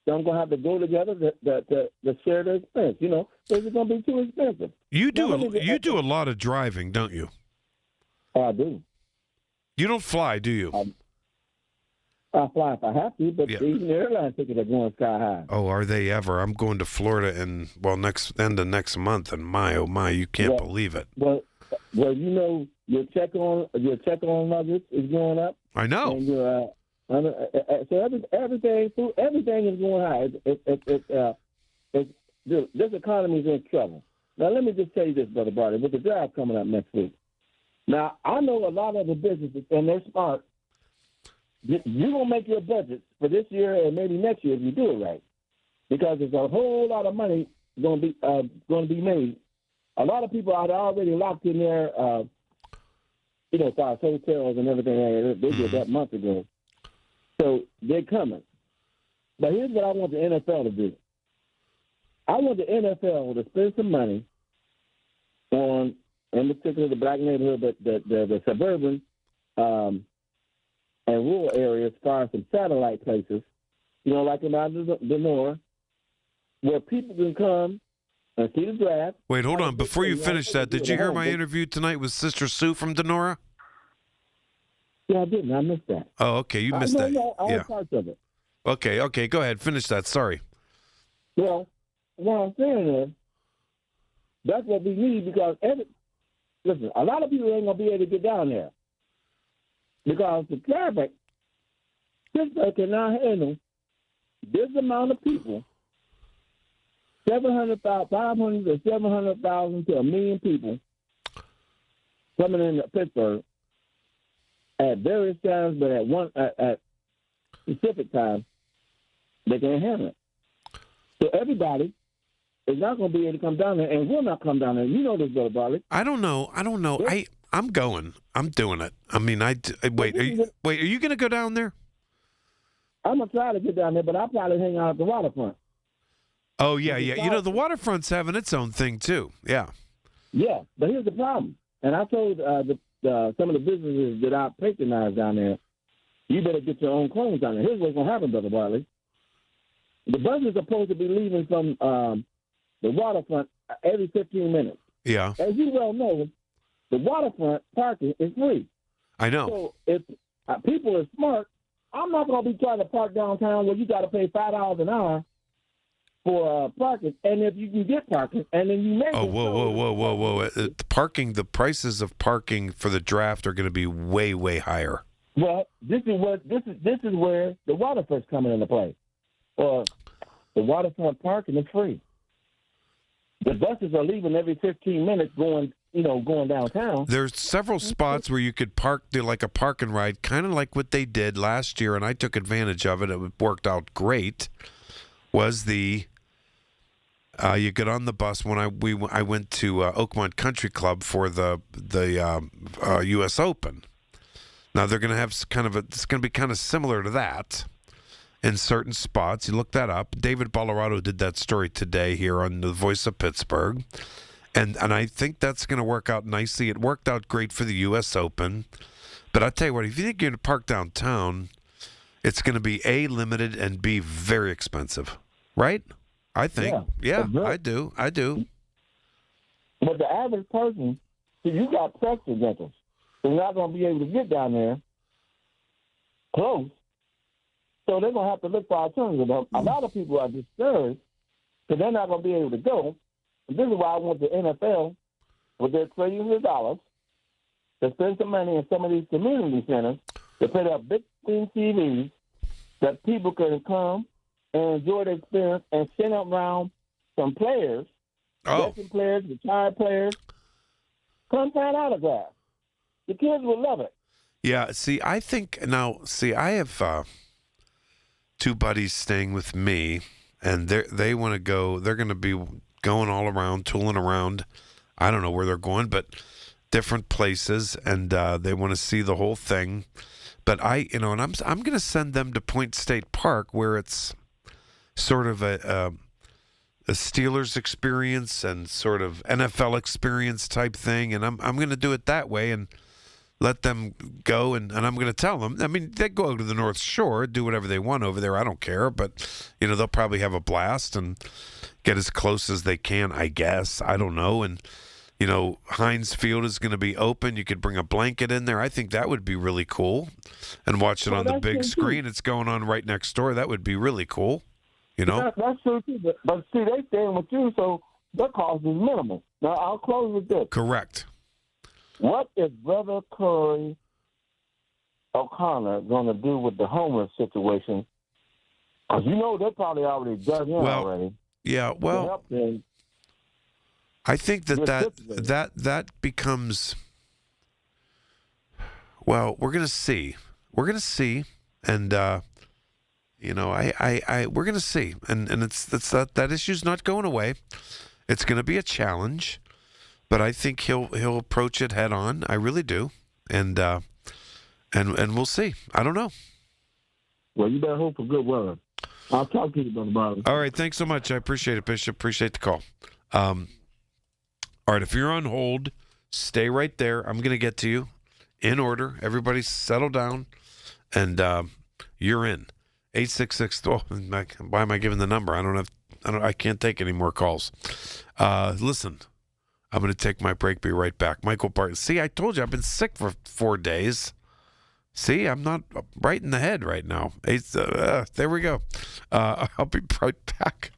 Some going to have to go together to share the expense. It's going to be too expensive. You do a lot of driving, don't you? I do. You don't fly, do you? I fly if I have to, but even the airline tickets are going sky high. Oh, are they ever? I'm going to Florida end of next month, and my, oh my, you can't believe it. Well, your check on luggage is going up. I know. And so everything is going high. This economy is in trouble. Now, let me just tell you this, Brother Barty, with the draft coming up next week. Now, I know a lot of the businesses, and they're smart. You're going to make your budget for this year and maybe next year if you do it right, because there's a whole lot of money going to be made. A lot of people are already locked in their, as far as hotels and everything. They did that months ago. So they're coming. But here's what I want the NFL to do. I want the NFL to spend some money on, in particular, the black neighborhood, but the suburban and rural areas, as far as some satellite places, like in Denora, where people can come and see the draft. Wait, hold on. Before you finish that, did you hear my interview tonight with Sister Sue from Denora? Yeah, I didn't. I missed that. Oh, okay. You missed that. No, I was parts of it. Okay. Go ahead. Finish that. Sorry. Well, what I'm saying is, that's what we need because, listen, a lot of people ain't going to be able to get down there. Because the traffic, Pittsburgh cannot handle this amount of people, 500 to 700,000 to 1 million people coming into Pittsburgh at various times, but at specific times, they can't handle it. So everybody is not going to be able to come down there, and will not come down there. You know this, Brother Barley. I don't know. I'm going. I'm doing it. I mean, wait. Are you going to go down there? I'm going to try to get down there, but I'll probably hang out at the waterfront. Oh, yeah. The waterfront's having its own thing, too. Yeah. Yeah, but here's the problem. And I told some of the businesses that I patronize down there, you better get your own clones down there. Here's what's going to happen, Brother Barley. The buses are supposed to be leaving from the waterfront every 15 minutes. Yeah. As you well know, the waterfront parking is free. I know. So if people are smart, I'm not going to be trying to park downtown where you got to pay $5 an hour for parking. And if you can get parking, and then you may. Oh, whoa! The prices of parking for the draft are going to be way, way higher. Well, this is where the waterfront's coming into play. The waterfront parking is free. The buses are leaving every 15 minutes going downtown. There's several spots where you could do like a park and ride, kind of like what they did last year, and I took advantage of it. It worked out great. Was you get on the bus when I went to Oakmont Country Club for the U.S. Open. Now they're going to have it's going to be kind of similar to that in certain spots. You look that up. David Bolorado did that story today here on The Voice of Pittsburgh. And I think that's going to work out nicely. It worked out great for the U.S. Open. But I tell you what, if you think you're going to park downtown, it's going to be A, limited, and B, very expensive. Right? I think. Yeah, I do. But the average person, you got pressure rentals. They're not going to be able to get down there close. So they're going to have to look for alternatives. A lot of people are discouraged because they're not going to be able to go. And this is why I want the NFL, with their trillions of dollars, to spend some money in some of these community centers to put up big screen TVs that people can come and enjoy the experience and send up around some players, veteran players, retired players, come sign autographs. The kids will love it. Yeah, I have two buddies staying with me, and they want to go. They're going to be going all around, tooling around. I don't know where they're going, but different places, and they want to see the whole thing. But I'm going to send them to Point State Park, where it's sort of a Steelers experience and sort of NFL experience type thing, and I'm going to do it that way and let them go, and I'm going to tell them. I mean, they go to the North Shore, do whatever they want over there. I don't care, but they'll probably have a blast and get as close as they can, I guess. I don't know. And Heinz Field is going to be open. You could bring a blanket in there. I think that would be really cool, and watch it on the big screen. It's going on right next door. That would be really cool. That's true too. But see, they staying with you, so their cost is minimal. Now I'll close with this. Correct. What is Brother Curry O'Connor going to do with the homeless situation? Because they're probably already done him already. Yeah, well, I think that becomes. Well, we're going to see. We're going to see, and we're going to see, and it's that issue's not going away. It's going to be a challenge. But I think he'll approach it head on. I really do, and we'll see. I don't know. Well, you better hope for good weather. I'll talk to you, Brother Bobby. All right, thanks so much. I appreciate it, Bishop. Appreciate the call. All right, if you're on hold, stay right there. I'm going to get to you in order. Everybody, settle down, and you're in. 866. Oh, why am I giving the number? I can't take any more calls. Listen. I'm going to take my break, be right back. Michael Barton. See, I told you I've been sick for 4 days. See, I'm not right in the head right now. There we go. I'll be right back.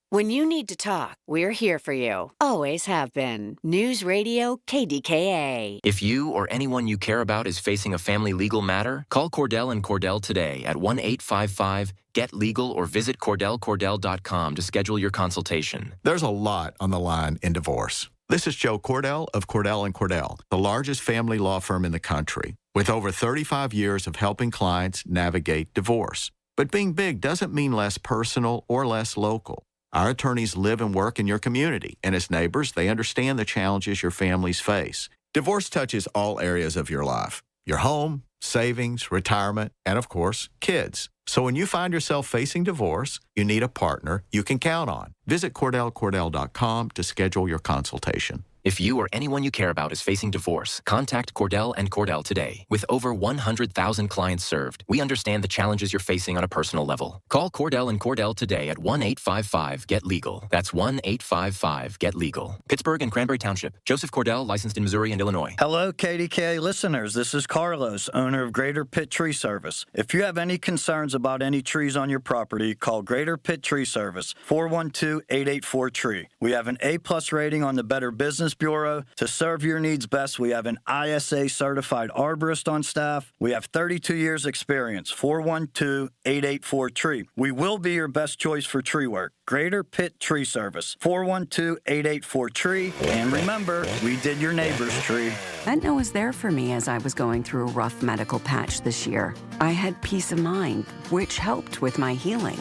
When you need to talk, we're here for you. Always have been. News Radio KDKA. If you or anyone you care about is facing a family legal matter, call Cordell & Cordell today at 1-855-GET-LEGAL or visit CordellCordell.com to schedule your consultation. There's a lot on the line in divorce. This is Joe Cordell of Cordell & Cordell, the largest family law firm in the country, with over 35 years of helping clients navigate divorce. But being big doesn't mean less personal or less local. Our attorneys live and work in your community, and as neighbors, they understand the challenges your families face. Divorce touches all areas of your life: your home, savings, retirement, and of course, kids. So when you find yourself facing divorce, you need a partner you can count on. Visit CordellCordell.com to schedule your consultation. If you or anyone you care about is facing divorce, contact Cordell & Cordell today. With over 100,000 clients served, we understand the challenges you're facing on a personal level. Call Cordell & Cordell today at 1-855-GET-LEGAL. That's 1-855-GET-LEGAL. Pittsburgh and Cranberry Township. Joseph Cordell, licensed in Missouri and Illinois. Hello, KDKA listeners. This is Carlos, owner of Greater Pitt Tree Service. If you have any concerns about any trees on your property, call Greater Pitt Tree Service, 412-884-TREE. We have an A+ rating on the Better Business Bureau. To serve your needs best, we have an ISA certified arborist on staff. We have 32 years experience. 412-884-TREE. We will be your best choice for tree work. Greater Pitt Tree Service, 412-884-TREE. And remember, we did your neighbor's tree. Aetna was there for me as I was going through a rough medical patch this year. I had peace of mind, which helped with my healing.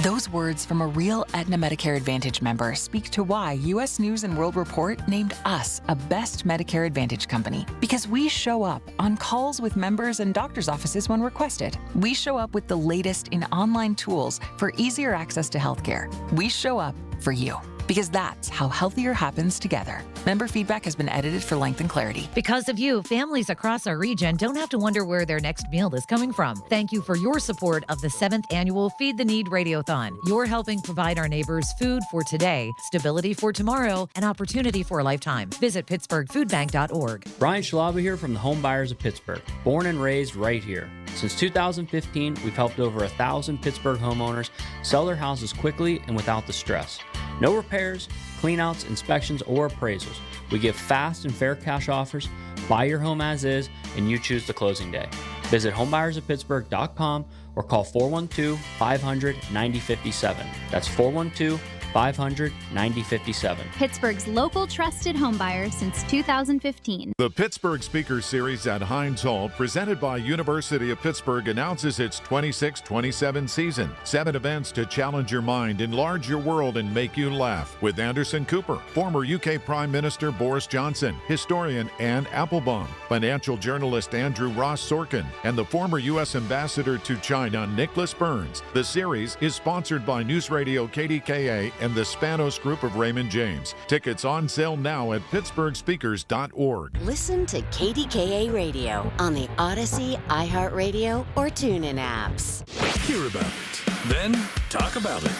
Those words from a real Aetna Medicare Advantage member speak to why U.S. News & World Report named us a best Medicare Advantage company. Because we show up on calls with members and doctors' offices when requested. We show up with the latest in online tools for easier access to healthcare. We show up for you. Because that's how healthier happens together. Member feedback has been edited for length and clarity. Because of you, families across our region don't have to wonder where their next meal is coming from. Thank you for your support of the 7th annual Feed the Need Radiothon. You're helping provide our neighbors food for today, stability for tomorrow, and opportunity for a lifetime. Visit PittsburghFoodBank.org. Brian Schlaba here from the Home Buyers of Pittsburgh. Born and raised right here. Since 2015, we've helped over 1,000 Pittsburgh homeowners sell their houses quickly and without the stress. No repairs, cleanouts, inspections, or appraisals. We give fast and fair cash offers, buy your home as is, and you choose the closing day. Visit homebuyersoffpittsburgh.com or call 412-500-9057. That's 412-500-9057. Pittsburgh's local trusted homebuyer since 2015. The Pittsburgh Speaker Series at Heinz Hall, presented by University of Pittsburgh, announces its 26-27 season. 7 events to challenge your mind, enlarge your world, and make you laugh. With Anderson Cooper, former UK Prime Minister Boris Johnson, historian Anne Applebaum, financial journalist Andrew Ross Sorkin, and the former U.S. Ambassador to China, Nicholas Burns. The series is sponsored by News Radio KDKA and the Spanos Group of Raymond James. Tickets on sale now at pittsburghspeakers.org. Listen to KDKA Radio on the Odyssey, iHeartRadio, or TuneIn apps. Hear about it, then talk about it.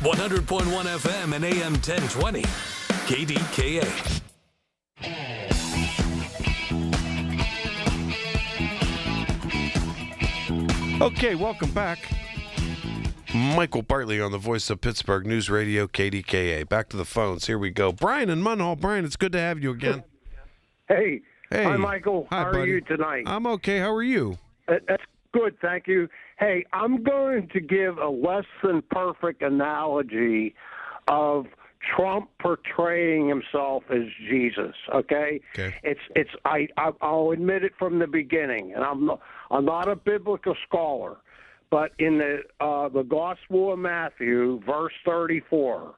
100.1 FM and AM 1020. KDKA. Okay, welcome back. Michael Bartley on the Voice of Pittsburgh News Radio KDKA. Back to the phones. Here we go. Brian in Munhall. Brian, it's good to have you again. Hey. Hey. Hi, Michael. Hi, How buddy. are you tonight? I'm okay. How are you? That's good, thank you. Hey, I'm going to give a less than perfect analogy of Trump portraying himself as Jesus. Okay. I'll admit it from the beginning, and I'm not a biblical scholar, but in the Gospel of Matthew, verse 34,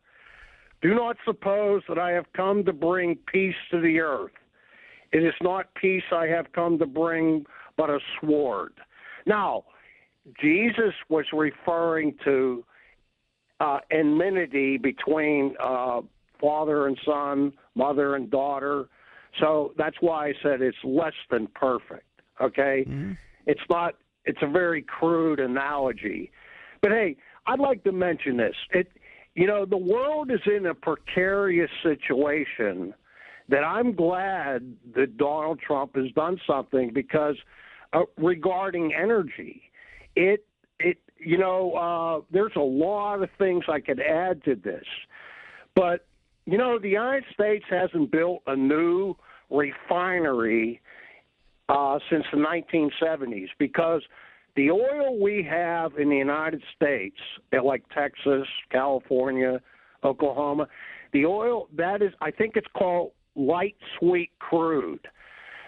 do not suppose that I have come to bring peace to the earth. It is not peace I have come to bring, but a sword. Now, Jesus was referring to enmity between father and son, mother and daughter. So that's why I said it's less than perfect, okay? Mm-hmm. It's a very crude analogy. But, hey, I'd like to mention this. The world is in a precarious situation that I'm glad that Donald Trump has done something because regarding energy, there's a lot of things I could add to this. But, the United States hasn't built a new refinery since the 1970s because the oil we have in the United States, like Texas, California, Oklahoma, the oil, I think it's called light sweet crude.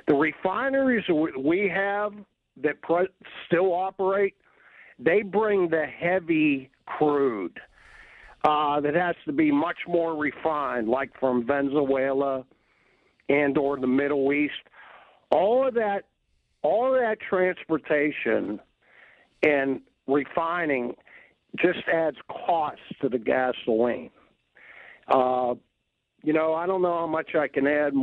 The refineries we have that still operate, they bring the heavy crude that has to be much more refined, like from Venezuela and or the Middle East. All of that transportation and refining just adds cost to the gasoline. I don't know how much I can add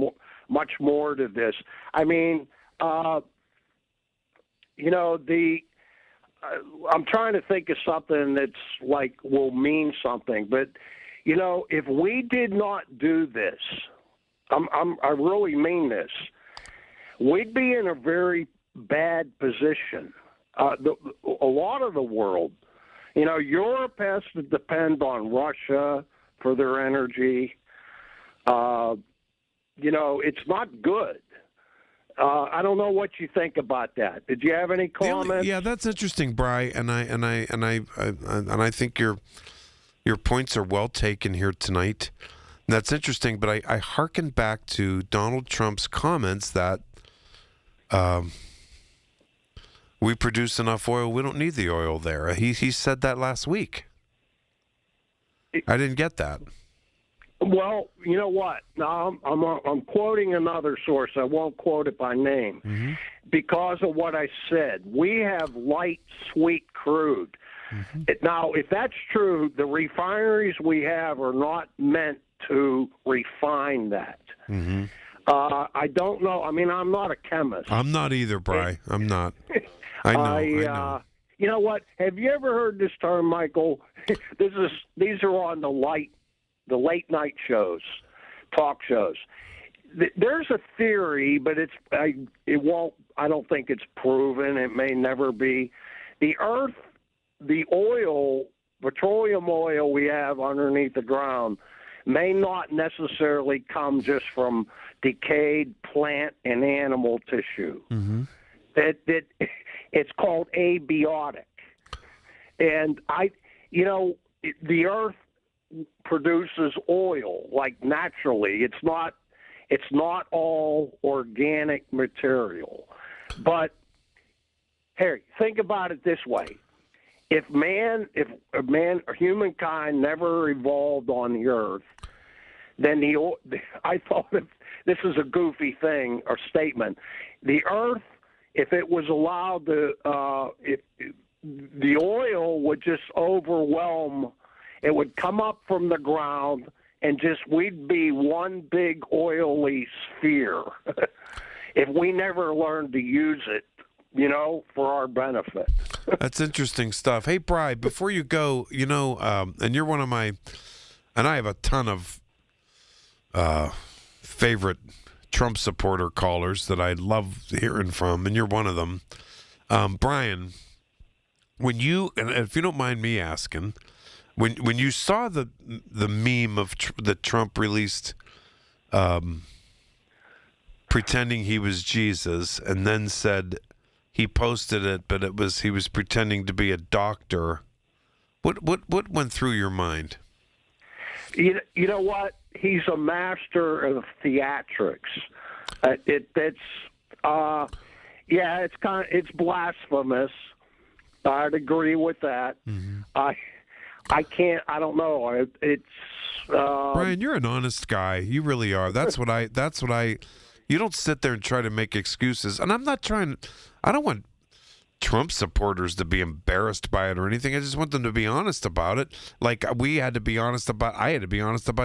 much more to this. I mean, I'm trying to think of something that's will mean something. But, if we did not do this, I really mean this, we'd be in a very bad position. A lot of the world, Europe has to depend on Russia for their energy. It's not good. I don't know what you think about that. Did you have any comments? Yeah, that's interesting, Bri, and I think your points are well taken here tonight. And that's interesting, but I hearken back to Donald Trump's comments that we produce enough oil. We don't need the oil there. He said that last week. I didn't get that. Well, you know what? Now I'm quoting another source. I won't quote it by name because of what I said. We have light sweet crude. Now, if that's true, the refineries we have are not meant to refine that. I don't know. I mean, I'm not a chemist. I'm not either, Bri. I'm not. I know. You know what? Have you ever heard this term, Michael? These are on the late night shows, talk shows. There's a theory, but I don't think it's proven. It may never be. The Earth, the oil, petroleum oil we have underneath the ground may not necessarily come just from decayed plant and animal tissue. It's called abiotic. And the earth produces oil like naturally. It's not all organic material. But Harry, think about it this way. If humankind never evolved on the earth, then I thought this is a goofy thing or statement. The earth, if it was allowed to, the oil would just overwhelm. It would come up from the ground, and we'd be one big oily sphere if we never learned to use it, for our benefit. That's interesting stuff. Hey, Bri, before you go, and you're one of my, and I have a ton of favorite Trump supporter callers that I love hearing from, and you're one of them. Brian, when you, and if you don't mind me asking, when you saw the meme of that Trump released, pretending he was Jesus, and then said he posted it, but he was pretending to be a doctor. What went through your mind? You know what? He's a master of theatrics. It's blasphemous. I'd agree with that. Mm-hmm. I can't. I don't know. Brian, you're an honest guy. You really are. That's what I. You don't sit there and try to make excuses. And I'm not trying. I don't want Trump supporters to be embarrassed by it or anything. I just want them to be honest about it. Like I had to be honest about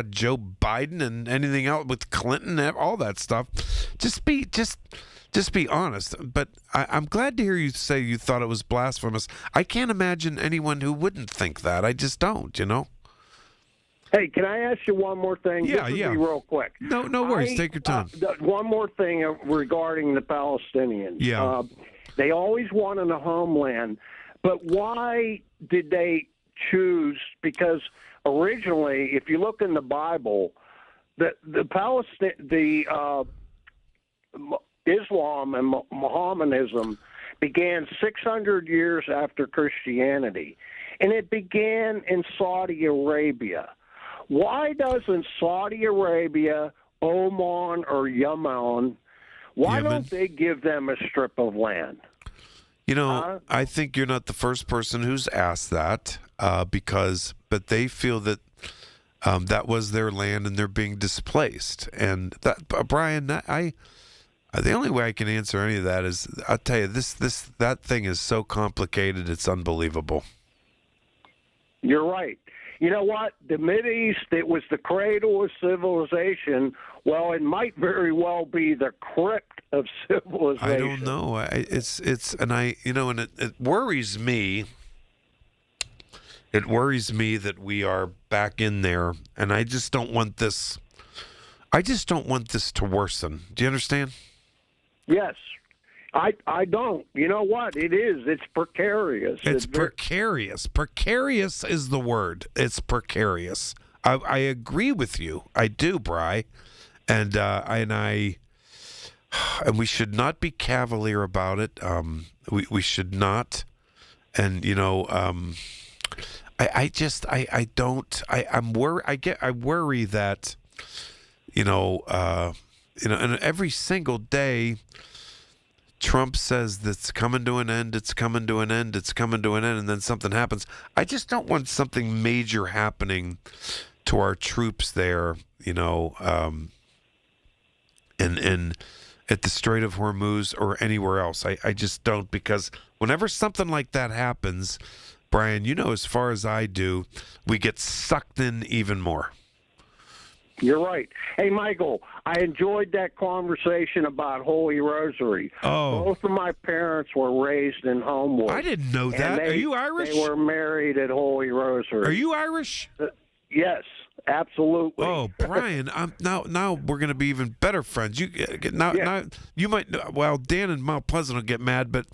Joe Biden and anything else with Clinton, all that stuff. Just be honest. But I'm glad to hear you say you thought it was blasphemous. I can't imagine anyone who wouldn't think that. I just don't, Hey, can I ask you one more thing? Yeah. Be real quick. No worries. Take your time. One more thing regarding the Palestinians. Yeah. They always wanted a homeland, but why did they choose? Because originally, if you look in the Bible, Islam and Mohammedanism began 600 years after Christianity, and it began in Saudi Arabia. Why doesn't Saudi Arabia, Oman, or Yemen, don't they give them a strip of land? I think you're not the first person who's asked that, but they feel that that was their land and they're being displaced. And that, Brian, the only way I can answer any of that is, I'll tell you, that thing is so complicated, it's unbelievable. You're right. You know what? The Mideast, it was the cradle of civilization. Well, it might very well be the crypt of civilization. I don't know. It worries me. It worries me that we are back in there, and I just don't want this. I just don't want this to worsen. Do you understand? Yes. I don't. You know what? It is. It's precarious. It's precarious. Precarious is the word. It's precarious. I agree with you. I do, Bri. And we should not be cavalier about it. We should not. And I worry that and every single day Trump says that's coming to an end, it's coming to an end, it's coming to an end, and then something happens. I just don't want something major happening to our troops there, and at the Strait of Hormuz or anywhere else. I just don't, because whenever something like that happens, Brian, as far as I do, we get sucked in even more. You're right. Hey, Michael, I enjoyed that conversation about Holy Rosary. Oh. Both of my parents were raised in Homewood. I didn't know that. Are you Irish? They were married at Holy Rosary. Are you Irish? Yes, absolutely. Oh, Brian, now we're going to be even better friends. Now you might. Well, Dan in Mount Pleasant will get mad, but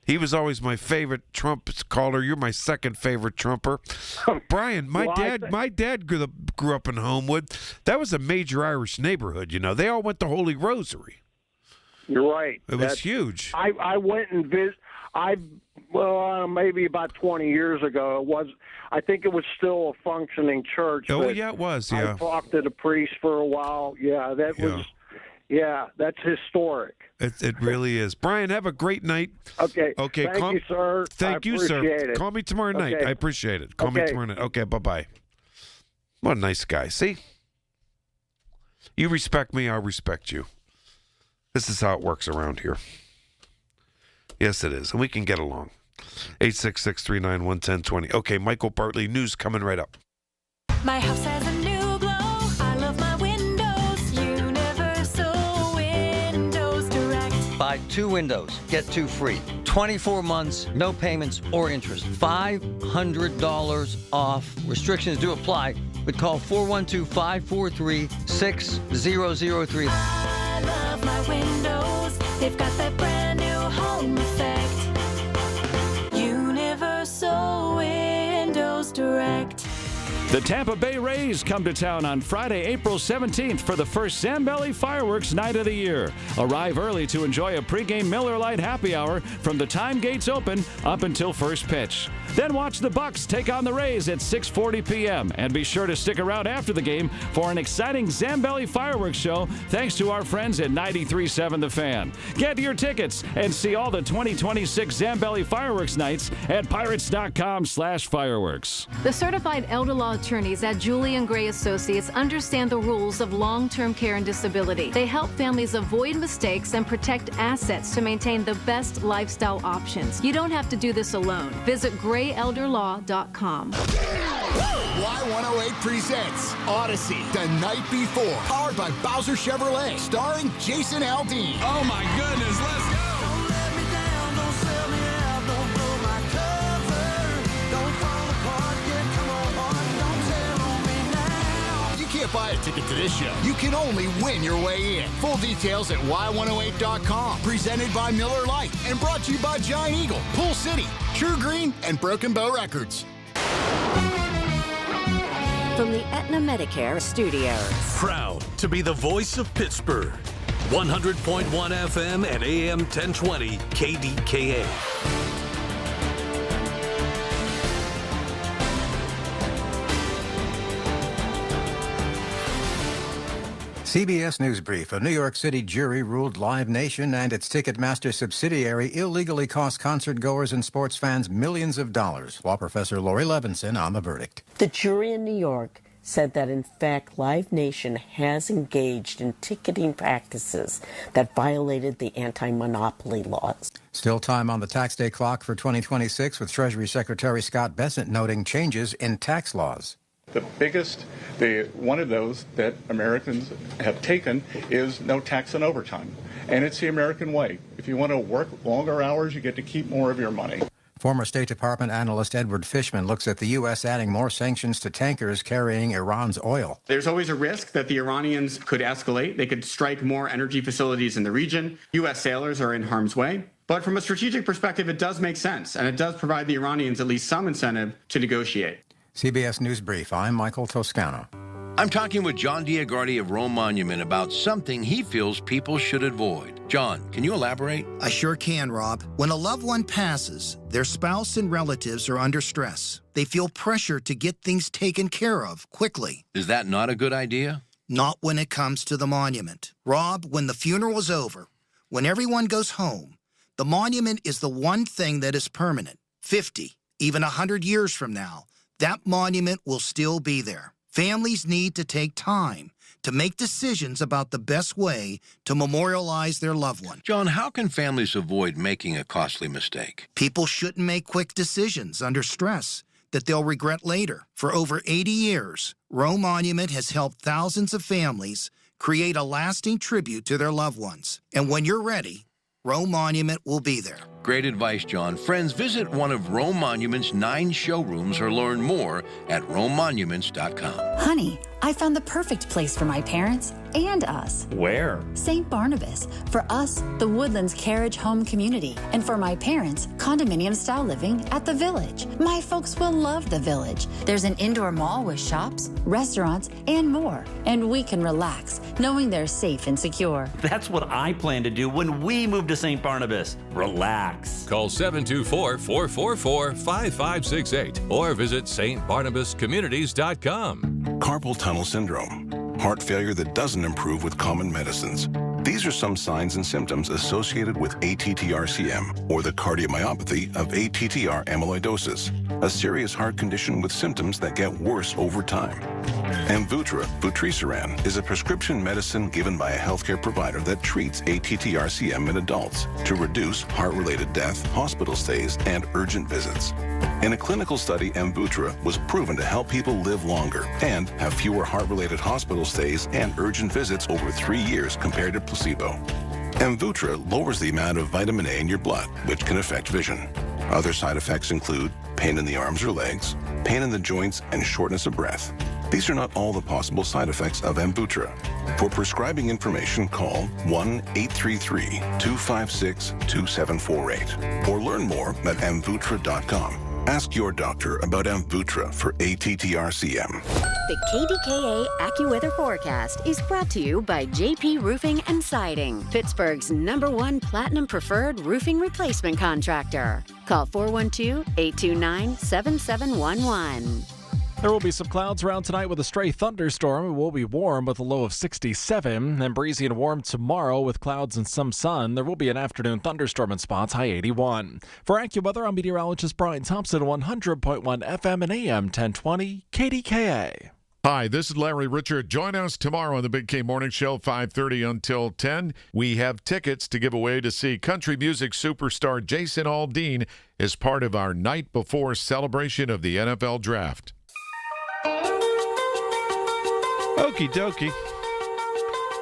he was always my favorite Trump caller. You're my second favorite Trumper. Brian, my dad grew up in Homewood. That was a major Irish neighborhood. They all went to Holy Rosary. You're right. It was huge. I went and maybe about 20 years ago. I think it was still a functioning church. Oh, but yeah, it was, yeah. I talked to the priest for a while. Yeah, that's historic. It really is. Brian, have a great night. Okay. Okay. Thank you, sir. Thank you, sir. It. Call me tomorrow night. Okay. I appreciate it. Call me tomorrow night. Okay, bye-bye. What a nice guy. See? You respect me, I'll respect you. This is how it works around here. Yes, it is. And we can get along. 866-391-1020. Okay, Michael Bartley, news coming right up. My house has a new glow. I love my windows. Universal Windows Direct. Buy 2 windows, get 2 free. 24 months, no payments or interest. $500 off. Restrictions do apply, but call 412-543-6003. I love my windows. They've got that brand new home effect. Universal Windows Direct. The Tampa Bay Rays come to town on Friday, April 17th for the first Zambelli Fireworks Night of the year. Arrive early to enjoy a pregame Miller Lite happy hour from the time gates open up until first pitch. Then watch the Bucks take on the Rays at 6:40 p.m. And be sure to stick around after the game for an exciting Zambelli Fireworks show thanks to our friends at 93.7 The Fan. Get your tickets and see all the 2026 Zambelli Fireworks Nights at pirates.com/fireworks. The certified elder law attorneys at Julian Gray Associates understand the rules of long-term care and disability. They help families avoid mistakes and protect assets to maintain the best lifestyle options. You don't have to do this alone. Visit grayelderlaw.com. Y108 presents Odyssey, The Night Before, powered by Bowser Chevrolet, starring Jason Aldean. Oh my goodness, let's go! You can't buy a ticket to this show. You can only win your way in. Full details at Y108.com. Presented by Miller Lite and brought to you by Giant Eagle, Pool City, True Green, and Broken Bow Records. From the Aetna Medicare Studios. Proud to be the voice of Pittsburgh. 100.1 FM and AM 1020 KDKA. CBS News Brief. A New York City jury ruled Live Nation and its Ticketmaster subsidiary illegally cost concert-goers and sports fans millions of dollars. Law professor Lori Levinson on the verdict. The jury in New York said that, in fact, Live Nation has engaged in ticketing practices that violated the anti-monopoly laws. Still time on the tax day clock for 2026, with Treasury Secretary Scott Bessent noting changes in tax laws. The biggest, one of those that Americans have taken is no tax on overtime. And it's the American way. If you want to work longer hours, you get to keep more of your money. Former State Department analyst Edward Fishman looks at the U.S. adding more sanctions to tankers carrying Iran's oil. There's always a risk that the Iranians could escalate. They could strike more energy facilities in the region. U.S. sailors are in harm's way. But from a strategic perspective, it does make sense, and it does provide the Iranians at least some incentive to negotiate. CBS News Brief. I'm Michael Toscano. I'm talking with John Diagardi of Rome Monument about something he feels people should avoid. John, can you elaborate? I sure can, Rob. When a loved one passes, their spouse and relatives are under stress. They feel pressure to get things taken care of quickly. Is that not a good idea? Not when it comes to the monument. Rob, when the funeral is over, when everyone goes home, the monument is the one thing that is permanent. 50, even 100 years from now, that monument will still be there. Families need to take time to make decisions about the best way to memorialize their loved one. John, how can families avoid making a costly mistake? People shouldn't make quick decisions under stress that they'll regret later. For over 80 years, Rome Monument has helped thousands of families create a lasting tribute to their loved ones. And when you're ready, Rome Monument will be there. great advice, John. Friends, visit one of Rome Monument's 9 showrooms or learn more at romemonuments.com. Honey, I found the perfect place for my parents and us. Where? St. Barnabas. For us, the Woodlands Carriage Home Community. And for my parents, condominium-style living at the Village. My folks will love the Village. There's an indoor mall with shops, restaurants, and more. And we can relax, knowing they're safe and secure. That's what I plan to do when we move to St. Barnabas. Relax. Call 724-444-5568 or visit stbarnabascommunities.com. Carpal tunnel syndrome, heart failure that doesn't improve with common medicines. These are some signs and symptoms associated with ATTR-CM, or the cardiomyopathy of ATTR amyloidosis, a serious heart condition with symptoms that get worse over time. Amvuttra, vutrisiran, is a prescription medicine given by a healthcare provider that treats ATTR-CM in adults to reduce heart-related death, hospital stays, and urgent visits. In a clinical study, Amvuttra was proven to help people live longer and have fewer heart-related hospital stays and urgent visits over 3 years compared to placebo. Amvuttra lowers the amount of vitamin A in your blood, which can affect vision. Other side effects include pain in the arms or legs, pain in the joints, and shortness of breath. These are not all the possible side effects of Amvuttra. For prescribing information, call 1-833-256-2748 or learn more at amvuttra.com. Ask your doctor about Amvuttra for ATTR-CM. The KDKA AccuWeather forecast is brought to you by JP Roofing and Siding, Pittsburgh's #1 Platinum Preferred roofing replacement contractor. Call 412-829-7711. There will be some clouds around tonight with a stray thunderstorm. It will be warm with a low of 67, and breezy and warm tomorrow with clouds and some sun. There will be an afternoon thunderstorm in spots, high 81. For AccuWeather, I'm meteorologist Brian Thompson, 100.1 FM and AM 1020 KDKA. Hi, this is Larry Richard. Join us tomorrow on the Big K Morning Show, 5:30 until 10. We have tickets to give away to see country music superstar Jason Aldean as part of our night before celebration of the NFL Draft. Okie dokie.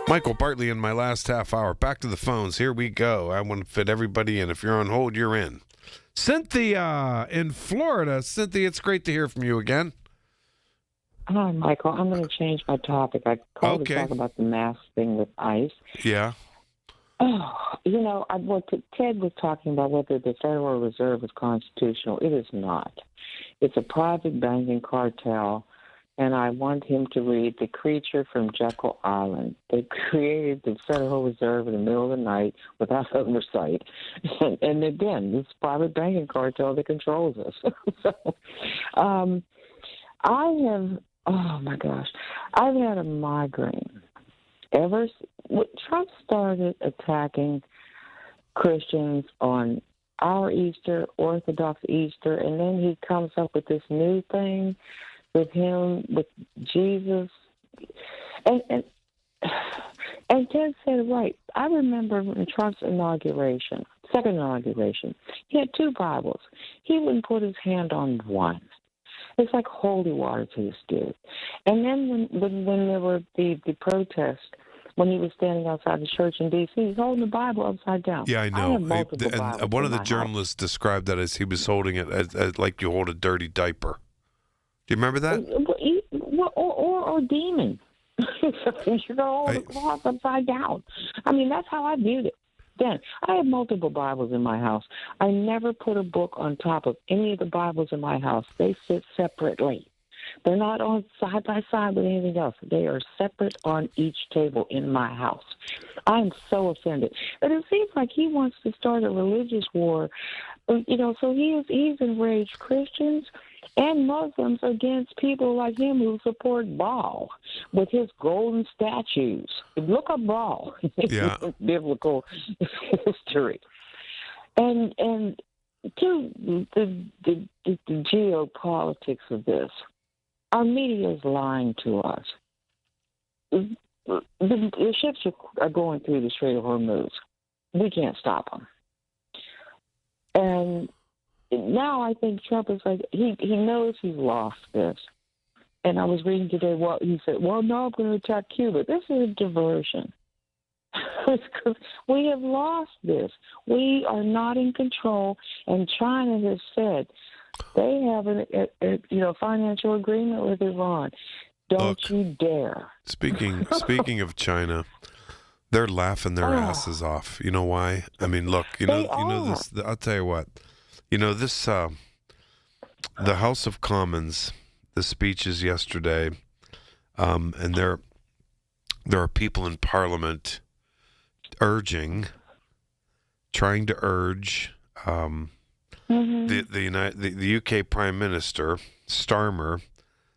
Michael Bartley in my last half hour. Back to the phones. Here we go. I want to fit everybody in. If you're on hold, you're in. Cynthia in Florida. Cynthia, it's great to hear from you again. Hi, Michael. I'm going to change my topic. I called to talk about the mask thing with ICE. Yeah. Oh, Ted was talking about whether the Federal Reserve is constitutional. It is not. It's a private banking cartel. And I want him to read The Creature from Jekyll Island. They created the Federal Reserve in the middle of the night without oversight. And again, this private banking cartel that controls us. I've had a migraine. Trump started attacking Christians on our Easter, Orthodox Easter, and then he comes up with this new thing with him, with Jesus. And Ted said it right. I remember in Trump's second inauguration, he had 2 Bibles. He wouldn't put his hand on one. It's like holy water to this dude. And then when there were the protests, when he was standing outside the church in D.C., he's holding the Bible upside down. Yeah, I know. I have multiple Bibles one of in the my journalists described that as he was holding it as like you hold a dirty diaper. Do you remember that? Or demon. You know, all the cloth upside down. I mean, that's how I viewed it. Then I have multiple Bibles in my house. I never put a book on top of any of the Bibles in my house. They sit separately. They're not on side by side with anything else. They are separate on each table in my house. I'm so offended. But it seems like he wants to start a religious war. So he's enraged Christians and Muslims against people like him who support Baal with his golden statues. Look up Baal. Yeah. Biblical history. And to the geopolitics of this, our media is lying to us. The ships are going through the Strait of Hormuz. We can't stop them. And now I think Trump is like, he knows he's lost this. And I was reading today, he said, no, I'm going to attack Cuba. This is a diversion. Because we have lost this. We are not in control, and China has said they have a financial agreement with Iran. Don't you dare. Speaking of China, they're laughing their asses off. You know why? I mean, look, you know this. I'll tell you what. You know this. The House of Commons, the speeches yesterday, and there are people in Parliament trying to urge the UK Prime Minister Starmer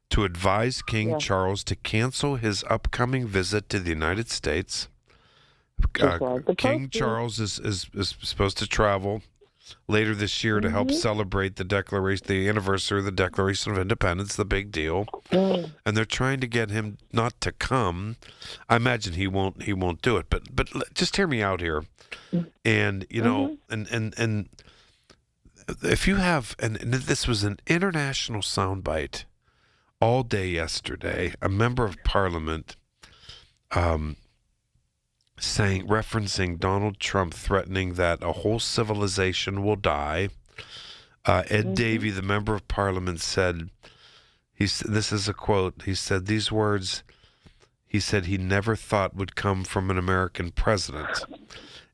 to advise King Charles to cancel his upcoming visit to the United States. King Charles is supposed to travel later this year to help celebrate the anniversary of the Declaration of Independence, the big deal. And they're trying to get him not to come. I imagine he won't do it. But just hear me out here. And you know, and if you have, and this was an international soundbite all day yesterday, a member of Parliament referencing Donald Trump threatening that a whole civilization will die. Ed Davey, the member of Parliament, said, this is a quote, he said these words, he said he never thought would come from an American president.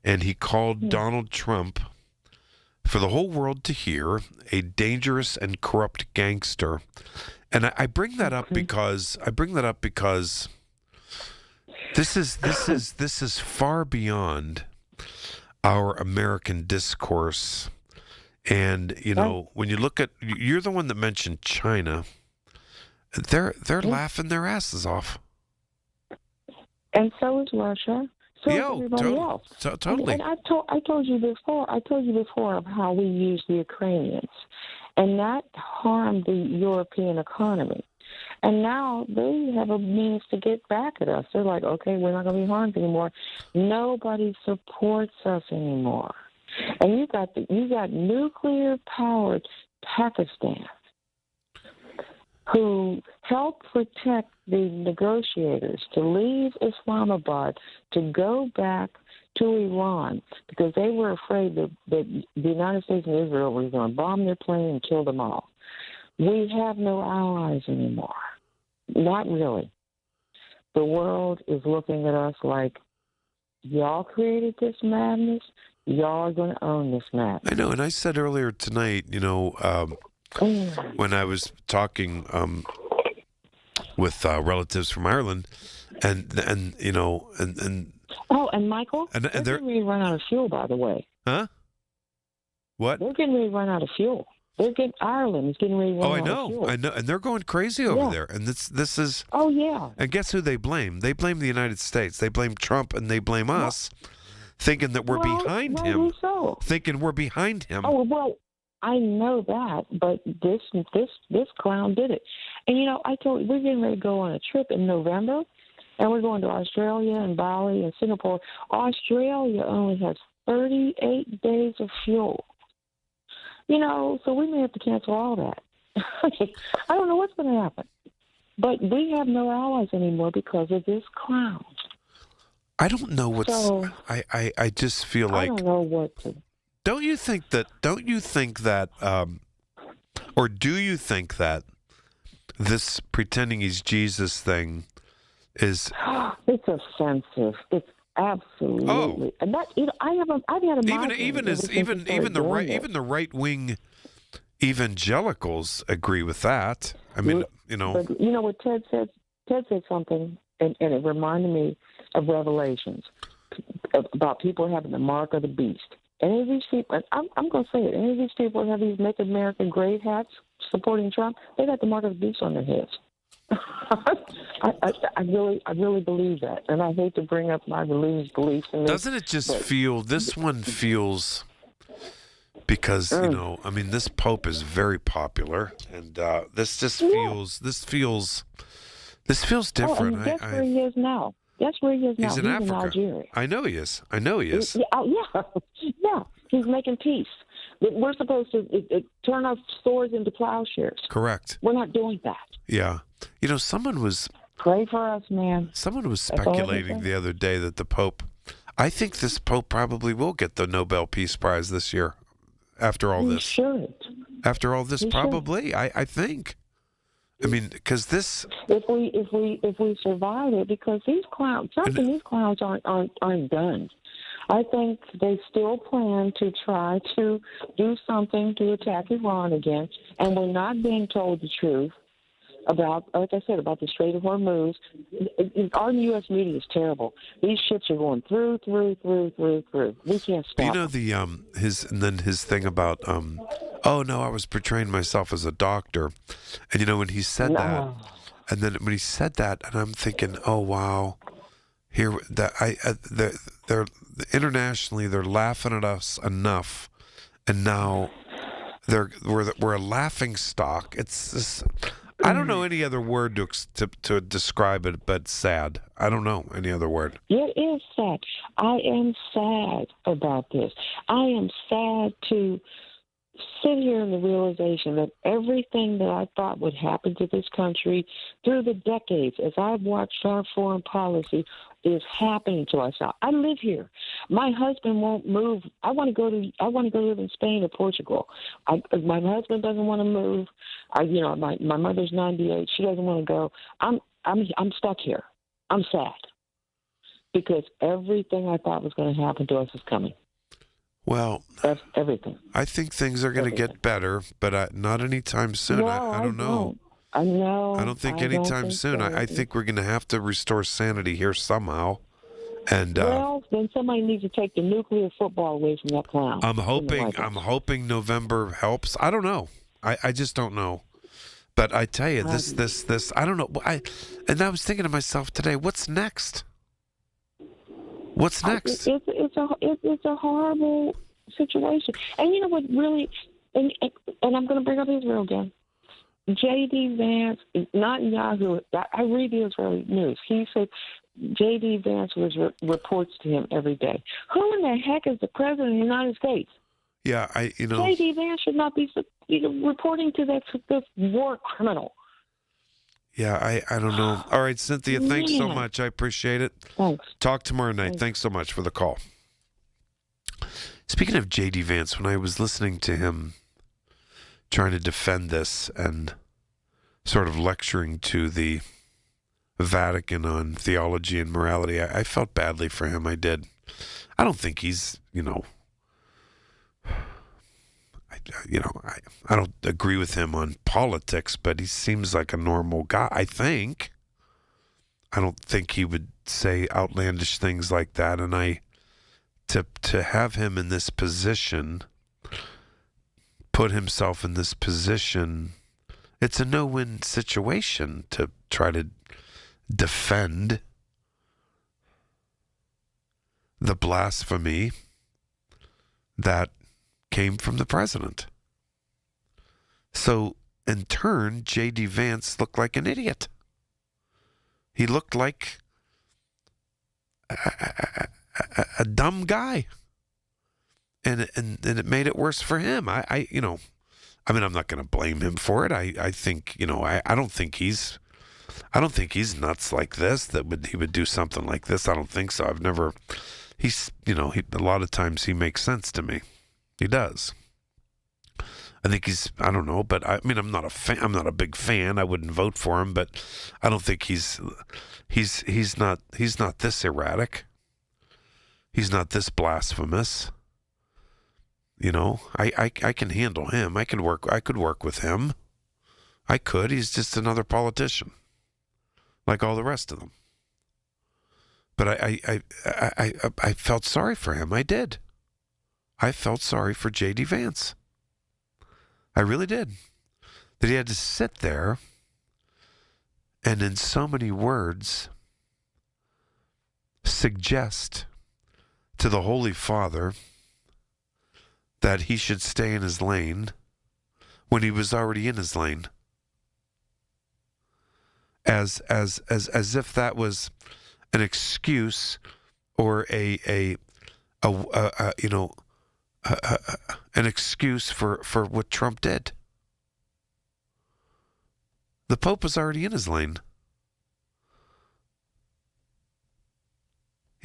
And he called Donald Trump, for the whole world to hear, a dangerous and corrupt gangster. And I bring that up because this is far beyond our American discourse. And you know, when you look at, you're the one that mentioned China, they're laughing their asses off. And so is Russia. So is everybody else. Totally. And I told you before of how we use the Ukrainians, and that harmed the European economy. And now they have a means to get back at us. They're like, okay, we're not going to be harmed anymore. Nobody supports us anymore. And you got nuclear-powered Pakistan, who helped protect the negotiators to leave Islamabad to go back to Iran because they were afraid that the United States and Israel were going to bomb their plane and kill them all. We have no allies anymore. Not really. The world is looking at us like, y'all created this madness, y'all are going to own this madness. I know, and I said earlier tonight, you know, when I was talking with relatives from Ireland, and you know, and and Michael, they're getting ready to run out of fuel, by the way. Huh? What? They're getting ready to run out of fuel. Ireland is getting ready to run out of fuel. I know, and they're going crazy over there. And this is. Oh yeah. And guess who they blame? They blame the United States. They blame Trump, and they blame us, thinking that we're behind him. So. Thinking we're behind him. Oh well. I know that, but this clown did it. And, you know, I told you, we're getting ready to go on a trip in November, and we're going to Australia and Bali and Singapore. Australia only has 38 days of fuel. You know, so we may have to cancel all that. I don't know what's going to happen. But we have no allies anymore because of this clown. I don't know what's... So, I just feel like... I don't know what to... Don't you think that, or do you think that this pretending he's Jesus thing is... It's offensive. It's absolutely... And that, you know, I've had a even the right-wing evangelicals agree with that. I mean, you know... But you know what Ted said? Ted said something, and it reminded me of Revelations, about people having the mark of the beast. Any of these people, I'm going to say it, any of these people that have these Make America Great hats supporting Trump, they got the mark of the beast on their heads. I really believe that, and I hate to bring up my religious beliefs. Doesn't it just feel? This one feels because you know, I mean, this Pope is very popular, and this just feels. This feels different. And guess where he is now? That's where he is now. He's in Africa. Algeria. I know he is. Yeah. He's making peace. We're supposed to turn our swords into plowshares. Correct. We're not doing that. Yeah. You know, someone was... Pray for us, man. Someone was speculating the other day that the Pope... I think this Pope probably will get the Nobel Peace Prize this year. After all this, should. After all this, He probably. I think. I mean, because this. If we survive it, because these clowns, these clowns aren't done. I think they still plan to try to do something to attack Iran again, and we're not being told the truth about, like I said, about the Strait of Hormuz. Our U.S. media is terrible. These ships are going through. We can't stop. You know his thing about oh no, I was portraying myself as a doctor, and when he said that, and then when he said that, and I'm thinking, oh wow, here that they're internationally they're laughing at us enough, and now we're a laughing stock. It's this. I don't know any other word to describe it, but sad. I don't know any other word. It is sad. I am sad about this. I am sad to sit here in the realization that everything that I thought would happen to this country through the decades, as I've watched our foreign policy, is happening to us now. I live here. My husband won't move. I want to go live in Spain or Portugal. My husband doesn't want to move. My mother's 98. She doesn't want to go. I'm stuck here. I'm sad because everything I thought was going to happen to us is coming. Well, everything. I think things are going to get better, but not anytime soon. No, I don't know. I know. I don't think anytime soon. I think we're going to have to restore sanity here somehow. And well, then somebody needs to take the nuclear football away from that clown. I'm hoping November helps. I don't know. I just don't know. But I tell you, this I don't know. I was thinking to myself today, what's next? What's next? It's a horrible situation. And you know what really, and I'm going to bring up Israel again. J.D. Vance, not Yahoo. I read the Israeli news. He said J.D. Vance reports to him every day. Who in the heck is the president of the United States? Yeah, J.D. Vance should not be reporting to this war criminal. Yeah, I don't know. All right, Cynthia, thanks so much. I appreciate it. Thanks. Talk tomorrow night. Thanks so much for the call. Speaking of J.D. Vance, when I was listening to him trying to defend this and sort of lecturing to the Vatican on theology and morality, I felt badly for him. I did. I don't think he's, I don't agree with him on politics, but he seems like a normal guy, I think. I don't think he would say outlandish things like that. And to have him in this position, put himself in this position, it's a no-win situation to try to defend the blasphemy that came from the president. So, in turn, J.D. Vance looked like an idiot. He looked like a dumb guy. And it made it worse for him. I'm not going to blame him for it. I think, I don't think he's nuts like this, he would do something like this. I don't think so. A lot of times he makes sense to me. He does. I think I don't know, but I'm not a fan. I'm not a big fan. I wouldn't vote for him, but I don't think he's not this erratic. He's not this blasphemous. I can handle him. I could work with him. I could. He's just another politician, like all the rest of them. But I felt sorry for him. I did. I felt sorry for J.D. Vance. I really did. That he had to sit there and in so many words suggest to the Holy Father that he should stay in his lane when he was already in his lane. As if that was an excuse or an excuse for what Trump did. The Pope was already in his lane.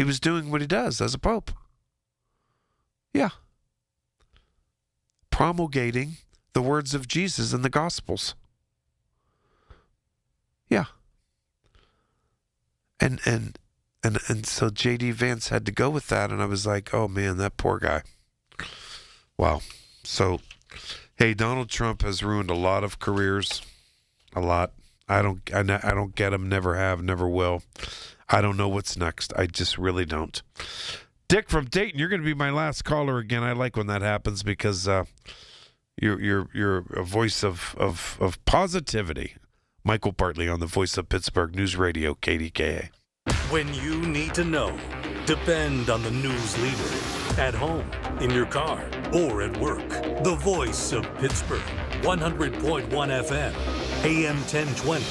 He was doing what he does as a pope. Yeah. Promulgating the words of Jesus in the Gospels. Yeah. And so J.D. Vance had to go with that, and I was like, oh man, that poor guy. Wow. So, hey, Donald Trump has ruined a lot of careers. A lot. I don't get him, never have, never will. I don't know what's next. I just really don't. Dick from Dayton, you're going to be my last caller again. I like when that happens because you're a voice of positivity. Michael Bartley on the Voice of Pittsburgh News Radio, KDKA. When you need to know, depend on the news leader. At home, in your car, or at work. The Voice of Pittsburgh. 100.1 FM, AM 1020,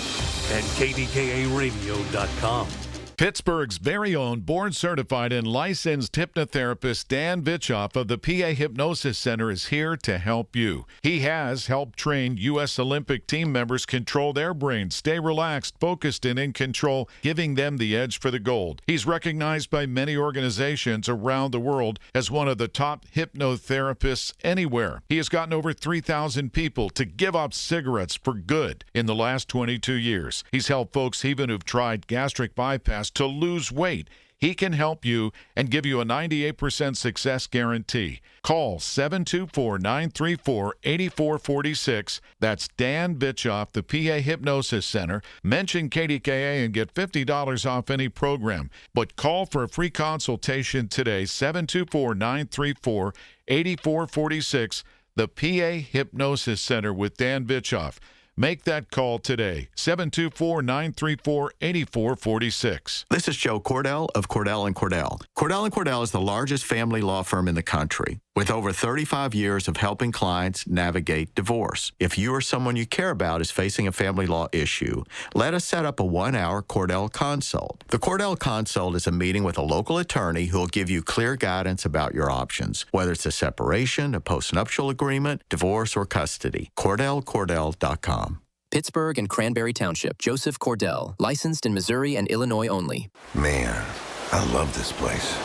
and KDKA-radio.com. Pittsburgh's very own board-certified and licensed hypnotherapist Dan Vitchoff of the PA Hypnosis Center is here to help you. He has helped train U.S. Olympic team members control their brains, stay relaxed, focused, and in control, giving them the edge for the gold. He's recognized by many organizations around the world as one of the top hypnotherapists anywhere. He has gotten over 3,000 people to give up cigarettes for good in the last 22 years. He's helped folks even who've tried gastric bypass to lose weight. He can help you and give you a 98% success guarantee. Call 724-934-8446. That's Dan Vitchoff, the PA Hypnosis Center. Mention KDKA and get $50 off any program. But call for a free consultation today, 724-934-8446. The PA Hypnosis Center with Dan Vitchoff. Make that call today, 724-934-8446. This is Joe Cordell of Cordell & Cordell. Cordell & Cordell is the largest family law firm in the country, with over 35 years of helping clients navigate divorce. If you or someone you care about is facing a family law issue, let us set up a 1-hour Cordell Consult. The Cordell Consult is a meeting with a local attorney who will give you clear guidance about your options, whether it's a separation, a postnuptial agreement, divorce, or custody. CordellCordell.com. Pittsburgh and Cranberry Township. Joseph Cordell, licensed in Missouri and Illinois only. Man, I love this place.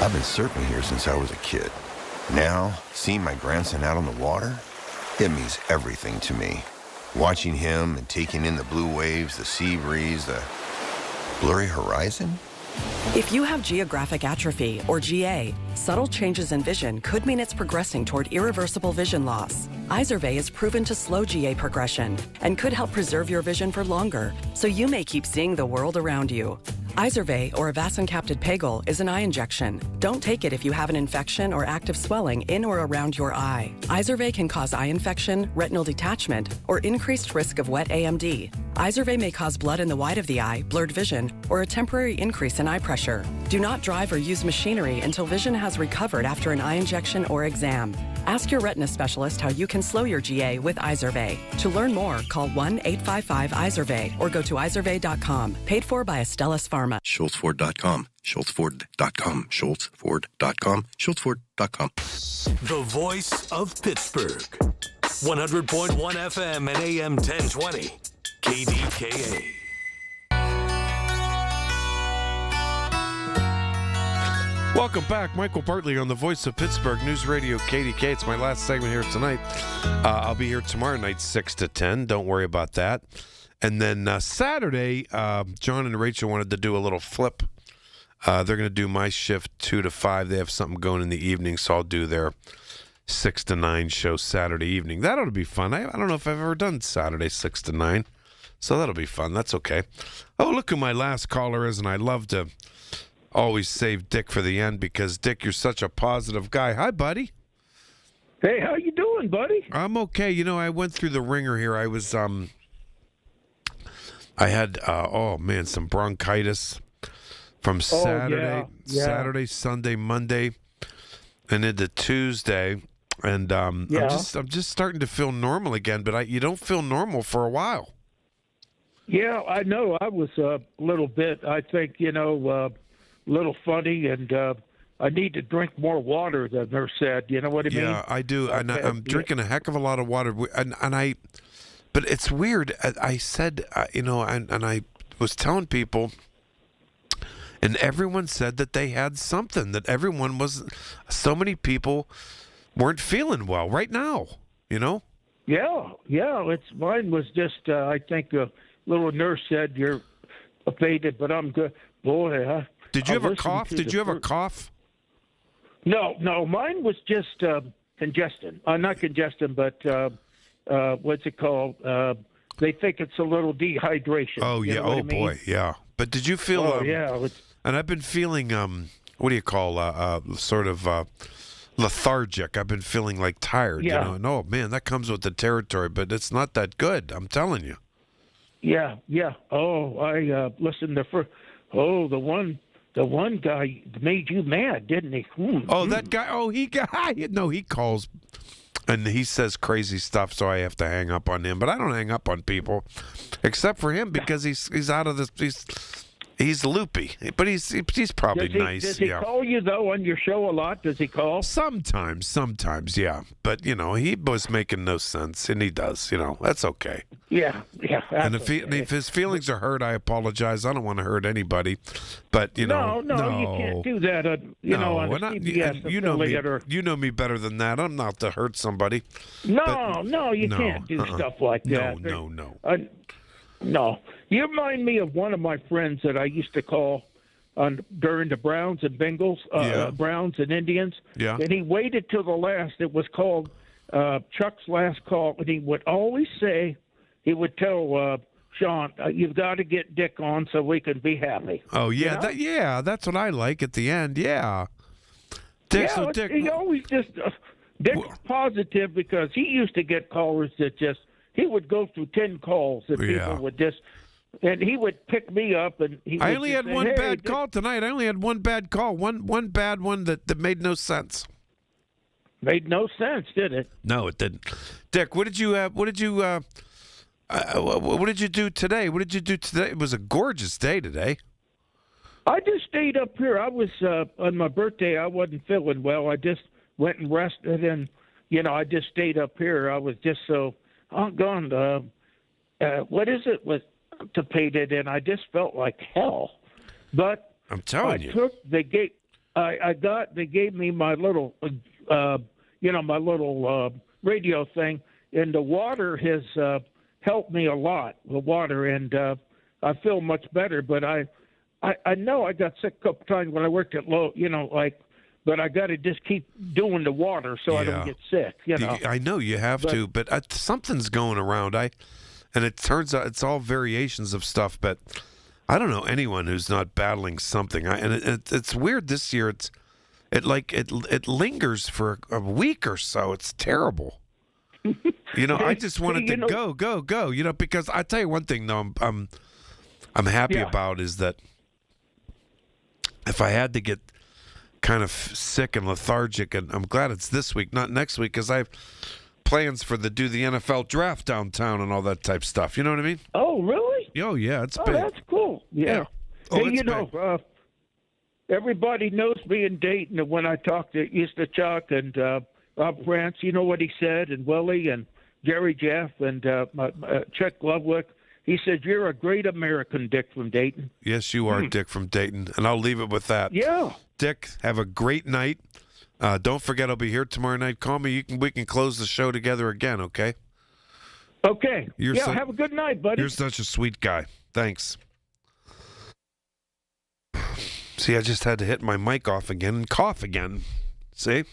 I've been surfing here since I was a kid. Now, seeing my grandson out on the water, it means everything to me. Watching him and taking in the blue waves, the sea breeze, the blurry horizon. If you have geographic atrophy, or GA, subtle changes in vision could mean it's progressing toward irreversible vision loss. Izervay is proven to slow GA progression and could help preserve your vision for longer, so you may keep seeing the world around you. Izervay, or avacincaptad pegol, is an eye injection. Don't take it if you have an infection or active swelling in or around your eye. Izervay can cause eye infection, retinal detachment, or increased risk of wet AMD. Izervay may cause blood in the white of the eye, blurred vision, or a temporary increase in eye pressure. Do not drive or use machinery until vision has recovered after an eye injection or exam. Ask your retina specialist how you can slow your GA with Izervay. To learn more, call 1-855-IZERVAY or go to izervay.com. Paid for by Astellas Pharma. SchultzFord.com. SchultzFord.com. SchultzFord.com. SchultzFord.com. The Voice of Pittsburgh. 100.1 FM and AM 1020. KDKA. Welcome back. Michael Bartley on the Voice of Pittsburgh News Radio, KDK. It's my last segment here tonight. I'll be here tomorrow night, 6 to 10. Don't worry about that. And then Saturday, John and Rachel wanted to do a little flip. They're going to do my shift 2 to 5. They have something going in the evening, so I'll do their 6 to 9 show Saturday evening. That ought to be fun. I don't know if I've ever done Saturday 6 to 9, so that'll be fun. That's okay. Oh, look who my last caller is, and I love to always save Dick for the end because, Dick, you're such a positive guy. Hi, buddy. Hey, how you doing, buddy? I'm okay. You know, I went through the ringer here. I was, I had, some bronchitis from Saturday, Saturday, Sunday, Monday, and into Tuesday. And I'm just starting to feel normal again, but you don't feel normal for a while. Yeah, I know. I was a little bit, I think, little funny, and I need to drink more water, the nurse said. You know what I mean? Yeah, I do. And I'm drinking a heck of a lot of water. But it's weird. I said, and I was telling people, And everyone said that they had something, that so many people weren't feeling well right now, you know? Yeah. Mine was just, I think a little nurse said, you're faded, but I'm good. Boy, Did you have a cough? Did you have a cough? No, mine was just congestion. Not congestion, but what's it called? They think it's a little dehydration. Oh, yeah. Oh, boy, yeah. But did you feel... yeah. And I've been feeling, what do you call, sort of lethargic. I've been feeling like tired, you know. And, oh, man, that comes with the territory, but it's not that good, I'm telling you. Yeah. Oh, I listened to... the one guy made you mad, didn't he? That guy. Oh, he calls and he says crazy stuff, so I have to hang up on him. But I don't hang up on people, except for him because he's out of this. He's loopy, but he's probably nice. Does he call you though on your show a lot? Does he call? Sometimes, yeah. But he was making no sense, and he does. That's okay. Yeah. And if his feelings are hurt, I apologize. I don't want to hurt anybody, but no, you can't do that. On CBS, you know me better than that. I'm not to hurt somebody. You can't do stuff like that. No. No. You remind me of one of my friends that I used to call during the Browns and Bengals, Browns and Indians. Yeah. And he waited till the last. It was called Chuck's Last Call. And he would always say, he would tell Sean, you've got to get Dick on so we can be happy. Oh, yeah. That's what I like at the end. Yeah. Dick, he always just, Dick's positive because he used to get callers that just, he would go through 10 calls and people would just, and he would pick me up and he I only had one bad call tonight. I only had one bad call, one bad one that made no sense. Made no sense, did it? No, it didn't. Dick, what did you do today? What did you do today? It was a gorgeous day today. I just stayed up here. I was on my birthday. I wasn't feeling well. I just went and rested, and I just stayed up here. I was just so gone. What is it with constipated, and I just felt like hell. But I'm telling you, they gave me my little, my little radio thing, and the water has helped me a lot. The water, and I feel much better. But I know I got sick a couple times when I worked at Low, but I got to just keep doing the water so I don't get sick. I know you have to, but something's going around. And it turns out it's all variations of stuff, but I don't know anyone who's not battling something. It's weird this year. It lingers for a week or so. It's terrible. I just want it to go. Because I tell you one thing though, I'm happy about is that if I had to get kind of sick and lethargic, and I'm glad it's this week, not next week, because I have plans for the NFL draft downtown and all that type stuff. You know what I mean? Oh, really? Oh, yeah, it's big. That's cool. Yeah. Oh, hey, everybody knows me in Dayton, and when I talked to Chuck and Rob France, you know what he said, and Willie and Jerry Jeff and Chuck Lovewick. He said, you're a great American, Dick from Dayton. Yes, you are, Dick from Dayton, and I'll leave it with that. Yeah. Dick, have a great night. Don't forget, I'll be here tomorrow night. Call me. We can close the show together again, okay? Okay. Have a good night, buddy. You're such a sweet guy. Thanks. See, I just had to hit my mic off again and cough again. See?